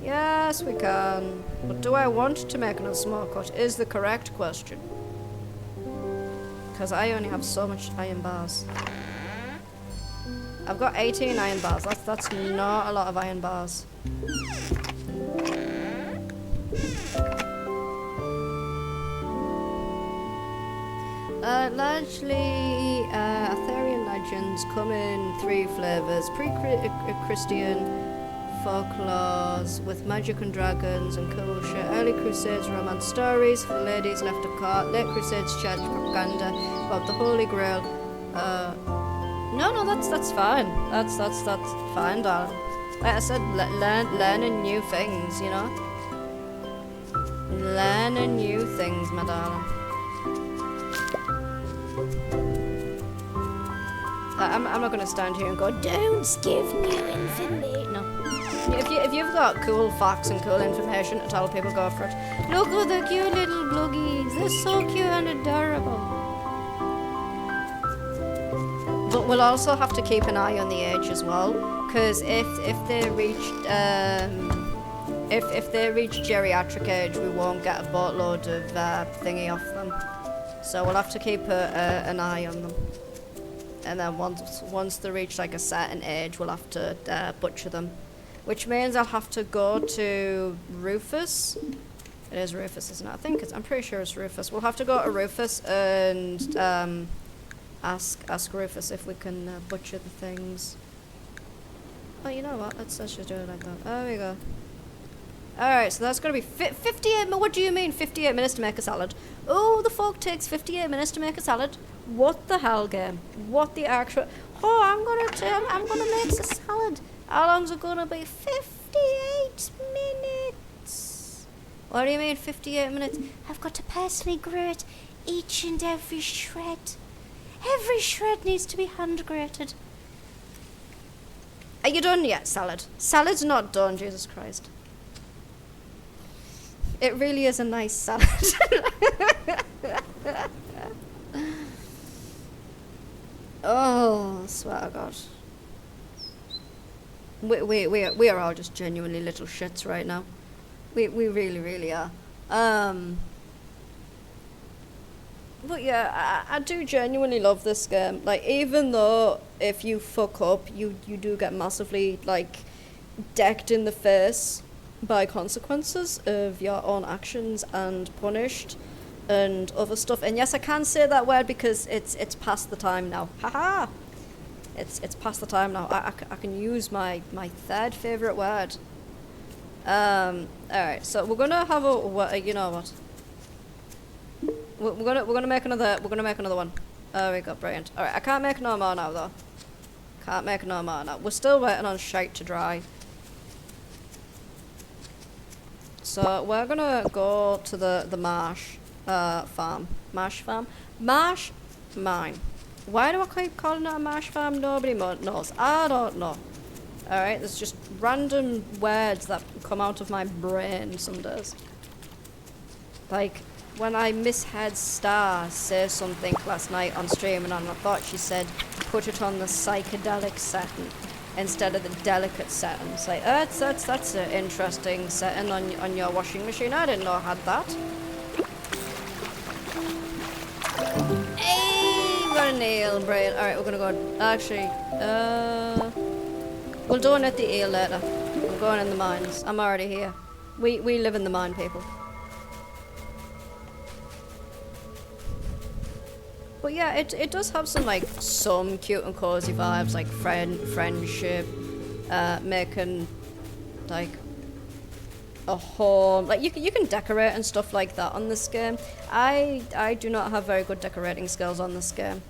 Yes, we can. But do I want to make another smoke hut is the correct question. Because I only have so much iron bars. I've got 18 iron bars. That's not a lot of iron bars. Largely, Arthurian legends come in 3 flavors: pre-Christian folklores with magic and dragons and cool shit, early Crusades romance stories for the ladies left of court, late Crusades church propaganda about the Holy Grail. No, that's fine. That's fine, darling. Like I said, learning new things, you know. Learning new things, my darling. I'm not gonna stand here and go, don't give new information. No. If you've got cool facts and cool information to tell people, go for it. Look at the cute little bluggies. They're so cute and adorable. But we'll also have to keep an eye on the age as well, because if they reached if they reach geriatric age, we won't get a boatload of thingy off them. So we'll have to keep an eye on them. And then once they reach like a certain age, we'll have to butcher them. Which means I'll have to go to Rufus. It is Rufus, isn't it? I'm pretty sure it's Rufus. We'll have to go to Rufus and ask Rufus if we can butcher the things. Oh, you know what? Let's just do it like that. There we go. Alright, so that's gonna be 58 minutes. What do you mean 58 minutes to make a salad? Oh, the fuck takes 58 minutes to make a salad? What the hell, game? What the actual... Oh, I'm gonna make a salad. How long's it gonna be? 58 minutes. What do you mean 58 minutes? I've got to personally grate each and every shred. Every shred needs to be hand grated. Are you done yet, salad? Salad's not done, Jesus Christ. It really is a nice salad. Oh, swear to God. We are all just genuinely little shits right now. We really, really are. But yeah, I do genuinely love this game. Like, even though if you fuck up, you do get massively, like, decked in the face by consequences of your own actions and punished and other stuff. And yes, I can say that word because it's past the time now. Haha! It's past the time now. I can use my third favourite word. Alright, so we're gonna have you know what? We're gonna make another one. There we go, brilliant. Alright, I can't make no more now though. Can't make no more now. We're still waiting on shite to dry. So we're gonna go to the marsh farm. Marsh farm? Marsh mine. Why do I keep calling it a marsh farm? Nobody knows. I don't know. Alright, there's just random words that come out of my brain some days. Like, when I misheard Star say something last night on stream, and I thought she said, put it on the psychedelic setting instead of the delicate setting. It's like, that's an interesting setting on your washing machine. I didn't know I had that. Hey, we got an eel brain. Alright, we're gonna go. Actually, we'll donate the eel later. I'm going in the mines. I'm already here. We live in the mine, people. But yeah, it does have some cute and cozy vibes, like friendship, making, like, a home. Like you can decorate and stuff like that on this game. I do not have very good decorating skills on this game,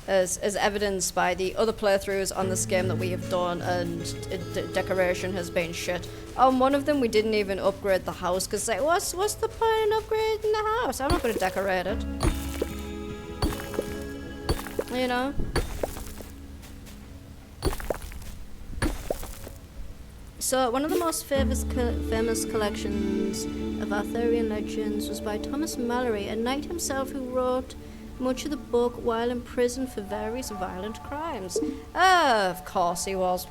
as evidenced by the other playthroughs on this game that we have done, and decoration has been shit. On one of them we didn't even upgrade the house because like what's the point in upgrading the house? I'm not going to decorate it. You know. So, one of the most famous collections of Arthurian legends was by Thomas Malory, a knight himself who wrote much of the book while in prison for various violent crimes. Of course he was.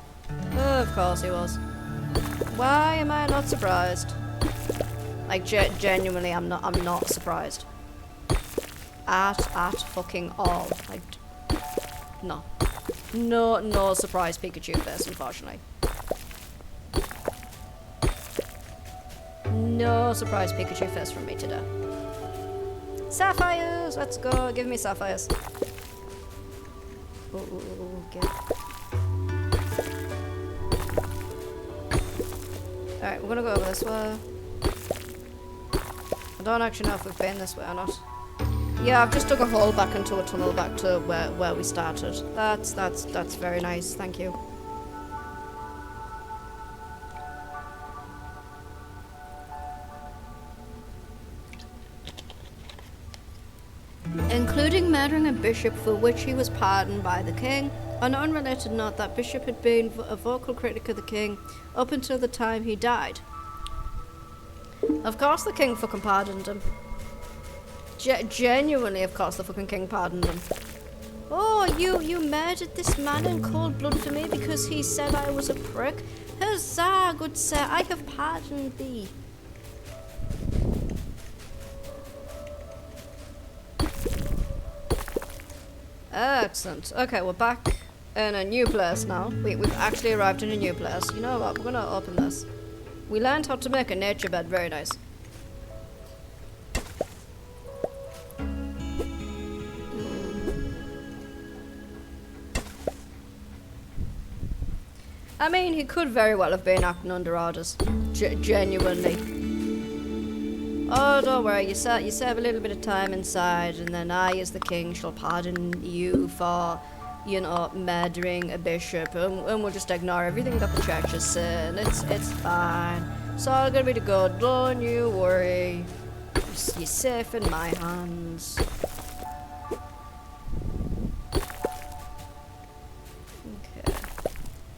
Of course he was. Why am I not surprised? Like, genuinely, I'm not surprised. At fucking all. Like, no. No surprise Pikachu face, unfortunately. No surprise Pikachu face from me today. Sapphires! Let's go. Give me sapphires. Okay. Alright, we're gonna go over this way. I don't actually know if we've been this way or not. Yeah, I've just dug a hole back into a tunnel back to where we started. That's very nice, thank you. Including murdering a bishop for which he was pardoned by the king. On an unrelated note, that bishop had been a vocal critic of the king up until the time he died. Of course the king fucking pardoned him. Genuinely, of course the fucking king pardoned him. Oh, you murdered this man in cold blood for me because he said I was a prick? Huzzah, good sir, I have pardoned thee. Excellent. Okay, we're back in a new place now. We've actually arrived in a new place. You know what? We're gonna open this. We learned how to make a nature bed. Very nice. I mean, he could very well have been acting under orders. Genuinely. Oh, don't worry, you save a little bit of time inside, and then I, as the king, shall pardon you for, you know, murdering a bishop, and we'll just ignore everything that the church is saying. It's fine. It's all gonna be good, don't you worry. You're safe in my hands. Okay.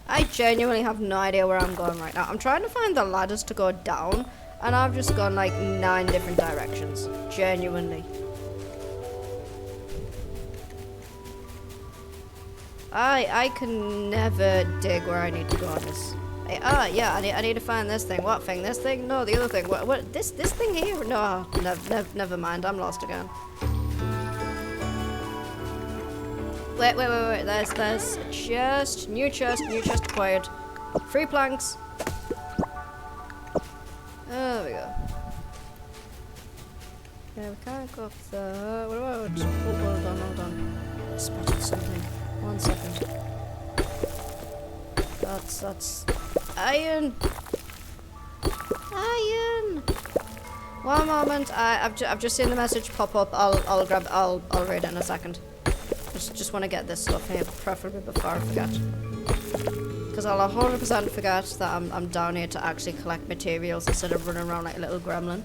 I genuinely have no idea where I'm going right now. I'm trying to find the ladders to go down, and I've just gone like 9 different directions. Genuinely. I can never dig where I need to go on this. Yeah, I need to find this thing. What thing? This thing? No, the other thing. What? This thing here? No, never mind. I'm lost again. Wait. There's a chest. New chest acquired. 3 planks. There we go. Yeah, we can't go up there. What about... Oh, hold on. I spotted something. 1 second. That's... Iron! Iron! 1 moment. I've just seen the message pop up. I'll read it in a second. Just want to get this stuff here, preferably before I forget. Because I'll 100% forget that I'm down here to actually collect materials instead of running around like a little gremlin.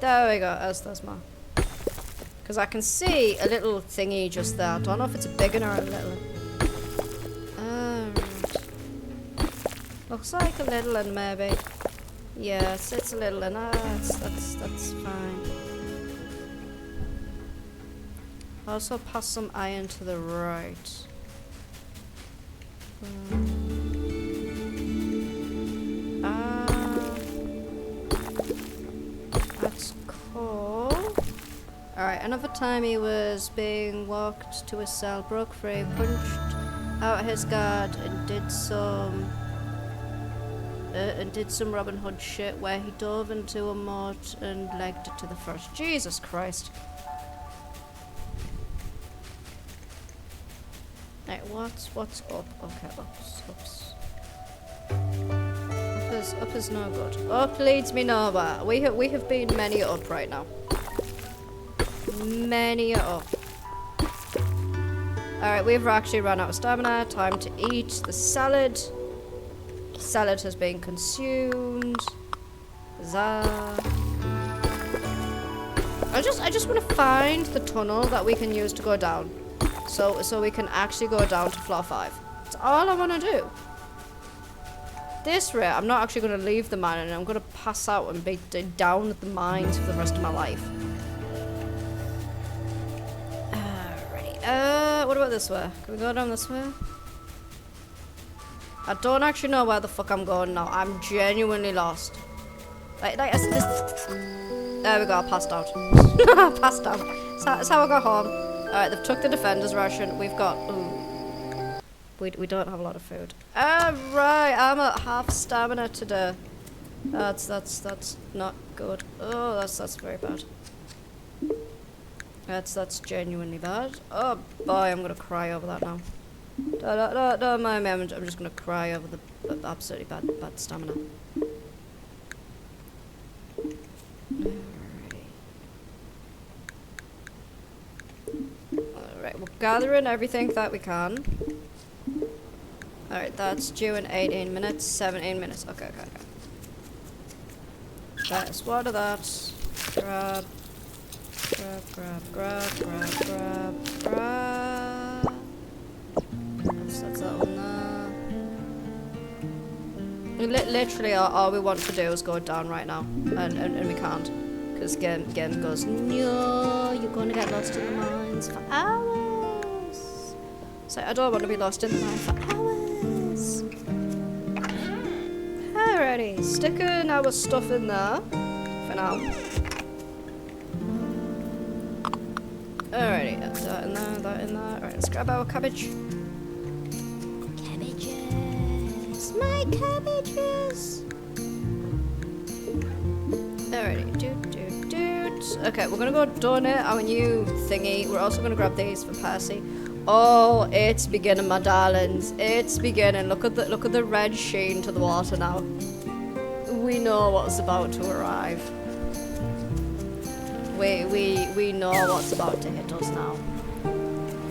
There we go, there's more. Because I can see a little thingy just there. I don't know if it's a big one or a little. Alright. Looks like a little one maybe. Yes, it's a little one. That's fine. Also pass some iron to the right. That's cool. Alright, another time he was being walked to his cell, broke free, punched out his guard, and did some Robin Hood shit where he dove into a moat and legged it to the first. Jesus Christ. Right, what's up? Okay, oops. Up is no good. Up leads me nowhere. We have been many up right now. Many up. Alright, we've actually run out of stamina. Time to eat the salad. Salad has been consumed. Huzzah. I just want to find the tunnel that we can use to go down. So we can actually go down to floor 5. That's all I want to do. This rate, I'm not actually going to leave the mine and I'm going to pass out and be down at the mines for the rest of my life. Alrighty. What about this way? Can we go down this way? I don't actually know where the fuck I'm going now. I'm genuinely lost. There we go, I passed out. I passed out. That's how I got home. Alright, they've took the defender's ration. We've got... Ooh. We don't have a lot of food. Alright, I'm at half stamina today. That's not good. Oh, that's very bad. That's genuinely bad. Oh boy, I'm gonna cry over that now. Don't mind me, I'm just gonna cry over the absolutely bad stamina. Alright, we're gathering everything that we can. Alright, that's due in 18 minutes, 17 minutes. Okay. Let's water that. Grab. That's that one there. Literally, all we want to do is go down right now. And we can't. Because game goes, no, you're going to get lost in the mines for hours. So I don't want to be lost in the mine for hours. Alrighty, sticking our stuff in there for now. Alrighty, that in there. Alright, let's grab our cabbage. Cabbages. My cabbages. Alrighty, doot. Okay, we're gonna go donate our new thingy. We're also gonna grab these for Percy. Oh, it's beginning, my darlings. It's beginning. Look at the red sheen to the water now. We know what's about to arrive. We know what's about to hit us now.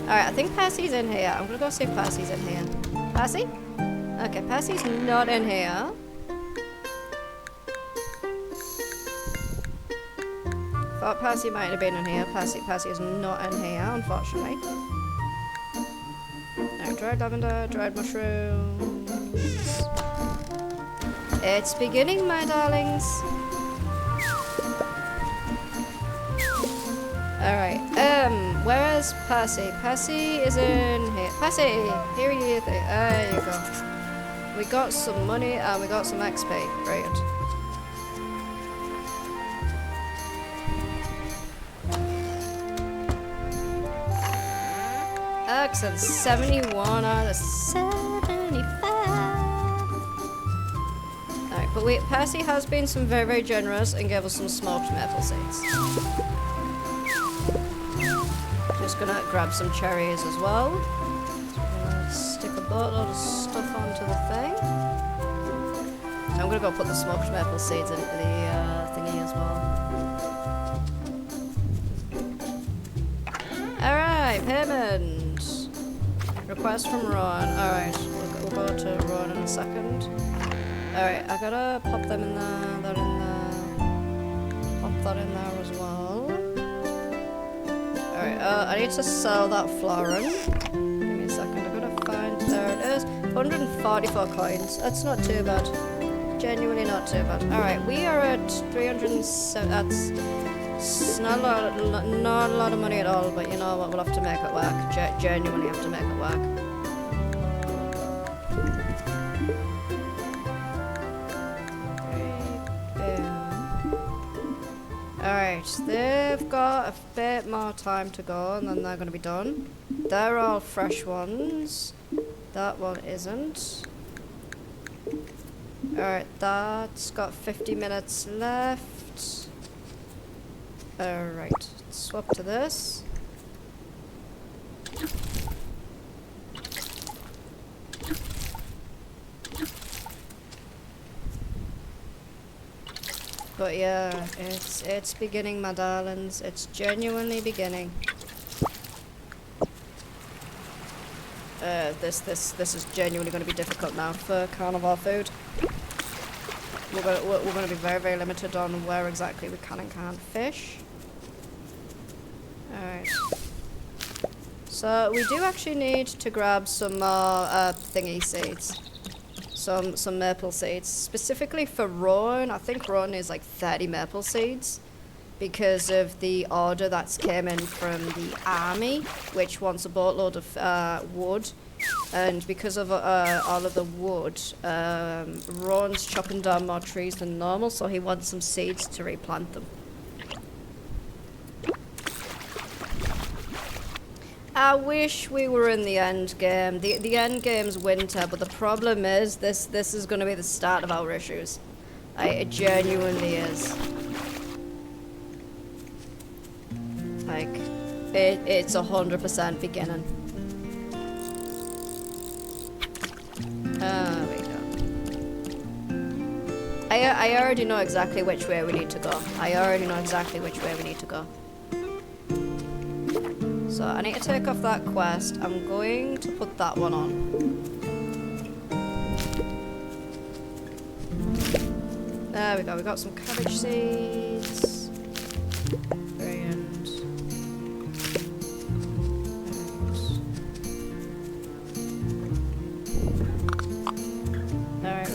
Alright, I think Percy's in here. I'm gonna go see if Percy's in here. Percy? Okay, Percy's not in here. Thought Percy might have been in here. Percy is not in here, unfortunately. Alright, dried lavender, dried mushrooms. It's beginning, my darlings. Alright, where is Percy? Percy is in here. Percy, here he is. There you go. We got some money and we got some XP. Brilliant. Excellent. 71 out of 75. Alright, but Percy has been very, very generous and gave us some smoked maple seeds. Just gonna grab some cherries as well. Stick a boatload of stuff onto the thing. I'm gonna go put the smoked maple seeds into the thingy as well. Alright, payment. Request from Ron. Alright, we'll go to Ron in a second. Alright, I gotta pop them in there, that in there. Pop that in there as well. Alright, I need to sell that florin. Give me a second, I gotta find, there it is. 144 coins, that's not too bad. Genuinely not too bad. Alright, we are at 307, that's not a lot of money at all, but you know what, we'll have to make it work. Genuinely have to make it work. Alright, they've got a bit more time to go and then they're going to be done. They're all fresh ones. That one isn't. Alright, that's got 50 minutes left. Alright, swap to this. But yeah, it's beginning, my darlings. It's genuinely beginning. This is genuinely going to be difficult now for carnivore food. We're going to be very, very limited on where exactly we can and can't fish. Alright. So we do actually need to grab some more thingy seeds. Some maple seeds. Specifically for Rowan. I think Rowan is like 30 maple seeds. Because of the order that's came in from the army, which wants a boatload of wood, and because of all of the wood, Ron's chopping down more trees than normal, so he wants some seeds to replant them. I wish we were in the end game. The end game's winter, but the problem is this is going to be the start of our issues. It genuinely is. Like, it's 100% beginning. There we go. I already know exactly which way we need to go. So I need to take off that quest. I'm going to put that one on. There we go. We got some cabbage seeds. Brilliant.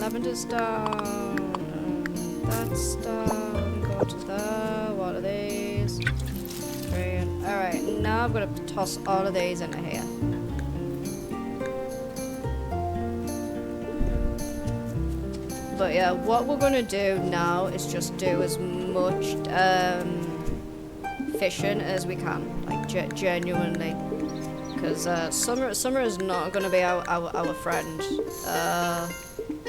Lavender's down, that's down, go to there, what are these? Brilliant. Alright, now I'm going to toss all of these into here. But yeah, what we're going to do now is just do as much fishing as we can, like genuinely. Because summer is not going to be our friend.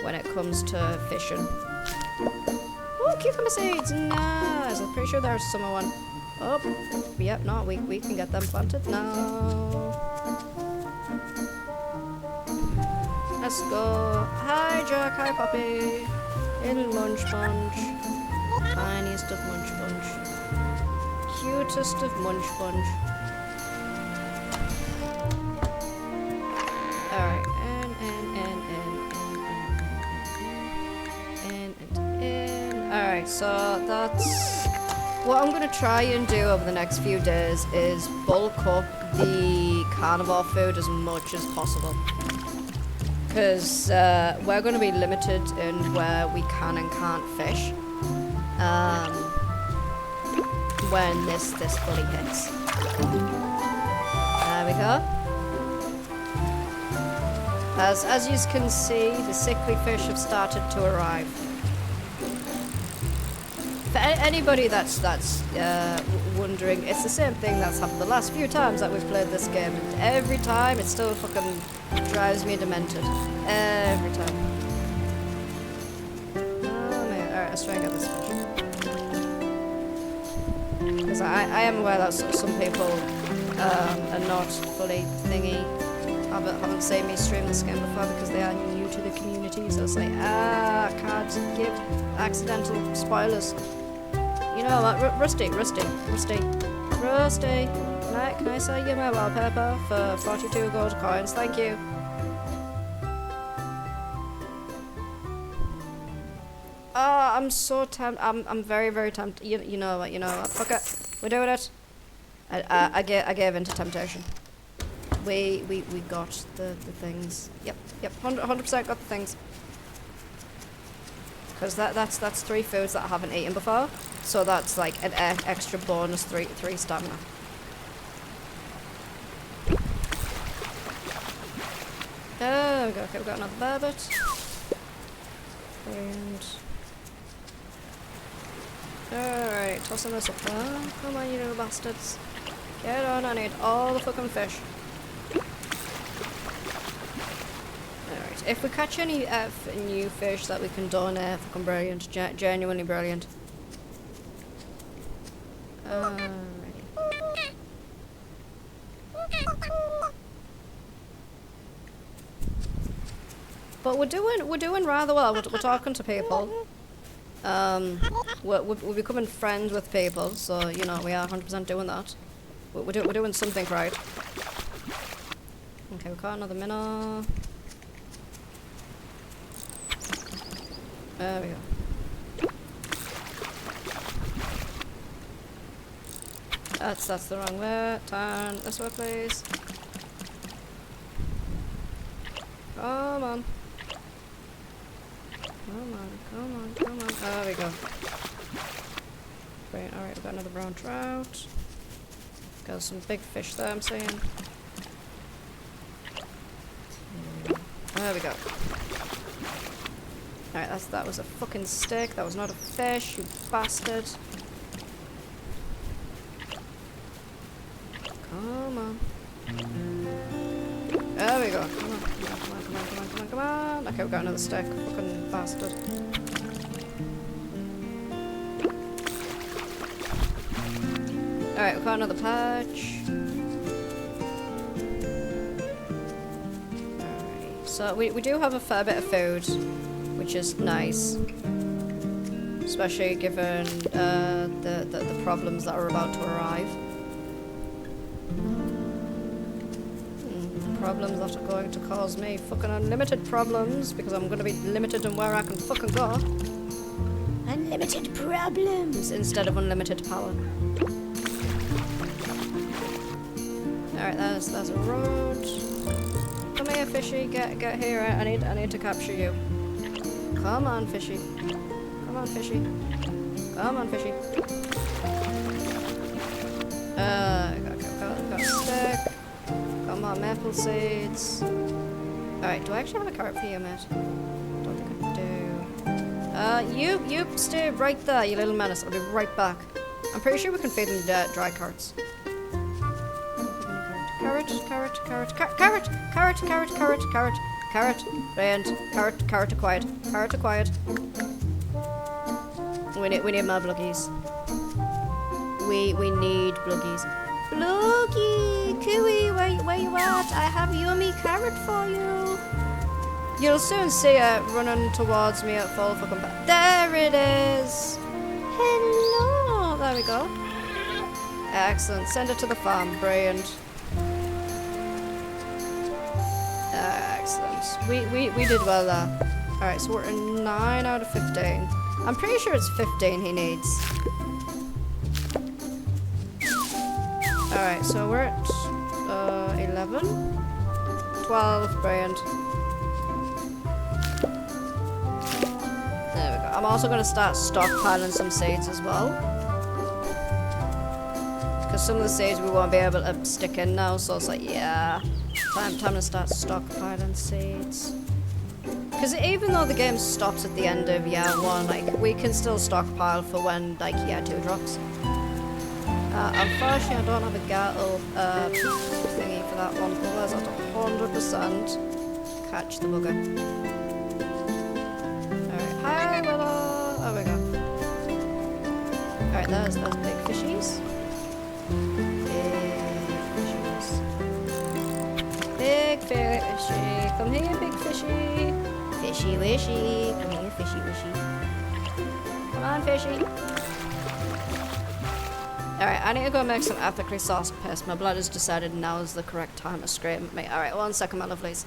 When it comes to fishing. Oh, cucumber seeds! Nice! I'm pretty sure there's summer one. Oh, yep, no, we can get them planted now. Let's go. Hi, Jack. Hi, Poppy. Little munch bunch. Tiniest of munch bunch. Cutest of munch bunch. Alright. Alright, so that's what I'm going to try and do over the next few days is bulk up the carnivore food as much as possible. Because we're going to be limited in where we can and can't fish when this fully hits. There we go. As you can see, the sickly fish have started to arrive. For anybody that's wondering, it's the same thing that's happened the last few times that we've played this game, and every time it still fucking drives me demented. Every time. Oh man, alright, let's try and get this fish. Because I am aware that some people are not fully thingy, haven't seen me stream this game before because they are new to the community, so it's like, can't give accidental spoilers. You know what, Rusty, can I sell you my wallpaper for 42 gold coins? Thank you. Oh, I'm so tempted. I'm very, very tempted. You know what, fuck it. We're doing it. I gave in to temptation. We got the things. Yep, 100% got the things. Because that's 3 foods that I haven't eaten before. So that's like an extra bonus 3 stamina. Oh, okay, we've got another burbot. And alright, tossing this up there. Come on, you little bastards. Get on, I need all the fucking fish. Alright, if we catch any new fish that we can donate, fucking brilliant. Genuinely brilliant. Alrighty. But we're doing rather well. We're talking to people. We're becoming friends with people, so you know we are 100% doing that. We're doing something right. Okay, we caught another minnow. There we go. That's the wrong way. Turn this way, please. Come on. Come on, come on, come on. There we go. Great, alright, we've got another brown trout. Got some big fish there, I'm saying. There we go. Alright, that was a fucking stick. That was not a fish, you bastard. Come on. There we go. Come on, come on, come on, come on, come on, come on, come on. Okay, we got another stick. Fucking bastard. Alright, we got another patch. Alright, so we do have a fair bit of food, which is nice. Especially given the problems that are about to arrive. Problems that are going to cause me fucking unlimited problems because I'm going to be limited in where I can fucking go. Unlimited problems. Instead of unlimited power. Alright, there's a road. Come here, fishy. Get here. I need to capture you. Come on, fishy. Come on, fishy. Come on, fishy. Got a stick. Come on, maple seeds. Alright, do I actually have a carrot for you, mate? Don't think I do. You stay right there, you little menace. I'll be right back. I'm pretty sure we can feed them dry carrots. Carrot. Brilliant. Carrot acquired. Carrot acquired. We need more bluggies. We need bluggies. Bluggy! Cooey, where you at? I have yummy carrot for you. You'll soon see it running towards me at full fucking back. There it is! Hello! There we go. Excellent. Send it to the farm. Brilliant. Excellent. We did well there. Alright, so we're at 9 out of 15. I'm pretty sure it's 15 he needs. Alright, so we're at 11, 12, brilliant. There we go. I'm also going to start stockpiling some seeds as well. Because some of the seeds we won't be able to stick in now, so it's like, yeah, time to start stockpiling seeds. Because even though the game stops at the end of year 1, like, we can still stockpile for when, like, year 2 drops. Unfortunately, I don't have a Gartle thingy for that one. Otherwise, I'd 100% catch the bugger. Alright, hi Willow! There we go. Alright, there's big fishies. Big fishy. Come here, big fishy. Fishy wishy. Come here, fishy wishy. Come on, fishy. Alright, I need to go make some ethically sauced piss. My blood has decided now is the correct time to scream at me. Alright, 1 second, my lovelies.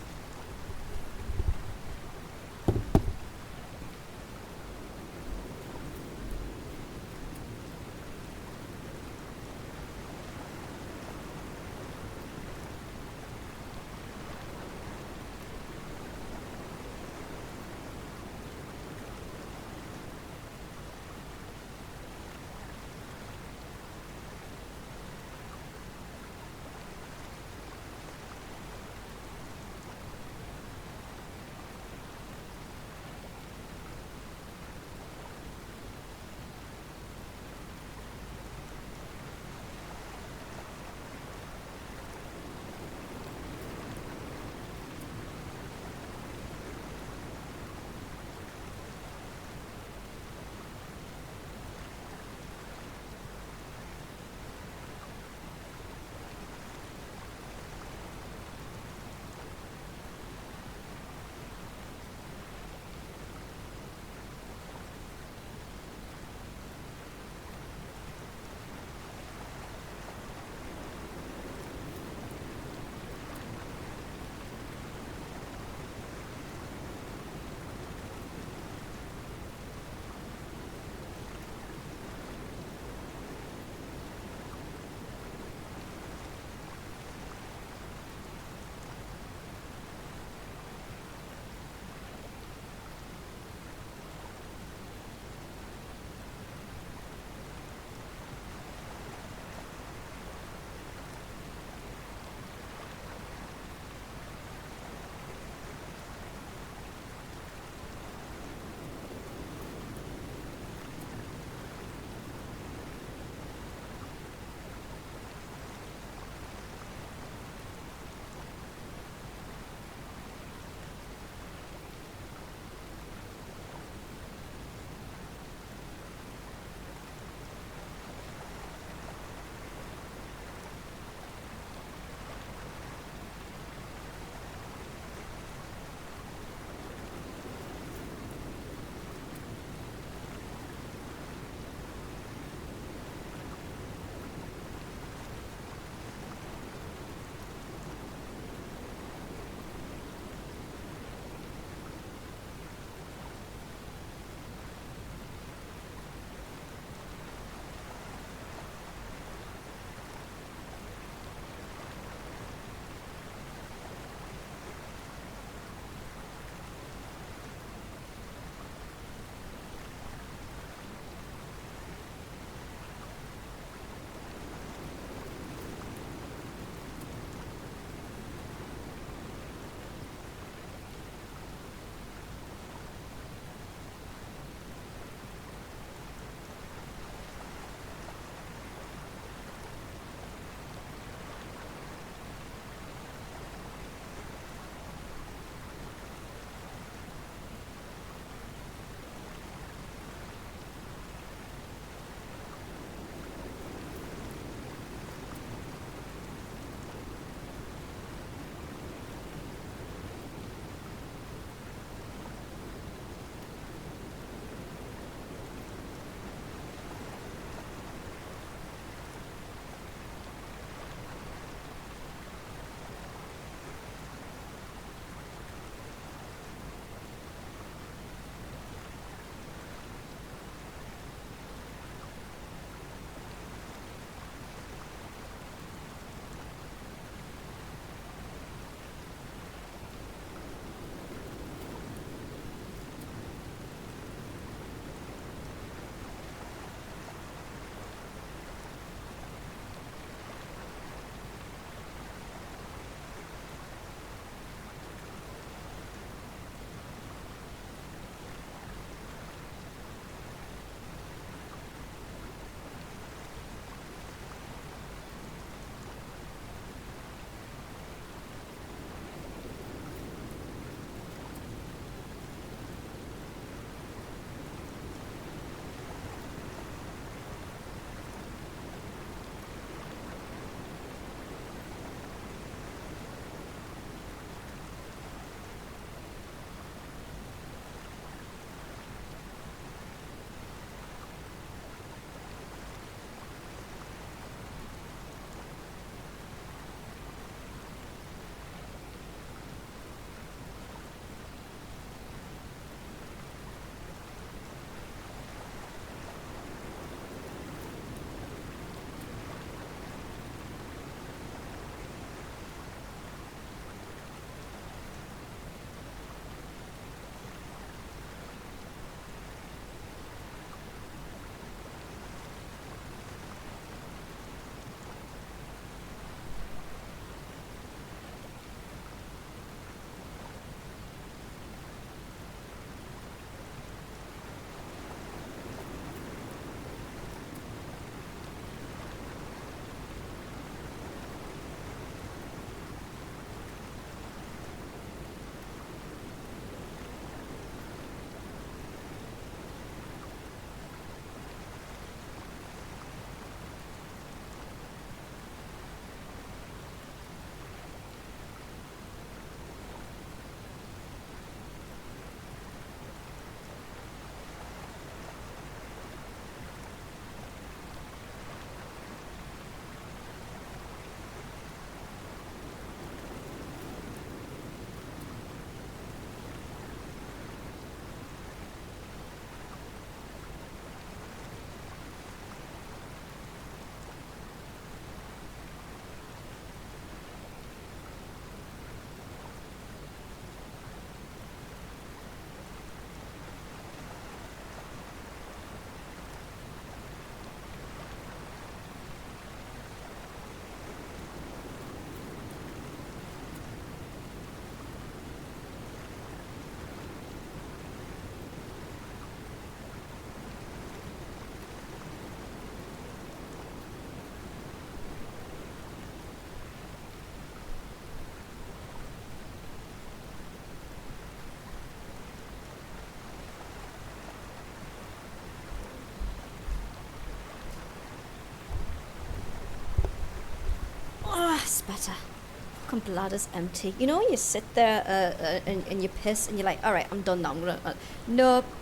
fucking bladder's empty. You know when you sit there and you piss and you're like, alright, I'm done now. I'm gonna...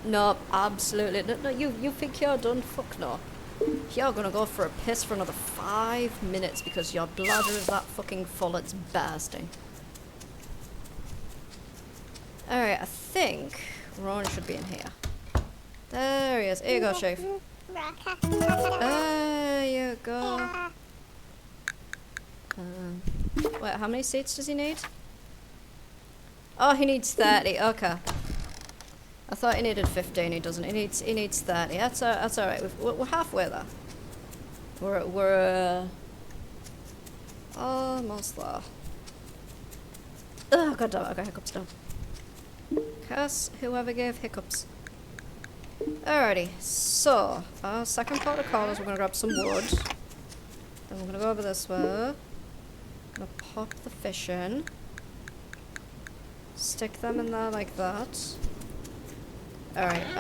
Nope, absolutely. No, you think you're done? Fuck no. You're gonna go for a piss for another 5 minutes because your bladder is that fucking full it's bursting. Alright, I think Ron should be in here. There he is. Here you go, Chief. There you go. Wait, how many seats does he need? Oh, he needs 30. Okay. I thought he needed 15. He doesn't. He needs 30. That's all right. We're halfway there. We're almost there. Oh god damn it, I got hiccups now. Curse whoever gave hiccups. Alrighty, so our second protocol is we're gonna grab some wood. Then we're gonna go over this way. Gonna pop the fish in. Stick them in there like that. Alright,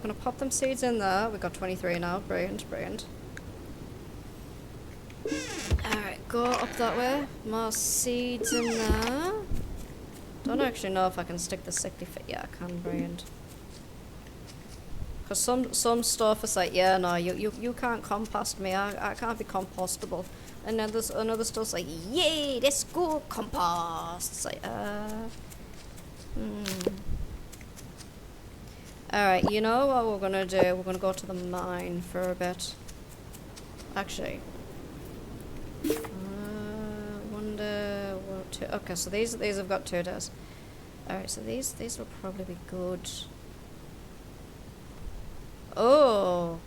gonna pop them seeds in there. We got 23 now. Brilliant, brilliant. Alright, go up that way. More seeds in there. Don't actually know if I can stick the sickly fit. Yeah, I can. Brilliant. Because some stuff is like, yeah, no, you can't compost me. I can't be compostable. And then there's another stuff's like, yay, let's go compost. It's like, Alright, you know what we're gonna do? We're gonna go to the mine for a bit. Actually. Wonder what two. Okay, so these have got 2 days. Alright, so these will probably be good. Oh.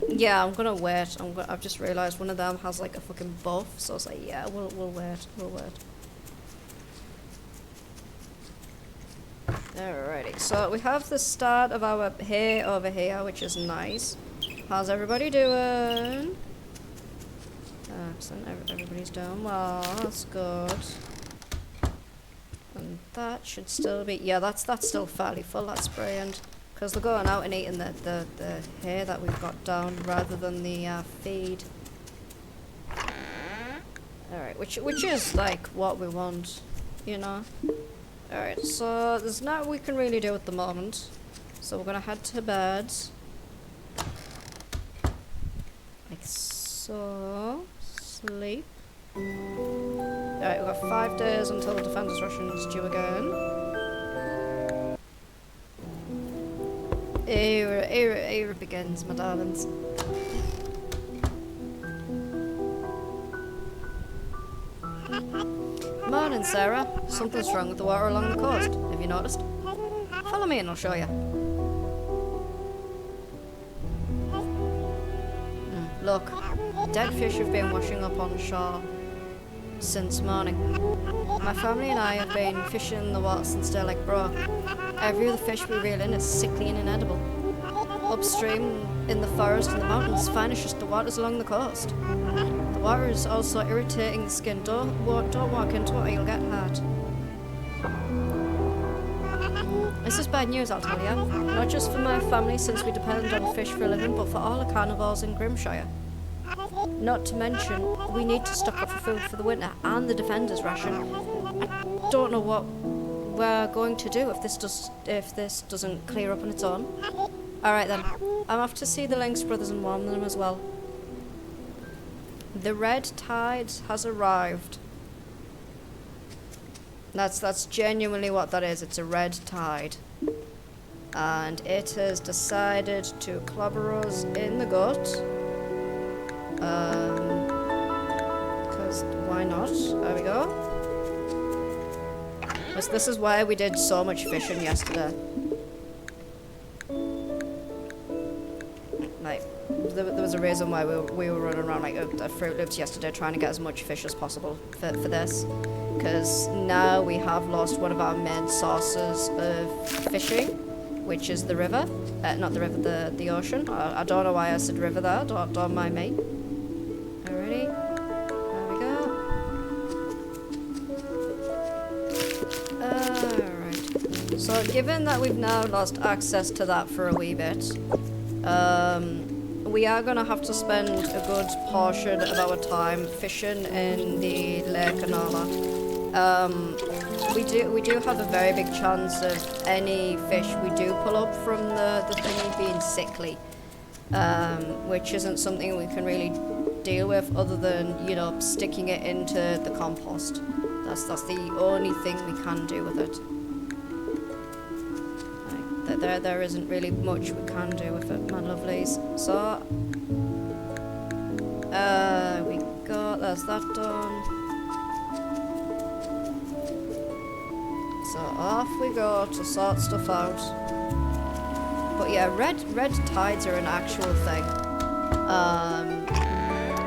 Yeah, I'm gonna wait. I've just realised one of them has like a fucking buff, so it's like, yeah, we'll wait. We'll wait. Alrighty, so we have the start of our hay over here, which is nice. How's everybody doing? Excellent, everybody's doing well, that's good. And that should still be, yeah, that's still fairly full, that's brilliant. Because they're going out and eating the hay that we've got down rather than the feed. Alright, which is like what we want, you know? Alright, so there's not we can really do at the moment. So we're gonna head to bed. Like so. Sleep. Alright, we've got 5 days until the Defenders Russian is due again. Here it begins, my darlings. Morning, Sarah. Something's wrong with the water along the coast. Have you noticed? Follow me and I'll show you. Look, dead fish have been washing up on shore since morning. My family and I have been fishing in the water since daylight broke. Every other fish we reel in is sickly and inedible. Upstream, in the forest and the mountains, fine as just the waters along the coast. The water is also irritating the skin. Don't walk into it or you'll get hurt. This is bad news, I'll tell you. Not just for my family, since we depend on fish for a living, but for all the carnivores in Grimshire. Not to mention, we need to stock up for food for the winter and the Defenders ration. I don't know what we're going to do if this doesn't clear up on its own. Alright then, I'm off to see the Lynx brothers and warm them as well. The red tide has arrived. That's genuinely what that is. It's a red tide. And it has decided to clobber us in the gut. Because why not? There we go. This is why we did so much fishing yesterday. Like, there was a reason why we were running around like Fruit Loops yesterday trying to get as much fish as possible for this. Because now we have lost one of our main sources of fishing, which is the river. Not the river, the ocean. I don't know why I said river there, don't mind me. Alrighty, there we go. Alright, so given that we've now lost access to that for a wee bit, we are gonna have to spend a good portion of our time fishing in the Lake Anala. We do have a very big chance of any fish we do pull up from the thingy being sickly, which isn't something we can really deal with other than, you know, sticking it into the compost. That's the only thing we can do with it. Like, there isn't really much we can do with it, my lovelies. So, there's that done. So off we go to sort stuff out. But yeah, red tides are an actual thing.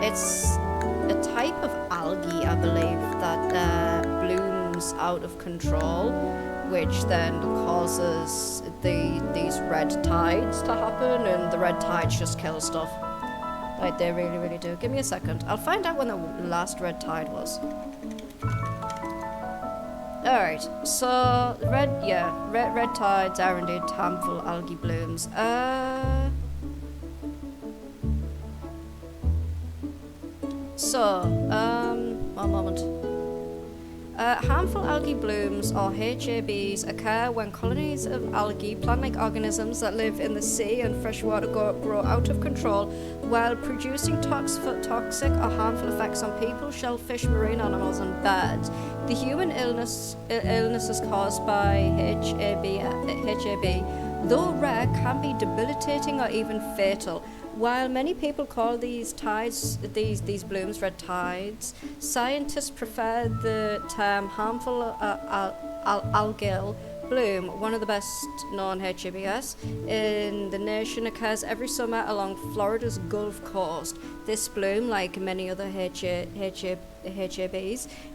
It's a type of algae, I believe, that blooms out of control, which then causes these red tides to happen, and the red tides just kill stuff. Like, they really, really do. Give me a second. I'll find out when the last red tide was. Alright, so red tides are indeed harmful algae blooms. One moment. Harmful algae blooms, or HABs, occur when colonies of algae, plant-like organisms that live in the sea and freshwater, grow out of control while producing toxic or harmful effects on people, shellfish, marine animals, and birds. The human illnesses caused by HAB, though rare, can be debilitating or even fatal. While many people call these blooms red tides, scientists prefer the term harmful algal bloom. One of the best known HABs in the nation occurs every summer along Florida's Gulf Coast. This bloom, like many other HABs,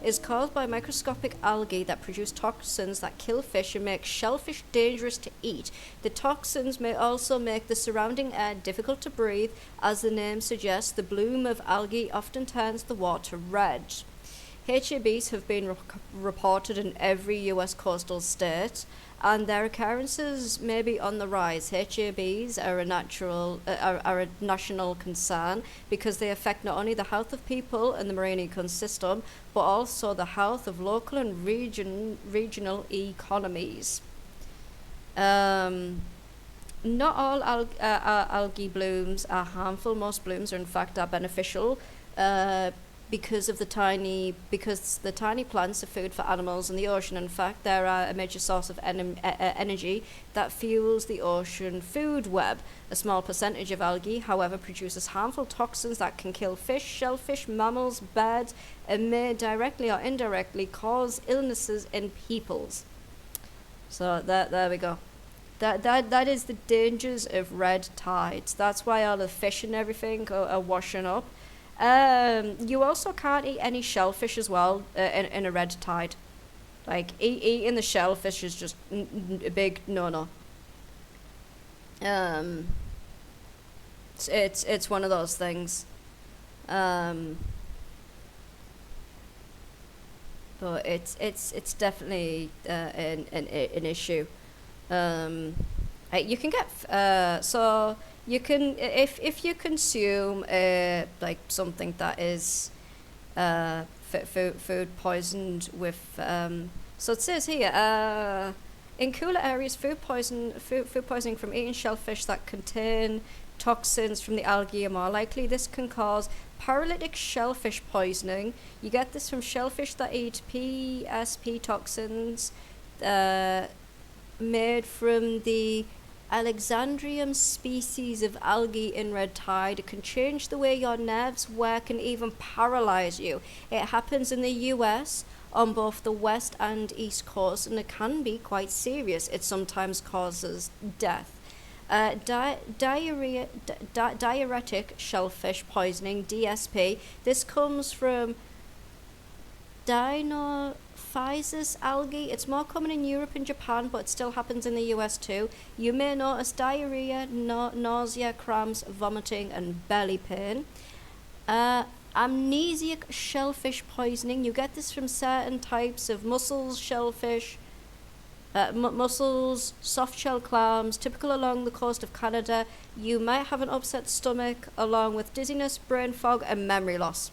is caused by microscopic algae that produce toxins that kill fish and make shellfish dangerous to eat. The toxins may also make the surrounding air difficult to breathe. As the name suggests, the bloom of algae often turns the water red. HABs have been reported in every US coastal state, and their occurrences may be on the rise. HABs are a national concern because they affect not only the health of people and the marine ecosystem, but also the health of local and regional economies. Not all algae blooms are harmful. Most blooms in fact are beneficial. Because the tiny plants are food for animals in the ocean. In fact, they are a major source of energy that fuels the ocean food web. A small percentage of algae, however, produces harmful toxins that can kill fish, shellfish, mammals, birds, and may directly or indirectly cause illnesses in peoples. So there we go. That is the dangers of red tides. That's why all the fish and everything are washing up. You also can't eat any shellfish as well in a red tide. Like, eating the shellfish is just a big no-no. It's one of those things. But it's definitely an issue. You can get so. You can, if you consume like something that is food poisoned with, so it says here, in cooler areas, food poisoning from eating shellfish that contain toxins from the algae are more likely. This can cause paralytic shellfish poisoning. You get this from shellfish that eat PSP toxins made from the Alexandrium species of algae in red tide. It can change the way your nerves work and even paralyze you. It happens in the US on both the west and east coast, and it can be quite serious. It sometimes causes death. Diuretic shellfish poisoning, DSP. This comes from Dinophysis algae. It's more common in Europe and Japan, but it still happens in the US too. You may notice diarrhea, nausea, cramps, vomiting, and belly pain. Amnesiac shellfish poisoning. You get this from certain types of mussels, shellfish, Mussels, soft-shell clams, typical along the coast of Canada. You might have an upset stomach, along with dizziness, brain fog, and memory loss.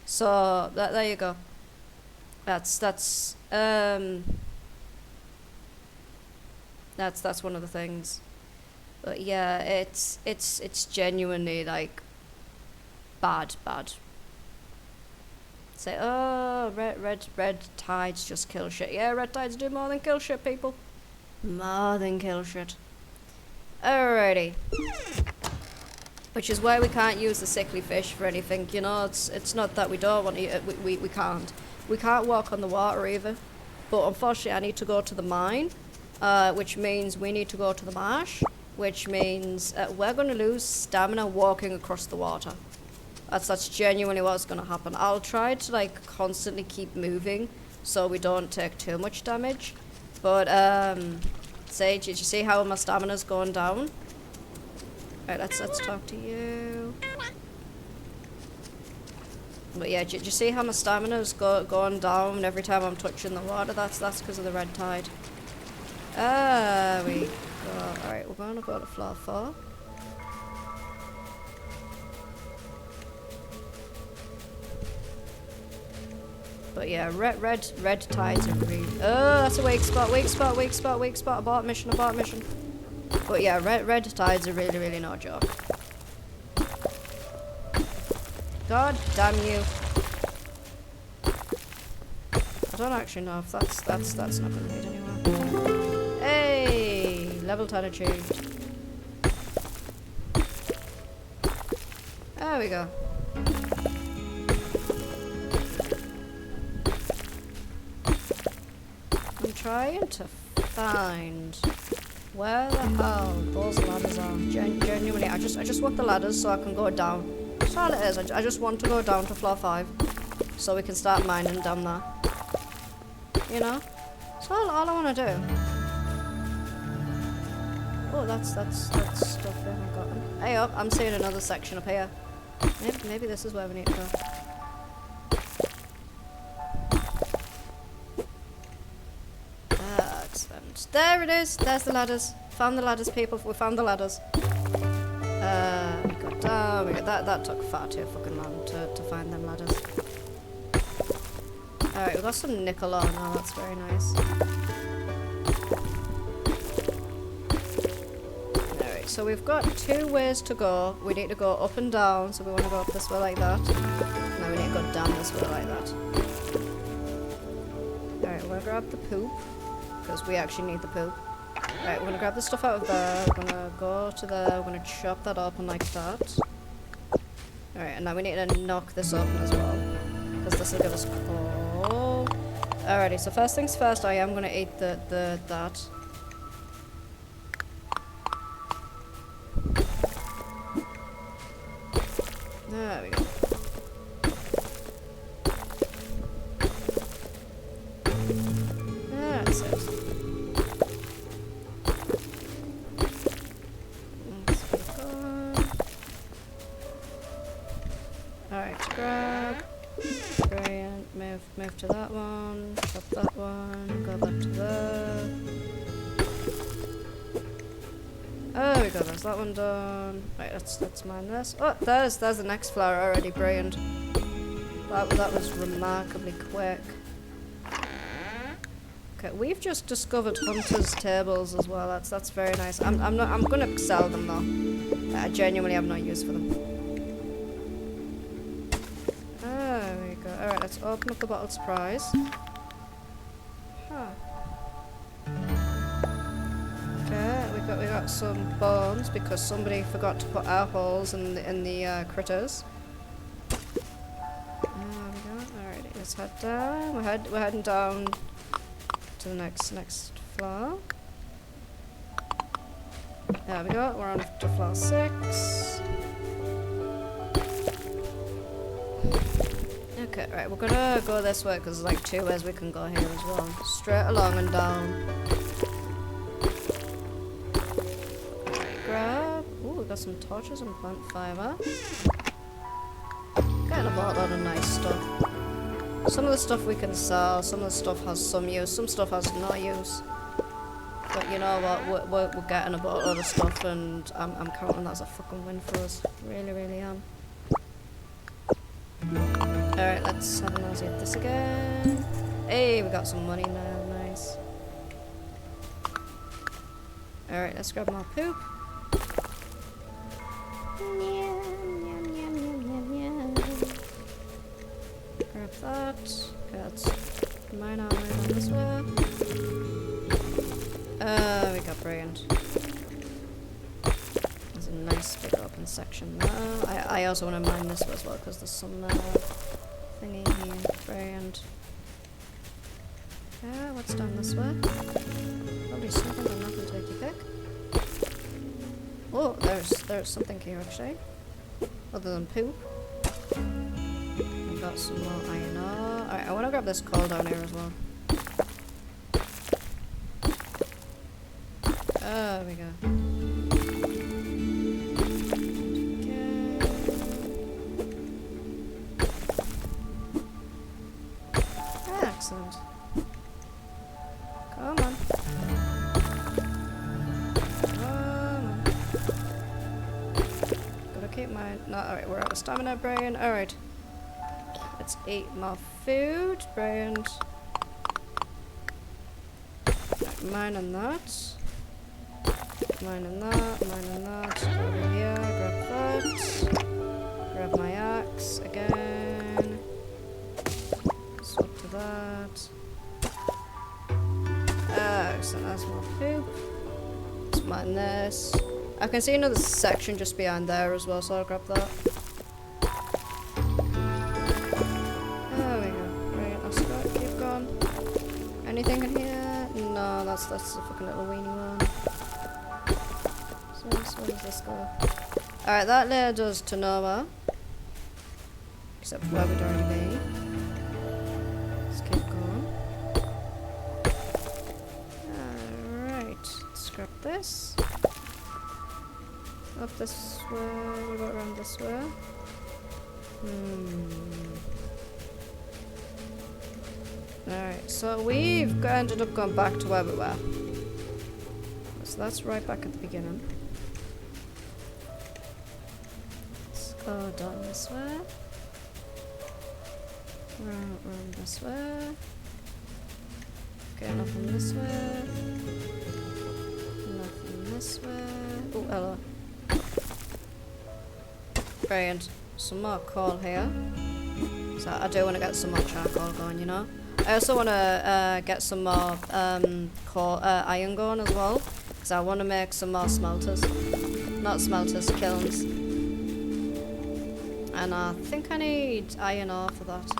So there you go. That's one of the things. But yeah, it's genuinely like bad. Say, oh, red tides just kill shit. Yeah, red tides do more than kill shit, people. More than kill shit. Alrighty. Which is why we can't use the sickly fish for anything, you know. It's not that we don't want to eat it, we can't. We can't walk on the water either. But unfortunately I need to go to the mine, which means we need to go to the marsh, which means we're going to lose stamina walking across the water. That's genuinely what's going to happen. I'll try to like constantly keep moving so we don't take too much damage. But Sage, did you see how my stamina's going down? Right, let's talk to you. But yeah, did you see how my stamina's going down every time I'm touching the water? That's because of the red tide. There we go. Alright, we're going to go to floor 4. But yeah, red tides are really... Oh, that's a weak spot. Abort mission. But yeah, red tides are really no joke. God damn you. I don't actually know if that's not gonna lead anywhere. Hey! Level 10 achieved. There we go. I'm trying to find where the hell those ladders are. Genuinely, I just want the ladders so I can go down. That's all it is. I just want to go down to floor 5 so we can start mining down there. You know? That's all I want to do. Oh, that's stuff we haven't gotten. Hey up, I'm seeing another section up here. Maybe this is where we need to go. Excellent. There it is. There's the ladders. Found the ladders, people. We found the ladders. We got down. We got that took far too fucking long to find them ladders. Alright, we got some nickel on. Oh, that's very nice. Alright, so we've got 2 ways to go. We need to go up and down, so we want to go up this way like that. Now we need to go down this way like that. Alright, we're gonna grab the poop, because we actually need the poop. Right, we're gonna grab the stuff out of there, we're gonna go to there, we're gonna chop that open like that. Alright, and now we need to knock this open as well, because this will give us coal. Alrighty, so first things first, I am gonna eat that. There we go. That's it. Alright, grab. Brilliant. Move to that one. Chop that one. Go back to there. Oh, we go. There's that one done. Right, let's mine this. Oh, there's the next flower already. Brilliant. That was remarkably quick. Okay, we've just discovered hunters' tables as well. That's very nice. I'm gonna sell them though. I genuinely have no use for them. There we go. Alright, let's open up the bottle surprise. Huh. Okay, we got some bones because somebody forgot to put our holes in the critters. There we go. Alright, let's head down. We're heading down to the next floor. There we go. We're on to floor 6. Okay, right, we're gonna go this way because there's like 2 ways we can go here as well. Straight along and down. Right, grab. Ooh, we got some torches and plant fiber. Getting a lot of nice stuff. Some of the stuff we can sell, some of the stuff has some use, some stuff has no use. But you know what? We're getting about other stuff, and I'm counting that as a fucking win for us. Really, really am. Alright, let's have a nosy at this again. Hey, we got some money now. Nice. Alright, let's grab more poop. Grab that. Okay, let's mine on this way. We got brilliant. There's a nice big open section there. I also want to mine this as well because there's some thingy here. Brilliant. What's down this way? Probably something or nothing, take your pick. Oh, there's something here actually. Other than poop. We've got some more iron ore. Alright, I want to grab this coal down here as well. There we go. Okay. Excellent. Come on. Come on. Gotta keep my... No, alright, we're out of stamina, Brian. Alright. Let's eat more food. Brilliant. Mine and that. Mine and that. Mine and that. Over here. Grab that. Grab my axe again. Swap to that. So that's more poop. Let's mine this. I can see another section just behind there as well, so I'll grab that. There we go. Right, let's go. Keep going. Anything in here? No, that's a fucking little weenie one. So where does this go? Alright, that led us to nowhere. Except for where we'd already be. Let's keep going. Alright, let's grab this. Up this way, we go around this way. Alright, so we've ended up going back to where we were. So that's right back at the beginning. Let's go down this way. Round this way. Okay, nothing this way. Nothing this way. Oh, hello. Brilliant. Some more coal here. So I do want to get some more charcoal going, you know. I also want to get some more iron going as well. Because I want to make some more smelters. Not smelters, kilns. And I think I need iron ore for that.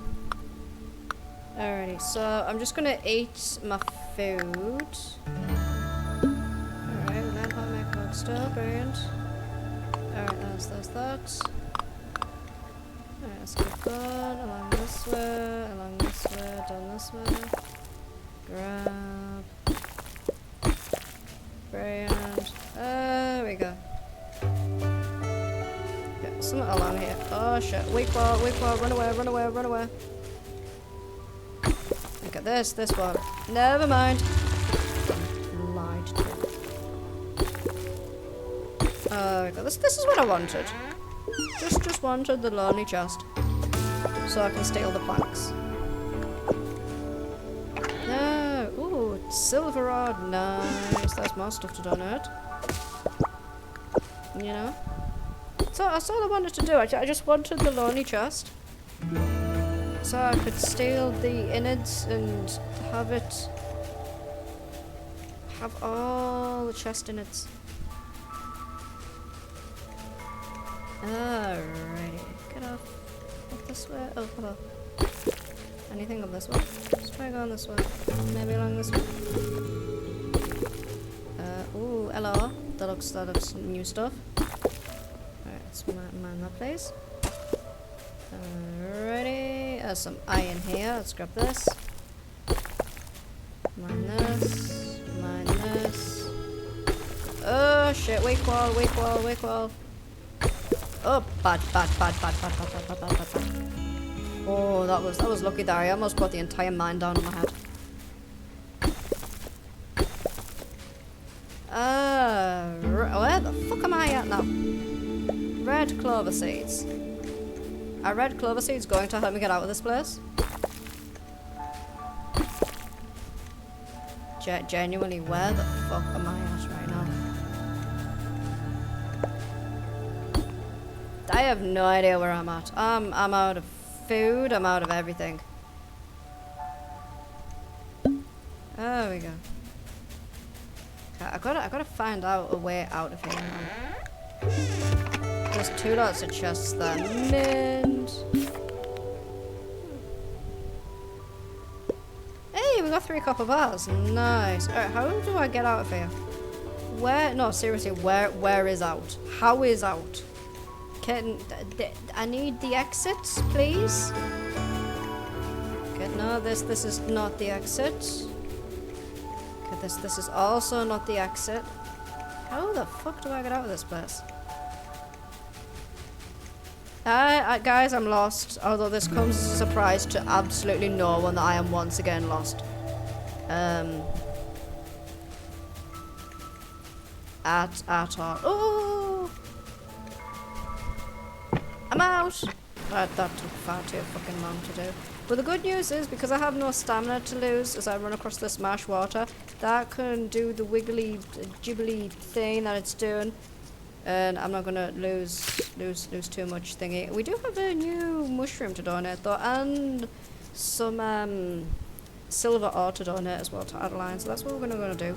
Alrighty, so I'm just going to eat my food. Alright, learn how to make cold stove, brilliant. Alright, there's that. Alright, let's keep going along this way, down this way. Grab. Brilliant. There we go. Okay, something along here. Oh shit, weak wall, run away. Look at this one. Never mind. Lied to me. Oh, this is what I wanted. Just wanted the lonely chest. So I can steal the planks. No. Ooh, silver rod. Nice. There's more stuff to donate. You know? So that's all I wanted to do. I just wanted the lonely chest. So I could steal the innards and have all the chest innards. Alrighty, get off. Up this way. Oh, hello. Anything up this way? Let's try going this way. Maybe along this way. Ooh, hello. That looks new stuff. Alright, let's mine that place. Alrighty, there's some iron here. Let's grab this. Mine this. Oh shit, weak wall. Oh, bad. Oh, that was lucky there. I almost brought the entire mine down on my head. at now? Red clover seeds. Are red clover seeds going to help me get out of this place? Genuinely, where the fuck am I at right now? I have no idea where I'm at. I'm out of food, I'm out of everything. There we go. Okay, I gotta find out a way out of here now. There's 2 lots of chests there. Mint. Hey, we got 3 copper bars. Nice. Alright, how do I get out of here? Where? No, seriously, where is out? How is out? I need the exits, please. Okay, no, this is not the exit. Okay, this is also not the exit. How the fuck do I get out of this place? Guys, I'm lost. Although this comes as a surprise to absolutely no one that I am once again lost. At all. Oh! I'm out! That took far too fucking long to do. But the good news is, because I have no stamina to lose as I run across this marsh water, that can do the wiggly, jibbly thing that it's doing. And I'm not gonna lose too much thingy. We do have a new mushroom to donate though, and some silver ore to donate as well to Adeline, so that's what we're gonna do.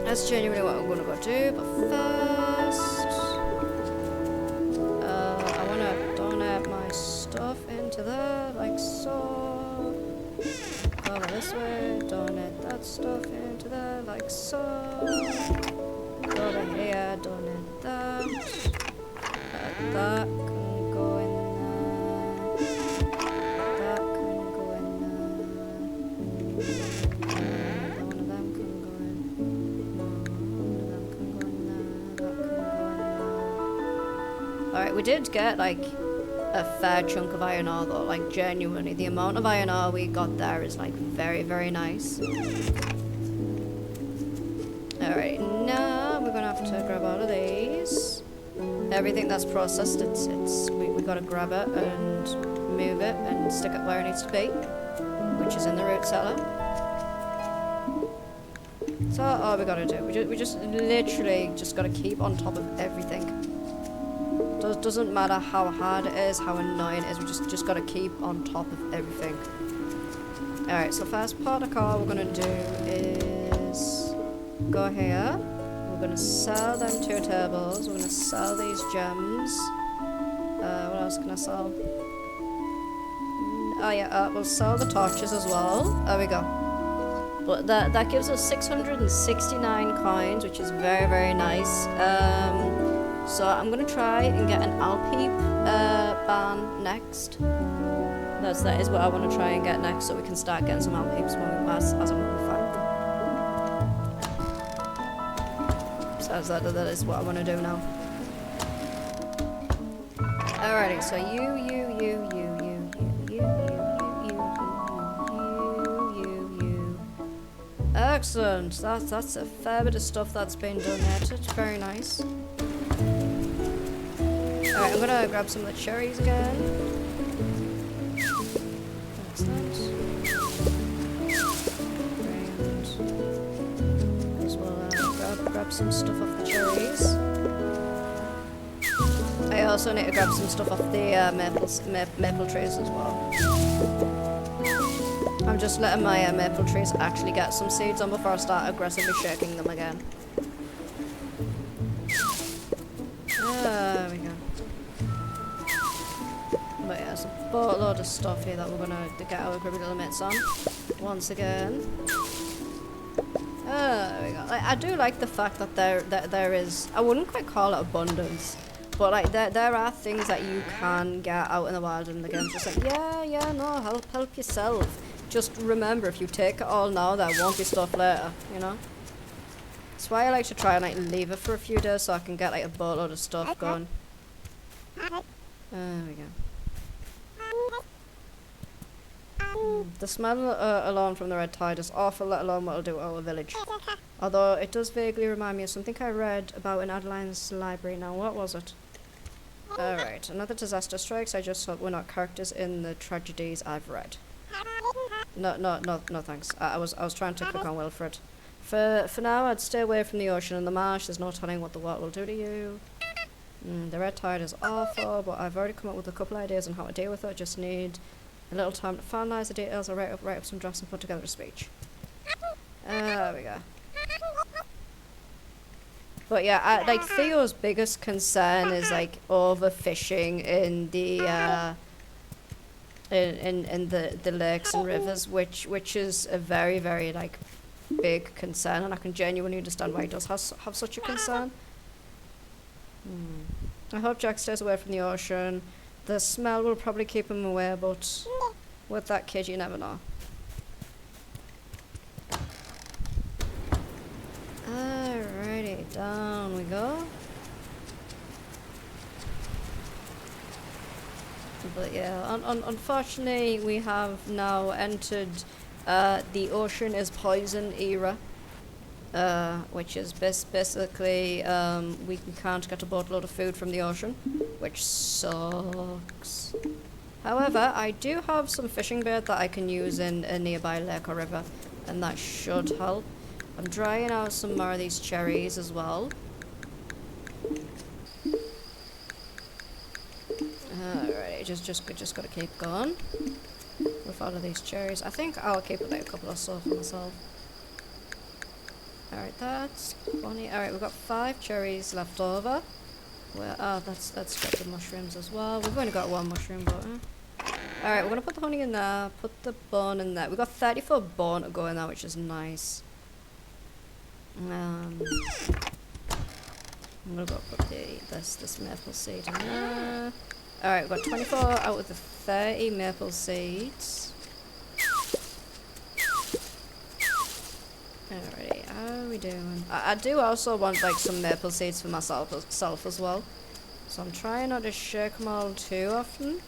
That's genuinely what we're gonna go do, but first I wanna donate my stuff into there, like so. Go over this way, donate that stuff into there, like so. Go over here, donate that. That can go in there. That can go in there. One of them can go in. No, one of them can go in there. That can go in there. Alright, we did get like a fair chunk of iron ore though, like genuinely. The amount of iron ore we got there is like very, very nice. Alright, now we're gonna have to grab all of these. Everything that's processed, we gotta grab it and move it and stick it where it needs to be, which is in the root cellar. So all we gotta do, we just literally just gotta keep on top of everything. Doesn't matter how hard it is, how annoying it is, we just gotta keep on top of everything. Alright, so first part of the car we're gonna do is go here. We're gonna sell them 2 tables. We're gonna sell these gems. What else can I sell? Oh yeah, we'll sell the torches as well. There we go. But that gives us 669 coins, which is very, very nice. So I'm gonna try and get an Alpeep ban next. That is what I want to try and get next, so we can start getting some Alpeeps when we pass as and when we find them. So that is what I want to do now. Alrighty, so you. Excellent. That's a fair bit of stuff that's been donated. Very nice. Alright, I'm gonna grab some of the cherries again. Excellent. And as well grab some stuff off the cherries. I also need to grab some stuff off the maple trees as well. I'm just letting my maple trees actually get some seeds on before I start aggressively shaking them again. There we go. But yeah, there's a boatload of stuff here that we're gonna get our grubby little mitts on. Once again. There we go. I do like the fact that there is, I wouldn't quite call it abundance, but like there are things that you can get out in the wild in the game. Just like, yeah, no, help yourself. Just remember, if you take it all now, there won't be stuff later, you know? That's why I like to try and like leave it for a few days so I can get like a boatload of stuff going. There we go. The smell alone from the red tide is awful, let alone what it'll do to our village. Although it does vaguely remind me of something I read about in Adeline's library. Now, what was it? Alright, another disaster strikes. I just hope we're not characters in the tragedies I've read. No, thanks. I was trying to click on Wilfred. For now, I'd stay away from the ocean and the marsh. There's no telling what the water will do to you. The red tide is awful, but I've already come up with a couple ideas on how to deal with it. I just need a little time to finalise the details. I'll write up some drafts and put together a speech. There we go. But yeah, like Theo's biggest concern is like overfishing in the in the lakes and rivers, which is a very, very like big concern, and I can genuinely understand why he does have such a concern. I hope Jack stays away from the ocean. The smell will probably keep him away, but with that kid, you never know. Alrighty, down we go. But yeah, unfortunately, we have now entered the ocean is poison era, which is basically we can't get a boatload of food from the ocean, which sucks. However, I do have some fishing bait that I can use in a nearby lake or river, and that should help. I'm drying out some more of these cherries as well. Alright, just gotta keep going with all of these cherries. I think I'll keep like a couple or so for myself. Alright, that's funny. Alright, we've got 5 cherries left over. Well, that's got the mushrooms as well. We've only got 1 mushroom, but alright, we're gonna put the honey in there, put the bone in there. We've got 34 bone to go in there, which is nice. I'm gonna go put this maple seed in there. Alright, we've got 24 out of the 30 maple seeds. Alrighty, how are we doing? I do also want like some maple seeds for myself as well. So I'm trying not to shake them all too often.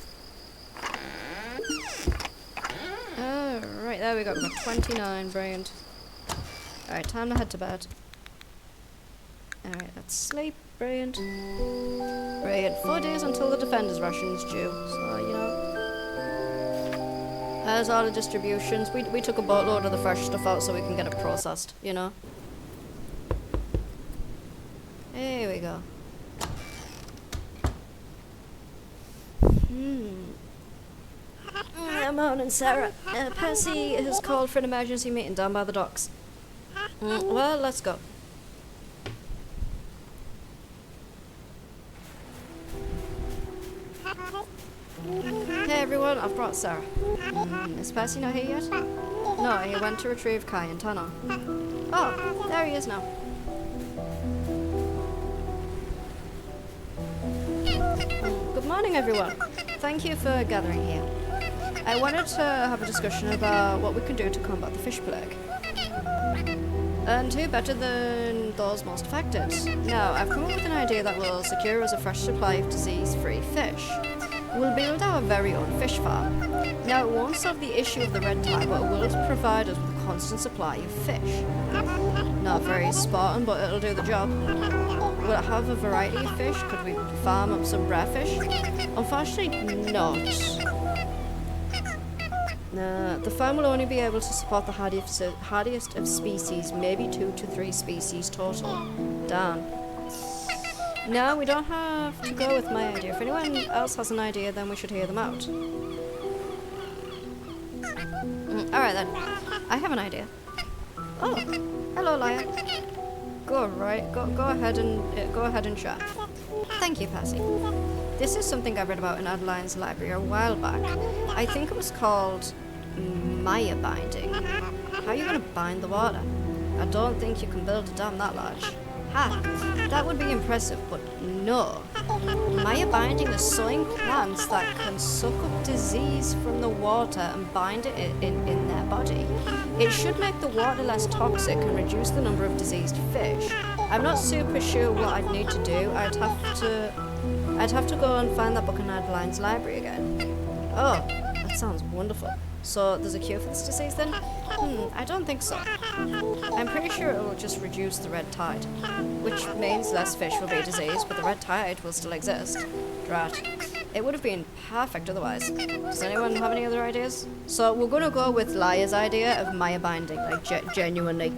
Alright, there we go. We've got 29, brilliant. Alright, time to head to bed. Alright, let's sleep. Brilliant. Brilliant. 4 days until the Defender's ration's due. So, you know. There's all the distributions. We took a boatload of the fresh stuff out so we can get it processed, you know. Here we go. Morning, Sarah. Percy has called for an emergency meeting down by the docks. Well, let's go. Hey everyone, I've brought Sarah. Is Percy not here yet? No, he went to retrieve Kai and Tana. Oh, there he is now. Good morning everyone. Thank you for gathering here. I wanted to have a discussion about what we can do to combat the fish plague. And who better than those most affected? Now, I've come up with an idea that will secure us a fresh supply of disease-free fish. We'll build our very own fish farm. Now, it won't solve the issue of the red tide, but it will provide us with a constant supply of fish. Not very Spartan, but it'll do the job. Will it have a variety of fish? Could we farm up some rare fish? Unfortunately, not. The farm will only be able to support the hardiest of species, maybe 2 to 3 species total. Darn. No, we don't have to go with my idea. If anyone else has an idea, then we should hear them out. Alright then. I have an idea. Oh, hello, Liar. Go ahead and share. Thank you, Percy. This is something I read about in Adeline's library a while back. I think it was called Maya binding. How are you going to bind the water? I don't think you can build a dam that large. Ha! That would be impressive, but no. Maya binding is sowing plants that can suck up disease from the water and bind it in their body. It should make the water less toxic and reduce the number of diseased fish. I'm not super sure what I'd need to do. I'd have to go and find that book in Adeline's library again. Oh, that sounds wonderful. So there's a cure for this disease then? I don't think so. I'm pretty sure it will just reduce the red tide, which means less fish will be diseased, but the red tide will still exist. Right. It would have been perfect otherwise. Does anyone have any other ideas? So we're gonna go with Liar's idea of Maya binding, like genuinely.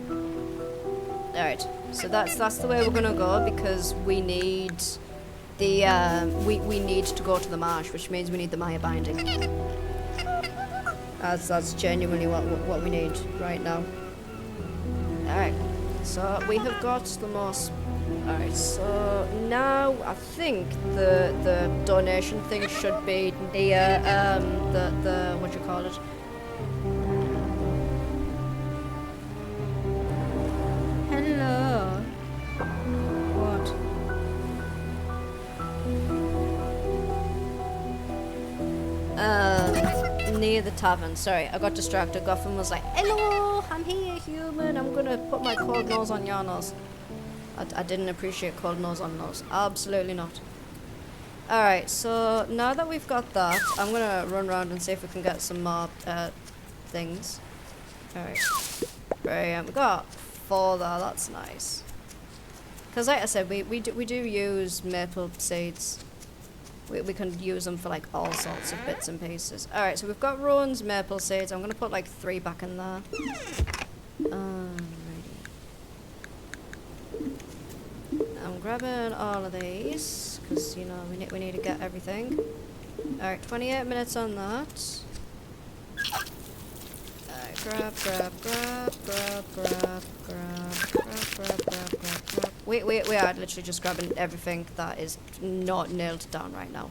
Alright, so that's the way we're gonna go because we need the we need to go to the marsh, which means we need the Maya binding. That's genuinely what we need right now. Alright, so we have got the most. Alright, so now I think the donation thing should be near the what you call it. Hello. What? Near the tavern. Sorry, I got distracted. Gotham was like, "Hello, I'm here, human. I'm gonna put my cold nose on your nose." I didn't appreciate cold nose on nose. Absolutely not. Alright, so now that we've got that, I'm gonna run around and see if we can get some more things. Alright. Brilliant. We got 4 there, that's nice. Because like I said, we do use maple seeds. We can use them for like all sorts of bits and pieces. Alright, so we've got Rowan's maple seeds. I'm gonna put like 3 back in there. I'm grabbing all of these because you know we need to get everything. Alright, 28 minutes on that. Alright, grab. We are literally just grabbing everything that is not nailed down right now.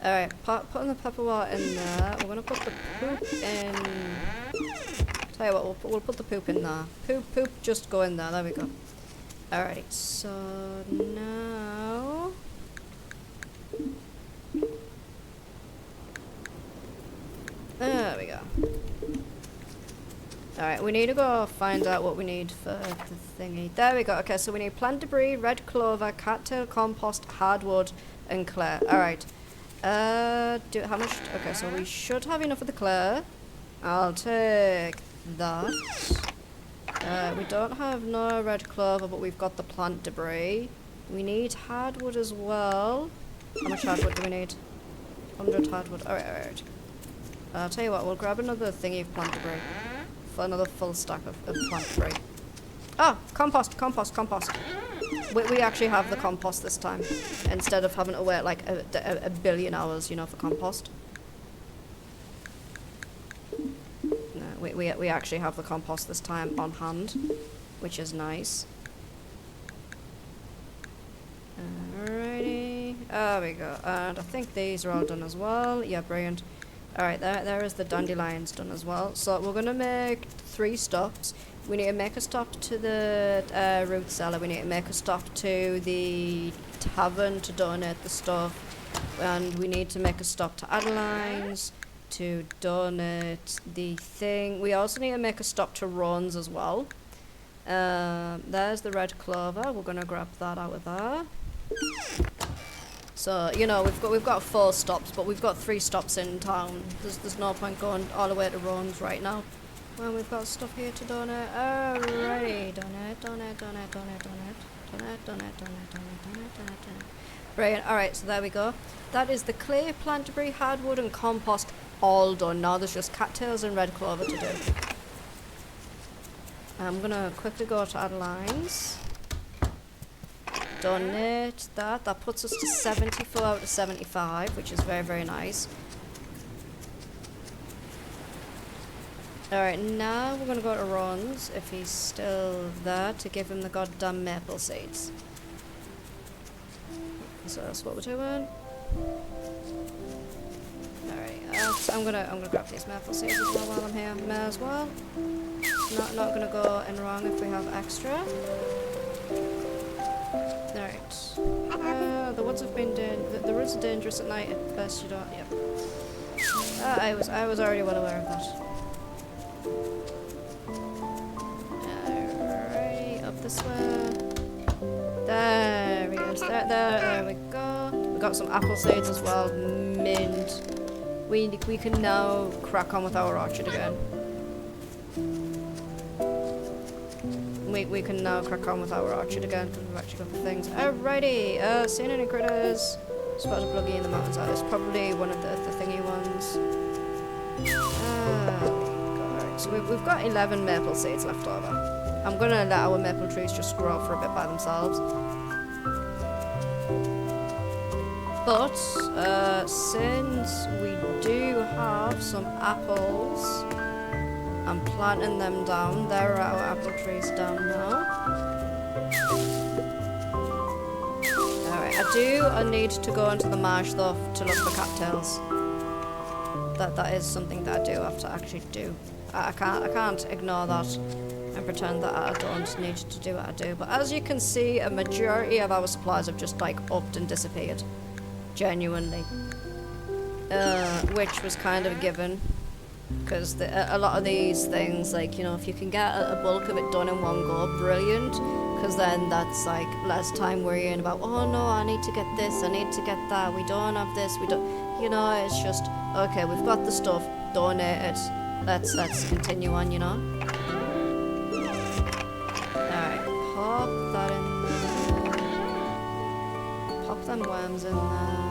Alright, putting the pepper water in there. We're gonna put the poop in. Tell you what, we'll put the poop in there. Poop, just go in there. There we go. Alrighty, so now there we go. Alright, we need to go find out what we need for the thingy. There we go. Okay, so we need plant debris, red clover, cattail compost, hardwood, and clay. Alright. How much? Okay, so we should have enough of the clay. I'll take that. We don't have no red clover, but we've got the plant debris. We need hardwood as well. How much hardwood do we need? 100 hardwood. Alright. I'll tell you what, we'll grab another thingy of plant debris. For another full stack of plant debris. Oh, compost. We actually have the compost this time. Instead of having to wait like a billion hours, you know, for compost. We actually have the compost this time on hand, which is nice. Alrighty, there we go. And I think these are all done as well. Yeah, brilliant. Alright, there is the dandelions done as well. So we're gonna make 3 stops. We need to make a stop to the root cellar. We need to make a stop to the tavern to donate the stuff. And we need to make a stop to Adeline's to donate the thing. We also need to make a stop to Ron's as well. There's the red clover. We're gonna grab that out of there. So you know we've got 4 stops, but we've got 3 stops in town. There's no point going all the way to Ron's right now when we've got stuff here to donate. Alrighty, donate. Brilliant. Alright, so there we go. That is the clay, plant debris, hardwood, and compost all done. Now there's just cattails and red clover to do. I'm gonna quickly go to Adeline's. Donate that. That puts us to 74 out of 75, which is very, very nice. Alright, now we're gonna go to Ron's, if he's still there, to give him the goddamn maple seeds. So that's what we're doing. Alright, I'm gonna grab these maple seeds as well while I'm here. May as well. Not gonna go in wrong if we have extra. Alright. The woods have been the woods are dangerous at night. At best you don't. Yep. I was already well aware of that. Alright, up this way. There he is. There we go. We got some apple seeds as well. Mint. we can now crack on with our orchard again. We can now crack on with our orchard again because we've actually got the things. Alrighty, seeing any critters? Spotted a bluggy in the mountains. It's probably one of the thingy ones. Alright, so we've got 11 maple seeds left over. I'm gonna let our maple trees just grow for a bit by themselves. But since we do have some apples, I'm planting them down. There are our apple trees down now. Alright, I need to go into the marsh though to look for cattails. That is something that I do have to actually do. I can't ignore that and pretend that I don't need to do what I do. But as you can see, a majority of our supplies have just like upped and disappeared. Genuinely. Which was kind of a given. Because a lot of these things, like, you know, if you can get a bulk of it done in one go, brilliant. Because then that's like less time worrying about, oh no, I need to get this, I need to get that, we don't have this, we don't, you know, it's just, okay, we've got the stuff, donate it, let's continue on, you know. Alright, pop that in there. Pop them worms in there.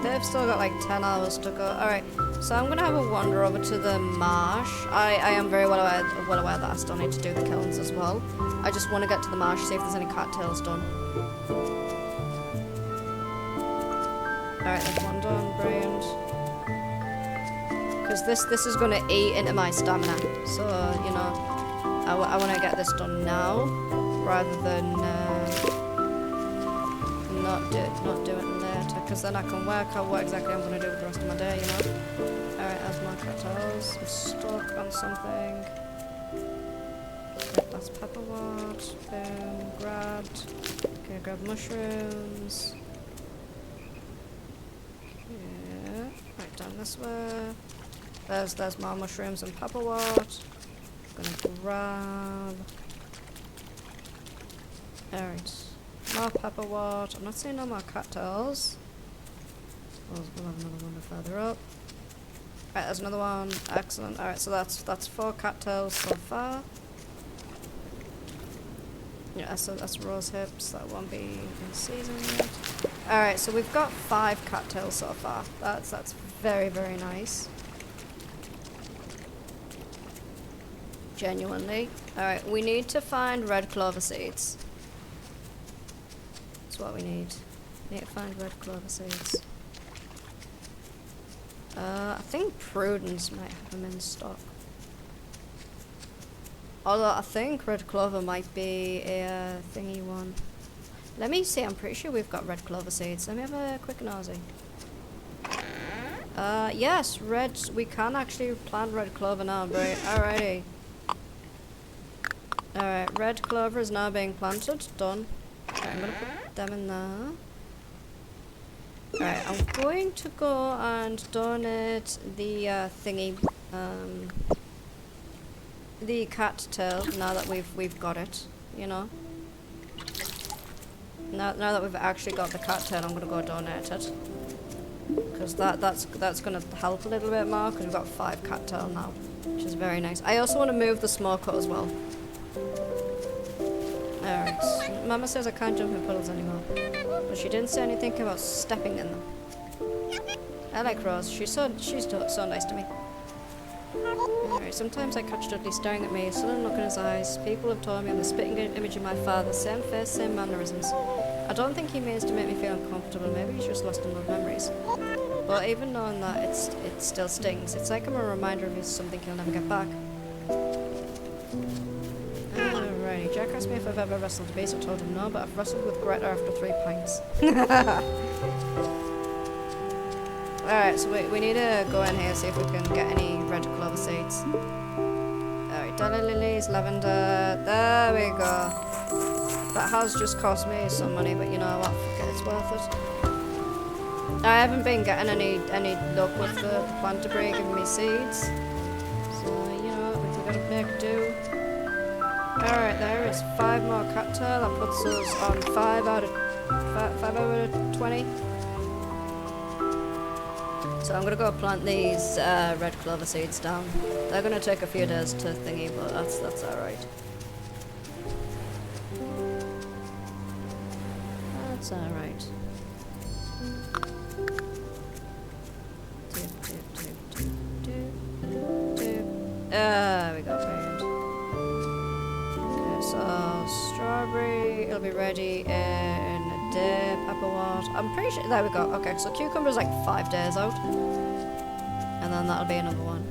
They've still got like 10 hours to go. Alright, so I'm gonna have a wander over to the marsh. I am very well aware that I still need to do the kilns as well. I just want to get to the marsh, see if there's any cattails done. Alright, there's one done, brilliant. Because this is gonna eat into my stamina. So, you know, I want to get this done now, rather than not do it later, because then I can work out what exactly I'm going to do with the rest of my day, you know. Alright, there's my cattails. I'm stuck on something. Right, that's pepperwort. Boom, grabbed. Okay, grab mushrooms. Yeah. Right, down this way. There's more mushrooms and pepperwort. Gonna grab. Alright. More pepperwort. I'm not seeing no more cattails. We'll have another one further up. Right, there's another one. Excellent. Alright, so that's 4 cattails so far. Yeah, so that's rose hips. That won't be in season yet. Alright, so we've got 5 cattails so far. That's very, very nice. Genuinely. Alright, we need to find red clover seeds. That's what we need. We need to find red clover seeds. I think Prudence might have them in stock. Although I think red clover might be a thingy one. Let me see, I'm pretty sure we've got red clover seeds. Let me have a quick nosy. Yes, we can actually plant red clover now, right? Alrighty. Alright, red clover is now being planted. Done. Alright, I'm gonna put them in there. Alright, I'm going to go and donate the thingy, the cattail now that we've got it, you know. Now that we've actually got the cattail, I'm gonna go donate it. Because that's gonna help a little bit more, because we've got 5 cattail now, which is very nice. I also want to move the smoke cut as well. Alright, Mama says I can't jump in puddles anymore, but she didn't say anything about stepping in them. I like Rose, she's so nice to me. Alright, sometimes I catch Dudley staring at me, sullen look in his eyes. People have told me I'm the spitting image of my father, same face, same mannerisms. I don't think he means to make me feel uncomfortable, maybe he's just lost in old memories. But even knowing that, it still stings. It's like I'm a reminder of something he'll never get back. Alrighty, Jack asked me if I've ever wrestled a beast. I told him no, but I've wrestled with Greta after 3 pints. Alright, so we need to go in here, see if we can get any red clover seeds. Alright, daylilies, lavender, there we go. That has just cost me some money, but you know what, fuck it, it's worth it. I haven't been getting any luck with the plant debris giving me seeds. So, you know, we gotta make do. Alright, there is 5 more cattail. That puts us on 5 out of 5 over 20. So I'm gonna go plant these red clover seeds down. They're gonna take a few days to thingy, but that's alright. That's alright. There we go, brilliant. Okay, so strawberry, it'll be ready in a day. Pepperwort, I'm pretty sure, there we go. Okay, so cucumber's like 5 days out. And then that'll be another one.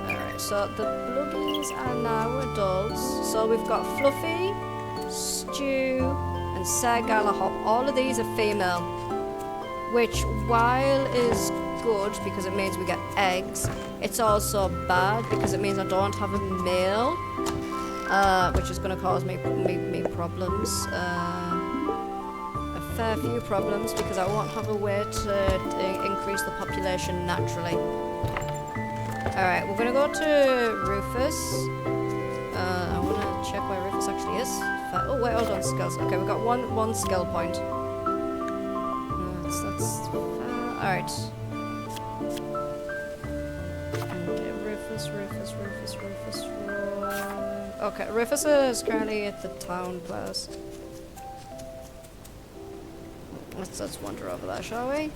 Alright, so the bluggies are now adults. So we've got Fluffy, Stew, and Sir Galahop. All of these are female. Which, while is good because it means we get eggs, it's also bad because it means I don't have a male, which is going to cause me problems, a fair few problems, because I won't have a way to increase the population naturally. Alright, we're going to go to Rufus. I want to check where Rufus actually is. Oh wait, hold on, skills. Okay, we've got one skill point. That's alright. Rufus. Okay, Rufus is currently at the town place. Let's wander over there, shall we?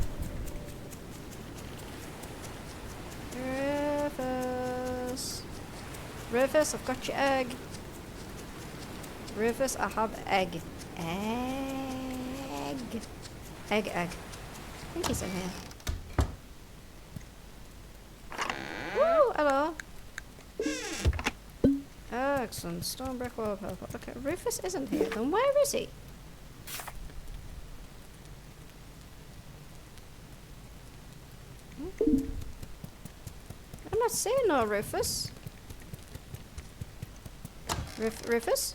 Rufus, I've got your egg. Rufus, I have egg. Egg. I think he's in here. Woo, hello. Excellent. Stone brick wall purple. Okay, Rufus isn't here. Then where is he? I'm not seeing no Rufus. Rufus?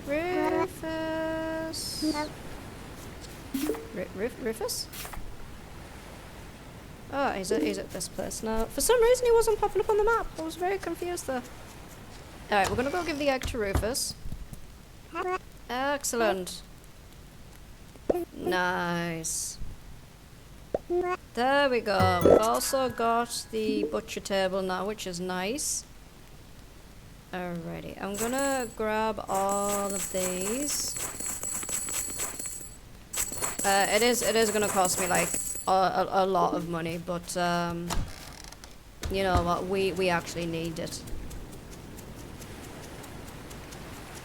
Rufus? Oh, he's at this place now. For some reason he wasn't popping up on the map. I was very confused there. Alright, we're gonna go give the egg to Rufus. Excellent. Nice. There we go. We've also got the butcher table now, which is nice. Alrighty, I'm gonna grab all of these. It is gonna cost me like a lot of money, but you know what? We actually need it.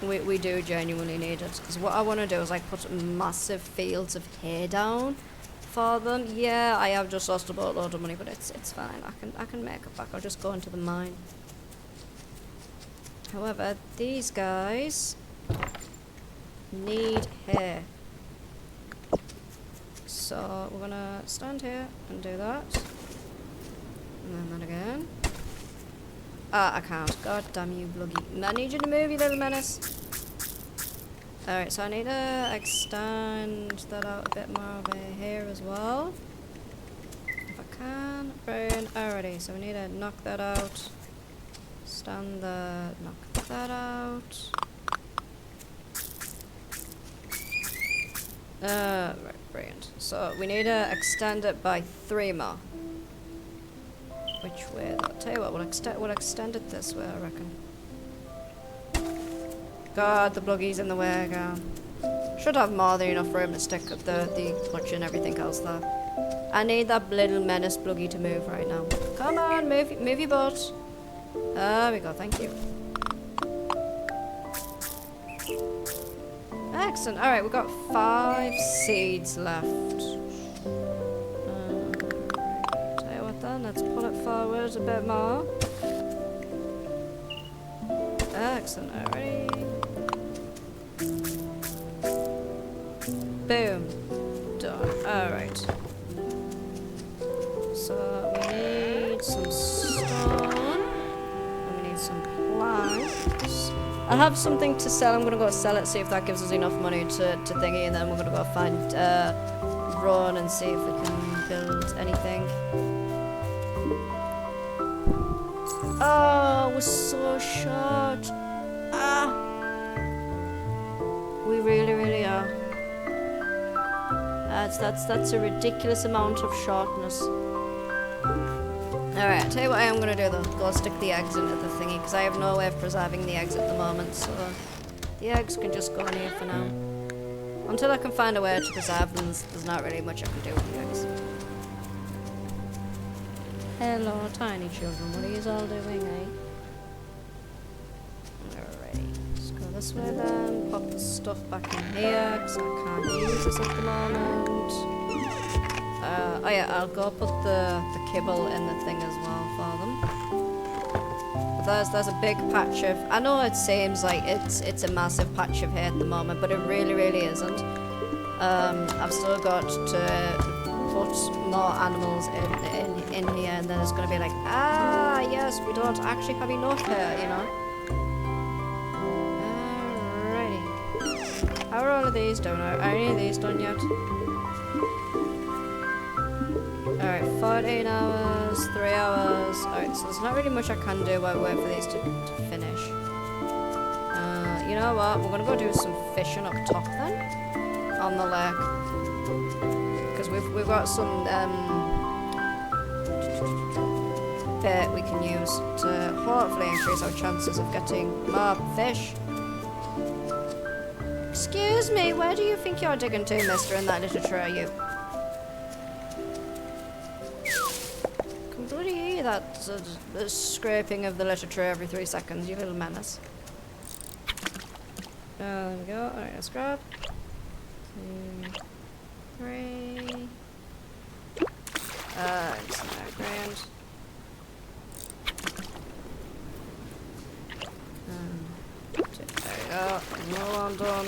We do genuinely need it, because what I want to do is like put massive fields of hay down for them. Yeah, I have just lost a boatload of money, but it's fine. I can make it back. I'll just go into the mine. However, these guys need hay. So we're gonna stand here and do that. And then that again. Ah, I can't. God damn you, Bluggy. I need you to move, you little menace. Alright, so I need to extend that out a bit more over here as well. If I can. Brilliant. Alrighty, so we need to knock that out. Stand there. Knock that out. Right, brilliant. So we need to extend it by 3 more. Which way? I'll tell you what, we'll extend it this way, I reckon. God, the Bluggy's in the way again. Should have more than enough room to stick the clutch and everything else there. I need that little menace Bluggy to move right now. Come on, move your boat. There we go, thank you. Excellent. Alright, we've got 5 seeds left. Tell you what then, let's pull it forward a bit more. Excellent, alright. Boom. Done. Alright. So we need some stone. And we need some planks. I have something to sell. I'm gonna go sell it, see if that gives us enough money to thingy, and then we're gonna go find Ron and see if we can build anything. Oh, we're so short. Ah. really, really are. That's a ridiculous amount of sharpness. Alright, I'll tell you what I am going to do though. Go stick the eggs into the thingy, because I have no way of preserving the eggs at the moment, so the eggs can just go in here for now. Until I can find a way to preserve them, there's not really much I can do with the eggs. Hello, tiny children, what are you all doing, eh? Alrighty, let's go this way then. Pop the stuff back in here, because I can't use this at the moment. Oh yeah, I'll go put the kibble in the thing as well for them. But there's a big patch of... I know it seems like it's a massive patch of hay at the moment, but it really, really isn't. I've still got to put more animals in here, and then it's going to be like, ah, yes, we don't actually have enough here, you know? Alrighty. How are all of these done? Are any of these done yet? Alright, 14 hours, 3 hours. Alright, so there's not really much I can do while I wait for these to finish. You know what? We're gonna go do some fishing up top then. On the lake. Because we've got some bait we can use to hopefully increase our chances of getting more fish. Excuse me, where do you think you're digging to, mister, in that little tray, you? That scraping of the litter tray every 3 seconds, you little menace. There we go. Alright, let's grab. 2, 3. It's not grand. There we go. Another one done.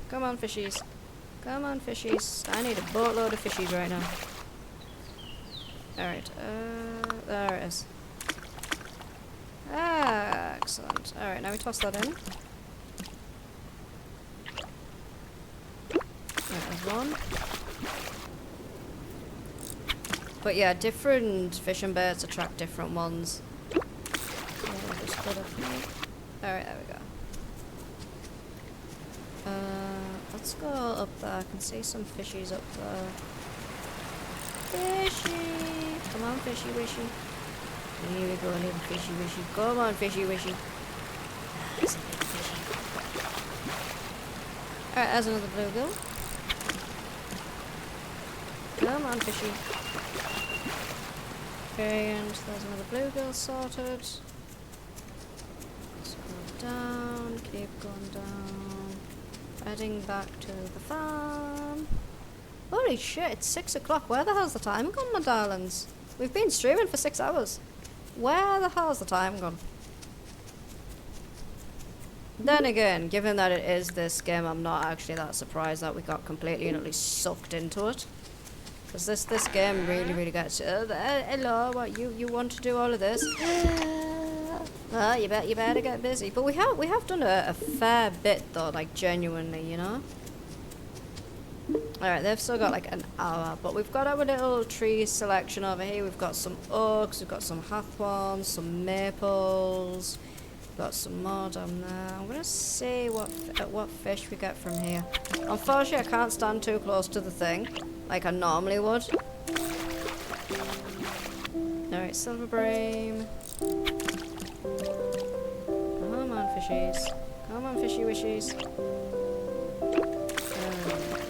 Come on, fishies. Come on, fishies. I need a boatload of fishies right now. Alright, there it is. Ah, excellent. Alright, now we toss that in. There's one. But yeah, different fishing baits attract different ones. Alright, there we go. Let's go up there. I can see some fishies up there. Fishy! Come on, fishy wishy. Here we go, little fishy wishy. Come on, fishy wishy. There's a big fishy. Alright, there's another bluegill. Come on, fishy. Okay, and there's another bluegill sorted. Let's go down, keep going down. Heading back to the farm. Holy shit, it's 6 o'clock. Where the hell's the time gone, my darlings? We've been streaming for 6 hours. Where the hell's the time gone? Then again, given that it is this game, I'm not actually that surprised that we got completely and utterly sucked into it. Because this game really, really gets... hello, what, you want to do all of this? Well, you better get busy. But we have done a fair bit though, like genuinely, you know. Alright, they've still got like an hour, but we've got our little tree selection over here. We've got some oaks, we've got some hawthorns, some maples, we've got some more down there. I'm gonna see what fish we get from here. Unfortunately, I can't stand too close to the thing, like I normally would. Alright, silver bream. Come on, fishies. Come on, fishy wishies.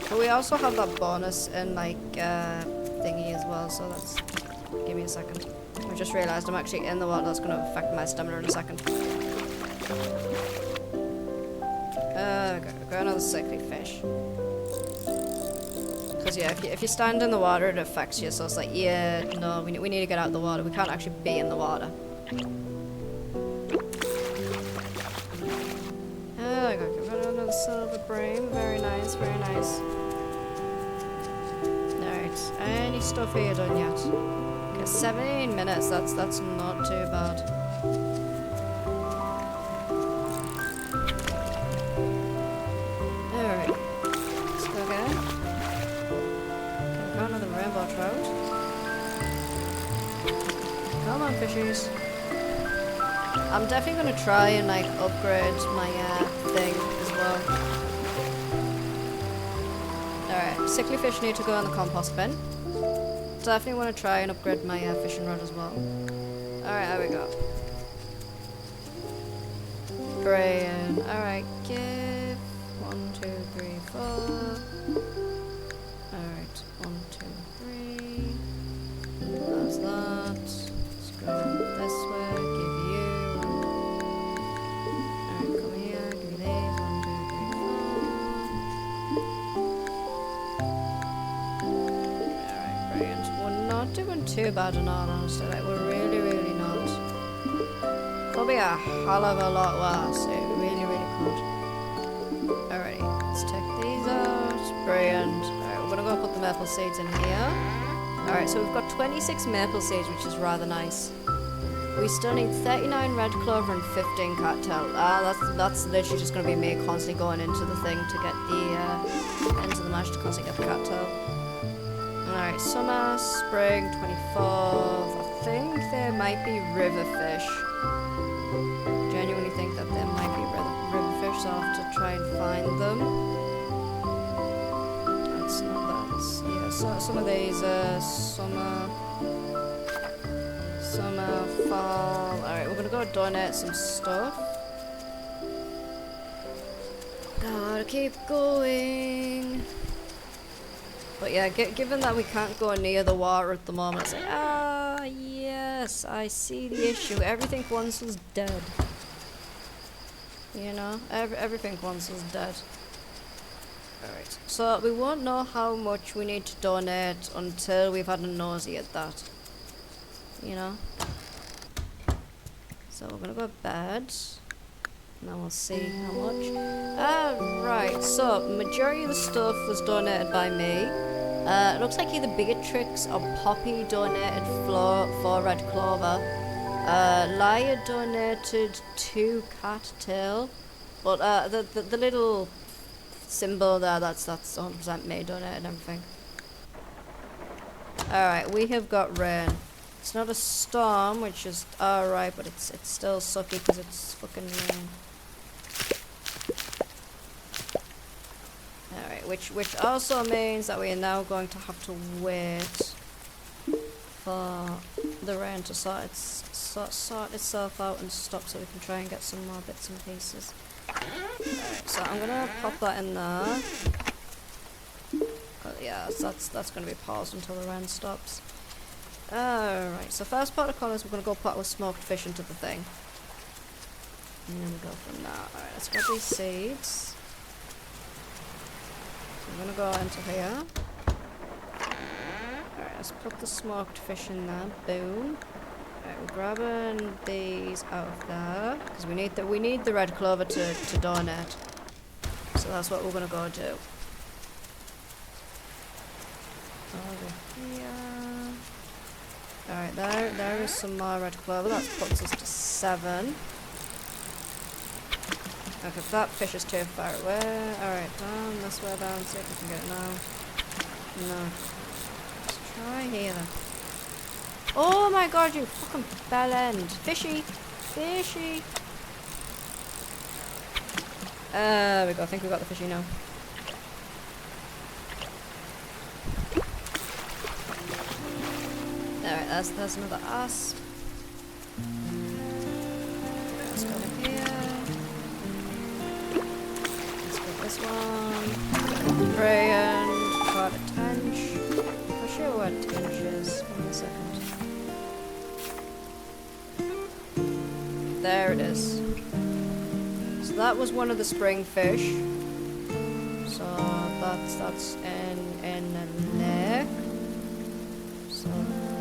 But we also have that bonus in, like, thingy as well, so that's... Give me a second. I just realised I'm actually in the water. That's going to affect my stamina in a second. Got another sickly fish. Because, yeah, if you stand in the water, it affects you, so it's like, yeah, no, we need to get out of the water. We can't actually be in the water. Silver bream, very nice, very nice. Alright, any stuff here done yet? Okay, 17 minutes, that's not too bad. Alright, let's go again. Okay, got another rainbow trout. Come on, fishies. I'm definitely gonna try and like upgrade my thing as well. Alright, sickly fish need to go in the compost bin. Definitely want to try and upgrade my fishing rod as well. Alright, there we go. Brilliant. Alright, give 1, 2, 3, 4. Alright, 1, 2, 3. That's that. Let's go this way. Give you 1. Alright, come here. Give you these. 1, 2, 3, 4. Alright, brilliant. We're not doing too bad in all honesty. Like, we're really, really not. Probably a hell of a lot worse. It really, really could. Alrighty, let's take these out. Brilliant. Alright, we're gonna go put the maple seeds in here. Alright, so we've got 26 maple seeds, which is rather nice. We still need 39 red clover and 15 cattail. That's literally just gonna be me constantly going into the thing to get the into the mash to constantly get the cattail. Alright, summer, spring, 24th. I think there might be river fish. Genuinely think that there might be river fish, so I'll have to try and find them. That's not that. Yeah, so some of these summer, fall. Alright, we're gonna go donate some stuff. Gotta keep going. But yeah, given that we can't go near the water at the moment, it's like, yes, I see the issue. Everything once was dead. You know, everything once was dead. Alright, so we won't know how much we need to donate until we've had a nosy at that. You know? So we're gonna go to bed. And then we'll see how much. Right, so majority of the stuff was donated by me. It looks like either Beatrix or Poppy donated 4 red clover. Lyra donated 2 cattail. But the little symbol there, that's 100% me donated everything. Alright, we have got rain. It's not a storm, which is alright, but it's still sucky because it's fucking rain. Alright, which also means that we are now going to have to wait for the rain to sort itself out and stop so we can try and get some more bits and pieces. Alright, so I'm gonna pop that in there. Yeah, that's gonna be paused until the rain stops. Alright, so first protocol is we're gonna go put our smoked fish into the thing. And then we go from there. Alright, let's grab these seeds. So I'm gonna go into here. Alright, let's put the smoked fish in there. Boom. Alright, we're grabbing these out of there. Because we need the red clover to donate. So that's what we're gonna go do. Over here. Alright, there is some more red clover. That puts us to 7. Okay, that fish is too far away. Alright, down this way, down, see if we can get it now. No. Let's try here then. Oh my god, you fucking bell end. Fishy! Fishy! There we go, I think we got the fishy now. Alright, that's another asp. Let's go to here. Let's get this one. Brilliant. Got a tench. I'm not sure what tench is. 1 second. There it is. So that was one of the spring fish. So that's in the neck. So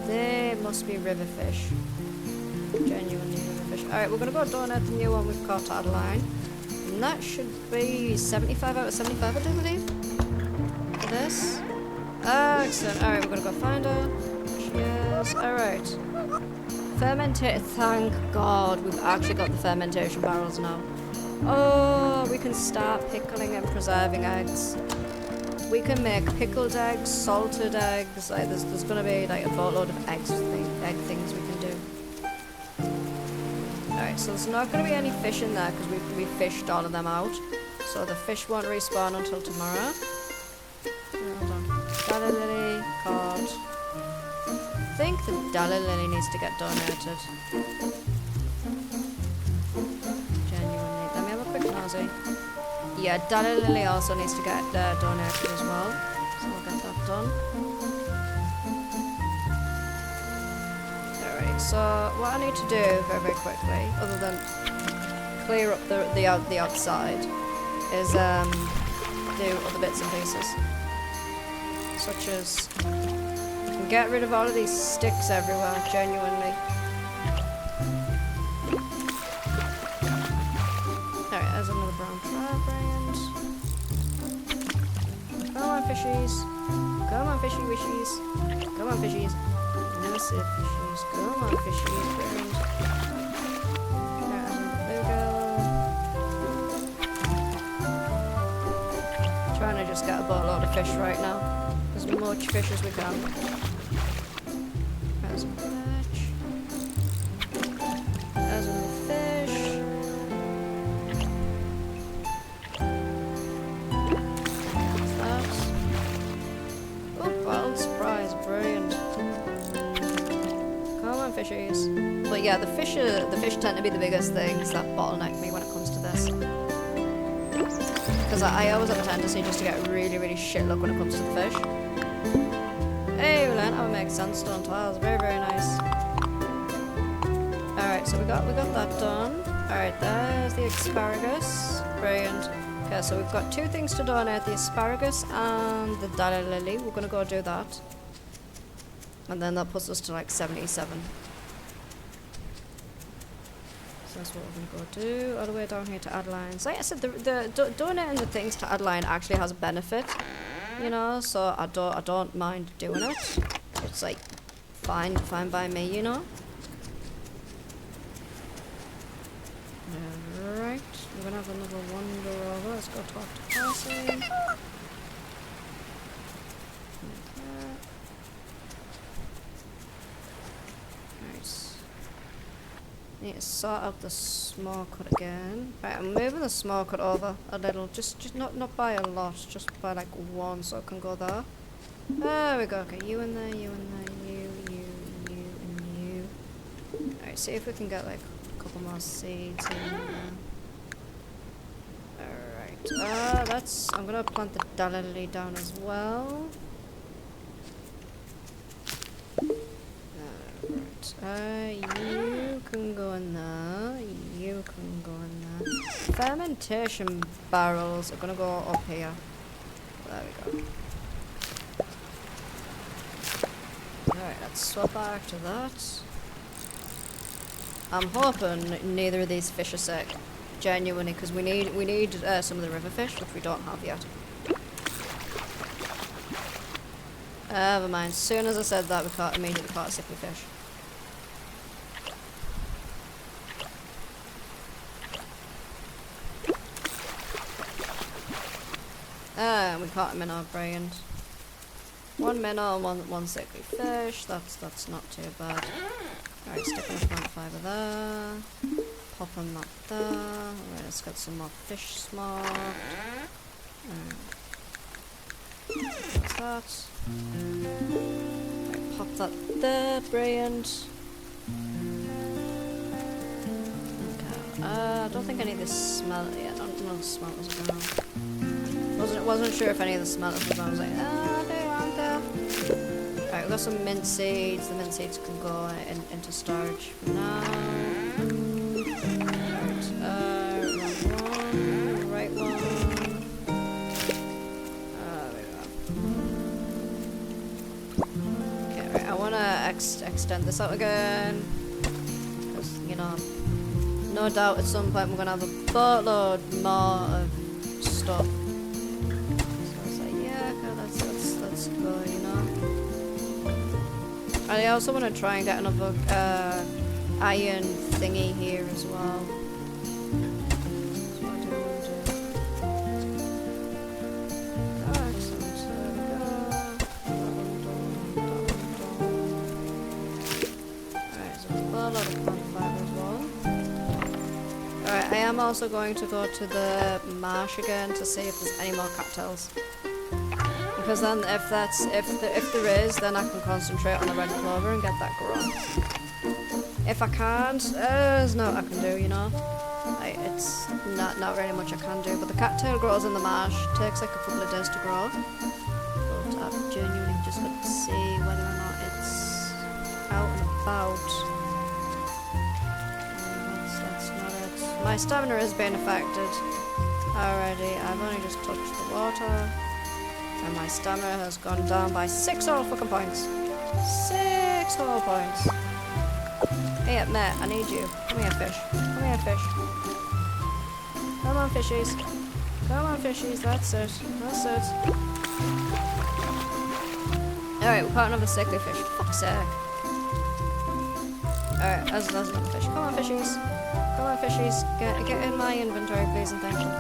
they must be river fish. Genuinely river fish. Alright, we're gonna go donate the new one we've caught Adeline. And that should be 75 out of 75, I do believe. For this. Excellent. Alright, we're gonna go find her. Cheers. Alright. Fermented. Thank God we've actually got the fermentation barrels now. Oh, we can start pickling and preserving eggs. We can make pickled eggs, salted eggs. Like there's gonna be like a boatload of egg things we can do. Alright, Alright, so there's not going to be any fish in there because we fished all of them out. So the fish won't respawn until tomorrow. Hold on. Dala lily, cod. I think the Dala lily needs to get donated. Genuinely. Let me have a quick nosy. Yeah, Dala lily also needs to get donated as well. So we'll get that done. Alright, so what I need to do very, very quickly, other than clear up the outside, is do other bits and pieces. Such as get rid of all of these sticks everywhere, genuinely. Alright, there's another brown brand. Come on, fishies. Come on, fishy wishies. Come on, fishies. No sip fishies. Come on, fishies. Brand. There's another bluegill. Trying to just get a boatload of fish right now. As much fish as we can. There's a fish. There's another fish. What's that? Oh, wild surprise, brilliant. Come on, fishies. But yeah, the fish tend to be the biggest things that bottleneck me when it comes to this. Because I always have a tendency just to get really, really shit luck when it comes to the fish. Hey, we learned how to make sandstone tiles. Very, very nice. Alright, so we got that done. Alright, there's the asparagus. Brilliant. Okay, so we've got two things to donate, the asparagus and the Dala lily. We're gonna go do that. And then that puts us to like 77. So that's what we're gonna go do. All the way down here to add lines. Like I said, the donating the things to add line actually has a benefit. You know, so I don't mind doing it. It's like fine by me, you know. Alright, we're gonna have another wander over. Let's go talk to Percy. Nice. Need to sort out the small cut again. Right, I'm moving the small cut over a little, just not by a lot, just by like one, so it can go there. There we go. Okay, you in there, you in there, you, and you. Alright, see if we can get like a couple more seeds in there. Alright, I'm gonna plant the Dala lily down as well. You can go in there. You can go in there. Fermentation barrels are gonna go up here. There we go. Alright, let's swap back to that. I'm hoping neither of these fish are sick. Genuinely, because we need some of the river fish, which we don't have yet. Never mind. As soon as I said that, we immediately caught a sickly fish. We caught a minnow, brilliant. One minnow and one sickly fish. That's not too bad. Alright, sticking a plant fibre there. Popping that there. Alright, let's get some more fish smoked. What's that? Right, pop that there, brilliant. Okay, I don't think any of this smell. Yeah, no smellers around. Wasn't sure if any of the smellers were around. I was like, they aren't there. Alright, we've got some mint seeds. The mint seeds can go into storage for now. Right one. Okay, right, I want to extend this out again. Because, you know, no doubt at some point we're going to have a boatload more of stuff. So I was like, yeah, okay, let's go, you know. I also want to try and get another iron thingy here as well. am also going to go to the marsh again to see if there's any more cattails. Because then if there is, then I can concentrate on the red clover and get that grown. If I can't, there's no I can do, you know. It's not really much I can do. But the cattail grows in the marsh. Takes like a couple of days to grow. But I've genuinely just got to see whether or not it's out and about. That's not it. My stamina is being affected already. I've only just touched the water. And my stamina has gone down by 6 whole fucking points. 6 whole points. Hey, mate, I need you. Come here, fish. Come here, fish. Come on, fishies. Come on, fishies. That's it. That's it. Alright, we caught another sickly fish. Fuck's sake. Alright, that's another fish. Come on, fishies. Come on, fishies. Get in my inventory, please, and thank you.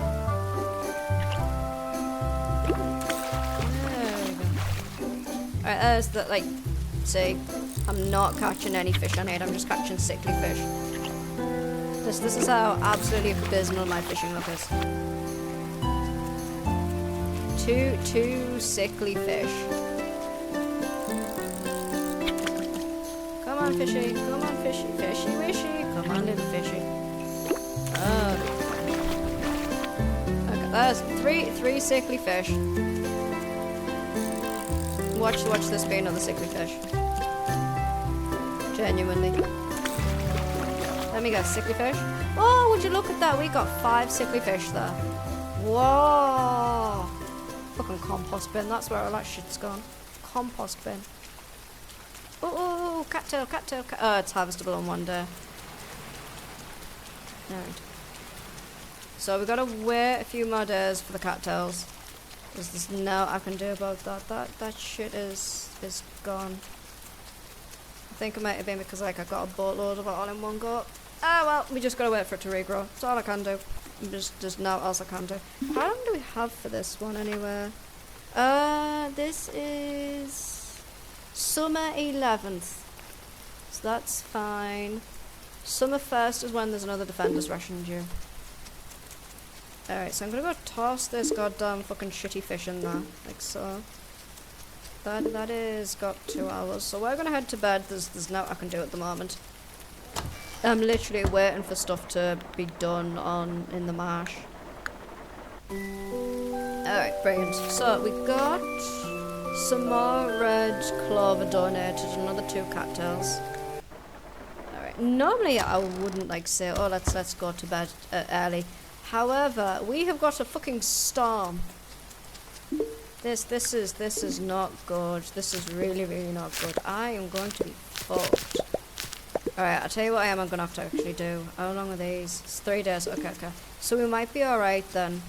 Alright, there's the, like, see, I'm not catching any fish I need, I'm just catching sickly fish. This is how absolutely abysmal my fishing luck is. Two sickly fish. Come on, fishy, come on, fishy, fishy, wishy, come on, little fishy. Okay, there's three sickly fish. Watch this be another sickly fish. Genuinely. Let me go, sickly fish. Oh, would you look at that? We got 5 sickly fish there. Whoa. Fucking compost bin. That's where all that shit's gone. Compost bin. Oh, cattail. Oh, it's harvestable on one day. Alright. So we've got to wait a few more days for the cattails. There's no I can do about that. That shit is gone. I think it might have been because like I got a boatload of it all in one go. Ah well, we just gotta wait for it to regrow. That's all I can do. There's no else I can do. How long do we have for this one anyway? This is summer 11th. So that's fine. Summer 1st is when there's another defender's ration due. Alright, so I'm gonna go toss this goddamn fucking shitty fish in there, like so. That is got 2 hours, so we're gonna head to bed. There's no I can do at the moment. I'm literally waiting for stuff to be done in the marsh. Alright, brilliant. So we got some more red clover donated, another 2 cattails. Alright, normally I wouldn't like say, oh let's go to bed early. However, we have got a fucking storm. This is not good. This is really not good. I am going to be fucked. Alright, I'll tell you what I'm gonna have to actually do. How long are these? It's 3 days. Okay. So we might be alright then.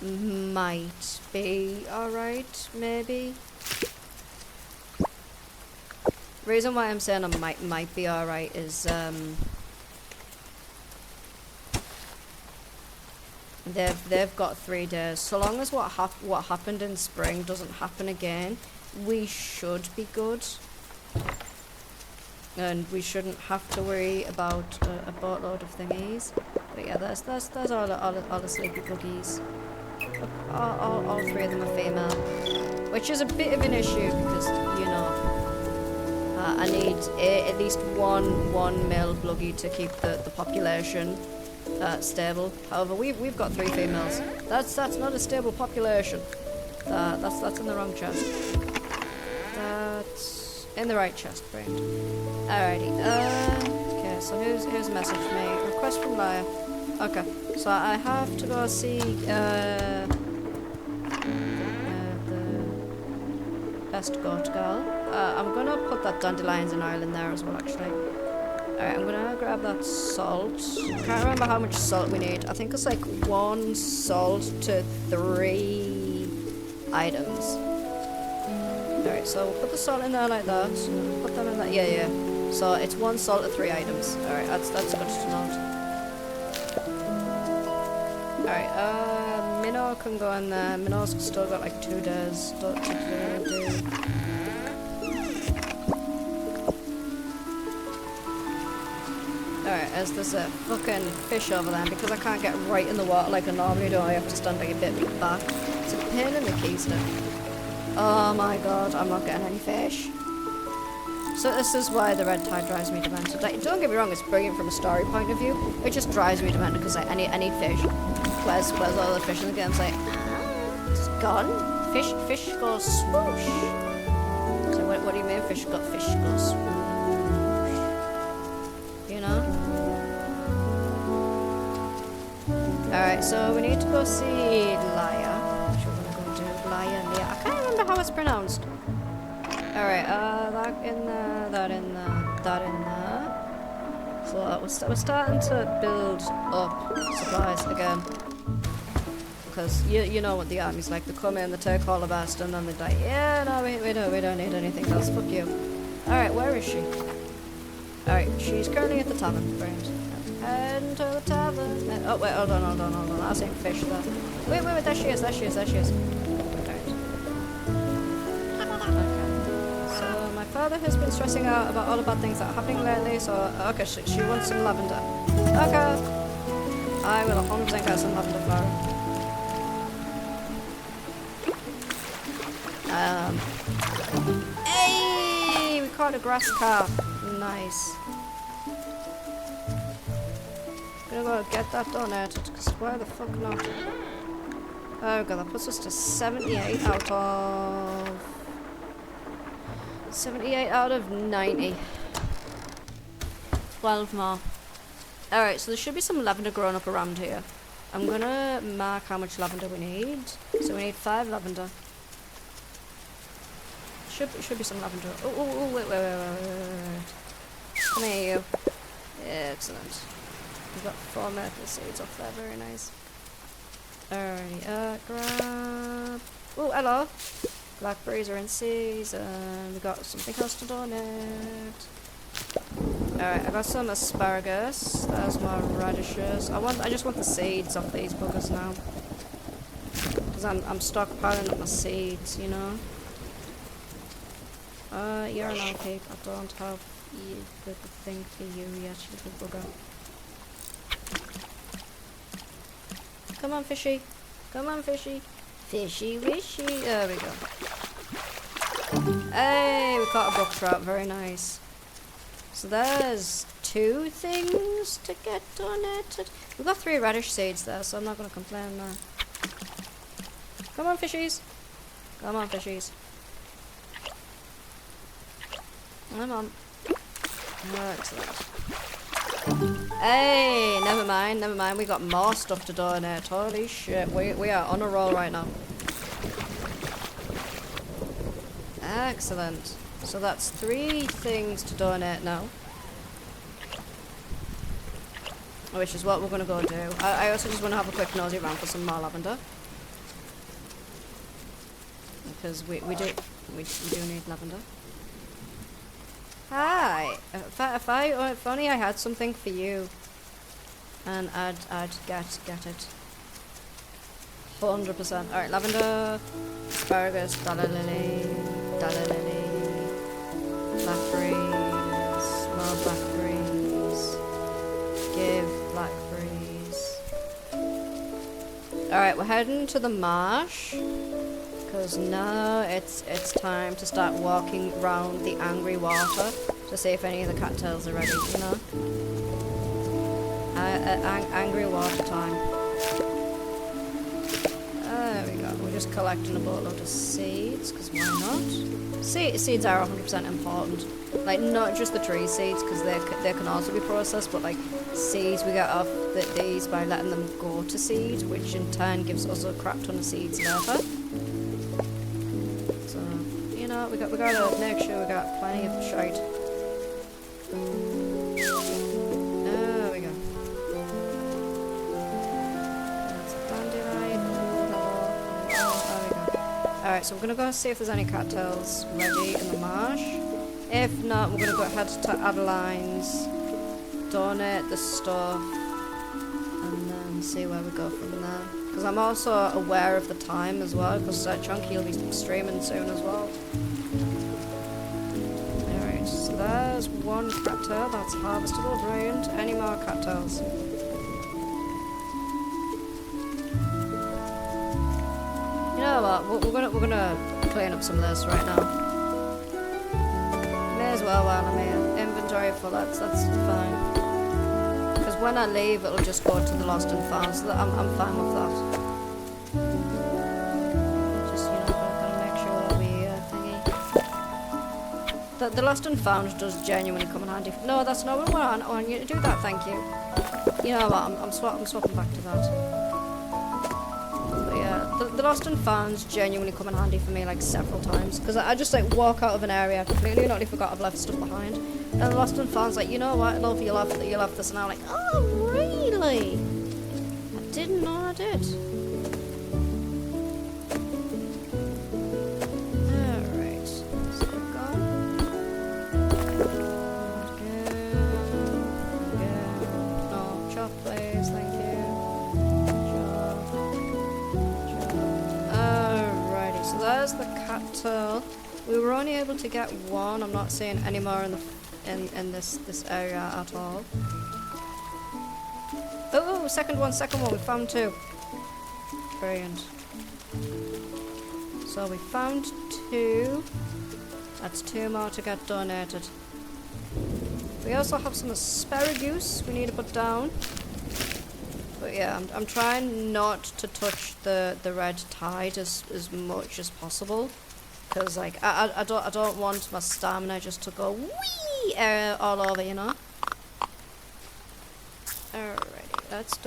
Might be alright, maybe. Reason why I'm saying I might be alright is They've got 3 days. So long as what happened in spring doesn't happen again, we should be good. And we shouldn't have to worry about a boatload of thingies. But yeah, there's all the sleepy buggies. All 3 of them are female, which is a bit of an issue because you know I need at least one male buggy to keep the population stable. However, we've got 3 females. That's not a stable population. That's in the wrong chest. That's in the right chest, brain. Alrighty. Okay. So here's a message for me. Request from Liar. Okay. So I have to go see the best goat girl. I'm gonna put that dandelions in Ireland there as well, actually. Alright, I'm gonna grab that salt. Can't remember how much salt we need. I think it's like 1 salt to 3 items. Alright, so we'll put the salt in there like that. Put them in that. Yeah. So it's 1 salt to 3 items. Alright, that's good to note. Alright, Minnow can go in there. Minnow's still got like 2 days to do. Alright, Alright, as there's a fucking fish over there, because I can't get right in the water like I normally do, I have to stand like a bit back. It's a pain in the keister. Oh my god, I'm not getting any fish. So this is why the red tide drives me demented. Like, don't get me wrong, it's brilliant from a story point of view. It just drives me demented because like, I need fish. Where's all the fish in the game? It's like, it's gone. Fish goes swoosh. So what do you mean fish goes swoosh? You know? Alright, so we need to go see Laia. Which we're gonna go do Laia. I can't remember how it's pronounced. Alright, that in there, that in there, that in there. So we're starting to build up supplies again. Because you know what the army's like. They come in, they take all the best, and then they're like, yeah, no, we don't need anything else, fuck you. Alright, where is she? Alright, she's currently at the tavern, friends. Head to the tavern. Oh, wait, hold on. I see fish there. Wait, there she is. Alright. Father has been stressing out about all the bad things that are happening lately, so okay, she wants some lavender. Okay, I will 100% get some lavender for her. Hey, we caught a grass carp. Nice. Gonna go get that donated, because why the fuck not? There we go, that puts us to 78 out of 90. 12 more. Alright, so there should be some lavender growing up around here. I'm gonna mark how much lavender we need. So we need 5 lavender. Should be some lavender. Oh, wait. Come here, you. Excellent. We've got 4 maple seeds off there, very nice. Alrighty, grab... Oh, hello! Blackberries are in season. We got something else to donate. Alright, I got some asparagus. There's more radishes. I just want the seeds off these buggers now. Because I'm stockpiling up my seeds, you know. You're an old pig. I don't have the thing for you yet, you little bugger. Come on, fishy. Come on, fishy. Fishy wishy. There we go. Hey, we caught a brook trout. Very nice. So there's 2 things to get donated. We've got 3 radish seeds there, so I'm not going to complain there. Come on, fishies. Come on, fishies. Come on. Excellent. Hey, never mind. We got more stuff to donate. Holy shit, we are on a roll right now. Excellent. So that's 3 things to donate now. Which is what we're going to go do. I also just want to have a quick nosy around for some more lavender. Because we do need lavender. Hi! If only I had something for you. And I'd get it. 100%. Alright, lavender, asparagus, dalalili, blackberries, more blackberries, give blackberries. Alright, we're heading to the marsh. Because now it's time to start walking around the angry water to see if any of the cattails are ready, you know? Angry water time. There we go. We're just collecting a boatload of seeds, because why not? Seeds are 100% important. Like, not just the tree seeds, because they can also be processed, but like seeds we get off these by letting them go to seed, which in turn gives us a crap ton of seeds later. You know, we gotta make sure we got plenty of shite. There we go. That's a dandelion. There we go. Alright, so we're gonna go see if there's any cattails ready in the marsh. If not, we're gonna go ahead to Adeline's, donate the stuff, and then see where we go from there. Because I'm also aware of the time as well, because Chunky will be streaming soon as well. Alright, so there's one cattail that's harvestable. Brilliant. Any more cattails? You know what? We're gonna clean up some of this right now. May as well while I'm here. Inventory full. That's fine. Because when I leave, it'll just go to the lost and found. So that I'm fine with that. Just gotta make sure that we thingy. The lost and found does genuinely come in handy. No, that's not what I want you to do that. Thank you. You know what? I'm swapping back to that. The lost and founds genuinely come in handy for me like several times because I just like walk out of an area completely not forgot I've left stuff behind, and the lost and founds like, you know what, I love you left this, and I'm like, oh really? I didn't know I did. Alright, so we've gone. Again. No, chop please, thank you. There's the cattail. We were only able to get one. I'm not seeing any more in this area at all. Oh, second one. We found two. Brilliant. So we found two. That's two more to get donated. We also have some asparagus we need to put down. But yeah, I'm trying not to touch the red tide as much as possible, because like I don't want my stamina just to go wee all over, you know. Alrighty, let's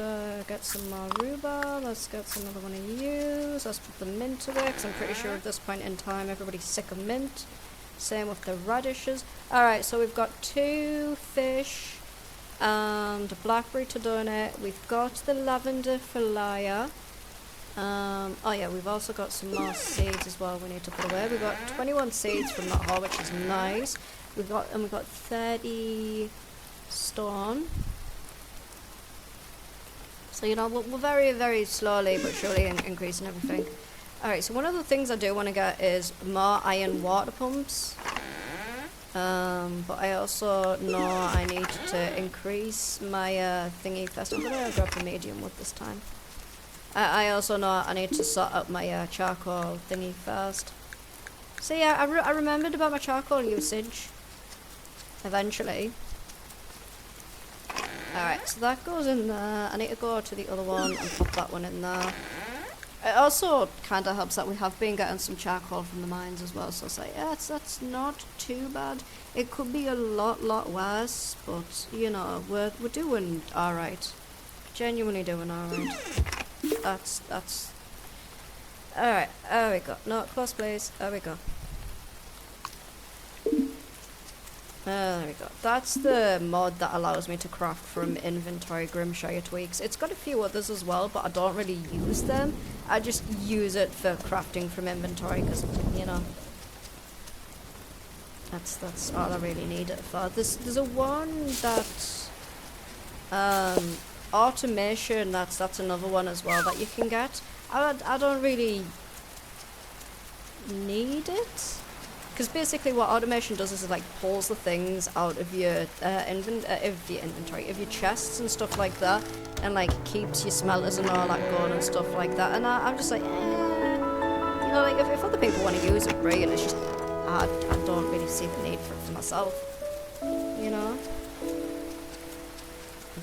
get some more rhubarb. Let's get some another one of these. Let's put the mint away, because I'm pretty sure at this point in time everybody's sick of mint. Same with the radishes. Alright, so we've got 2 fish. And blackberry to donate. We've got the lavender for Laia. Oh yeah, we've also got some more seeds as well we need to put away. We've got 21 seeds from that haul, which is nice. We've got 30 stone. So you know, we're very, very slowly but surely increasing everything. Alright, so one of the things I do want to get is more iron water pumps. But I also know I need to increase my thingy first. I'm gonna grab the medium wood this time. I also know I need to sort out my charcoal thingy first. So yeah, I remembered about my charcoal usage. Eventually. Alright, so that goes in there. I need to go to the other one and pop that one in there. It also kind of helps that we have been getting some charcoal from the mines as well, so it's like, yeah, that's not too bad. It could be a lot worse, but, you know, we're doing alright. Genuinely doing alright. That's... Alright, there we go. No, close please. There we go. There we go. That's the mod that allows me to craft from inventory Grimshire tweaks. It's got a few others as well, but I don't really use them. I just use it for crafting from inventory because, you know, that's all I really need it for. There's a one that automation. That's another one as well that you can get. I don't really need it. Because basically what automation does is it like pulls the things out of your inventory, of your chests and stuff like that, and like keeps your smelters and all that going and stuff like that. And I'm just like, you know, like if other people want to use it, brilliant. It's just I don't really see the need for it for myself, you know.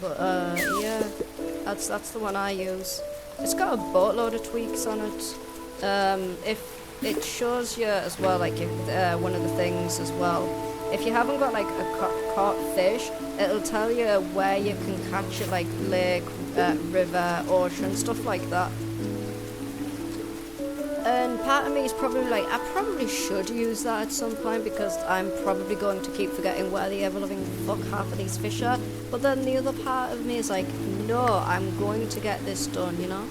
But yeah, that's the one I use. It's got a boatload of tweaks on it. If it shows you as well, like if, one of the things as well, if you haven't got like a caught fish, it'll tell you where you can catch it, like lake, river, ocean, stuff like that. And part of me is probably like, I probably should use that at some point because I'm probably going to keep forgetting where the ever-loving fuck half of these fish are. But then the other part of me is like, no, I'm going to get this done, you know?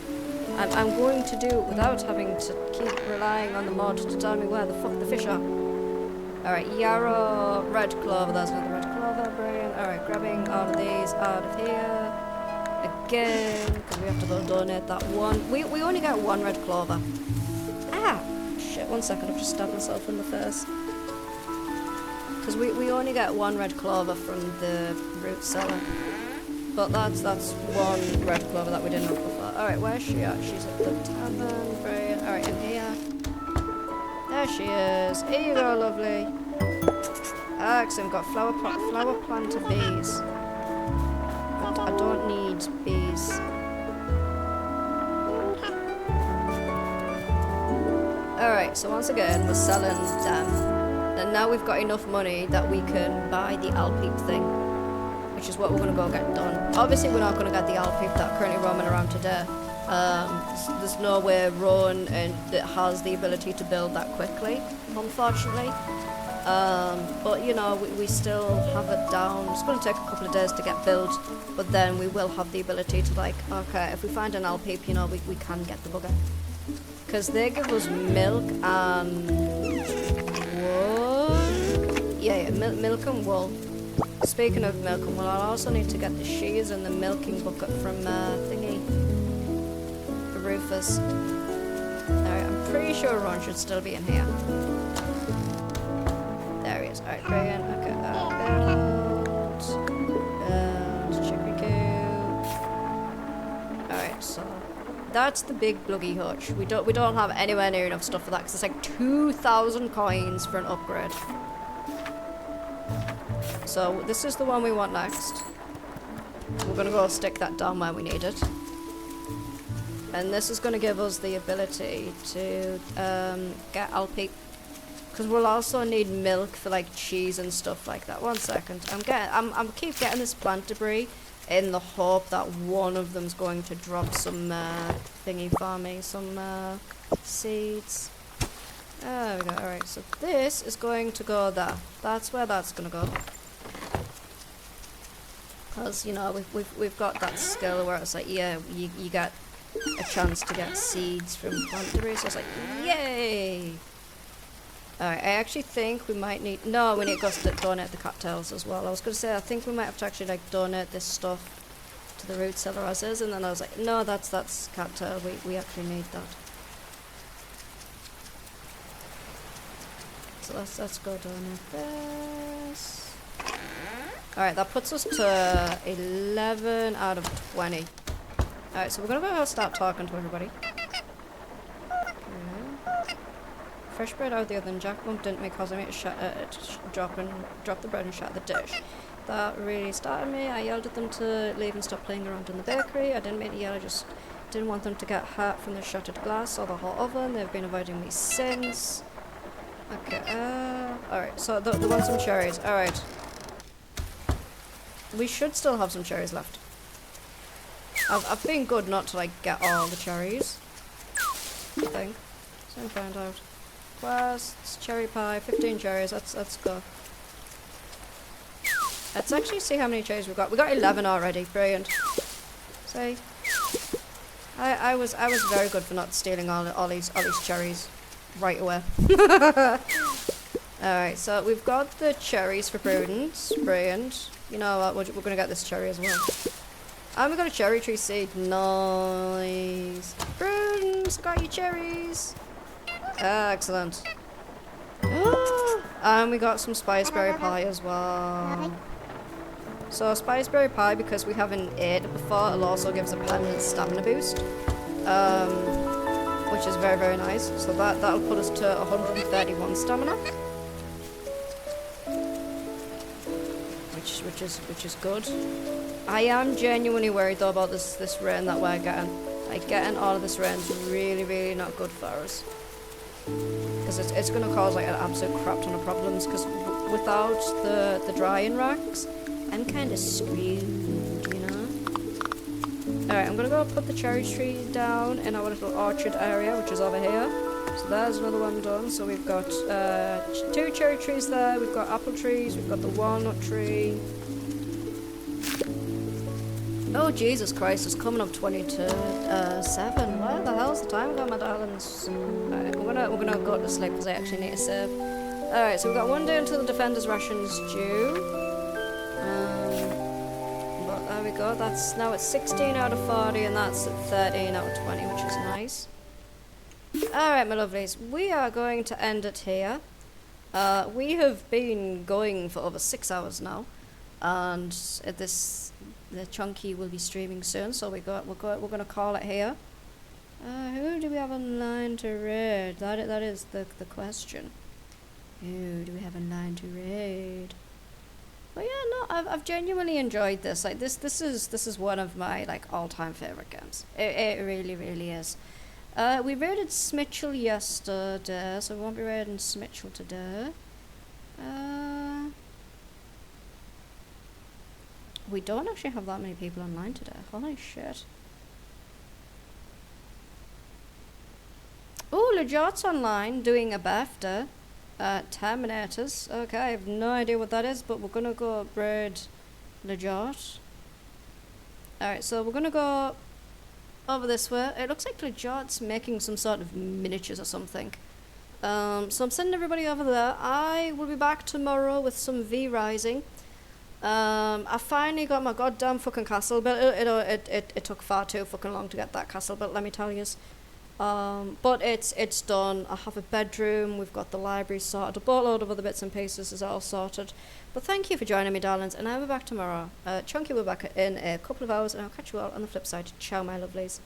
I'm going to do it without having to keep relying on the mod to tell me where the fuck the fish are. Alright, yarrow, red clover, there's another red clover, brilliant. Alright, grabbing all of these out of here. Again, because we have to go donate that one. We only get one red clover. Ah! Shit, 1 second, I've just stabbed myself in the face. Because we only get one red clover from the root cellar. But that's one red clover that we didn't have before. Alright, where's she at? She's at the tavern. Brilliant. Alright, in here. There she is. Here you go, lovely. Excellent. Got flower planter bees. I don't need bees. Alright, so once again, we're selling them. And now we've got enough money that we can buy the Alpeep thing, which is what we're going to go get done. Obviously, we're not going to get the Alpeep that are currently roaming around today. There's no way Rowan that has the ability to build that quickly, unfortunately. But you know, we still have it down. It's going to take a couple of days to get built, but then we will have the ability to, like, okay, if we find an Alpeep, you know, we can get the bugger. Because they give us milk and wool. Yeah, milk and wool. Speaking of milk and wool, I'll also need to get the shears and the milking bucket from thingy. Rufus. Alright, I'm pretty sure Ron should still be in here. There he is. Alright, brilliant. Okay, build. Chicory coop. Alright, so that's the big bluggy hutch. We don't have anywhere near enough stuff for that because it's like 2,000 coins for an upgrade. So this is the one we want next. We're gonna go stick that down where we need it. And this is going to give us the ability to get Alpeep, because we'll also need milk for like cheese and stuff like that. 1 second, I'm keep getting this plant debris in the hope that one of them's going to drop some thingy for me, some seeds. There we go. All right, so this is going to go there. That's where that's going to go. Because you know we've got that skill where it's like, yeah, you get a chance to get seeds from plant debris, so I was like, yay! Alright, I actually think we might need... No, we need to donate the cattails as well. I was going to say, I think we might have to actually like donate this stuff to the root cellar as is, and then I was like, no, that's cattail, we actually need that. So let's go donate this. Alright, that puts us to 11 out of 20. Alright, so we're gonna go start talking to everybody. Okay. Fresh bread out the oven. Jack bumped into me causing me to drop the bread and shatter the dish. That really started me. I yelled at them to leave and stop playing around in the bakery. I didn't mean to yell, I just didn't want them to get hurt from the shattered glass or the hot oven. They've been avoiding me since. Okay, alright, so they want some cherries. Alright. We should still have some cherries left. I've been good not to like get all the cherries, I think. So I'm find out. Quests, cherry pie, 15 cherries, let's go. Let's actually see how many cherries we've got. We got 11 already, brilliant. See? I was very good for not stealing all these cherries right away. Alright, so we've got the cherries for Prudence, brilliant. You know what, we're gonna get this cherry as well. And we got a cherry tree seed. Nice. Prudence, got your cherries. Excellent. And we got some spiceberry pie as well. So spiceberry pie, because we haven't ate it before, it also gives a permanent stamina boost. Which is very, very nice. So that'll put us to 131 stamina. Which is good. I am genuinely worried though about this rain that we're getting. Like getting all of this rain is really, really not good for us. Because it's going to cause like an absolute crap ton of problems. Because without the drying racks, I'm kind of screwed, you know. Alright, I'm going to go put the cherry tree down in our little orchard area, which is over here. So there's another one done. So we've got 2 cherry trees there. We've got apple trees. We've got the walnut tree. Oh Jesus Christ, it's coming up 20 to 7. Where the hell's the time ago, my darlings? Alright, we're gonna go to sleep because I actually need to save. Alright, so we've got 1 day until the defender's rations due. But there we go, that's now at 16 out of 40 and that's at 13 out of 20, which is nice. Alright, my lovelies, we are going to end it here. We have been going for over 6 hours now, and the Chunky will be streaming soon. So we're gonna call it here. Who do we have online to raid? That is the question. Who do we have online to raid? But yeah, no, I've genuinely enjoyed this. Like this is one of my like all-time favorite games. It really is. We raided Smitchell yesterday, so we won't be raiding Smitchell today. We don't actually have that many people online today. Holy shit. Oh, Lejot's online doing a birthday. Terminators. Okay, I have no idea what that is, but we're gonna go raid Lejot. Alright, so we're gonna go over this way. It looks like Lejot's making some sort of miniatures or something. So I'm sending everybody over there. I will be back tomorrow with some V-Rising. I finally got my goddamn fucking castle built. It took far too fucking long to get that castle built, let me tell you. But it's done. I have a bedroom, we've got the library sorted, a boatload of other bits and pieces is all sorted. But thank you for joining me, darlings, and I'll be back tomorrow. Chunky will be back in a couple of hours, and I'll catch you all on the flip side. Ciao, my lovelies.